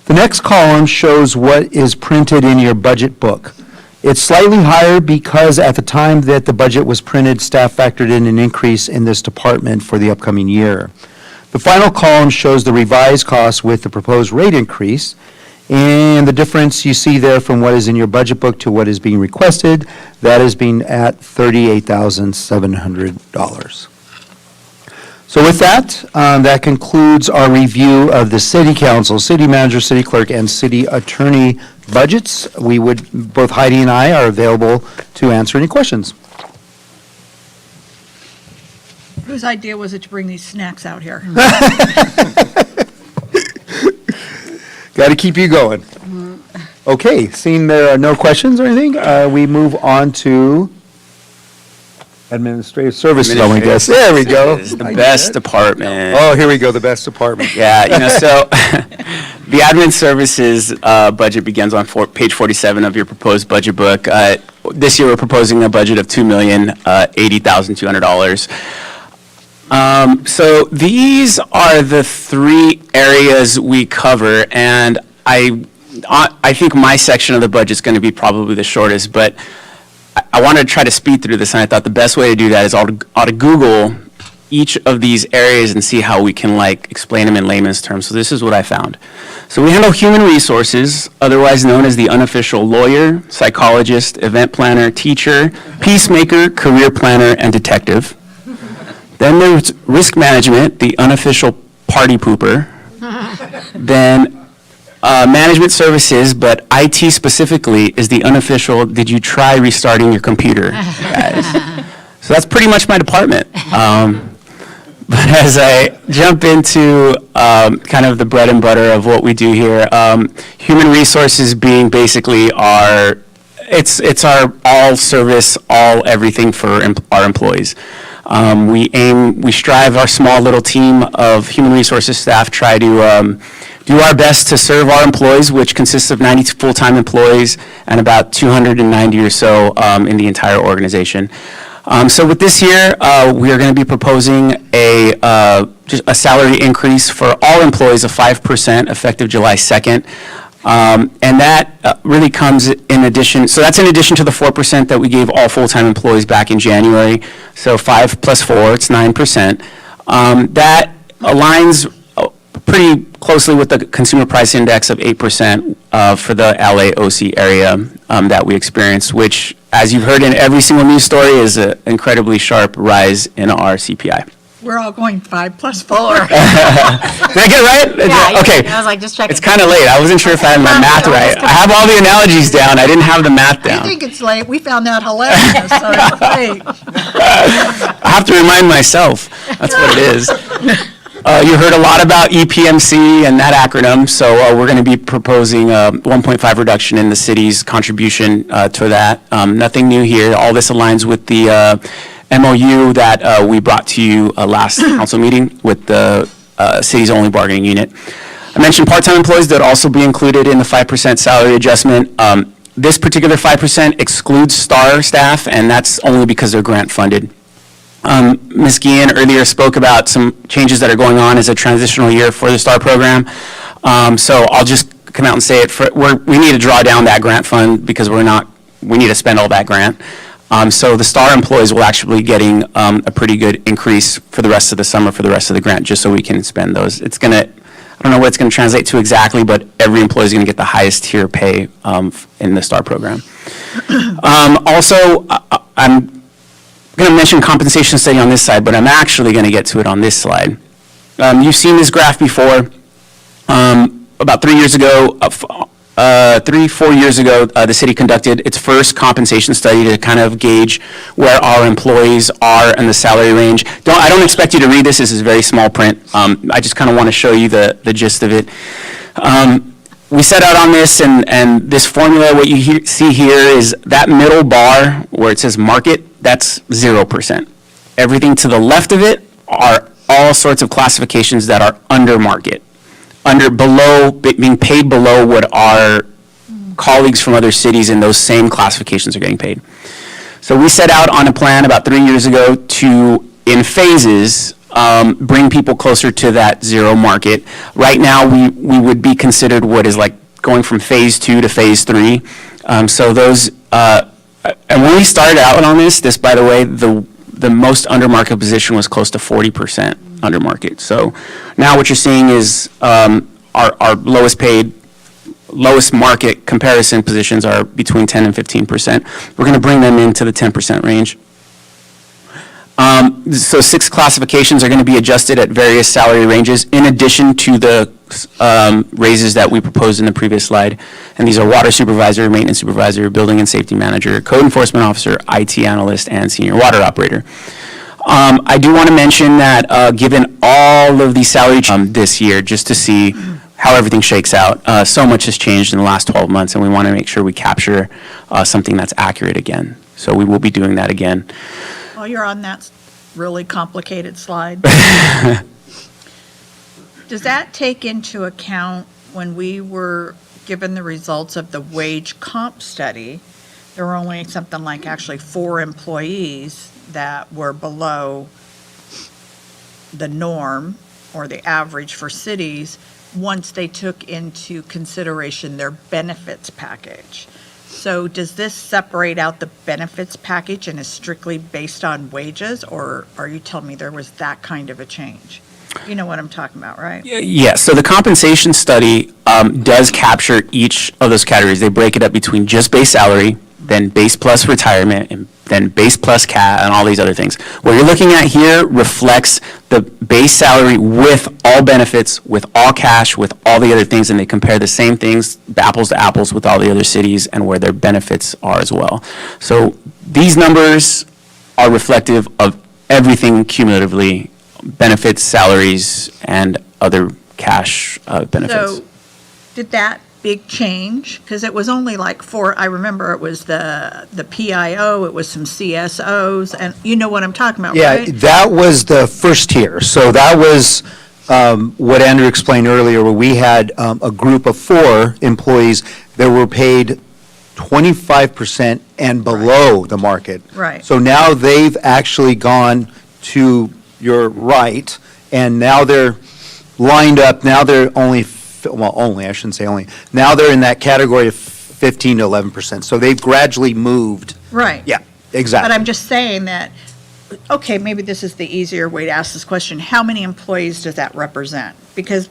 The next column shows what is printed in your budget book. It's slightly higher because at the time that the budget was printed, staff factored in an increase in this department for the upcoming year. The final column shows the revised costs with the proposed rate increase. And the difference you see there from what is in your budget book to what is being requested, that is being at $38,700. So with that, that concludes our review of the city council, city manager, city clerk, and city attorney budgets. Both Heidi and I are available to answer any questions. Whose idea was it to bring these snacks out here? Got to keep you going. Okay, seeing there are no questions or anything, we move on to administrative services, I guess. There we go. The best department. Oh, here we go, the best department. Yeah, so the admin services budget begins on page 47 of your proposed budget book. This year, we're proposing a budget of $2,080,200. So these are the three areas we cover, and I think my section of the budget is going to be probably the shortest, but I wanted to try to speed through this, and I thought the best way to do that is ought to Google each of these areas and see how we can explain them in layman's terms. So this is what I found. So we handle human resources, otherwise known as the unofficial lawyer, psychologist, event planner, teacher, peacemaker, career planner, and detective. Then there's risk management, the unofficial party pooper. Then management services, but IT specifically is the unofficial, did you try restarting your computer, guys? So that's pretty much my department. But as I jump into kind of the bread and butter of what we do here, human resources being basically our It's our all service, all everything for our employees. We strive, our small little team of human resources staff try to do our best to serve our employees, which consists of 90 full-time employees and about 290 or so in the entire organization. So with this year, we are going to be proposing just a salary increase for all employees of 5% effective July 2nd. And that really comes in addition, so that's in addition to the 4% that we gave all full-time employees back in January. So 5 plus 4, it's 9%. That aligns pretty closely with the consumer price index of 8% for the LAOC area that we experienced, which, as you've heard in every single news story, is an incredibly sharp rise in our CPI. We're all going 5 plus 4. Did I get it right? Yeah, Okay. I was like, just checking. It's kind of late. I wasn't sure if I had my math right. I have all the analogies down. I didn't have the math I down. think it's late. We found that hilarious, so it's late. I have to remind myself. That's what it is. You heard a lot about EPMC and that acronym, so we're going to be proposing a 1.5 reduction in the city's contribution to that. Nothing new here. All this aligns with the MOU that we brought to you last council meeting with the city's only bargaining unit. I mentioned part-time employees that also be included in the 5% salary adjustment. This particular 5% excludes STAR staff, and that's only because they're grant funded. Ms. Guillen earlier spoke about some changes that are going on as a transitional year for the STAR program. So I'll just come out and say it. We need to draw down that grant fund because we need to spend all that grant. So the STAR employees will actually be getting a pretty good increase for the rest of the summer for the rest of the grant, just so we can spend those. I don't know what it's going to translate to exactly, but every employee is going to get the highest tier pay in the STAR program. Also, I'm going to mention compensation study on this side, but I'm actually going to get to it on this slide. You've seen this graph before. About 3 years ago, 4 years ago, the city conducted its first compensation study to kind of gauge where our employees are in the salary range. I don't expect you to read this. This is very small print. I just kind of want to show you the gist of it. We set out on this, and this formula, what you see here is that middle bar where it says market, that's 0%. Everything to the left of it are all sorts of classifications that are under market, being paid below what our colleagues from other cities in those same classifications are getting paid. So we set out on a plan about 3 years ago to, in phases, bring people closer to that zero market. Right now, we would be considered what is like going from phase 2 to phase 3. So those, and when we started out on this, by the way, the most under market position was close to 40% under market. So now what you're seeing is our lowest paid, lowest market comparison positions are between 10 and 15%. We're going to bring them into the 10% range. So 6 classifications are going to be adjusted at various salary ranges in addition to the raises that we proposed in the previous slide. And these are water supervisor, maintenance supervisor, building and safety manager, code enforcement officer, IT analyst, and senior water operator. I do want to mention that given all of these salary this year, just to see how everything shakes out, so much has changed in the last 12 months, and we want to make sure we capture something that's accurate again. So we will be doing that again. While you're on that really complicated slide, does that take into account when we were given the results of the wage comp study, there were only something like actually 4 employees that were below the norm or the average for cities once they took into consideration their benefits package. So does this separate out the benefits package and is strictly based on wages, or are you telling me there was that kind of a change? You know what I'm talking about, right? Yes, so the compensation study does capture each of those categories. They break it up between just base salary, then base plus retirement, and then base plus CAT, and all these other things. What you're looking at here reflects the base salary with all benefits, with all cash, with all the other things, and they compare the same things, apples to apples, with all the other cities and where their benefits are as well. So these numbers are reflective of everything cumulatively, benefits, salaries, and other cash benefits. So did that big change, because it was only like four, I remember it was the PIO, it was some CSOs, and you know what I'm talking about, Yeah, right? that was the first tier. So that was what Andrew explained earlier, where we had a group of 4 employees that were paid 25% and below the market. Right. So now they've actually gone to your right, and now they're lined up, now they're I shouldn't say only, now they're in that category of 15 to 11%. So they've gradually moved. Right. Yeah, exactly. But I'm just saying that, okay, maybe this is the easier way to ask this question. How many employees does that represent? Because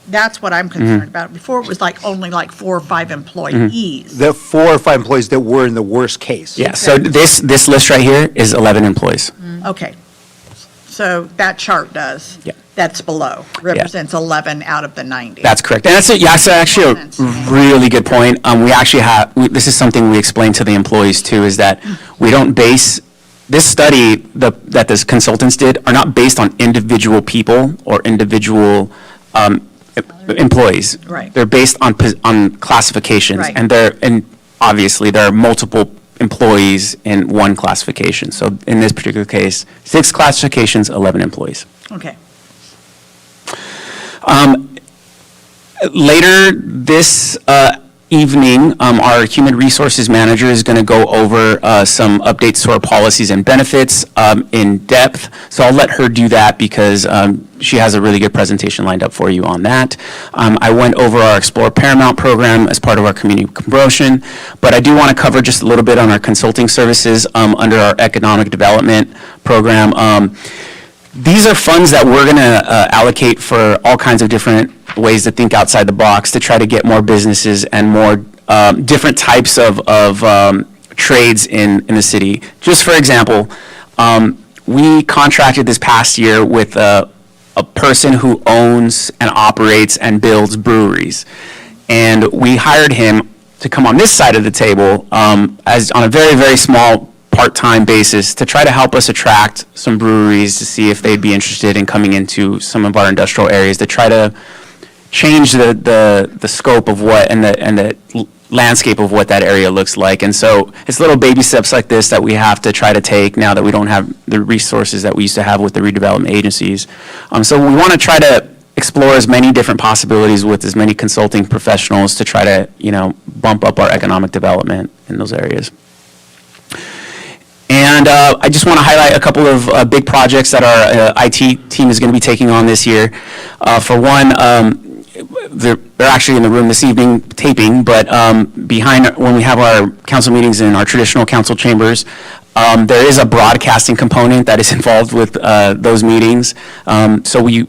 that's what I'm concerned about. Before, it was like only like 4 or 5 employees. The 4 or 5 employees that were in the worst case. Yeah, so this list right here is 11 employees. Okay. So that chart does. Yeah. That's below, represents 11 out of the 90. That's correct. And that's actually a really good point. We actually this is something we explain to the employees too, is that we don't base, this study that the consultants did are not based on individual people or individual employees. Right. They're based on classifications. Right. And obviously there are multiple employees in one classification. So in this particular case, 6 classifications, 11 employees. Okay. Later this evening, our human resources manager is going to go over some updates to our policies and benefits in depth. So I'll let her do that because she has a really good presentation lined up for you on that. I went over our Explore Paramount program as part of our community promotion, but I do want to cover just a little bit on our consulting services under our economic development program. These are funds that we're going to allocate for all kinds of different ways to think outside the box to try to get more businesses and more different types of trades in the city. Just for example, we contracted this past year with a person who owns and operates and builds breweries. And we hired him to come on this side of the table as on a very, very small part-time basis to try to help us attract some breweries to see if they'd be interested in coming into some of our industrial areas to try to change the scope of what and the landscape of what that area looks like. And so it's little baby steps like this that we have to try to take now that we don't have the resources that we used to have with the redevelopment agencies. So we want to try to explore as many different possibilities with as many consulting professionals to try to, bump up our economic development in those areas. And I just want to highlight a couple of big projects that our IT team is going to be taking on this year. For one, they're actually in the room this evening taping, but behind, when we have our council meetings in our traditional council chambers, there is a broadcasting component that is involved with those meetings. So we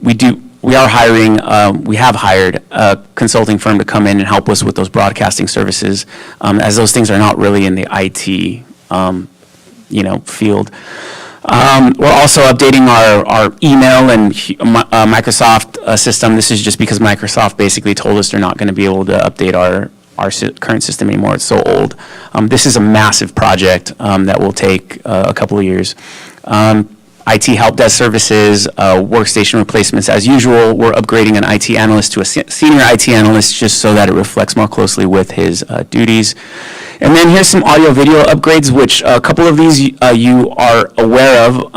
have hired a consulting firm to come in and help us with those broadcasting services, as those things are not really in the IT field. We're also updating our email and Microsoft system. This is just because Microsoft basically told us they're not going to be able to update our current system anymore. It's so old. This is a massive project that will take a couple of years. IT help desk services, workstation replacements as usual. We're upgrading an IT analyst to a senior IT analyst just so that it reflects more closely with his duties. And then here's some audio video upgrades, which a couple of these you are aware of.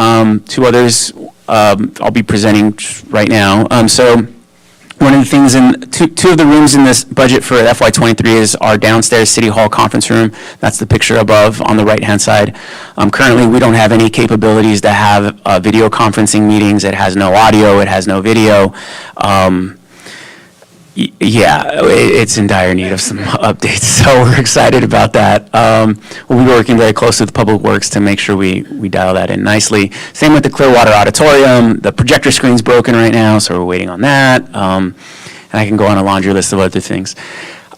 2 others I'll be presenting right now. So one of the things in two of the rooms in this budget for FY23 is our downstairs City Hall conference room. That's the picture above on the right-hand side. Currently, we don't have any capabilities to have video conferencing meetings. It has no audio. It has no video. It's in dire need of some updates, so we're excited about that. We'll be working very closely with Public Works to make sure we dial that in nicely. Same with the Clearwater Auditorium. The projector screen's broken right now, so we're waiting on that. And I can go on a laundry list of other things.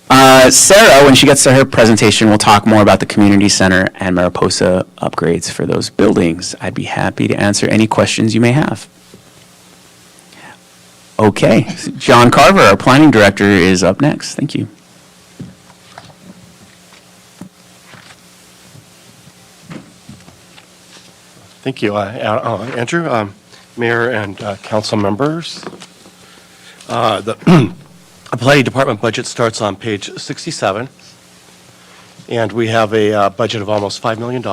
Sarah, when she gets to her presentation, will talk more about the community center and Mariposa upgrades for those buildings. I'd be happy to answer any questions you may have. Okay, John Carver, our planning director, is up next. Thank you. Thank you, Andrew, Mayor and council members. The planning department budget starts on page 67, and we have a budget of almost $5 million.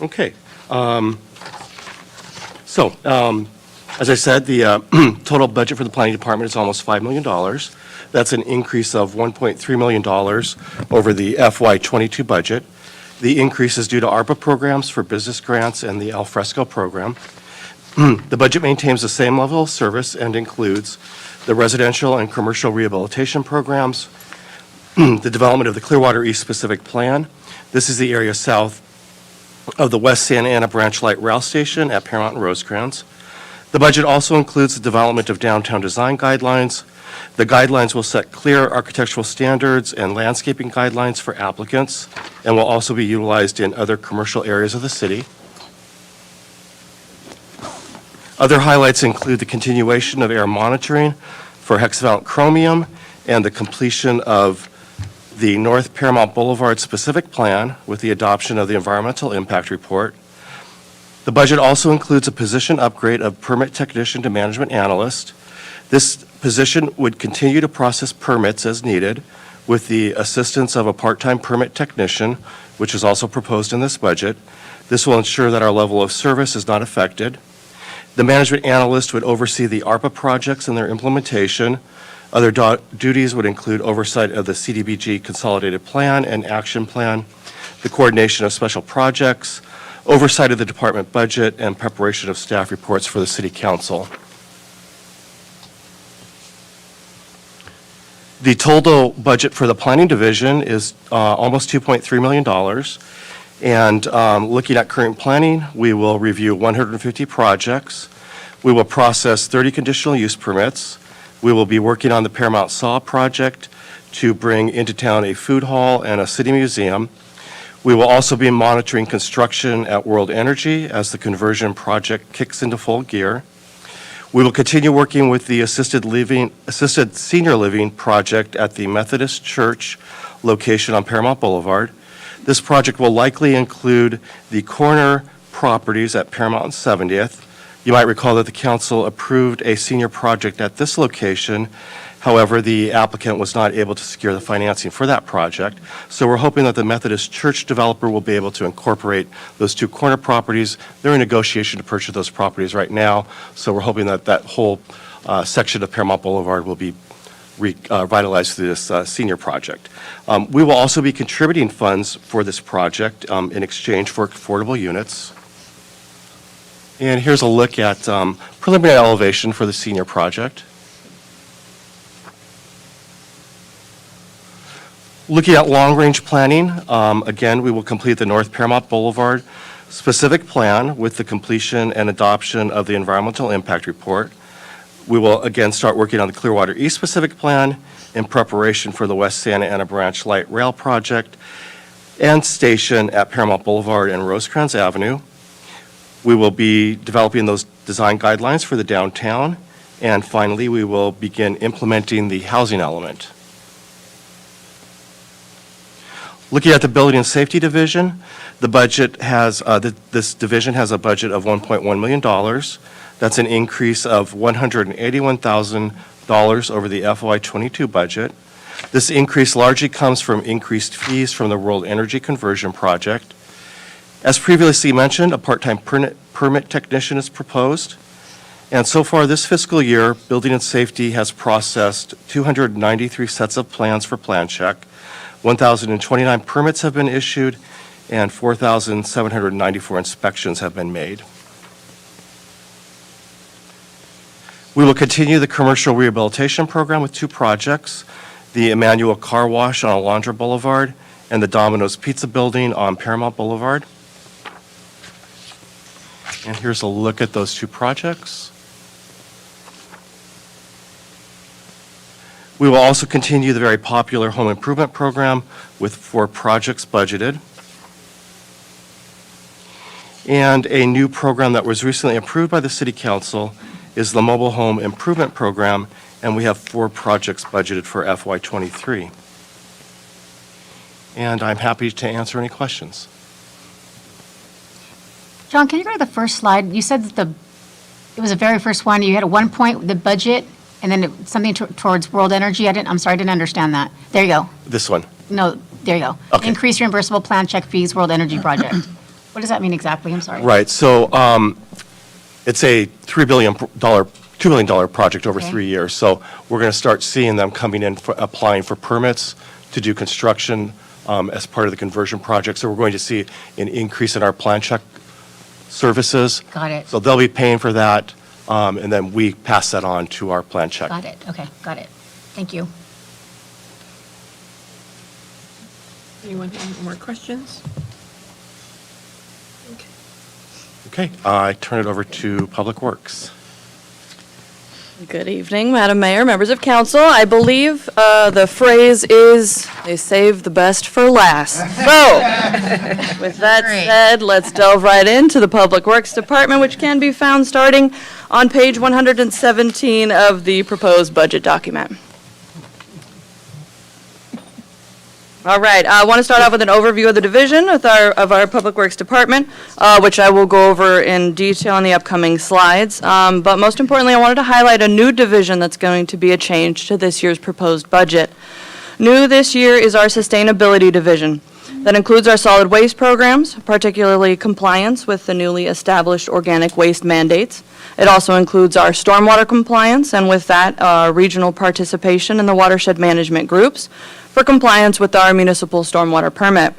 Okay. As I said, the total budget for the planning department is almost $5 million. That's an increase of $1.3 million over the FY22 budget. The increase is due to ARPA programs for business grants and the Al Fresco program. The budget maintains the same level of service and includes the residential and commercial rehabilitation programs, the development of the Clearwater East Specific Plan. This is the area south of the West Santa Ana Branch Light Rail Station at Paramount and Rosecrans. The budget also includes the development of downtown design guidelines. The guidelines will set clear architectural standards and landscaping guidelines for applicants and will also be utilized in other commercial areas of the city. Other highlights include the continuation of air monitoring for hexavalent chromium and the completion of the North Paramount Boulevard specific plan with the adoption of the environmental impact report. The budget also includes a position upgrade of permit technician to management analyst. This position would continue to process permits as needed with the assistance of a part-time permit technician, which is also proposed in this budget. This will ensure that our level of service is not affected. The management analyst would oversee the ARPA projects and their implementation. Other duties would include oversight of the CDBG Consolidated Plan and Action Plan, the coordination of special projects, oversight of the department budget, and preparation of staff reports for the City Council. The total budget for the Planning Division is almost $2.3 million. And looking at current planning, we will review 150 projects. We will process 30 conditional use permits. We will be working on the Paramount Saw project to bring into town a food hall and a city museum. We will also be monitoring construction at World Energy as the conversion project kicks into full gear. We will continue working with the assisted senior living project at the Methodist Church location on Paramount Boulevard. This project will likely include the corner properties at Paramount and 70th. You might recall that the council approved a senior project at this location. However, the applicant was not able to secure the financing for that project. So we're hoping that the Methodist Church developer will be able to incorporate those two corner properties. They're in negotiation to purchase those properties right now. So we're hoping that that whole section of Paramount Boulevard will be revitalized through this senior project. We will also be contributing funds for this project in exchange for affordable units. And here's a look at preliminary elevation for the senior project. Looking at long-range planning, again, we will complete the North Paramount Boulevard specific plan with the completion and adoption of the environmental impact report. We will again start working on the Clearwater East specific plan in preparation for the West Santa Ana Branch Light Rail project and station at Paramount Boulevard and Rosecrans Avenue. We will be developing those design guidelines for the downtown. And finally, we will begin implementing the housing element. Looking at the Building and Safety Division, the budget has, this division has a budget of $1.1 million. That's an increase of $181,000 over the FY22 budget. This increase largely comes from increased fees from the World Energy Conversion Project. As previously mentioned, a part-time permit technician is proposed. And so far this fiscal year, Building and Safety has processed 293 sets of plans for plan check. 1,029 permits have been issued, and 4,794 inspections have been made. We will continue the commercial rehabilitation program with two projects, the Emmanuel Car Wash on Alondra Boulevard and the Domino's Pizza Building on Paramount Boulevard. And here's a look at those two projects. We will also continue the very popular home improvement program with 4 projects budgeted. And a new program that was recently approved by the City Council is the Mobile Home Improvement Program, and we have 4 projects budgeted for FY23. And I'm happy to answer any questions. John, can you go to the first slide? You said that it was the very first one, you had at one point, the budget, and then something towards world energy. I'm sorry, I didn't understand that. There you go. This one. No, there you go. Okay. Increase reimbursable plan check fees, world energy project. What does that mean exactly? I'm sorry. Right, so it's a $2 billion project over Okay. 3 years. So we're going to start seeing them coming in, applying for permits to do construction as part of the conversion project. So we're going to see an increase in our plan check services. Got it. So they'll be paying for that, and then we pass that on to our plan check. Got it. Okay, got it. Thank you. Anyone have any more questions? Okay, I turn it over to Public Works. Good evening, Madam Mayor, members of council. I believe the phrase is, they save the best for last. So, with that said, let's delve right into the Public Works Department, which can be found starting on page 117 of the proposed budget document. All right, I want to start off with an overview of the division of our Public Works Department, which I will go over in detail in the upcoming slides. But most importantly, I wanted to highlight a new division that's going to be a change to this year's proposed budget. New this year is our Sustainability Division. That includes our solid waste programs, particularly compliance with the newly established organic waste mandates. It also includes our stormwater compliance, and with that, regional participation in the watershed management groups for compliance with our municipal stormwater permit.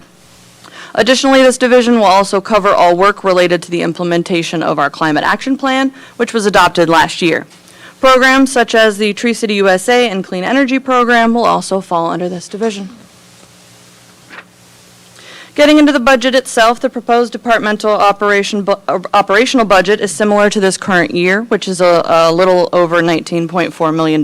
Additionally, this division will also cover all work related to the implementation of our Climate Action Plan, which was adopted last year. Programs such as the Tree City USA and Clean Energy Program will also fall under this division. Getting into the budget itself, the proposed departmental operational budget is similar to this current year, which is a little over $19.4 million.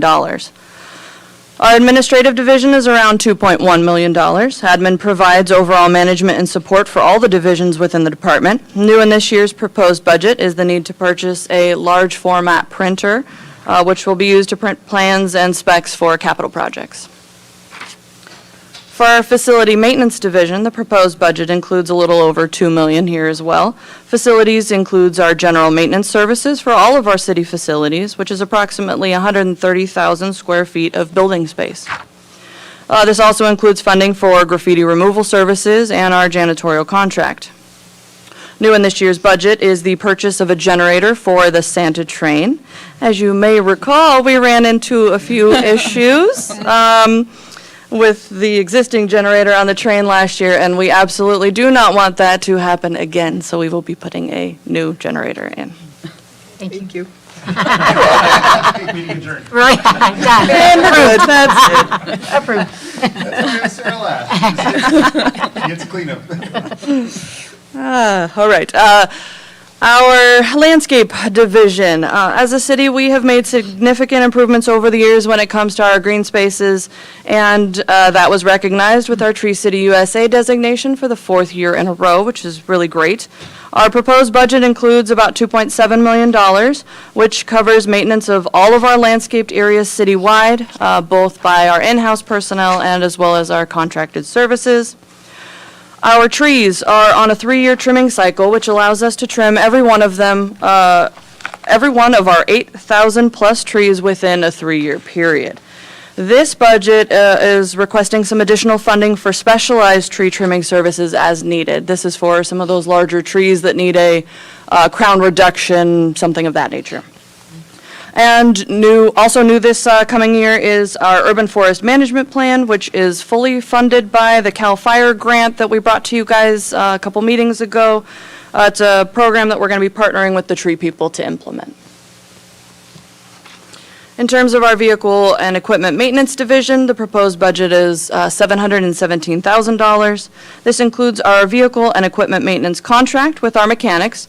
Our administrative division is around $2.1 million. Admin provides overall management and support for all the divisions within the department. New in this year's proposed budget is the need to purchase a large format printer, which will be used to print plans and specs for capital projects. For our facility maintenance division, the proposed budget includes a little over $2 million here as well. Facilities includes our general maintenance services for all of our city facilities, which is approximately 130,000 square feet of building space. This also includes funding for graffiti removal services and our janitorial contract. New in this year's budget is the purchase of a generator for the Santa train. As you may recall, we ran into a few issues with the existing generator on the train last year, and we absolutely do not want that to happen again, so we will be putting a new generator in. Thank you. Meeting adjourned. Right, done. And we're good, that's it. Approved. That's Sarah last. She gets a cleanup. All right. Our landscape division. As a city, we have made significant improvements over the years when it comes to our green spaces, and that was recognized with our Tree City USA designation for the 4th year in a row, which is really great. Our proposed budget includes about $2.7 million, which covers maintenance of all of our landscaped areas citywide, both by our in-house personnel and as well as our contracted services. Our trees are on a 3-year trimming cycle, which allows us to trim every one of them, every one of our 8,000 plus trees within a 3-year period. This budget is requesting some additional funding for specialized tree trimming services as needed. This is for some of those larger trees that need a crown reduction, something of that nature. And also new this coming year is our Urban Forest Management Plan, which is fully funded by the CAL FIRE grant that we brought to you guys a couple meetings ago. It's a program that we're going to be partnering with the tree people to implement. In terms of our vehicle and equipment maintenance division, the proposed budget is $717,000. This includes our vehicle and equipment maintenance contract with our mechanics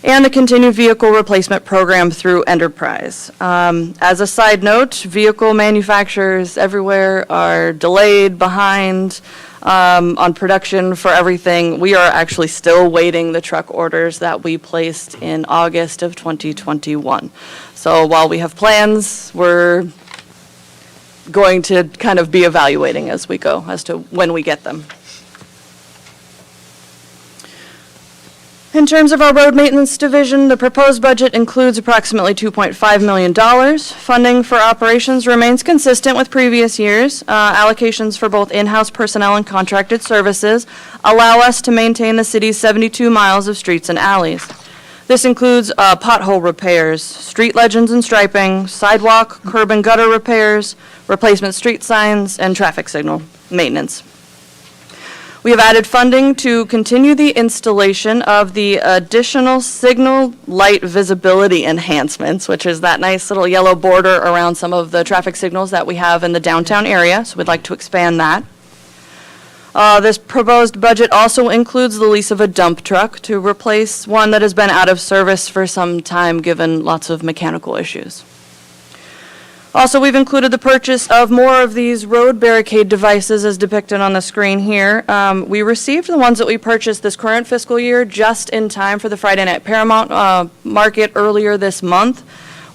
and the continued vehicle replacement program through Enterprise. As a side note, vehicle manufacturers everywhere are delayed, behind on production for everything. We are actually still waiting the truck orders that we placed in August of 2021. So while we have plans, we're going to kind of be evaluating as we go as to when we get them. In terms of our road maintenance division, the proposed budget includes approximately $2.5 million. Funding for operations remains consistent with previous years. Allocations for both in-house personnel and contracted services allow us to maintain the city's 72 miles of streets and alleys. This includes pothole repairs, street legends and striping, sidewalk, curb and gutter repairs, replacement street signs, and traffic signal maintenance. We have added funding to continue the installation of the additional signal light visibility enhancements, which is that nice little yellow border around some of the traffic signals that we have in the downtown area, so we'd like to expand that. This proposed budget also includes the lease of a dump truck to replace one that has been out of service for some time, given lots of mechanical issues. Also, we've included the purchase of more of these road barricade devices as depicted on the screen here. We received the ones that we purchased this current fiscal year just in time for the Friday night Paramount market earlier this month.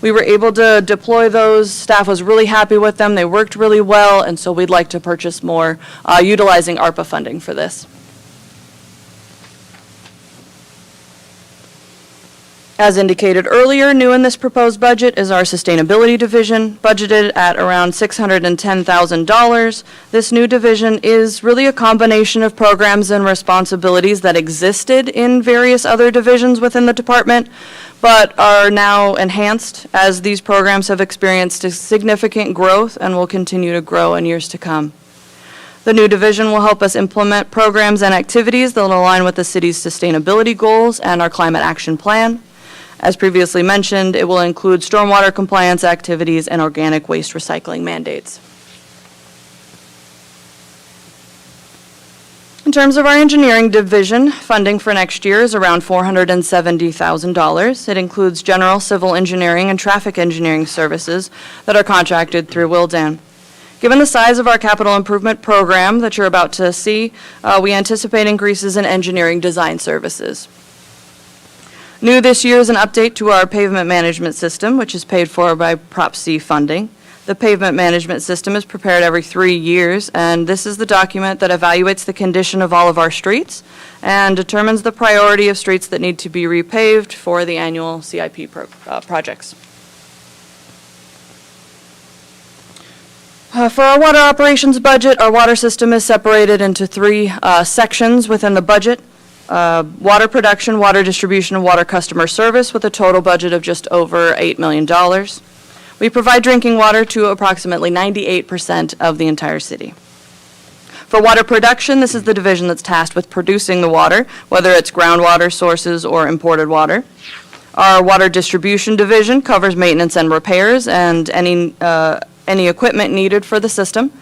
We were able to deploy those. Staff was really happy with them. They worked really well, and so we'd like to purchase more utilizing ARPA funding for this. As indicated earlier, new in this proposed budget is our sustainability division, budgeted at around $610,000. This new division is really a combination of programs and responsibilities that existed in various other divisions within the department, but are now enhanced as these programs have experienced a significant growth and will continue to grow in years to come. The new division will help us implement programs and activities that will align with the city's sustainability goals and our climate action plan. As previously mentioned, it will include stormwater compliance activities and organic waste recycling mandates. In terms of our engineering division, funding for next year is around $470,000. It includes general civil engineering and traffic engineering services that are contracted through Willdan. Given the size of our capital improvement program that you're about to see, we anticipate increases in engineering design services. New this year is an update to our pavement management system, which is paid for by Prop C funding. The pavement management system is prepared every 3 years, and this is the document that evaluates the condition of all of our streets and determines the priority of streets that need to be repaved for the annual CIP projects. For our water operations budget, our water system is separated into 3 sections within the budget. Water production, water distribution, and water customer service with a total budget of just over $8 million. We provide drinking water to approximately 98% of the entire city. For water production, this is the division that's tasked with producing the water, whether it's groundwater sources or imported water. Our water distribution division covers maintenance and repairs and any equipment needed for the system.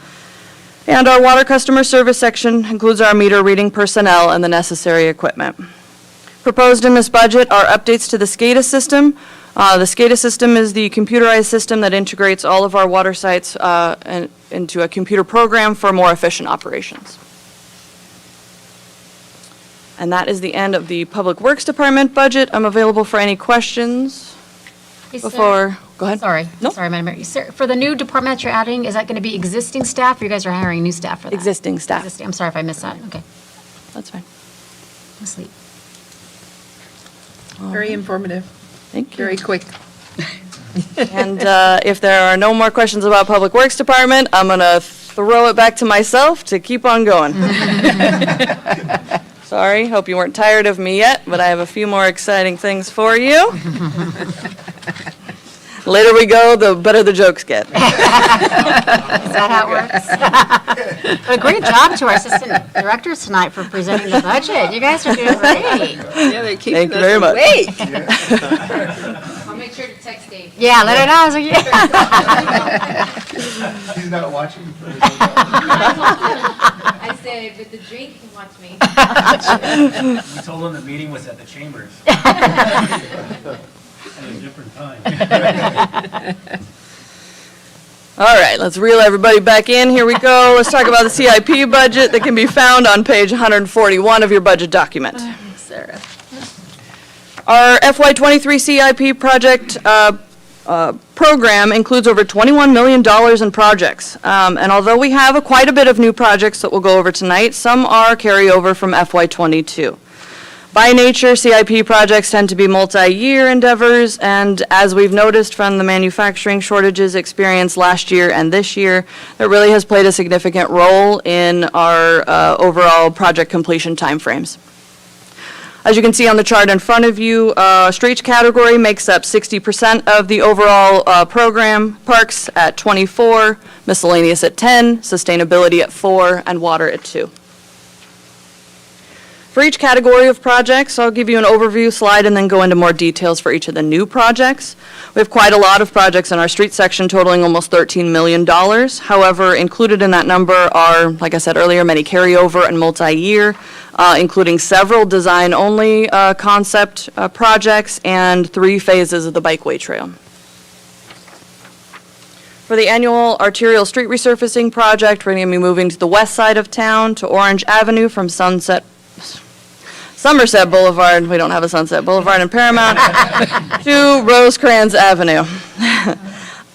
And our water customer service section includes our meter reading personnel and the necessary equipment. Proposed in this budget are updates to the SCADA system. The SCADA system is the computerized system that integrates all of our water sites into a computer program for more efficient operations. And that is the end of the Public Works Department budget. I'm available for any questions before. Go ahead. Sorry, Madam Mayor. Sir, for the new department that you're adding, is that going to be existing staff, or you guys are hiring new staff for that? Existing staff. I'm sorry if I missed that. Okay. That's fine. I'm asleep. Very informative. Thank you. Very quick. And if there are no more questions about Public Works Department, I'm going to throw it back to myself to keep on going. Sorry, hope you weren't tired of me yet, but I have a few more exciting things for you. Later we go, the better the jokes get. Is that how it works? But a great job to our assistant directors tonight for presenting the budget. You guys are doing great. Yeah, they're keeping Thank you very us much. awake. I'll make sure to text Dave. Yeah, let her know. I was like, yeah. He's not watching. I said, with the drink, he wants me. We told him the meeting was at the Chambers. At a different time. All right, let's reel everybody back in. Here we go. Let's talk about the CIP budget that can be found on page 141 of your budget document. Sarah. Our FY23 CIP project program includes over $21 million in projects. And although we have quite a bit of new projects that we'll go over tonight, some are carryover from FY22. By nature, CIP projects tend to be multi-year endeavors, and as we've noticed from the manufacturing shortages experienced last year and this year, that really has played a significant role in our overall project completion timeframes. As you can see on the chart in front of you, streets category makes up 60% of the overall program, parks at 24%, miscellaneous at 10%, sustainability at 4%, and water at 2%. For each category of projects, I'll give you an overview slide and then go into more details for each of the new projects. We have quite a lot of projects in our street section totaling almost $13 million. However, included in that number are, like I said earlier, many carryover and multi-year, including several design-only concept projects and 3 phases of the bikeway trail. For the annual arterial street resurfacing project, we're going to be moving to the west side of town to Orange Avenue from Somerset Boulevard, we don't have a Sunset Boulevard in Paramount, to Rosecrans Avenue.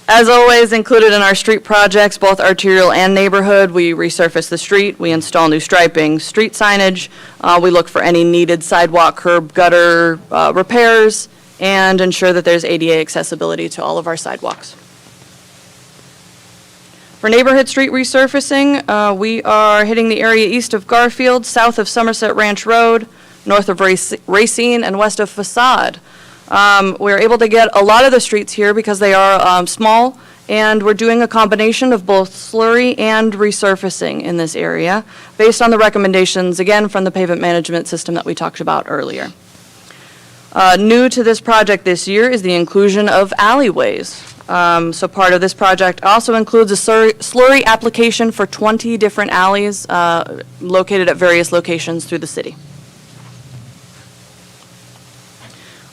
As always, included in our street projects, both arterial and neighborhood, we resurface the street, we install new striping, street signage, we look for any needed sidewalk, curb, gutter repairs, and ensure that there's ADA accessibility to all of our sidewalks. For neighborhood street resurfacing, we are hitting the area east of Garfield, south of Somerset Ranch Road, north of Racine, and west of Facade. We're able to get a lot of the streets here because they are small, and we're doing a combination of both slurry and resurfacing in this area, based on the recommendations, again, from the pavement management system that we talked about earlier. New to this project this year is the inclusion of alleyways. So part of this project also includes a slurry application for 20 different alleys located at various locations through the city.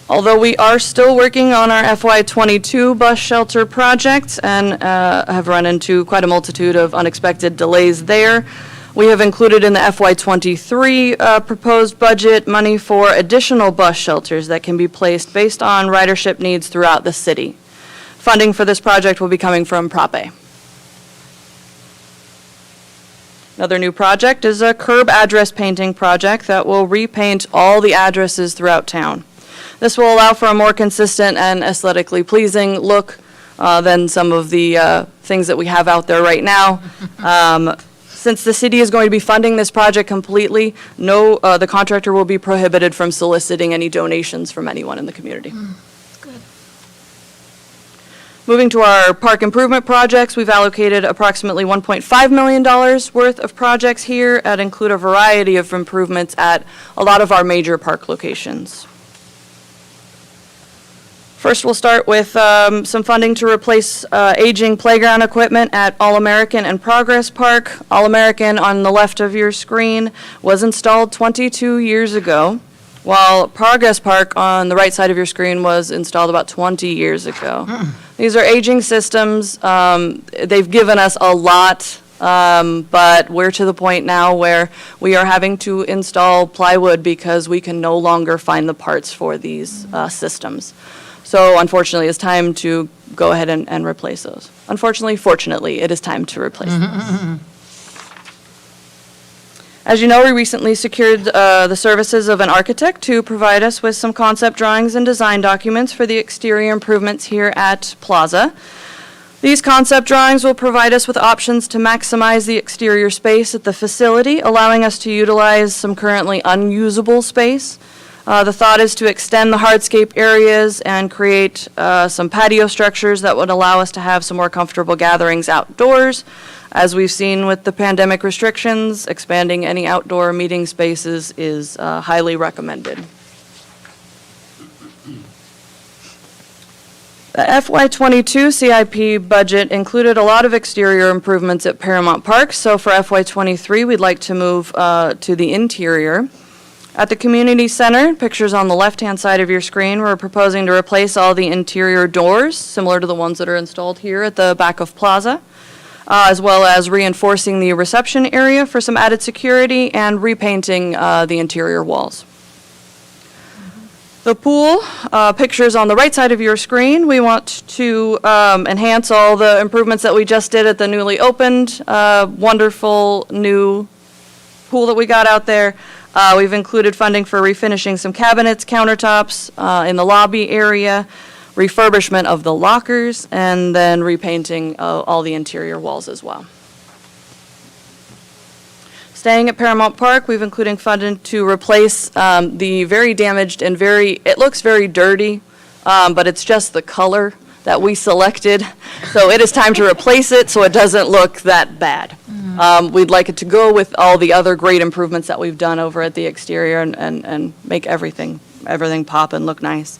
Although we are still working on our FY22 bus shelter project and have run into quite a multitude of unexpected delays there, we have included in the FY23 proposed budget money for additional bus shelters that can be placed based on ridership needs throughout the city. Funding for this project will be coming from Prop A. Another new project is a curb address painting project that will repaint all the addresses throughout town. This will allow for a more consistent and aesthetically pleasing look than some of the things that we have out there right now. Since the city is going to be funding this project completely, the contractor will be prohibited from soliciting any donations from anyone in the community. Moving to our park improvement projects, we've allocated approximately $1.5 million worth of projects here that include a variety of improvements at a lot of our major park locations. First, we'll start with some funding to replace aging playground equipment at All-American and Progress Park. All-American, on the left of your screen, was installed 22 years ago, while Progress Park, on the right side of your screen, was installed about 20 years ago. These are aging systems. They've given us a lot, but we're to the point now where we are having to install plywood because we can no longer find the parts for these systems. So unfortunately, it's time to go ahead and replace those. Unfortunately, fortunately, it is time to replace those. As you know, we recently secured the services of an architect to provide us with some concept drawings and design documents for the exterior improvements here at Plaza. These concept drawings will provide us with options to maximize the exterior space at the facility, allowing us to utilize some currently unusable space. The thought is to extend the hardscape areas and create some patio structures that would allow us to have some more comfortable gatherings outdoors. As we've seen with the pandemic restrictions, expanding any outdoor meeting spaces is highly recommended. The FY22 CIP budget included a lot of exterior improvements at Paramount Park, so for FY23, we'd like to move to the interior. At the community center, pictures on the left-hand side of your screen, we're proposing to replace all the interior doors, similar to the ones that are installed here at the back of Plaza, as well as reinforcing the reception area for some added security and repainting the interior walls. The pool, pictures on the right side of your screen, we want to enhance all the improvements that we just did at the newly opened, wonderful new pool that we got out there. We've included funding for refinishing some cabinets, countertops in the lobby area, refurbishment of the lockers, and then repainting all the interior walls as well. Staying at Paramount Park, we've included funding to replace the very damaged and it looks very dirty, but it's just the color that we selected. So it is time to replace it so it doesn't look that bad. We'd like it to go with all the other great improvements that we've done over at the exterior and make everything pop and look nice.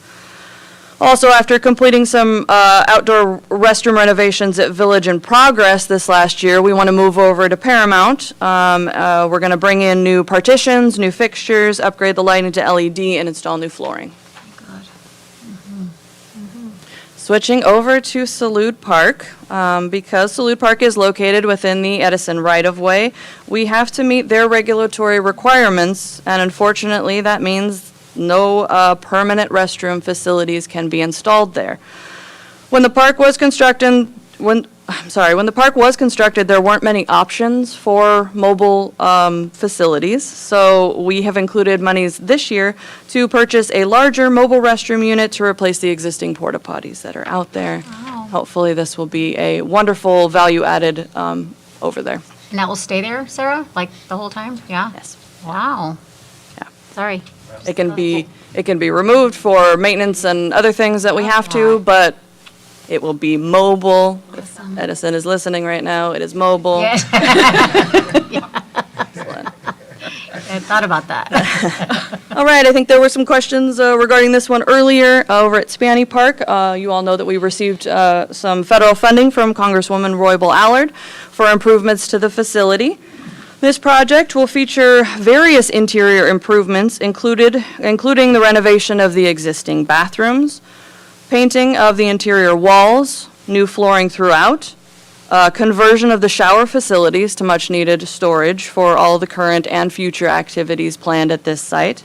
Also, after completing some outdoor restroom renovations at Village in Progress this last year, we want to move over to Paramount. We're going to bring in new partitions, new fixtures, upgrade the lighting to LED, and install new flooring. Switching over to Salud Park, because Salud Park is located within the Edison right-of-way, we have to meet their regulatory requirements, and unfortunately, that means no permanent restroom facilities can be installed there. When the park was constructed, there weren't many options for mobile facilities, so we have included monies this year to purchase a larger mobile restroom unit to replace the existing porta potties that are out there. Hopefully, this will be a wonderful value added over there. And that will stay there, Sarah, like the whole time? Yeah? Yes. Wow. Yeah. Sorry. It can be removed for maintenance and other things that we have to, but it will be mobile. If Edison is listening right now, it is mobile. Yes. I thought about that. All right, I think there were some questions regarding this one earlier over at Spanny Park. You all know that we received some federal funding from Congresswoman Roybal Allard for improvements to the facility. This project will feature various interior improvements, including the renovation of the existing bathrooms, painting of the interior walls, new flooring throughout, conversion of the shower facilities to much-needed storage for all the current and future activities planned at this site.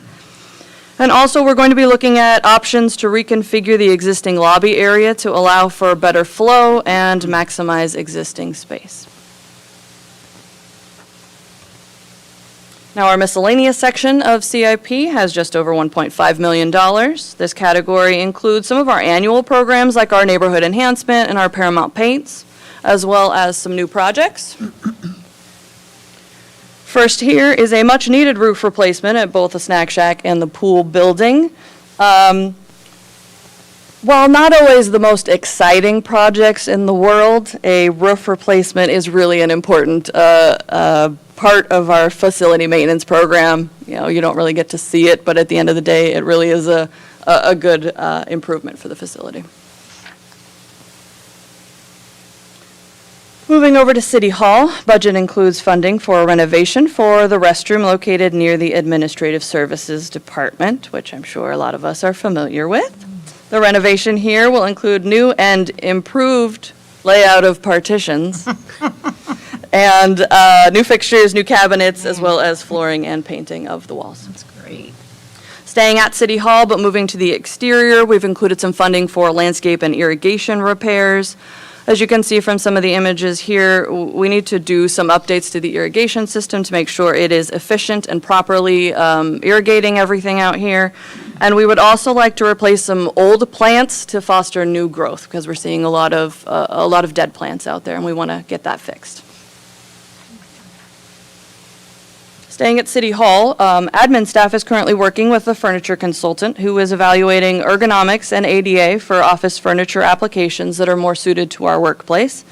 And also, we're going to be looking at options to reconfigure the existing lobby area to allow for better flow and maximize existing space. Now, our miscellaneous section of CIP has just over $1.5 million. This category includes some of our annual programs like our neighborhood enhancement and our Paramount Paints, as well as some new projects. First here is a much-needed roof replacement at both the Snack Shack and the pool building. While not always the most exciting projects in the world, a roof replacement is really an important part of our facility maintenance program. You know, you don't really get to see it, but at the end of the day, it really is a good improvement for the facility. Moving over to City Hall, budget includes funding for a renovation for the restroom located near the Administrative Services Department, which I'm sure a lot of us are familiar with. The renovation here will include new and improved layout of partitions and new fixtures, new cabinets, as well as flooring and painting of the walls. That's great. Staying at City Hall, but moving to the exterior, we've included some funding for landscape and irrigation repairs. As you can see from some of the images here, we need to do some updates to the irrigation system to make sure it is efficient and properly irrigating everything out here. And we would also like to replace some old plants to foster new growth, because we're seeing a lot of dead plants out there, and we want to get that fixed. Staying at City Hall, admin staff is currently working with a furniture consultant who is evaluating ergonomics and ADA for office furniture applications that are more suited to our workplace.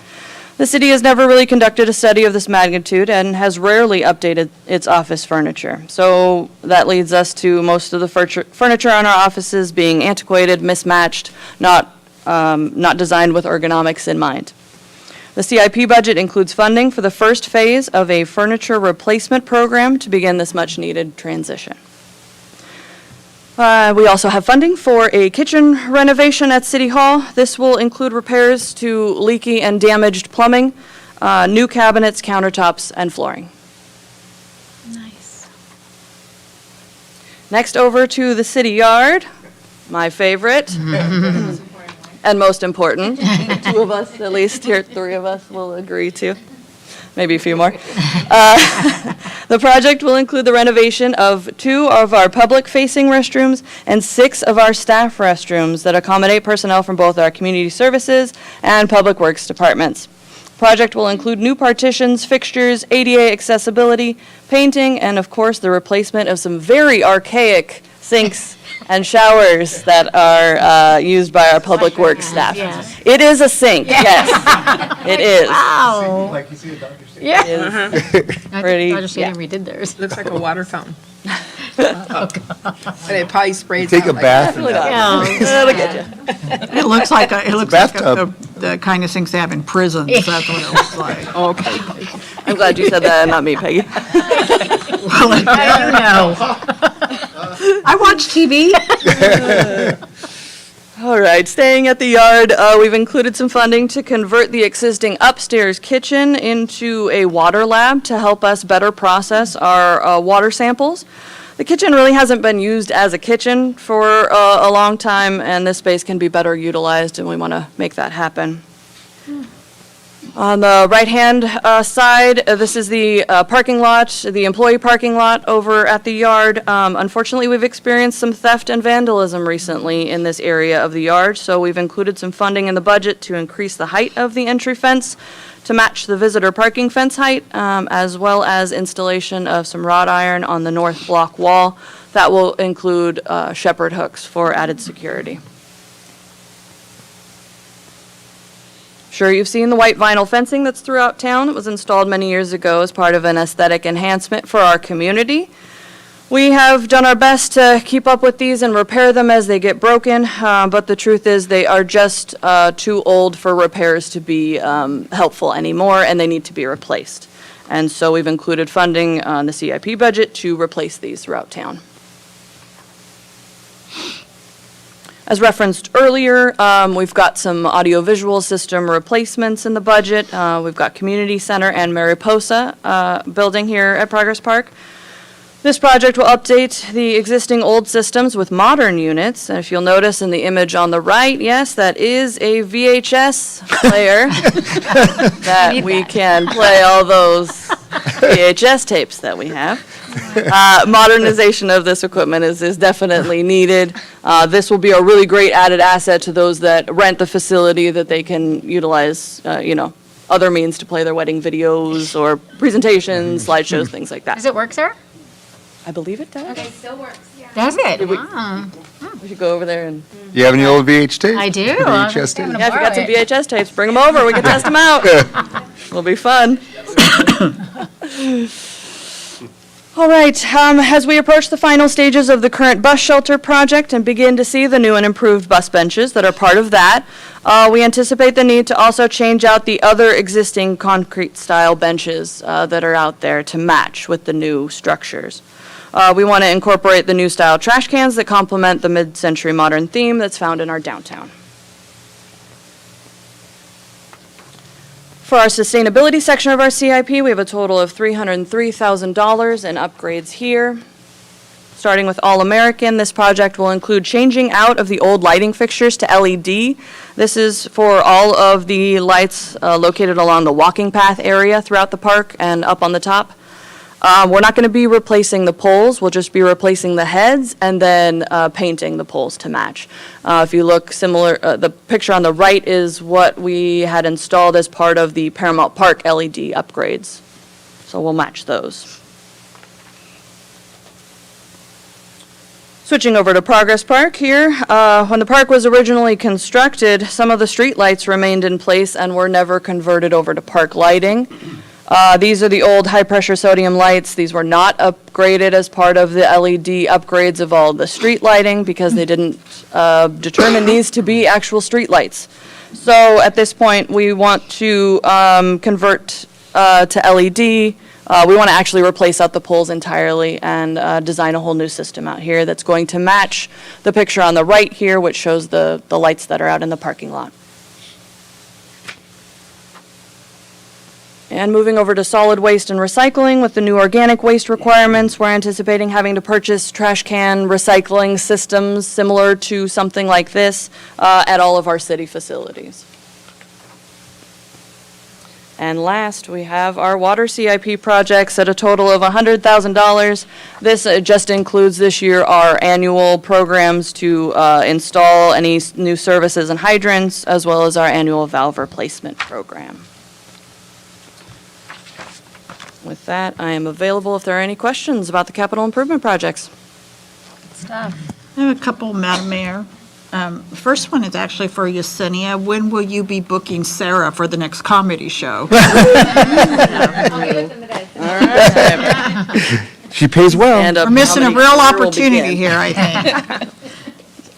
The city has never really conducted a study of this magnitude and has rarely updated its office furniture. So that leads us to most of the furniture in our offices being antiquated, mismatched, not designed with ergonomics in mind. The CIP budget includes funding for the first phase of a furniture replacement program to begin this much-needed transition. We also have funding for a kitchen renovation at City Hall. This will include repairs to leaky and damaged plumbing, new cabinets, countertops, and flooring. Nice. Next, over to the city yard, my favorite. And most important, two of us, at least here, three of us will agree to, maybe a few more. The project will include the renovation of 2 of our public-facing restrooms and 6 of our staff restrooms that accommodate personnel from both our community services and public works departments. Project will include new partitions, fixtures, ADA accessibility, painting, and of course, the replacement of some very archaic sinks and showers that are used by our public works staff. It is a sink, yes. It is. Wow. Like you see a Dr. Seuss. Yeah. It is pretty, Dr. yeah. Stadium redid theirs. Looks like a water fountain. And it probably sprays Take out a like bath. Definitely not. Yeah. Look at you. It looks like, bathtub. the kind of things they have in prisons, that's what it looks like. Okay. I'm glad you said that, and not me, Peggy. Well, I don't know. I watch TV. All right, staying at the yard, we've included some funding to convert the existing upstairs kitchen into a water lab to help us better process our water samples. The kitchen really hasn't been used as a kitchen for a long time, and this space can be better utilized, and we want to make that happen. On the right-hand side, this is the parking lot, the employee parking lot over at the yard. Unfortunately, we've experienced some theft and vandalism recently in this area of the yard, so we've included some funding in the budget to increase the height of the entry fence to match the visitor parking fence height, as well as installation of some wrought iron on the north block wall. That will include shepherd hooks for added security. Sure, you've seen the white vinyl fencing that's throughout town. It was installed many years ago as part of an aesthetic enhancement for our community. We have done our best to keep up with these and repair them as they get broken, but the truth is they are just too old for repairs to be helpful anymore, and they need to be replaced. And so we've included funding on the CIP budget to replace these throughout town. As referenced earlier, we've got some audiovisual system replacements in the budget. We've got Community Center and Mariposa building here at Progress Park. This project will update the existing old systems with modern units. And if you'll notice in the image on the right, yes, that is a VHS player that we can play all those VHS tapes that we have. Modernization of this equipment is definitely needed. This will be a really great added asset to those that rent the facility, that they can utilize, other means to play their wedding videos or presentations, slideshows, things like that. Does it work, Sarah? I believe it does. Okay, still works, yeah. Does it? we- Wow. We should go over there and, You have any old VH tapes? I do. VHS I'm tapes? gonna yeah, if you got some borrow it. VHS tapes, bring them over, we can test them out. It'll be fun. All right, as we approach the final stages of the current bus shelter project and begin to see the new and improved bus benches that are part of that, we anticipate the need to also change out the other existing concrete-style benches that are out there to match with the new structures. We want to incorporate the new style trash cans that complement the mid-century modern theme that's found in our downtown. For our sustainability section of our CIP, we have a total of $303,000 in upgrades here. Starting with All-American, this project will include changing out of the old lighting fixtures to LED. This is for all of the lights located along the walking path area throughout the park and up on the top. We're not going to be replacing the poles, we'll just be replacing the heads and then painting the poles to match. If you look similar, the picture on the right is what we had installed as part of the Paramount Park LED upgrades. So we'll match those. Switching over to Progress Park here, when the park was originally constructed, some of the street lights remained in place and were never converted over to park lighting. These are the old high-pressure sodium lights. These were not upgraded as part of the LED upgrades of all the street lighting because they didn't determine these to be actual street lights. So at this point, we want to convert to LED. We want to actually replace out the poles entirely and design a whole new system out here that's going to match the picture on the right here, which shows the lights that are out in the parking lot. And moving over to solid waste and recycling, with the new organic waste requirements, we're anticipating having to purchase trash can recycling systems similar to something like this at all of our city facilities. And last, we have our water CIP projects at a total of $100,000. This just includes this year our annual programs to install any new services and hydrants, as well as our annual valve replacement program. With that, I am available if there are any questions about the capital improvement projects. Stuff. I have a couple, Madam Mayor. The first one is actually for Yesenia. When will you be booking Sarah for the next comedy show? She pays well. We're missing a real opportunity here, I think.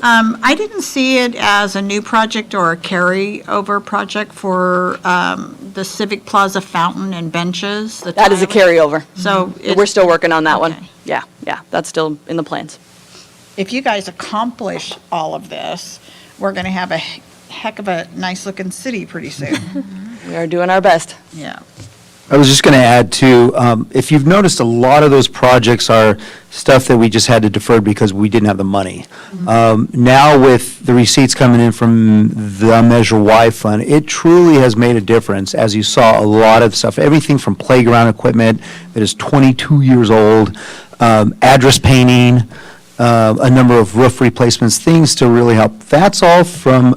I didn't see it as a new project or a carryover project for the Civic Plaza fountain and benches. That is a carryover. So We're still working on that one. Yeah, that's still in the plans. if you guys accomplish all of this, we're going to have a heck of a nice-looking city pretty soon. We are doing our best. Yeah. I was just going to add too, if you've noticed, a lot of those projects are stuff that we just had to defer because we didn't have the money. Now with the receipts coming in from the Measure Y fund, it truly has made a difference. As you saw, a lot of stuff, everything from playground equipment that is 22 years old, address painting, a number of roof replacements, things to really help. That's all from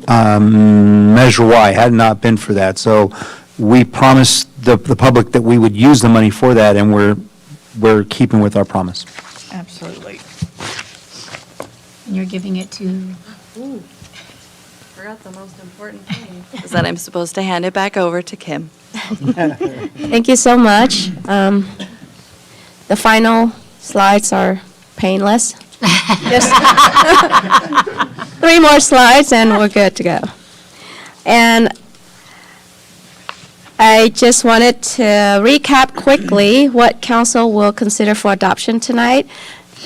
Measure Y, had it not been for that. So we promised the public that we would use the money for that, and we're keeping with our promise. Absolutely. And you're giving it to? Ooh, forgot the most important thing. Is that I'm supposed to hand it back over to Kim. Thank you so much. The final slides are painless. Just 3 more slides and we're good to go. And I just wanted to recap quickly what council will consider for adoption tonight.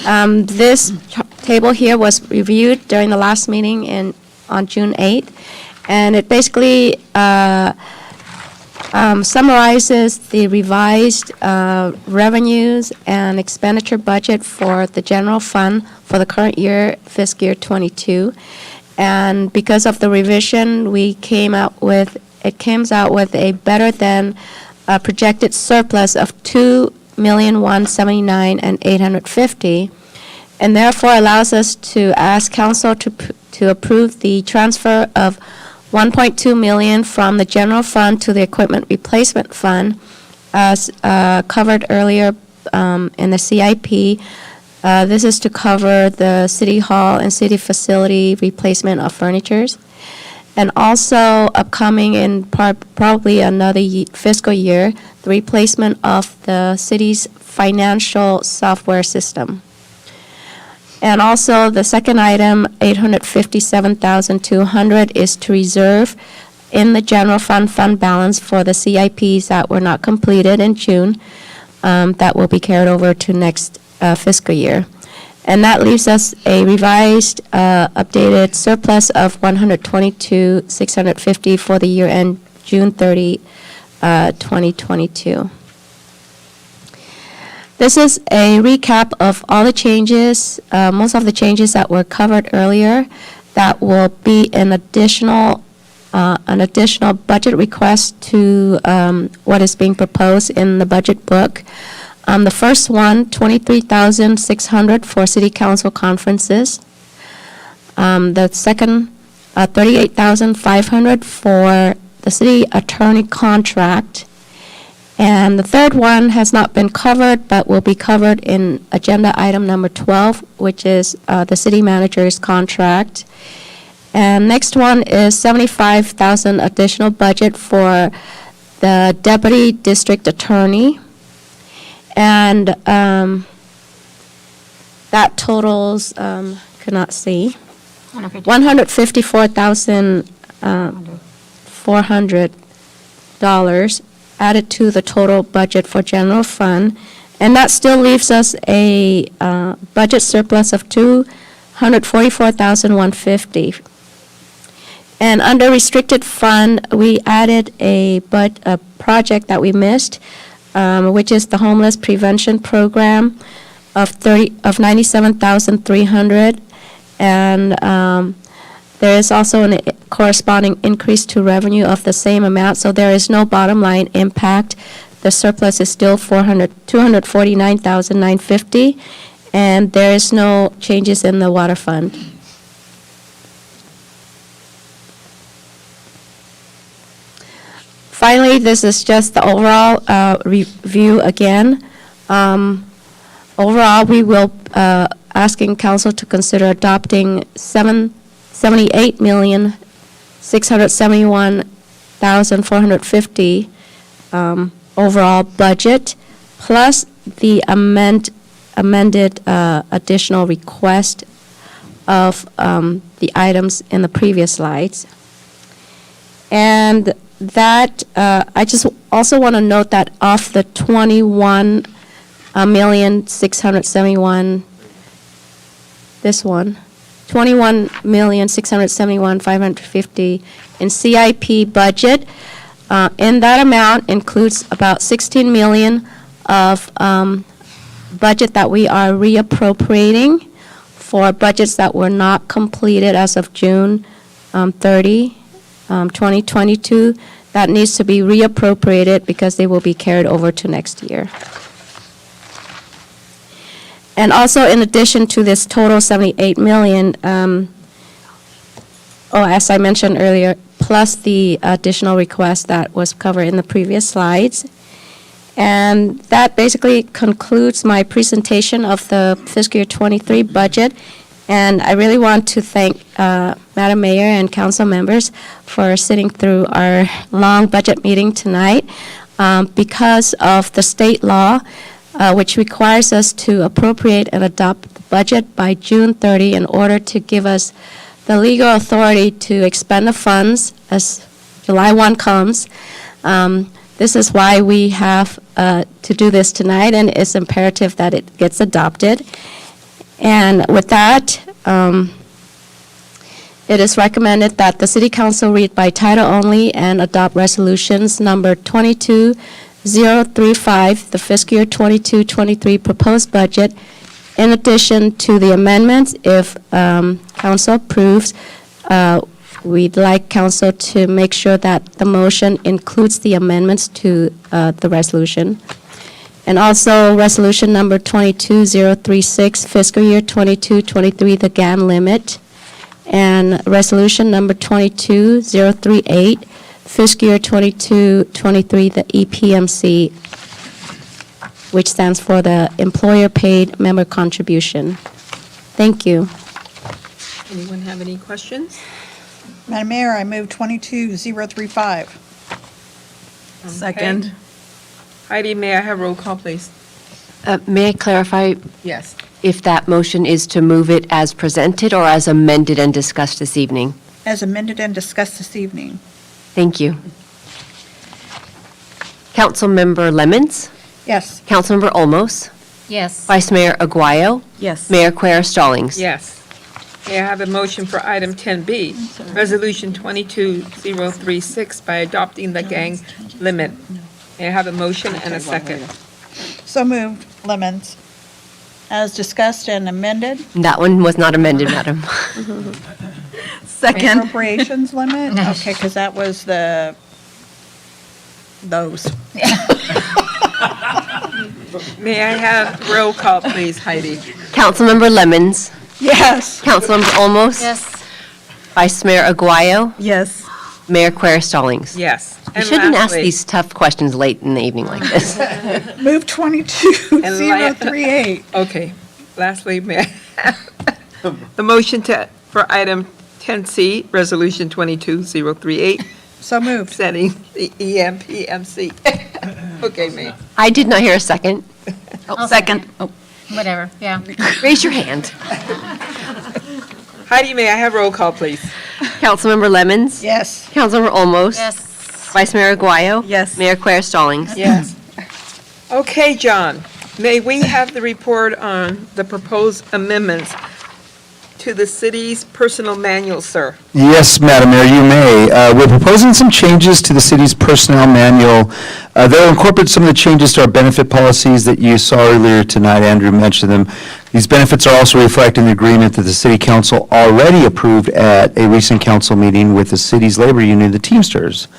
This table here was reviewed during the last meeting on June 8th, and it basically summarizes the revised revenues and expenditure budget for the general fund for the current year, fiscal year '22. And because of the revision, it comes out with a better than projected surplus of $2,179,850, and therefore allows us to ask council to approve the transfer of $1.2 million from the general fund to the equipment replacement fund, as covered earlier in the CIP. This is to cover the city hall and city facility replacement of furnitures. And also upcoming in probably another fiscal year, the replacement of the city's financial software system. And also the second item, $857,200, is to reserve in the general fund balance for the CIPs that were not completed in June, that will be carried over to next fiscal year. And that leaves us a revised, updated surplus of $122,650 for the year end June 30, 2022. This is a recap of all the changes, most of the changes that were covered earlier, that will be an additional budget request to what is being proposed in the budget book. The first one, $23,600 for city council conferences. The second, $38,500 for the city attorney contract. And the third one has not been covered, but will be covered in agenda item number 12, which is the city manager's contract. And next one is $75,000 additional budget for the deputy district attorney. And that totals, cannot see, $154,400 added to the total budget for general fund. And that still leaves us a budget surplus of $244,150. And under restricted fund, we added a project that we missed, which is the homeless prevention program of $97,300, and There is also a corresponding increase to revenue of the same amount, so there is no bottom line impact. The surplus is still $249,950, and there is no changes in the water fund. Finally, this is just the overall review again. Overall, we will asking council to consider adopting $78,671,450 overall budget, plus the amended additional request of the items in the previous slides. And that, I just also want to note that of the 21,671,000, this one, 21,671,550 in CIP budget. In that amount includes about 16 million of budget that we are reappropriating for budgets that were not completed as of June 30, 2022. That needs to be reappropriated because they will be carried over to next year. And also, in addition to this total 78 million, as I mentioned earlier, plus the additional request that was covered in the previous slides. And that basically concludes my presentation of the fiscal year 23 budget. And I really want to thank Madam Mayor and council members for sitting through our long budget meeting tonight. Because of the state law, which requires us to appropriate and adopt the budget by June 30 in order to give us the legal authority to expend the funds as July 1 comes. This is why we have to do this tonight, and it's imperative that it gets adopted. And with that, it is recommended that the City Council read by title only and adopt resolutions number 22035, the fiscal year 22-23 proposed budget, in addition to the amendments. If council approves, we'd like council to make sure that the motion includes the amendments to the resolution. And also resolution number 22036, fiscal year 22-23, the GAN limit. And resolution number 22038, fiscal year 22-23, the EPMC, which stands for the Employer Paid Member Contribution. Thank you. Anyone have any questions? Madam Mayor, I move 22035. Second. Heidi, may I have roll call, please? May I clarify Yes. if that motion is to move it as presented or as amended and discussed this evening? As amended and discussed this evening. Thank you. Councilmember Lemons? Yes. Councilmember Olmos? Yes. Vice Mayor Aguayo? Yes. Mayor Quer Stallings? Yes. May I have a motion for item 10B, Resolution 22036, by adopting the gang limit? May I have a motion and a second? So moved. Lemons. As discussed and amended. That one was not amended, Madam. Second. Appropriations limit? Okay, because that was those. May I have roll call, please, Heidi? Councilmember Lemons? Yes. Councilmember Olmos? Yes. Vice Mayor Aguayo? Yes. Mayor Quer Stallings? Yes. You And shouldn't ask lastly- these tough questions late in the evening like this. Move 22038. Okay. Lastly, may I have the motion for item 10C, Resolution 22038, So moved. setting the EMPMC. Okay, Mayor. I did not hear a second. Second. Whatever, yeah. Raise your hand. Heidi, may I have roll call, please? Councilmember Lemons? Yes. Councilmember Olmos? Yes. Vice Mayor Aguayo? Yes. Mayor Quer Stallings? Yes. Okay, John, may we have the report on the proposed amendments to the city's personnel manual, sir? Yes, Madam Mayor, you may. We're proposing some changes to the city's personnel manual. They'll incorporate some of the changes to our benefit policies that you saw earlier tonight. Andrew mentioned them. These benefits are also reflected in the agreement that the city council already approved at a recent council meeting with the city's labor union, the Teamsters.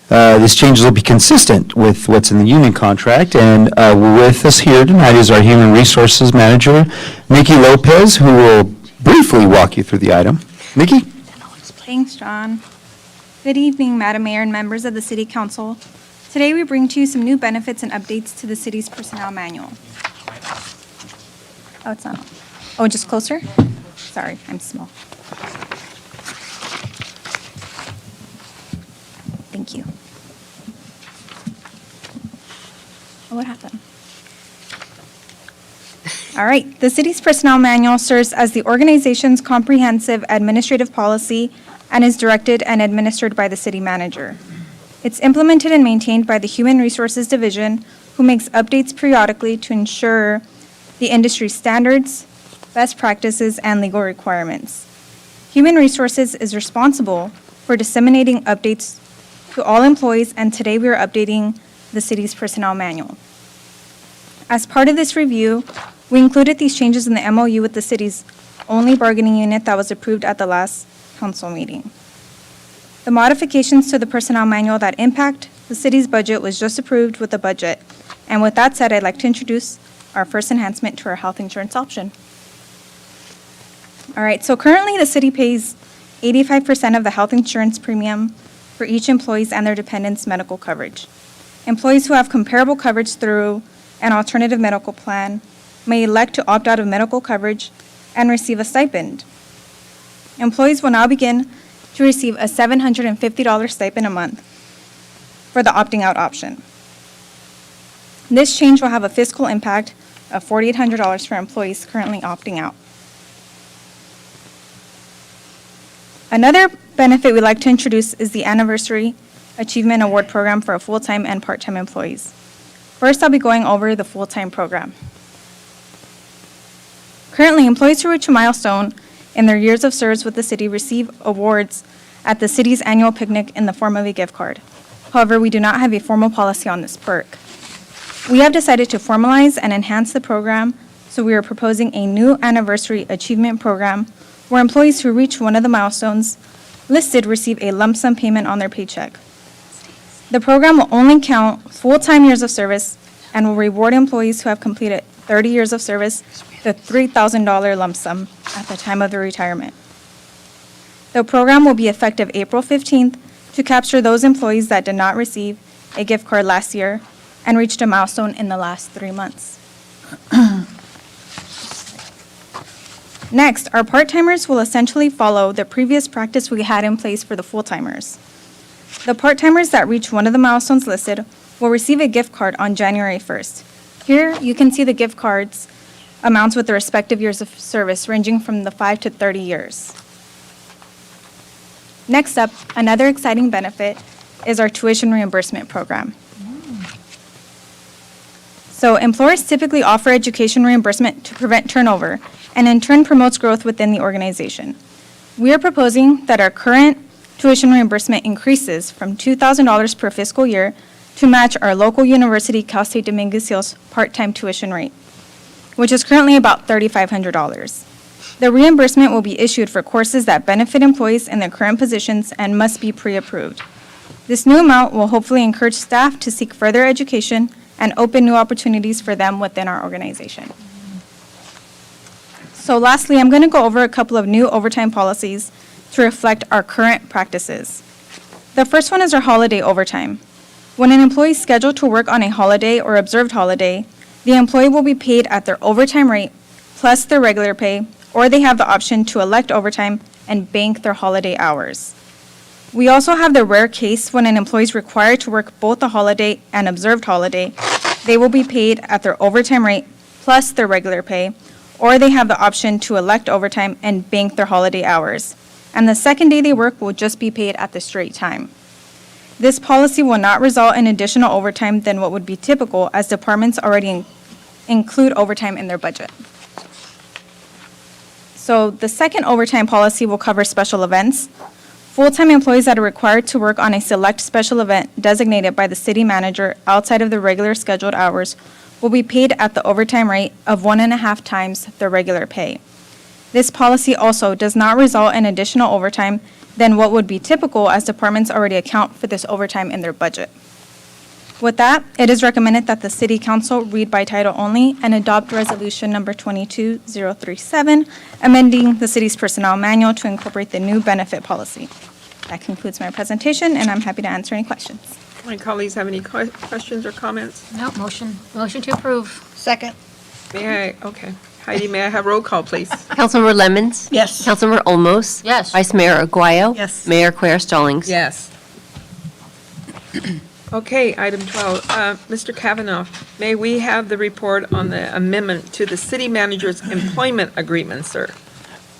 These changes will be consistent with what's in the union contract, and with us here tonight is our Human Resources Manager, Nikki Lopez, who will briefly walk you through the item. Nikki? Thanks, John. Good evening, Madam Mayor and members of the City Council. Today, we bring to you some new benefits and updates to the city's personnel manual. Oh, it's not on. Oh, just closer? Sorry, I'm small. Thank you. Oh, what happened? All right, the city's personnel manual serves as the organization's comprehensive administrative policy and is directed and administered by the city manager. It's implemented and maintained by the Human Resources Division, who makes updates periodically to ensure the industry standards, best practices, and legal requirements. Human Resources is responsible for disseminating updates to all employees, and today we are updating the city's personnel manual. As part of this review, we included these changes in the MOU with the city's only bargaining unit that was approved at the last council meeting. The modifications to the personnel manual that impact the city's budget was just approved with the budget. And with that said, I'd like to introduce our first enhancement to our health insurance option. All right, so currently the city pays 85% of the health insurance premium for each employee's and their dependents' medical coverage. Employees who have comparable coverage through an alternative medical plan may elect to opt out of medical coverage and receive a stipend. Employees will now begin to receive a $750 stipend a month for the opting out option. This change will have a fiscal impact of $4,800 for employees currently opting out. Another benefit we'd like to introduce is the Anniversary Achievement Award Program for full-time and part-time employees. First, I'll be going over the full-time program. Currently, employees who reach a milestone in their years of service with the city receive awards at the city's annual picnic in the form of a gift card. However, we do not have a formal policy on this perk. We have decided to formalize and enhance the program, so we are proposing a new Anniversary Achievement Program where employees who reach one of the milestones listed receive a lump sum payment on their paycheck. The program will only count full-time years of service and will reward employees who have completed 30 years of service the $3,000 lump sum at the time of their retirement. The program will be effective April 15th to capture those employees that did not receive a gift card last year and reached a milestone in the last 3 months. Next, our part-timers will essentially follow the previous practice we had in place for the full-timers. The part-timers that reach one of the milestones listed will receive a gift card on January 1st. Here, you can see the gift cards amounts with the respective years of service ranging from the 5 to 30 years. Next up, another exciting benefit is our tuition reimbursement program. So employers typically offer education reimbursement to prevent turnover and in turn promotes growth within the organization. We are proposing that our current tuition reimbursement increases from $2,000 per fiscal year to match our local university, Cal State Dominguez Hills, part-time tuition rate, which is currently about $3,500. The reimbursement will be issued for courses that benefit employees in their current positions and must be pre-approved. This new amount will hopefully encourage staff to seek further education and open new opportunities for them within our organization. So lastly, I'm going to go over a couple of new overtime policies to reflect our current practices. The first one is our holiday overtime. When an employee is scheduled to work on a holiday or observed holiday, the employee will be paid at their overtime rate plus their regular pay, or they have the option to elect overtime and bank their holiday hours. We also have the rare case when an employee is required to work both a holiday and observed holiday. They will be paid at their overtime rate plus their regular pay, or they have the option to elect overtime and bank their holiday hours. And the second day they work will just be paid at the straight time. This policy will not result in additional overtime than what would be typical, as departments already include overtime in their budget. So the second overtime policy will cover special events. Full-time employees that are required to work on a select special event designated by the city manager outside of the regular scheduled hours will be paid at the overtime rate of 1.5 times their regular pay. This policy also does not result in additional overtime than what would be typical, as departments already account for this overtime in their budget. With that, it is recommended that the City Council read by title only and adopt Resolution Number 22037, amending the city's personnel manual to incorporate the new benefit policy. That concludes my presentation, and I'm happy to answer any questions. My colleagues have any questions or comments? No, motion to approve. Second. Okay. Heidi, may I have roll call, please? Councilmember Lemmons? Yes. Councilmember Olmos? Yes. Vice Mayor Aguayo? Yes. Mayor Quer-Stallings? Yes. Okay, item 12. Mr. Kavanaugh, may we have the report on the amendment to the city manager's employment agreement, sir?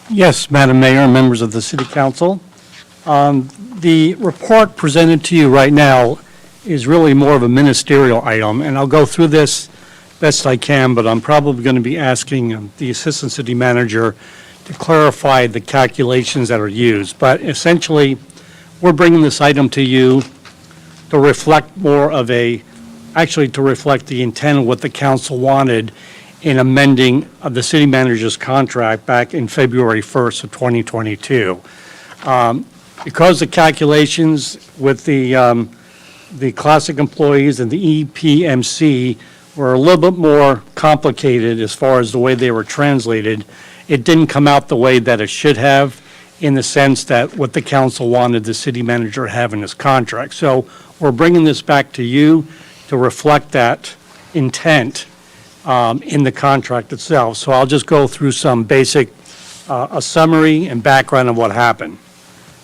Yes, Madam Mayor and members of the City Council. The report presented to you right now is really more of a ministerial item, and I'll go through this best I can, but I'm probably going to be asking the Assistant City Manager to clarify the calculations that are used. But essentially, we're bringing this item to you to reflect to reflect the intent of what the council wanted in amending the city manager's contract back in February 1st of 2022. Because the calculations with the classic employees and the EPMC were a little bit more complicated as far as the way they were translated, it didn't come out the way that it should have, in the sense that what the council wanted the city manager to have in his contract. So we're bringing this back to you to reflect that intent in the contract itself. So I'll just go through some basic, a summary and background of what happened.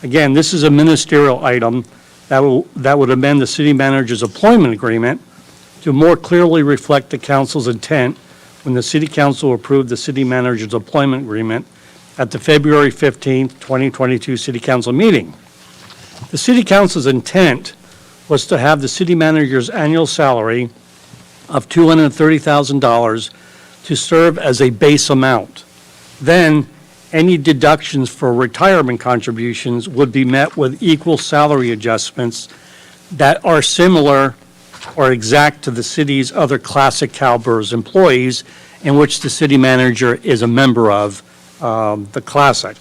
Again, this is a ministerial item that would amend the city manager's employment agreement to more clearly reflect the council's intent when the city council approved the city manager's employment agreement at the February 15th, 2022 city council meeting. The city council's intent was to have the city manager's annual salary of $230,000 to serve as a base amount. Then, any deductions for retirement contributions would be met with equal salary adjustments that are similar or exact to the city's other classic CalBERS employees, in which the city manager is a member of the classic.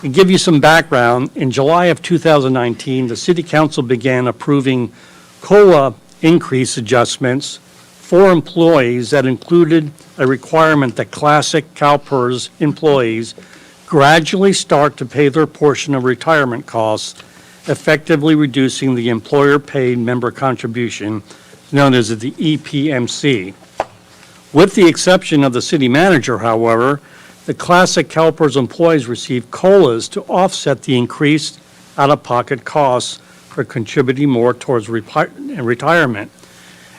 To give you some background, in July of 2019, the city council began approving COLA increase adjustments for employees that included a requirement that classic CalPERS employees gradually start to pay their portion of retirement costs, effectively reducing the employer-paid member contribution, known as the EPMC. With the exception of the city manager, however, the classic CalPERS employees receive COLAs to offset the increased out-of-pocket costs for contributing more towards retirement.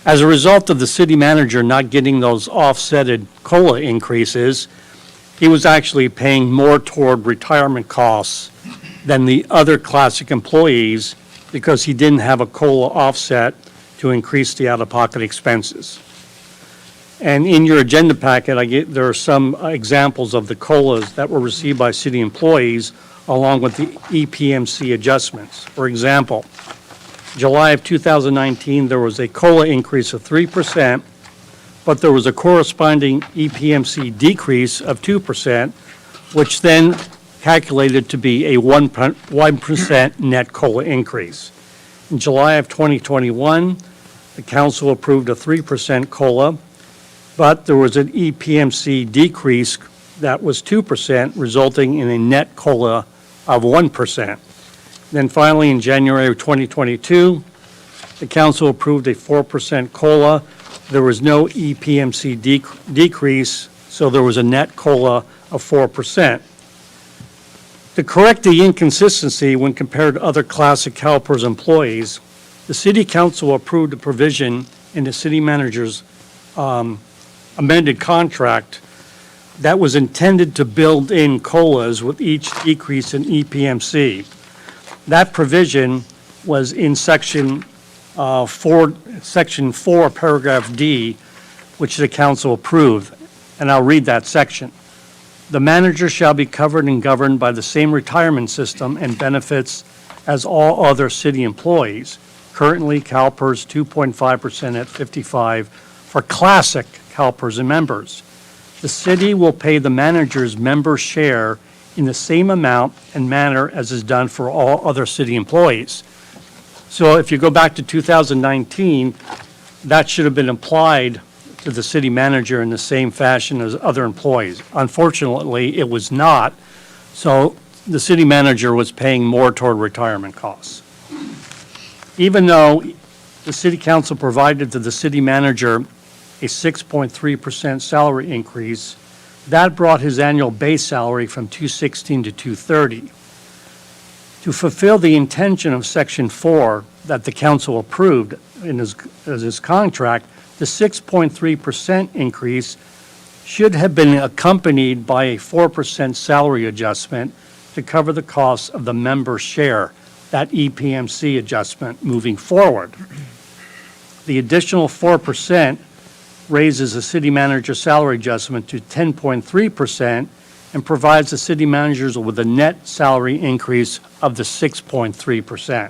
As a result of the city manager not getting those offsetted COLA increases, he was actually paying more toward retirement costs than the other classic employees because he didn't have a COLA offset to increase the out-of-pocket expenses. And in your agenda packet, there are some examples of the COLAs that were received by city employees along with the EPMC adjustments. For example, July of 2019, there was a COLA increase of 3%, but there was a corresponding EPMC decrease of 2%, which then calculated to be a 1% net COLA increase. In July of 2021, the council approved a 3% COLA, but there was an EPMC decrease that was 2%, resulting in a net COLA of 1%. Then finally, in January of 2022, the council approved a 4% COLA. There was no EPMC decrease, so there was a net COLA of 4%. To correct the inconsistency when compared to other classic CalPERS employees, the city council approved a provision in the city manager's amended contract that was intended to build in COLAs with each decrease in EPMC. That provision was in section 4, paragraph D, which the council approved, and I'll read that section. The manager shall be covered and governed by the same retirement system and benefits as all other city employees. Currently, CalPERS 2.5% at 55 for classic CalPERS members. The city will pay the manager's member share in the same amount and manner as is done for all other city employees. So if you go back to 2019, that should have been applied to the city manager in the same fashion as other employees. Unfortunately, it was not, so the city manager was paying more toward retirement costs. Even though the city council provided to the city manager a 6.3% salary increase, that brought his annual base salary from $216 to $230. To fulfill the intention of Section 4 that the council approved in his contract, the 6.3% increase should have been accompanied by a 4% salary adjustment to cover the costs of the member share, that EPMC adjustment moving forward. The additional 4% raises the city manager salary adjustment to 10.3% and provides the city managers with a net salary increase of the 6.3%,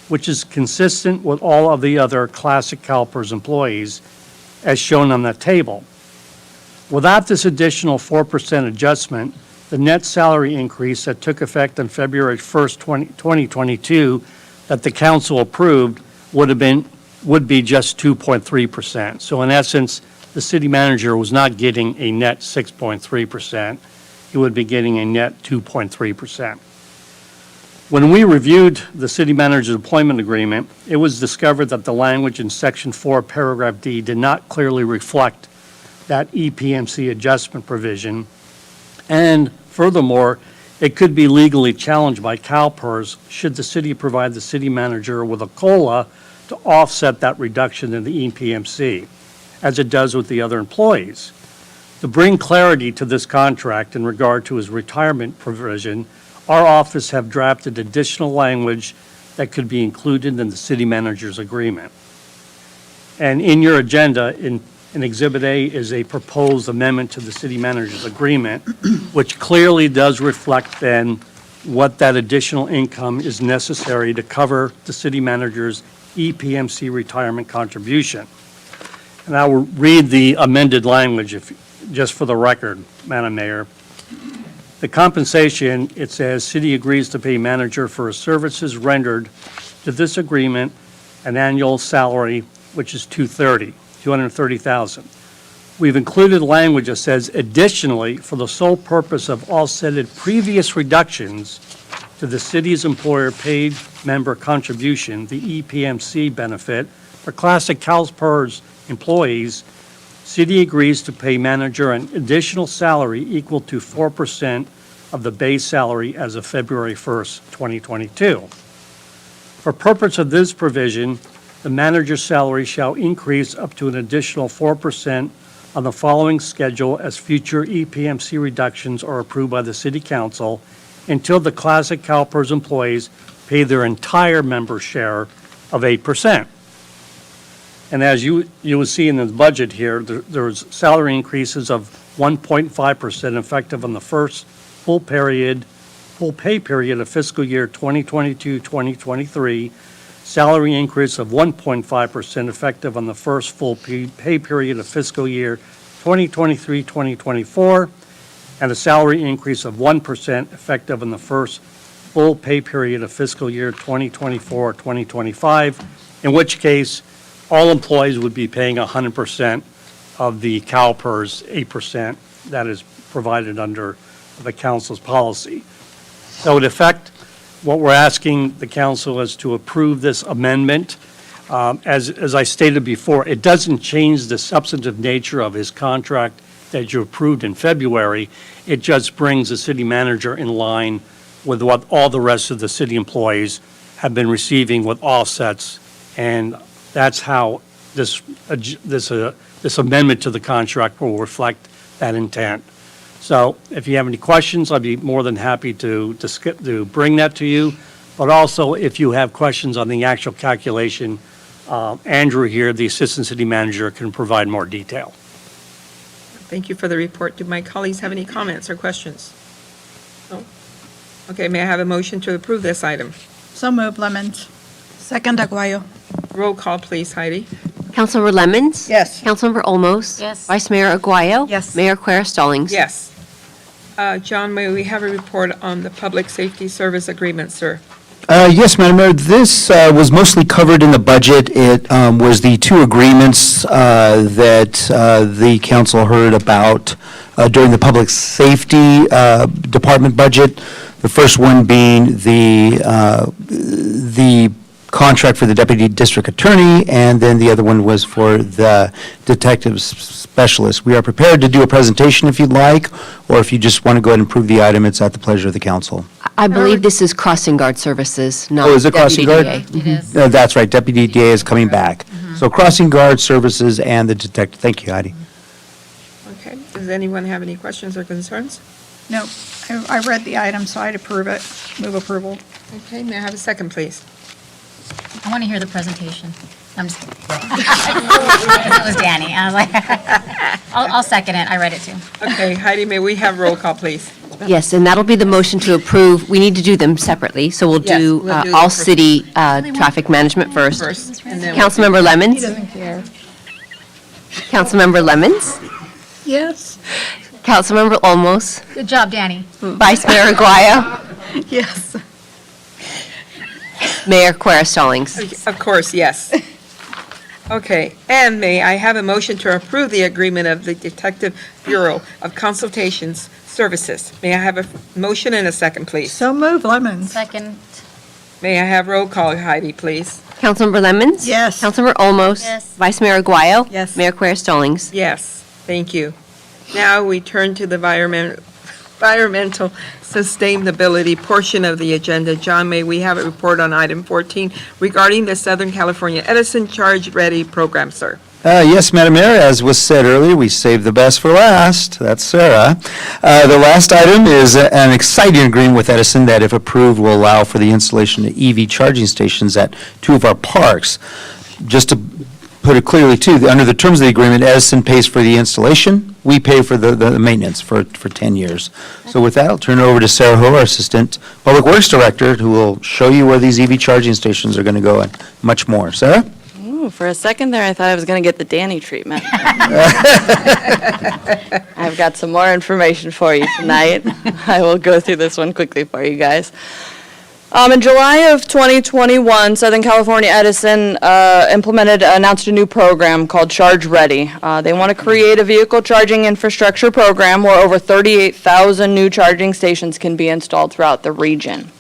which is consistent with all of the other classic CalPERS employees as shown on the table. Without this additional 4% adjustment, the net salary increase that took effect on February 1st, 2022 that the council approved would be just 2.3%. So in essence, the city manager was not getting a net 6.3%. He would be getting a net 2.3%. When we reviewed the city manager's employment agreement, it was discovered that the language in Section 4, Paragraph D did not clearly reflect that EPMC adjustment provision, and furthermore, it could be legally challenged by CalPERS should the city provide the city manager with a COLA to offset that reduction in the EPMC, as it does with the other employees. To bring clarity to this contract in regard to his retirement provision, our office have drafted additional language that could be included in the city manager's agreement. And in your agenda, in Exhibit A is a proposed amendment to the city manager's agreement, which clearly does reflect then what that additional income is necessary to cover the city manager's EPMC retirement contribution. And I will read the amended language just for the record, Madam Mayor. The compensation, it says, city agrees to pay manager for services rendered to this agreement an annual salary, which is $230,000. We've included language that says, additionally, for the sole purpose of offsetting previous reductions to the city's employer paid member contribution, the EPMC benefit, for classic CalPERS employees, city agrees to pay manager an additional salary equal to 4% of the base salary as of February 1st, 2022. For purpose of this provision, the manager's salary shall increase up to an additional 4% on the following schedule as future EPMC reductions are approved by the city council until the classic CalPERS employees pay their entire member share of 8%. And as you will see in the budget here, there's salary increases of 1.5% effective on the first full pay period of fiscal year 2022-2023, salary increase of 1.5% effective on the first full pay period of fiscal year 2023-2024, and a salary increase of 1% effective on the first full pay period of fiscal year 2024-2025, in which case all employees would be paying 100% of the CalPERS 8% that is provided under the council's policy. So in effect, what we're asking the council is to approve this amendment. As I stated before, it doesn't change the substantive nature of his contract that you approved in February. It just brings the city manager in line with what all the rest of the city employees have been receiving with offsets, and that's how this amendment to the contract will reflect that intent. So if you have any questions, I'd be more than happy to bring that to you. But also, if you have questions on the actual calculation, Andrew here, the Assistant City Manager, can provide more detail. Thank you for the report. Do my colleagues have any comments or questions? No? Okay, may I have a motion to approve this item? So moved, Lemons. Second, Aguayo. Roll call, please, Heidi. Councilmember Lemmons? Yes. Councilmember Olmos? Yes. Vice Mayor Aguayo? Yes. Mayor Quer Stallings? Yes. John, may we have a report on the Public Safety Service Agreement, sir? Yes, Madam Mayor, this was mostly covered in the budget. It was the two agreements that the council heard about during the Public Safety Department budget. The first one being the contract for the Deputy District Attorney, and then the other one was for the detective specialist. We are prepared to do a presentation if you'd like, or if you just want to go ahead and approve the item, it's at the pleasure of the council. I believe this is crossing guard services, not Oh, is it crossing guard? Deputy DA. It is. That's right, Deputy DA is coming back. So crossing guard services and the detective, thank you, Heidi. Okay, does anyone have any questions or concerns? No, I read the item, so I'd approve it. Move approval. Okay, may I have a second, please? I want to hear the presentation. I'm just kidding. It was Danny. I was like, I'll second it. I read it too. Okay, Heidi, may we have roll call, please? Yes, and that'll be the motion to approve. We need to do them separately, so we'll Yes, do we'll do all them for- city traffic management first. First, and then. Councilmember Lemmons? He doesn't care. Councilmember Lemmons? Yes. Councilmember Olmos? Good job, Danny. Vice Mayor Aguayo? Yes. Mayor Quer Stallings? Of course, yes. Okay, and may I have a motion to approve the agreement of the Detective Bureau of Consultations Services? May I have a motion and a second, please? So moved, Lemons. Second. May I have roll call, Heidi, please? Councilmember Lemmons? Yes. Councilmember Olmos? Yes. Vice Mayor Aguayo? Yes. Mayor Quer Stallings? Yes, thank you. Now we turn to the environmental sustainability portion of the agenda. John, may we have a report on item 14 regarding the Southern California Edison Charge Ready program, sir? Yes, Madam Mayor, as was said earlier, we saved the best for last. That's Sarah. The last item is an exciting agreement with Edison that, if approved, will allow for the installation of EV charging stations at two of our parks. Just to put it clearly, too, under the terms of the agreement, Edison pays for the installation. We pay for the maintenance for 10 years. So with that, I'll turn it over to Sarah Ho, our Assistant Public Works Director, who will show you where these EV charging stations are going to go and much more. Sarah? Ooh, for a second there, I thought I was going to get the Danny treatment. I've got some more information for you tonight. I will go through this one quickly for you guys. In July of 2021, Southern California Edison announced a new program called Charge Ready. They want to create a vehicle charging infrastructure program where over 38,000 new charging stations can be installed throughout the region.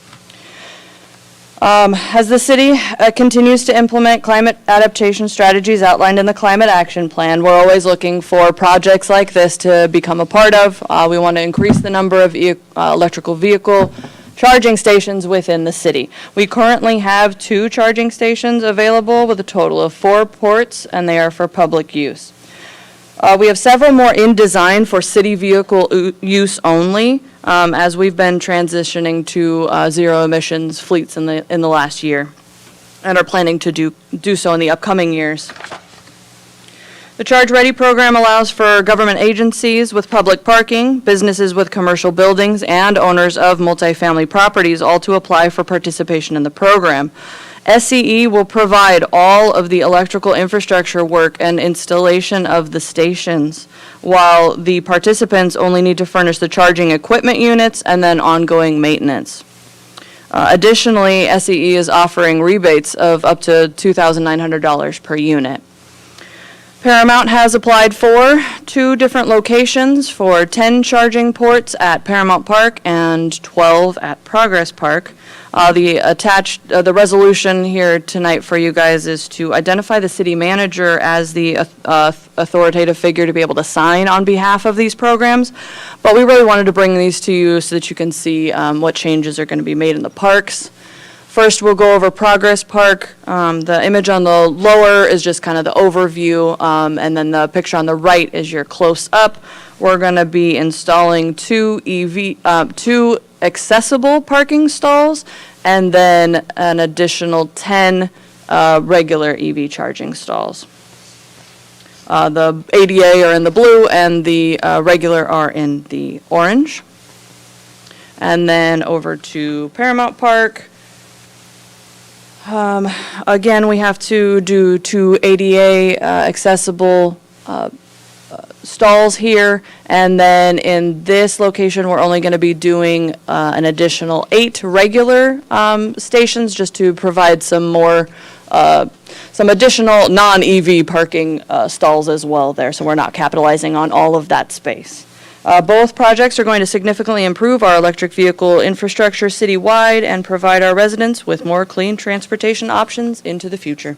As the city continues to implement climate adaptation strategies outlined in the Climate Action Plan, we're always looking for projects like this to become a part of. We want to increase the number of electrical vehicle charging stations within the city. We currently have 2 charging stations available with a total of 4 ports, and they are for public use. We have several more in design for city vehicle use only, as we've been transitioning to zero emissions fleets in the last year, and are planning to do so in the upcoming years. The Charge Ready program allows for government agencies with public parking, businesses with commercial buildings, and owners of multifamily properties all to apply for participation in the program. SCE will provide all of the electrical infrastructure work and installation of the stations, while the participants only need to furnish the charging equipment units and then ongoing maintenance. Additionally, SCE is offering rebates of up to $2,900 per unit. Paramount has applied for 2 different locations for 10 charging ports at Paramount Park and 12 at Progress Park. The resolution here tonight for you guys is to identify the city manager as the authoritative figure to be able to sign on behalf of these programs. But we really wanted to bring these to you so that you can see what changes are going to be made in the parks. First, we'll go over Progress Park. The image on the lower is just kind of the overview, and then the picture on the right is your close-up. We're going to be installing 2 accessible parking stalls, and then an additional 10 regular EV charging stalls. The ADA are in the blue, and the regular are in the orange. And then over to Paramount Park. Again, we have to do 2 ADA accessible stalls here, and then in this location, we're only going to be doing an additional 8 regular stations, just to provide some more, some additional non-EV parking stalls as well there, so we're not capitalizing on all of that space. Both projects are going to significantly improve our electric vehicle infrastructure citywide and provide our residents with more clean transportation options into the future.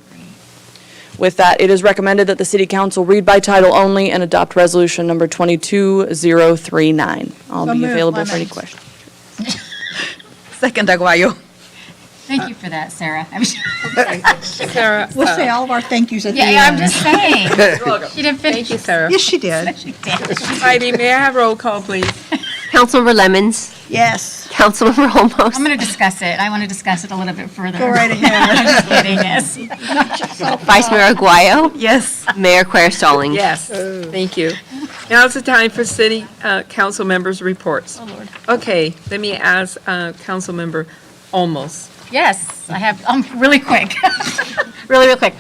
With that, it is recommended that the City Council read by title only and adopt Resolution Number 22039. I'll So be moved, available for any Lemons. questions. Second, Aguayo. Thank you for that, Sarah. Sarah. We'll say all of our thank yous at the Yeah, end. yeah, I'm just saying. She didn't finish. Thank you, Sarah. Yes, she did. Heidi, may I have roll call, please? Councilmember Lemmons. Yes. Councilmember Olmos. I'm going to discuss it. I want to discuss it a little bit further. Go right ahead. I'm just kidding, yes. Vice Mayor Aguayo. Yes. Mayor Quer Stallings. Yes, thank you. Now's the time for city council members' reports. Oh, Lord. Okay, let me ask Councilmember Olmos. Yes, I have, really quick. Really quick.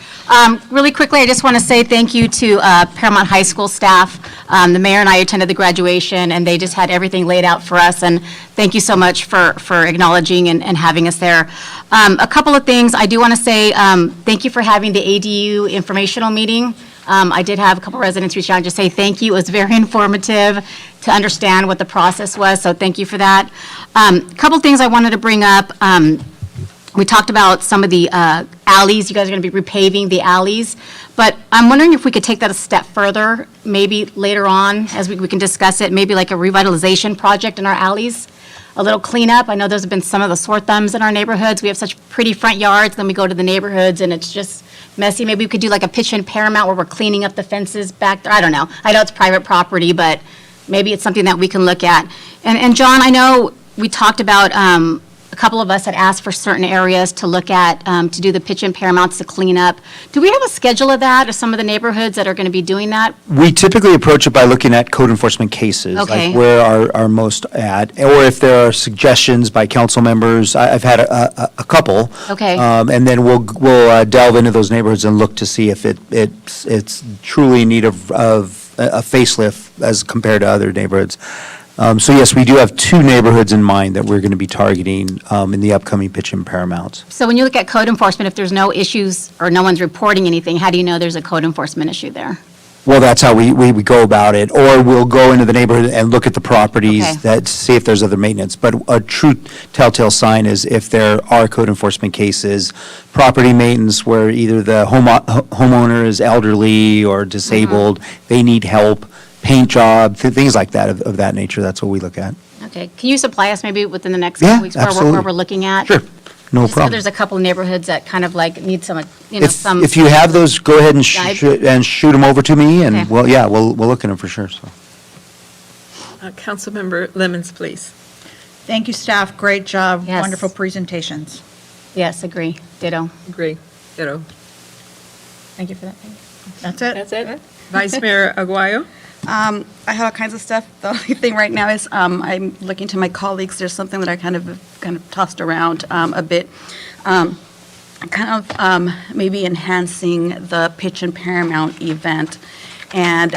Really quickly, I just want to say thank you to Paramount High School staff. The mayor and I attended the graduation, and they just had everything laid out for us, and thank you so much for acknowledging and having us there. A couple of things, I do want to say thank you for having the ADU informational meeting. I did have a couple residents reach out and just say thank you. It was very informative to understand what the process was, so thank you for that. A couple things I wanted to bring up. We talked about some of the alleys. You guys are going to be repaving the alleys. But I'm wondering if we could take that a step further, maybe later on, as we can discuss it, maybe like a revitalization project in our alleys, a little cleanup. I know those have been some of the sore thumbs in our neighborhoods. We have such pretty front yards, then we go to the neighborhoods, and it's just messy. Maybe we could do like a pitch in Paramount where we're cleaning up the fences back there. I don't know. I know it's private property, but maybe it's something that we can look at. And John, I know we talked about a couple of us had asked for certain areas to look at, to do the pitch and Paramounts to clean up. Do we have a schedule of that, or some of the neighborhoods that are going to be doing that? We typically approach it by looking at code enforcement cases. Okay. Like where are most at, or if there are suggestions by council members. I've had a couple. Okay. And then we'll delve into those neighborhoods and look to see if it's truly in need of a facelift as compared to other neighborhoods. So yes, we do have 2 neighborhoods in mind that we're going to be targeting in the upcoming pitch and Paramounts. So when you look at code enforcement, if there's no issues or no one's reporting anything, how do you know there's a code enforcement issue there? Well, that's how we go about it, or we'll go into the neighborhood and look at the properties Okay. that, see if there's other maintenance. But a true telltale sign is if there are code enforcement cases, property maintenance where either the homeowner is elderly or disabled, they need help, paint job, things like that, of that nature, that's what we look at. Okay. Can you supply us maybe within the next Yeah, couple weeks where absolutely. we're looking at? Sure, no Just so problem. there's a couple of neighborhoods that kind of like need some, some. If you have those, go ahead and Yeah, shoot them over to me, and Okay. we'll look at them for sure, so. Councilmember Lemons, please. Thank you, staff. Great job. Yes. Wonderful presentations. Yes, agree. Ditto. Agree. Ditto. Thank you for that. That's it. That's it? Vice Mayor Aguayo? I have all kinds of stuff. The only thing right now is I'm looking to my colleagues. There's something that I kind of tossed around a bit. Maybe enhancing the Pitch and Paramount event. And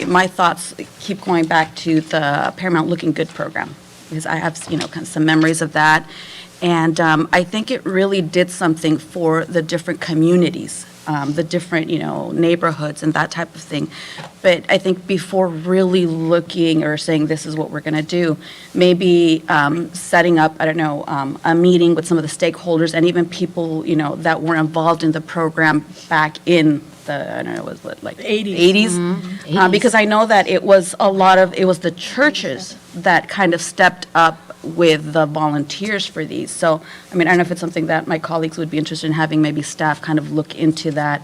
my thoughts keep going back to the Paramount Looking Good program, because I have, kind of some memories of that. And I think it really did something for the different communities, the different, neighborhoods and that type of thing. But I think before really looking or saying this is what we're going to do, maybe setting up, a meeting with some of the stakeholders and even people, that were involved in the program back in the, 80s. Because I know that it was the churches that kind of stepped up with the volunteers for these. So, I don't know if it's something that my colleagues would be interested in having maybe staff kind of look into that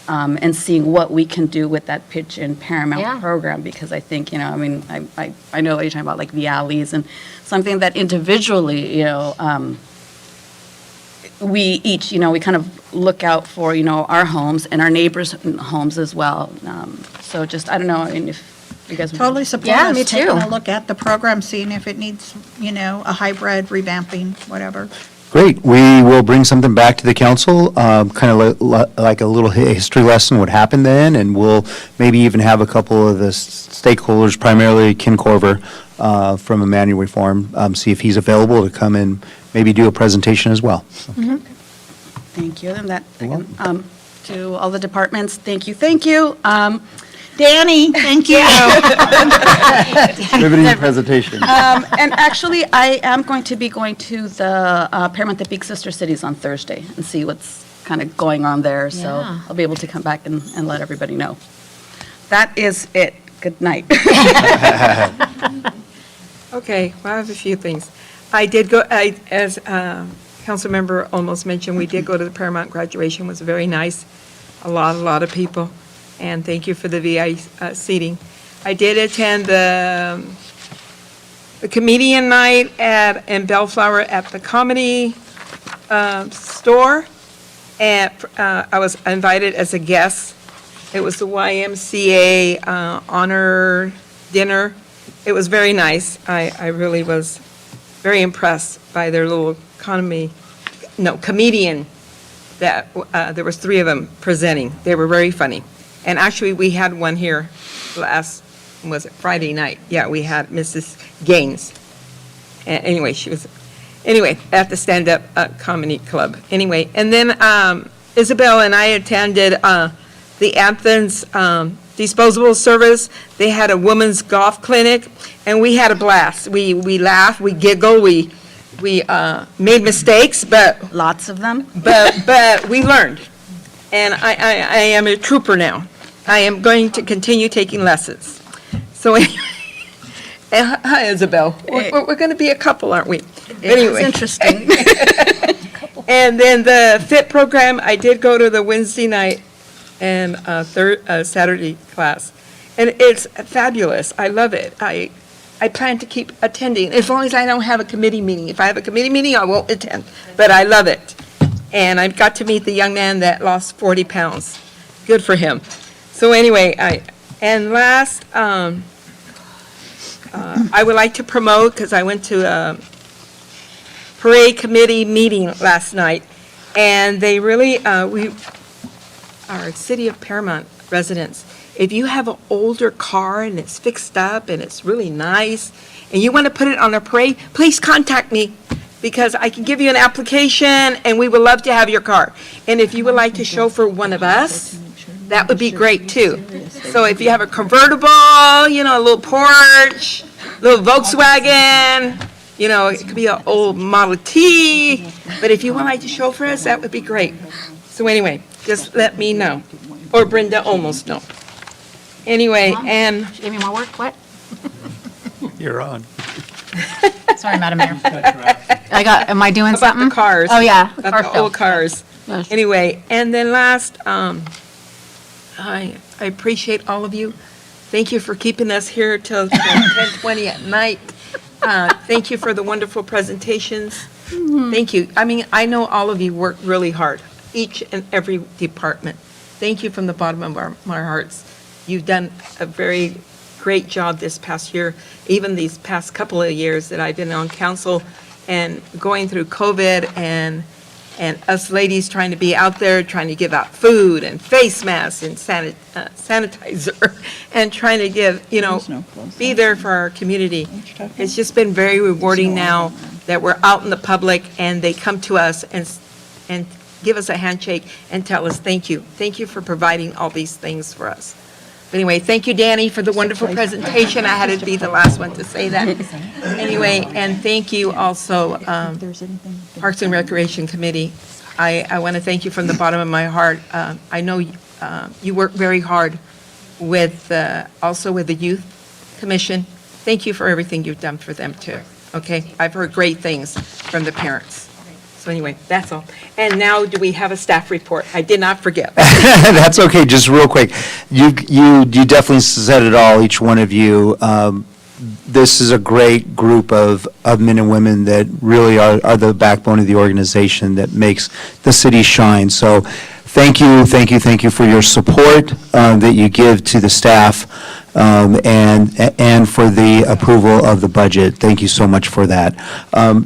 and seeing what we can do with that Pitch and Paramount program, because I think, I know what you're talking about, like the alleys, and something that individually, we each, we kind of look out for, our homes and our neighbors' homes as well. So just, I don't know, and if you guys. Totally support Yeah, us me taking too. a look at the program, seeing if it needs, a hybrid revamping, whatever. Great. We will bring something back to the council, kind of like a little history lesson, what happened then, and we'll maybe even have a couple of the stakeholders, primarily Ken Corver from Emmanuel Reform, see if he's available to come and maybe do a presentation as well. Thank you. And that, to all the departments, thank you, thank you. Danny, thank you. Riveting presentation. And actually, I am going to be going to the Paramount, the Big Sister Cities on Thursday and see what's kind of going on there. So Yeah. I'll be able to come back and let everybody know. That is it. Good night. Okay, well, I have a few things. I did go, as Councilmember almost mentioned, we did go to the Paramount graduation, was very nice. A lot of people, and thank you for the VI seating. I did attend the comedian night in Bellflower at the Comedy Store, and I was invited as a guest. It was the YMCA honor dinner. It was very nice. I really was very impressed by their little comedian that, there was 3 of them presenting. They were very funny. And actually, we had one here was it Friday night? Yeah, we had Mrs. Gaines. Anyway, at the Stand-Up Comedy Club. Anyway, and then Isabel and I attended the Athens disposable service. They had a women's golf clinic, and we had a blast. We laughed, we giggled, we made mistakes, but Lots of them. but we learned. And I am a trooper now. I am going to continue taking lessons. So anyway, hi Isabel. We're going to be a couple, aren't we? It was interesting. And then the FIT program, I did go to the Wednesday night and Saturday class. And it's fabulous. I love it. I plan to keep attending, as long as I don't have a committee meeting. If I have a committee meeting, I won't attend, but I love it. And I got to meet the young man that lost 40 pounds. Good for him. So anyway, last, I would like to promote, because I went to a parade committee meeting last night, and they really, our City of Paramount residents, if you have an older car and it's fixed up and it's really nice, and you want to put it on a parade, please contact me, because I can give you an application, and we would love to have your car. And if you would like to chauffeur one of us, that would be great, too. So if you have a convertible, a little Porsche, little Volkswagen, it could be an old Model T, but if you would like to chauffeur us, that would be great. So anyway, just let me know, or Brenda almost know. Anyway, and She gave me more work, what? You're on. Sorry, Madam Mayor. Am I doing about something? the cars. Oh, yeah. About car the show. old cars. Yes. Anyway, and then last, I appreciate all of you. Thank you for keeping us here till 10:20 at night. Thank you for the wonderful presentations. Thank you. I mean, I know all of you work really hard, each and every department. Thank you from the bottom of my hearts. You've done a very great job this past year, even these past couple of years that I've been on council and going through COVID and us ladies trying to be out there, trying to give out food and face masks and sanitizer and trying to give, be there for our community. It's just been very rewarding now that we're out in the public and they come to us and give us a handshake and tell us thank you. Thank you for providing all these things for us. But anyway, thank you, Danny, for the wonderful presentation. I had to be the last one to say that. Anyway, and thank you also, Parks and Recreation Committee. I want to thank you from the bottom of my heart. I know you work very hard with, also with the Youth Commission. Thank you for everything you've done for them, too. Okay? I've heard great things from the parents. So anyway, that's all. And now, do we have a staff report? I did not forget. That's okay, just real quick. You definitely said it all, each one of you. this is a great group of men and women that really are the backbone of the organization that makes the city shine. So thank you for your support that you give to the staff and for the approval of the budget. Thank you so much for that.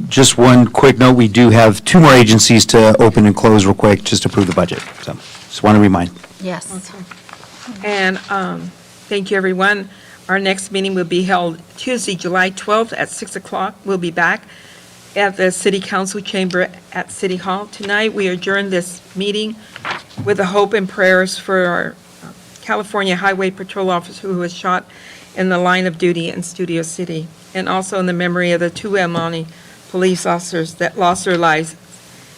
Just one quick note, we do have 2 more agencies to open and close real quick, just to approve the budget. So just want to remind. Yes. And thank you, everyone. Our next meeting will be held Tuesday, July 12th at 6 o'clock. We'll be back at the City Council Chamber at City Hall. Tonight, we adjourn this meeting with the hope and prayers for our California Highway Patrol officer who was shot in the line of duty in Studio City, and also in the memory of the 2 El Monte police officers that lost their lives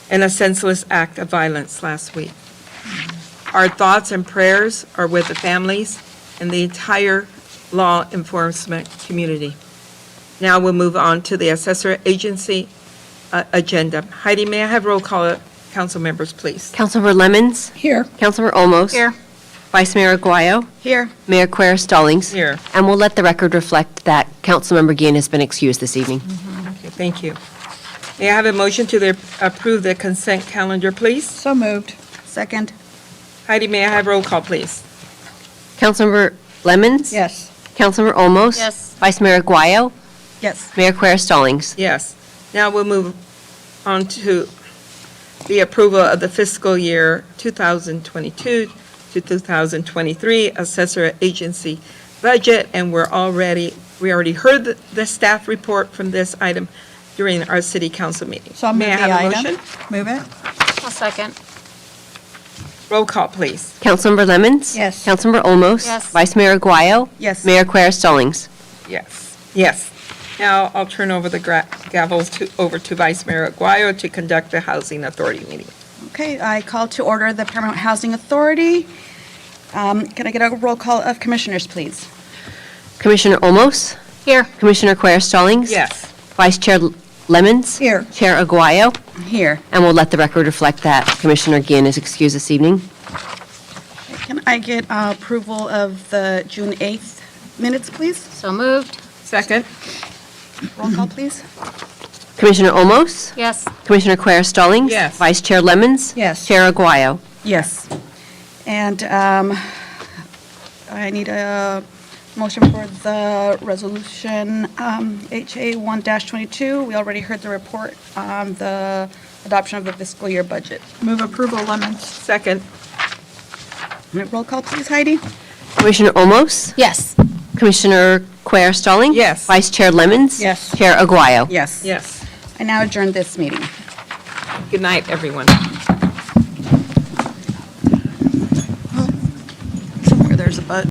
in a senseless act of violence last week. Our thoughts and prayers are with the families and the entire law enforcement community. Now we'll move on to the assessor agency agenda. Heidi, may I have roll call council members, please? Councilmember Lemmons? Here. Councilmember Olmos? Here. Vice Mayor Aguayo? Here. Mayor Quer Stallings? Here. And we'll let the record reflect that Councilmember Guillen has been excused this evening. Okay, thank you. May I have a motion to approve the consent calendar, please? So moved. Second. Heidi, may I have roll call, please? Councilmember Lemmons? Yes. Councilmember Olmos? Yes. Vice Mayor Aguayo? Yes. Mayor Quer Stallings? Yes. Now we'll move on to the approval of the fiscal year 2022 to 2023 assessor agency budget, and we already heard the staff report from this item during our city council meeting. So I'll move May I the have a item. motion? Move it. I'll second. Roll call, please. Councilmember Lemmons? Yes. Councilmember Olmos? Yes. Vice Mayor Aguayo? Yes. Mayor Quer Stallings? Yes. Yes. Now I'll turn over the gavel over to Vice Mayor Aguayo to conduct the Housing Authority meeting. Okay, I call to order the Paramount Housing Authority. Can I get a roll call of commissioners, please? Commissioner Olmos? Here. Commissioner Quer Stallings? Yes. Vice Chair Lemmons? Here. Chair Aguayo? Here. And we'll let the record reflect that Commissioner Guillen is excused this evening. Can I get approval of the June 8th minutes, please? So moved. Second. Roll call, please. Commissioner Olmos? Yes. Commissioner Quer Stallings? Yes. Vice Chair Lemmons? Yes. Chair Aguayo? Yes. And I need a motion for the resolution HA 1-22. We already heard the report on the adoption of the fiscal year budget. Move approval, Lemons. Second. Roll call, please, Heidi. Commissioner Olmos? Yes. Commissioner Quer Stallings? Yes. Vice Chair Lemmons? Yes. Chair Aguayo? Yes. Yes. I now adjourn this meeting. Good night, everyone.